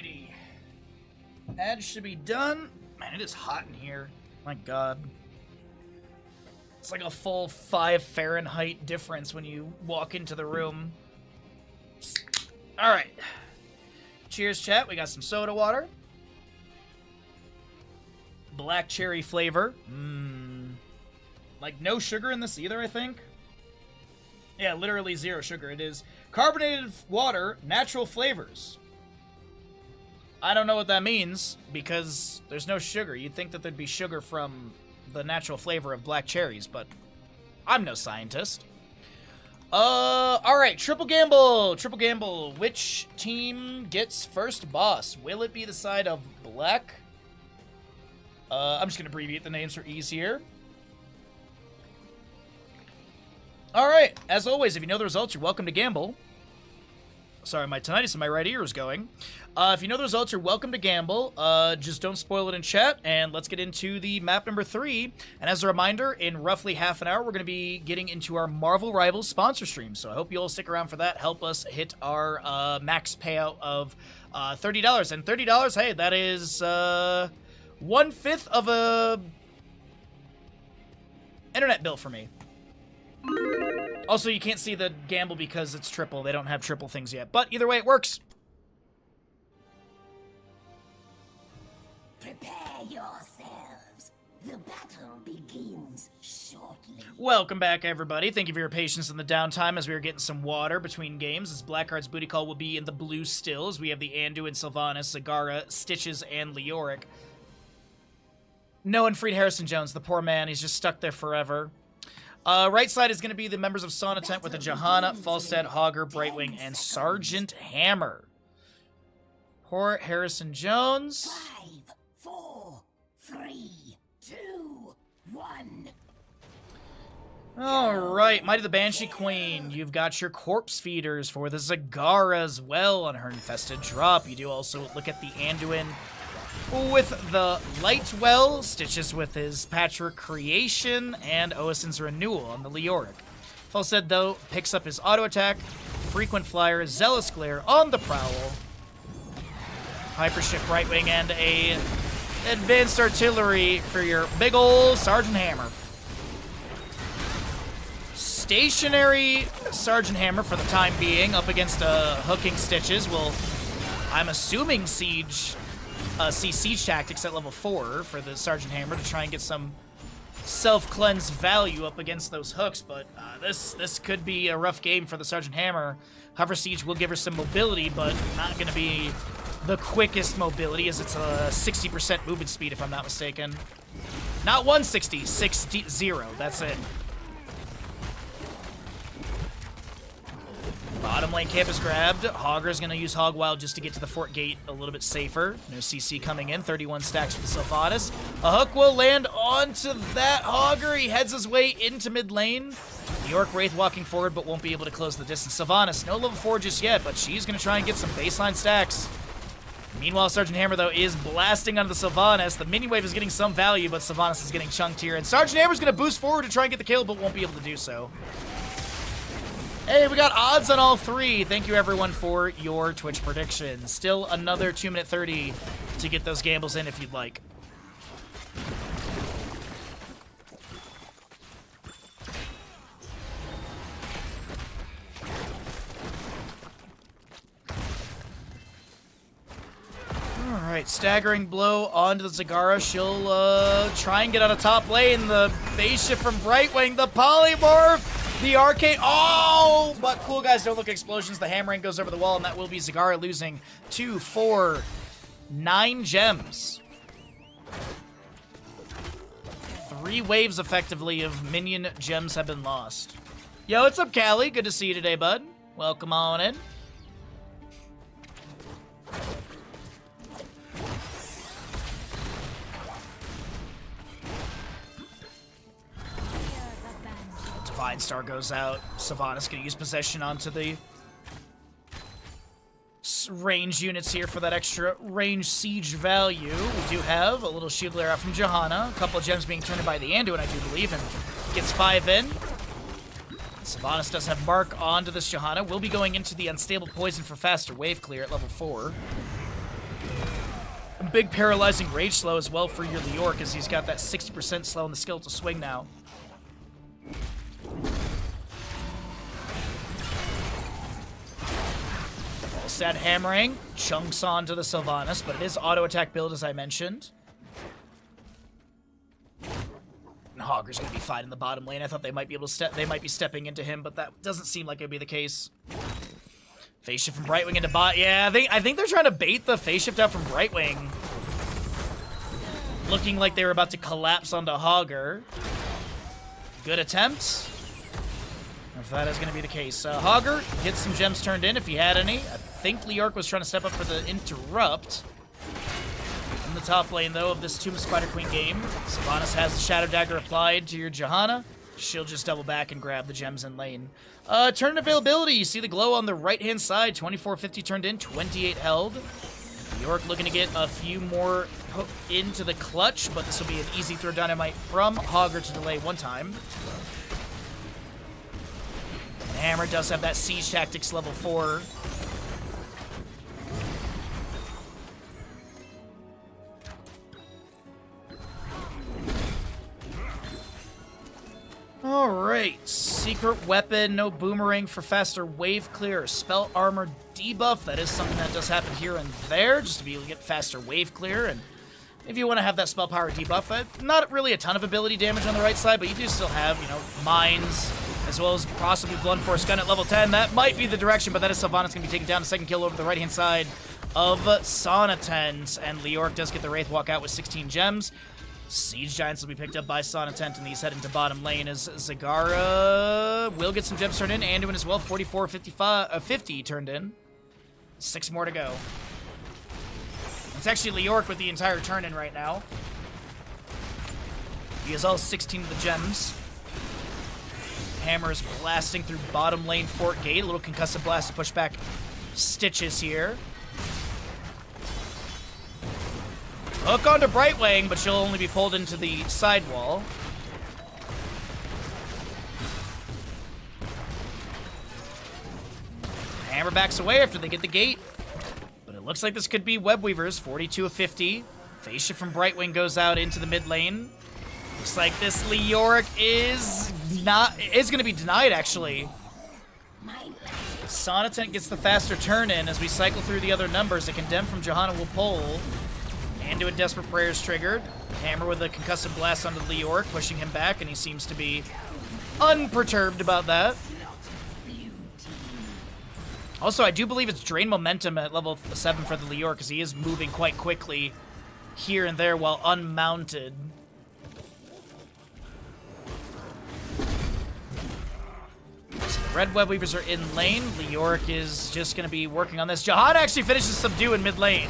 Alrighty. Ads should be done. Man, it is hot in here. My god. It's like a full 5 Fahrenheit difference when you walk into the room. Alright. Cheers, chat. We got some soda water. Black cherry flavor. Like no sugar in this either, I think. Yeah, literally 0 sugar. It is carbonated water, natural flavors. I don't know what that means because there's no sugar. You'd think that there'd be sugar from the natural flavor of black cherries, but I'm no scientist. Alright, triple gamble. Triple gamble. Which team gets first boss? Will it be the side of black? I'm just going to abbreviate the names for ease here. Alright, as always, if you know the results, you're welcome to gamble. Sorry, my tinnitus in my right ear is going. If you know the results, you're welcome to gamble. Just don't spoil it in chat, and let's get into the map number 3. And as a reminder, in roughly half an hour, we're going to be getting into our Marvel Rivals sponsor stream. So I hope you all stick around for that. Help us hit our max payout of $30. And $30, hey, that is 1/5 of a internet bill for me. Also, you can't see the gamble because it's triple. They don't have triple things yet. But either way, it works. Prepare yourselves. The battle begins shortly. Welcome back, everybody. Thank you for your patience in the downtime as we were getting some water between games. As Blackheart's Booty Call will be in the blue stills. We have the Anduin, Sylvanas, Zagara, Stitches, and Leoric. No one freed Harrison Jones, the poor man. He's just stuck there forever. Right side is going to be the members of Sonatent with the Johanna, Falstad, Hogger, Brightwing, and Sergeant Hammer. Poor Harrison Jones. 5, 4, 3, 2, 1. Alright, Mighty the Banshee Queen. You've got your corpse feeders for the Zagara as well on her infested drop. You do also look at the Anduin with the Lightwell, Stitches with his Patchwork Creation, and Oisin's Renewal on the Leoric. Falstad, though, picks up his auto attack, Frequent Flyer, Zealous Glare on the Prowl, Hypership Brightwing, and a Advanced Artillery for your big ol' Sergeant Hammer. Stationary Sergeant Hammer for the time being up against hooking Stitches will, I'm assuming, see Siege Tactics at level 4 for the Sergeant Hammer to try and get some self-cleanse value up against those hooks, but this could be a rough game for the Sergeant Hammer. Hover Siege will give her some mobility, but not going to be the quickest mobility, as it's a 60% movement speed, if I'm not mistaken. Not 160, 60, that's it. Bottom lane camp is grabbed. Hogger's going to use Hog Wild just to get to the fort gate a little bit safer. No CC coming in. 31 stacks for the Sylvanas. A hook will land onto that Hogger. He heads his way into mid lane. York Wraith walking forward, but won't be able to close the distance. Sylvanas, no level 4 just yet, but she's going to try and get some baseline stacks. Meanwhile, Sergeant Hammer, though, is blasting onto the Sylvanas. The mini wave is getting some value, but Sylvanas is getting chunked here. And Sergeant Hammer's going to boost forward to try and get the kill, but won't be able to do so. Hey, we got odds on all 3. Thank you, everyone, for your Twitch predictions. Still another 2-minute 30 to get those gambles in if you'd like. Alright, staggering blow onto the Zagara. She'll try and get out of top lane. The base shift from Brightwing, the polymorph! The arcade. Oh, but cool guys don't look at explosions. The hammering goes over the wall, and that will be Zagara losing 2, 4, 9 gems. 3 waves, effectively, of minion gems have been lost. Yo, what's up, Callie? Good to see you today, bud. Welcome on in. Divine Star goes out. Sylvanas gonna use possession onto the range units here for that extra range siege value. We do have a little shield glare out from Johanna. A couple of gems being turned in by the Anduin, I do believe, and gets 5 in. Sylvanas does have Mark onto this Johanna. Will be going into the Unstable Poison for faster wave clear at level 4. big paralyzing rage slow as well for your Leoric, as he's got that 60% slow in the skill to swing now. Falstad hammering, chunks onto the Sylvanas, but it is auto attack build as I mentioned. And Hogger's gonna be fine in the bottom lane. I thought they might be able to they might be stepping into him, but that doesn't seem like it'd be the case. Phase shift from Brightwing into bot. Yeah, I think they're trying to bait the phase shift out from Brightwing. Looking like they were about to collapse onto Hogger. Good attempt. If that is going to be the case. Hogger gets some gems turned in if he had any. I think Leoric was trying to step up for the interrupt. In the top lane, though, of this Tomb of Spider Queen game, Sylvanas has the Shadow Dagger applied to your Johanna. She'll just double back and grab the gems in lane. Turn availability. You see the glow on the right-hand side. 2450 turned in, 28 held. Leoric looking to get a few more into the clutch, but this will be an easy throw dynamite from Hogger to delay one time. And Hammer does have that Siege Tactics level 4. Alright, secret weapon, no boomerang for faster wave clear, or spell armor debuff. That is something that does happen here and there, just to be able to get faster wave clear. And if you want to have that spell power debuff, not really a ton of ability damage on the right side, but you do still have, you know, mines, as well as possibly Blunt Force Gun at level 10. That might be the direction, but that is Sylvanas going to be taking down a second kill over the right-hand side of Sonnetent. And Leoric does get the Wraith Walk out with 16 gems. Siege Giants will be picked up by Sonnetent, and these head into bottom lane as Zagara will get some gems turned in. Anduin as well, 50 turned in. 6 more to go. It's actually Leoric with the entire turn in right now. He has all 16 of the gems. Hammer is blasting through bottom lane Fort Gate. A little concussive blast to push back Stitches here. Hook onto Brightwing, but she'll only be pulled into the sidewall. Hammer backs away after they get the gate. But it looks like this could be Webweavers, 42 of 50. Phase shift from Brightwing goes out into the mid lane. Looks like this Leoric is going to be denied, actually. Sonnetent gets the faster turn in as we cycle through the other numbers. A Condemn from Johanna will pull. Anduin Desperate Prayers triggered. Hammer with a concussive blast onto Leoric, pushing him back, and he seems to be unperturbed about that. Also, I do believe it's Drain Momentum at level 7 for the Leoric, because he is moving quite quickly here and there while unmounted. So the Red Webweavers are in lane. Leoric is just going to be working on this. Johanna actually finishes Subdue in mid lane.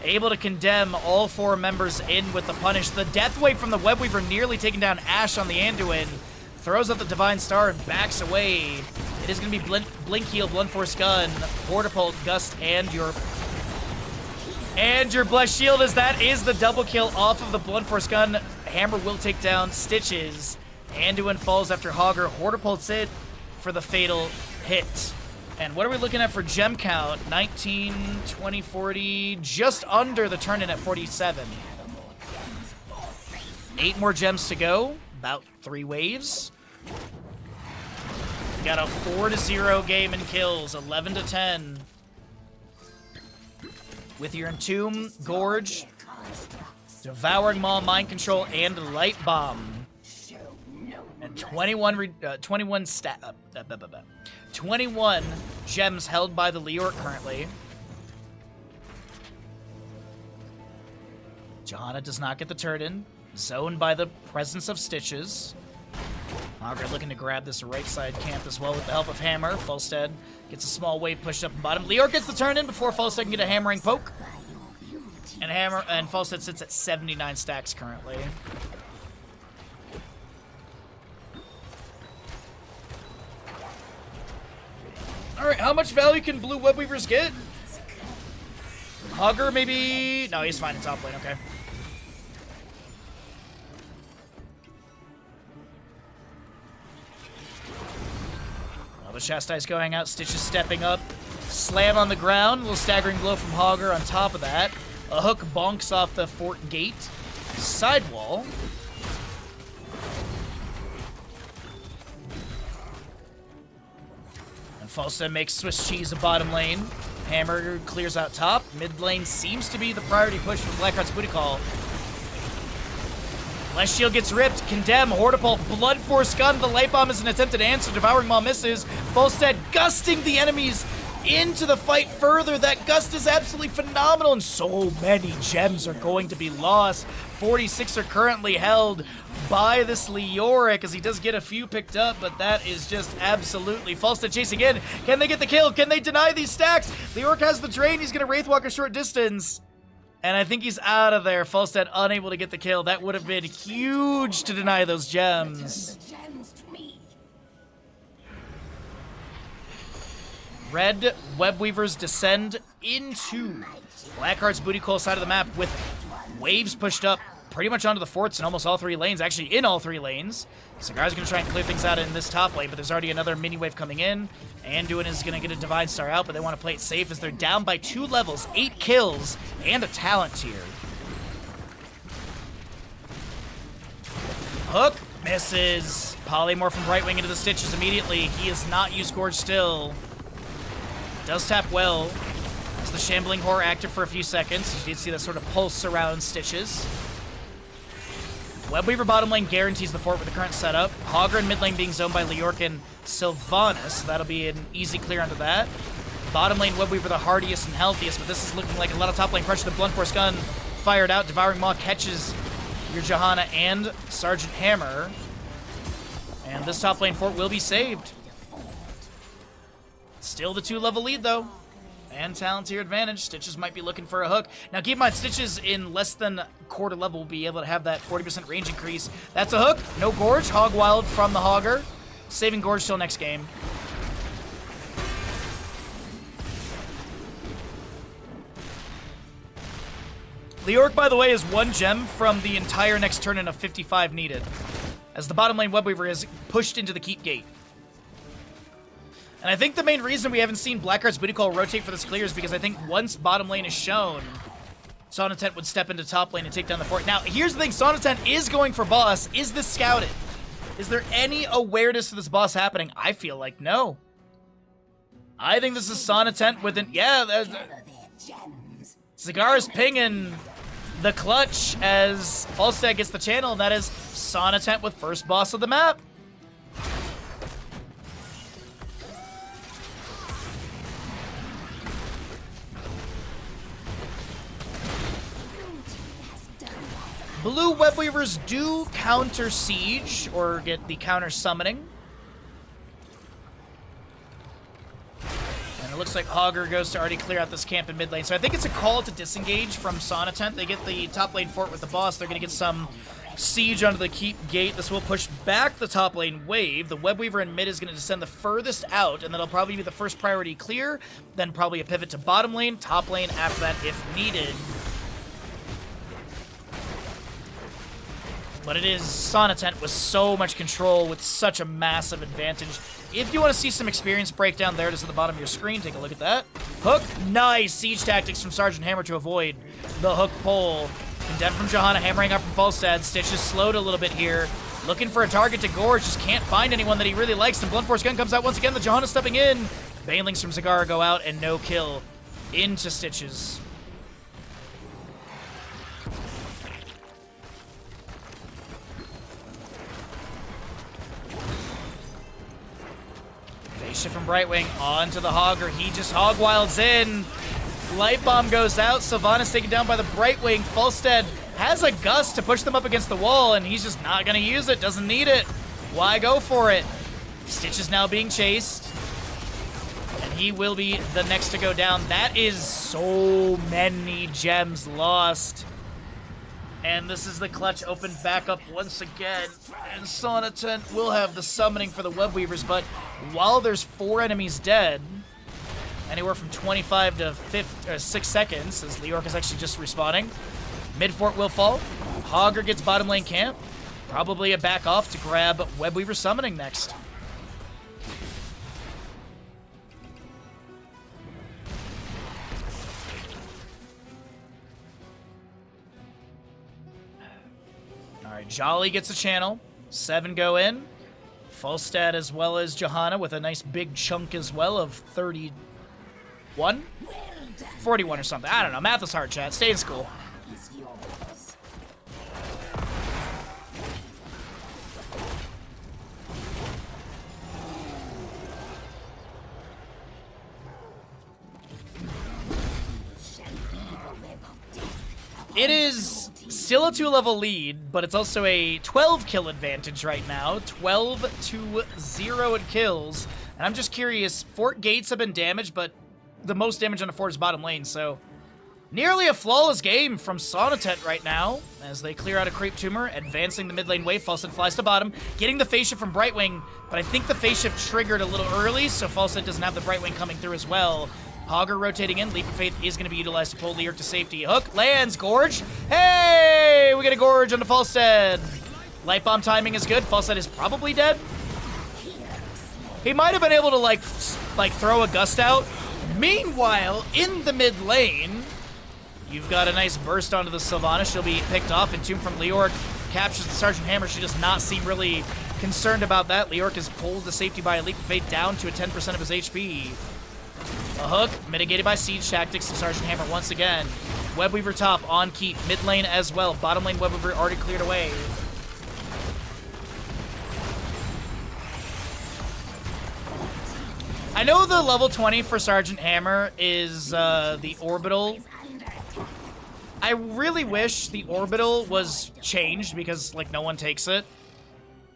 Able to condemn all 4 members in with the punish. The Death Wave from the Webweaver nearly taking down Ashe on the Anduin. Throws out the Divine Star and backs away. It is going to be Blink Heal, Blunt Force Gun, Vortipult, Gust, and your Blessed Shield, as that is the double kill off of the Blunt Force Gun. Hammer will take down Stitches. Anduin falls after Hogger. Vortipult's it for the fatal hit. And what are we looking at for gem count? 19, 20, 40, just under the turn-in at 47. 8 more gems to go, about 3 waves. We got a 4-0 game in kills, 11-10. With your Entomb, Gorge, Devouring Maw, Mind Control, and Light Bomb. And 21 gems held by the Leoric currently. Johanna does not get the turn in. Zoned by the presence of Stitches. Hogger looking to grab this right side camp as well with the help of Hammer. Falstad gets a small wave pushed up and bottom. Leoric gets the turn in before Falstad can get a hammering poke. And Falstad sits at 79 stacks currently. Alright, how much value can blue Webweavers get? Hogger, maybe? No, he's fine in top lane, okay. Well, the Chastise going out, Stitches stepping up. Slam on the ground, a little staggering blow from Hogger on top of that. A hook bonks off the fort gate sidewall. And Falstad makes Swiss cheese a bottom lane. Hammer clears out top. Mid lane seems to be the priority push for Blackheart's booty call. Last shield gets ripped. Condemn. Hortipult. Blood Force gun. The light bomb is an attempted answer. Devouring Maw misses. Falstad gusting the enemies into the fight further. That gust is absolutely phenomenal, and so many gems are going to be lost. 46 are currently held by this Leoric, as he does get a few picked up, but that is just absolutely Falstad chasing in. Can they get the kill? Can they deny these stacks? Leoric has the drain. He's going to Wraithwalk a short distance, and I think he's out of there. Falstad unable to get the kill. That would have been huge to deny those gems. Red Webweavers descend into Blackheart's booty call side of the map with waves pushed up pretty much onto the forts in almost all three lanes, actually in all three lanes. Cigar's going to try and clear things out in this top lane, but there's already another mini wave coming in. Anduin is going to get a Divine Star out, but they want to play it safe as they're down by 2 levels, 8 kills, and a talent tier. Hook misses. Polymorph from Brightwing into the Stitches immediately. He is not used Gorge still. Does tap well. As the Shambling Horror active for a few seconds. You did see that sort of pulse around Stitches. Webweaver bottom lane guarantees the fort with the current setup. Hogger in mid lane being zoned by Leoric and Sylvanas, so that'll be an easy clear onto that. Bottom lane Webweaver the hardiest and healthiest, but this is looking like a lot of top lane pressure. The Blunt Force gun fired out. Devouring Maw catches your Johanna and Sergeant Hammer. And this top lane fort will be saved. Still the 2-level lead, though. And talent tier advantage. Stitches might be looking for a hook. Now, keep in mind, Stitches in less than quarter level will be able to have that 40% range increase. That's a hook. No Gorge. Hog Wild from the Hogger. Saving Gorge till next game. Leoric, by the way, is 1 gem from the entire next turn in of 55 needed, as the bottom lane Webweaver is pushed into the keep gate. And I think the main reason we haven't seen Blackheart's booty call rotate for this clear is because I think once bottom lane is shown, Sonatent would step into top lane and take down the fort. Now, here's the thing. Sonatent is going for boss. Is this scouted? Is there any awareness of this boss happening? I feel like no. I think this is Sonatent with an... Yeah, Cigar is pinging the clutch as Falstad gets the channel, and that is Sonatent with first boss of the map. Blue Webweavers do counter siege, or get the counter summoning. And it looks like Hogger goes to already clear out this camp in mid lane. So I think it's a call to disengage from Sonatent. They get the top lane fort with the boss. They're going to get some siege onto the keep gate. This will push back the top lane wave. The Webweaver in mid is going to descend the furthest out, and that'll probably be the first priority clear. Then probably a pivot to bottom lane, top lane after that if needed. But it is Sonatent with so much control, with such a massive advantage. If you want to see some experience breakdown, there it is at the bottom of your screen. Take a look at that. Hook, nice siege tactics from Sergeant Hammer to avoid the hook pull. Condemned from Johanna, hammering up from Falstad. Stitch is slowed a little bit here. Looking for a target to Gorge, just can't find anyone that he really likes. And Blunt Force gun comes out once again. The Johanna stepping in. Banelings from Zagara go out, and no kill into Stitches. Shift from Brightwing onto the Hogger. He just hog wilds in. Light bomb goes out. Sylvanas taken down by the Brightwing. Falstad has a gust to push them up against the wall, and he's just not going to use it. Doesn't need it. Why go for it? Stitch is now being chased, and he will be the next to go down. That is so many gems lost. And this is the clutch open back up once again. And Sonatent will have the summoning for the Webweavers, but while there's 4 enemies dead, anywhere from 25 to 6 seconds, as Leoric is actually just respawning, mid-fort will fall. Hogger gets bottom lane camp. Probably a back off to grab Webweaver summoning next. Alright, Jolly gets a channel. 7 go in. Falstad as well as Johanna with a nice big chunk as well of 31? 41 or something. I don't know. Math is hard, chat. Stay in school. It is still a 2-level lead, but it's also a 12 kill advantage right now. 12-0 in kills. And I'm just curious, fort gates have been damaged, but the most damage on the fort is bottom lane, so nearly a flawless game from Sonatent right now as they clear out a Creep Tumor, advancing the mid lane wave. Falstad flies to bottom, getting the phase shift from Brightwing, but I think the phase shift triggered a little early, so Falstad doesn't have the Brightwing coming through as well. Hogger rotating in. Leap of Faith is going to be utilized to pull Leoric to safety. Hook lands. Gorge. Hey! We get a Gorge on the Falstad. Light Bomb timing is good. Falstad is probably dead. He might have been able to, like throw a Gust out. Meanwhile, in the mid lane, you've got a nice burst onto the Sylvana. She'll be picked off. And Tomb from Leoric captures the Sergeant Hammer. She does not seem really concerned about that. Leoric is pulled to safety by a Leap of Faith down to a 10% of his HP. A hook, mitigated by Siege Tactics of Sergeant Hammer once again. Webweaver top, on keep, mid lane as well. Bottom lane Webweaver already cleared away. I know the level 20 for Sergeant Hammer is the Orbital. I really wish the Orbital was changed because, like, no one takes it.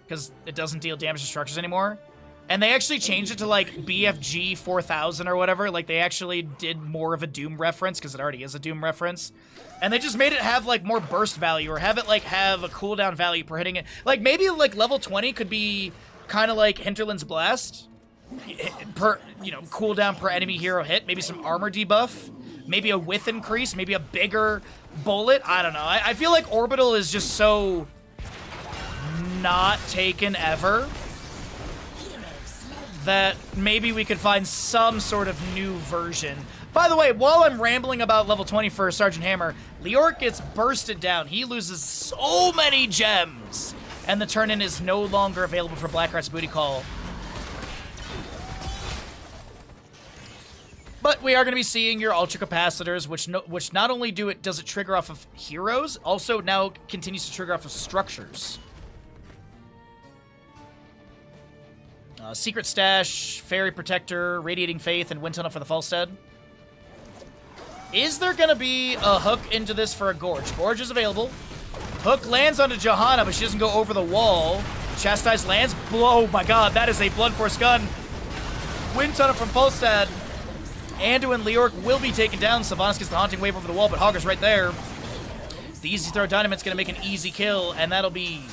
Because it doesn't deal damage to structures anymore. And they actually changed it to, like, BFG 4000 or whatever. Like, they actually did more of a Doom reference, because it already is a Doom reference. And they just made it have, like, more burst value, or have it, like, have a cooldown value per hitting it. Like, maybe, like, level 20 could be kind of like Hinterland's Blast. Per, you know, cooldown per enemy hero hit. Maybe some armor debuff. Maybe a width increase. Maybe a bigger bullet. I don't know. I feel like Orbital is just so not taken ever that maybe we could find some sort of new version. By the way, while I'm rambling about level 20 for Sergeant Hammer, Leoric gets bursted down. He loses so many gems. And the turn-in is no longer available for Blackheart's Booty Call. But we are going to be seeing your Ultra Capacitors, which not only does it trigger off of heroes, also now continues to trigger off of structures. Secret Stash, Fairy Protector, Radiating Faith, and Wind Tunnel for the Falstad. Is there going to be a hook into this for a Gorge? Gorge is available. Hook lands onto Johanna, but she doesn't go over the wall. Chastise lands. Oh my god, that is a Blood Force gun. Wind Tunnel from Falstad. Anduin Leoric will be taken down. Sylvanas gets the Haunting Wave over the wall, but Hogger's right there. The Easy Throw Dynamit's going to make an easy kill, and that'll be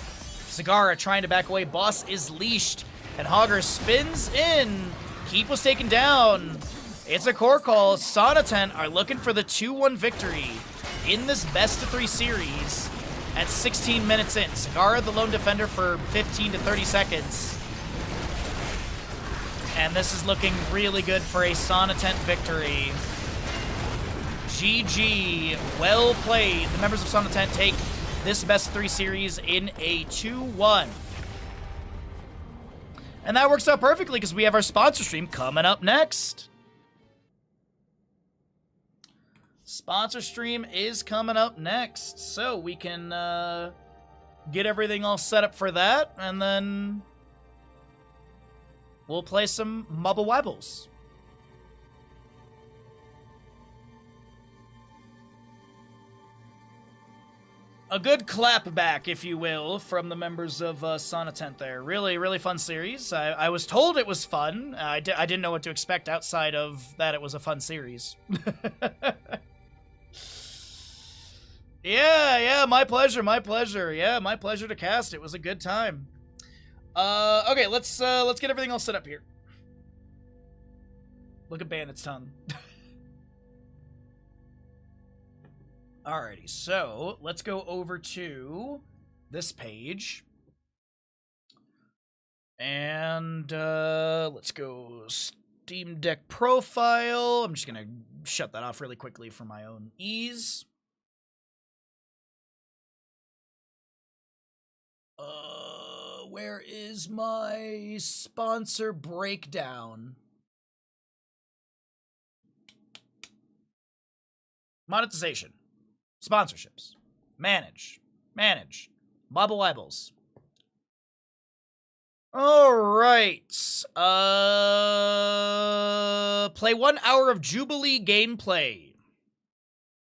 Zagara trying to back away. Boss is leashed. And Hogger spins in. Keep was taken down. It's a core call. Sonatent are looking for the 2-1 victory in this best-of-3 series at 16 minutes in. Zagara, the lone defender, for 15 to 30 seconds. And this is looking really good for a Sonatent victory. GG. Well played. The members of Sonatent take this best-of-3 series in a 2-1. And that works out perfectly because we have our sponsor stream coming up next. Sponsor stream is coming up next. So we can get everything all set up for that. And then we'll play some Mubble Wabbles. A good clap back, if you will, from the members of Sonatent there. Really, really fun series. I was told it was fun. I didn't know what to expect outside of that it was a fun series. Yeah, my pleasure, my pleasure. Yeah, my pleasure to cast. It was a good time. Okay, let's get everything all set up here. Look at Bandit's tongue. Alrighty, so let's go over to this page. And let's go Steam Deck profile. I'm just going to shut that off really quickly for my own ease. Where is my sponsor breakdown? Monetization. Sponsorships. Manage. Bobble Wibbles. Alright. Play 1 hour of Jubilee gameplay.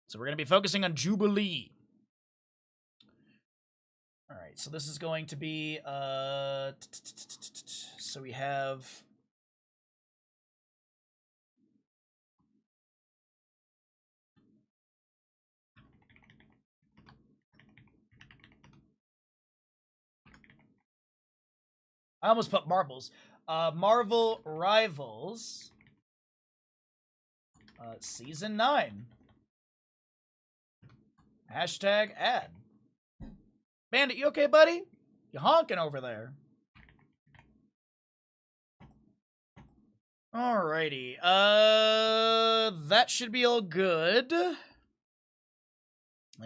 So we're going to be focusing on Jubilee. Alright, so this is going to be, so we have... I almost put marbles. Marvel Rivals. Season 9. Hashtag ad. Bandit, you okay, buddy? You honking over there. Alrighty. That should be all good. I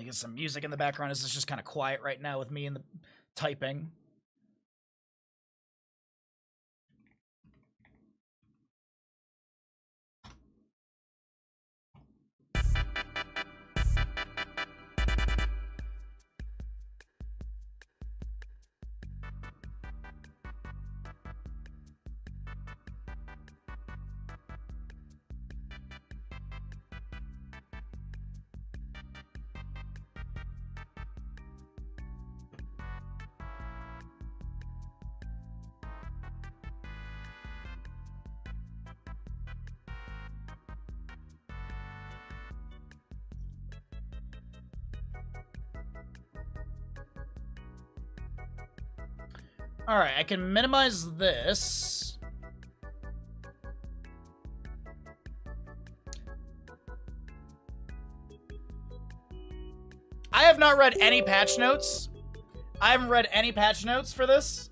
get some music in the background. This is just kind of quiet right now with me and the typing. Alright, I can minimize this. I have not read any patch notes. I haven't read any patch notes for this.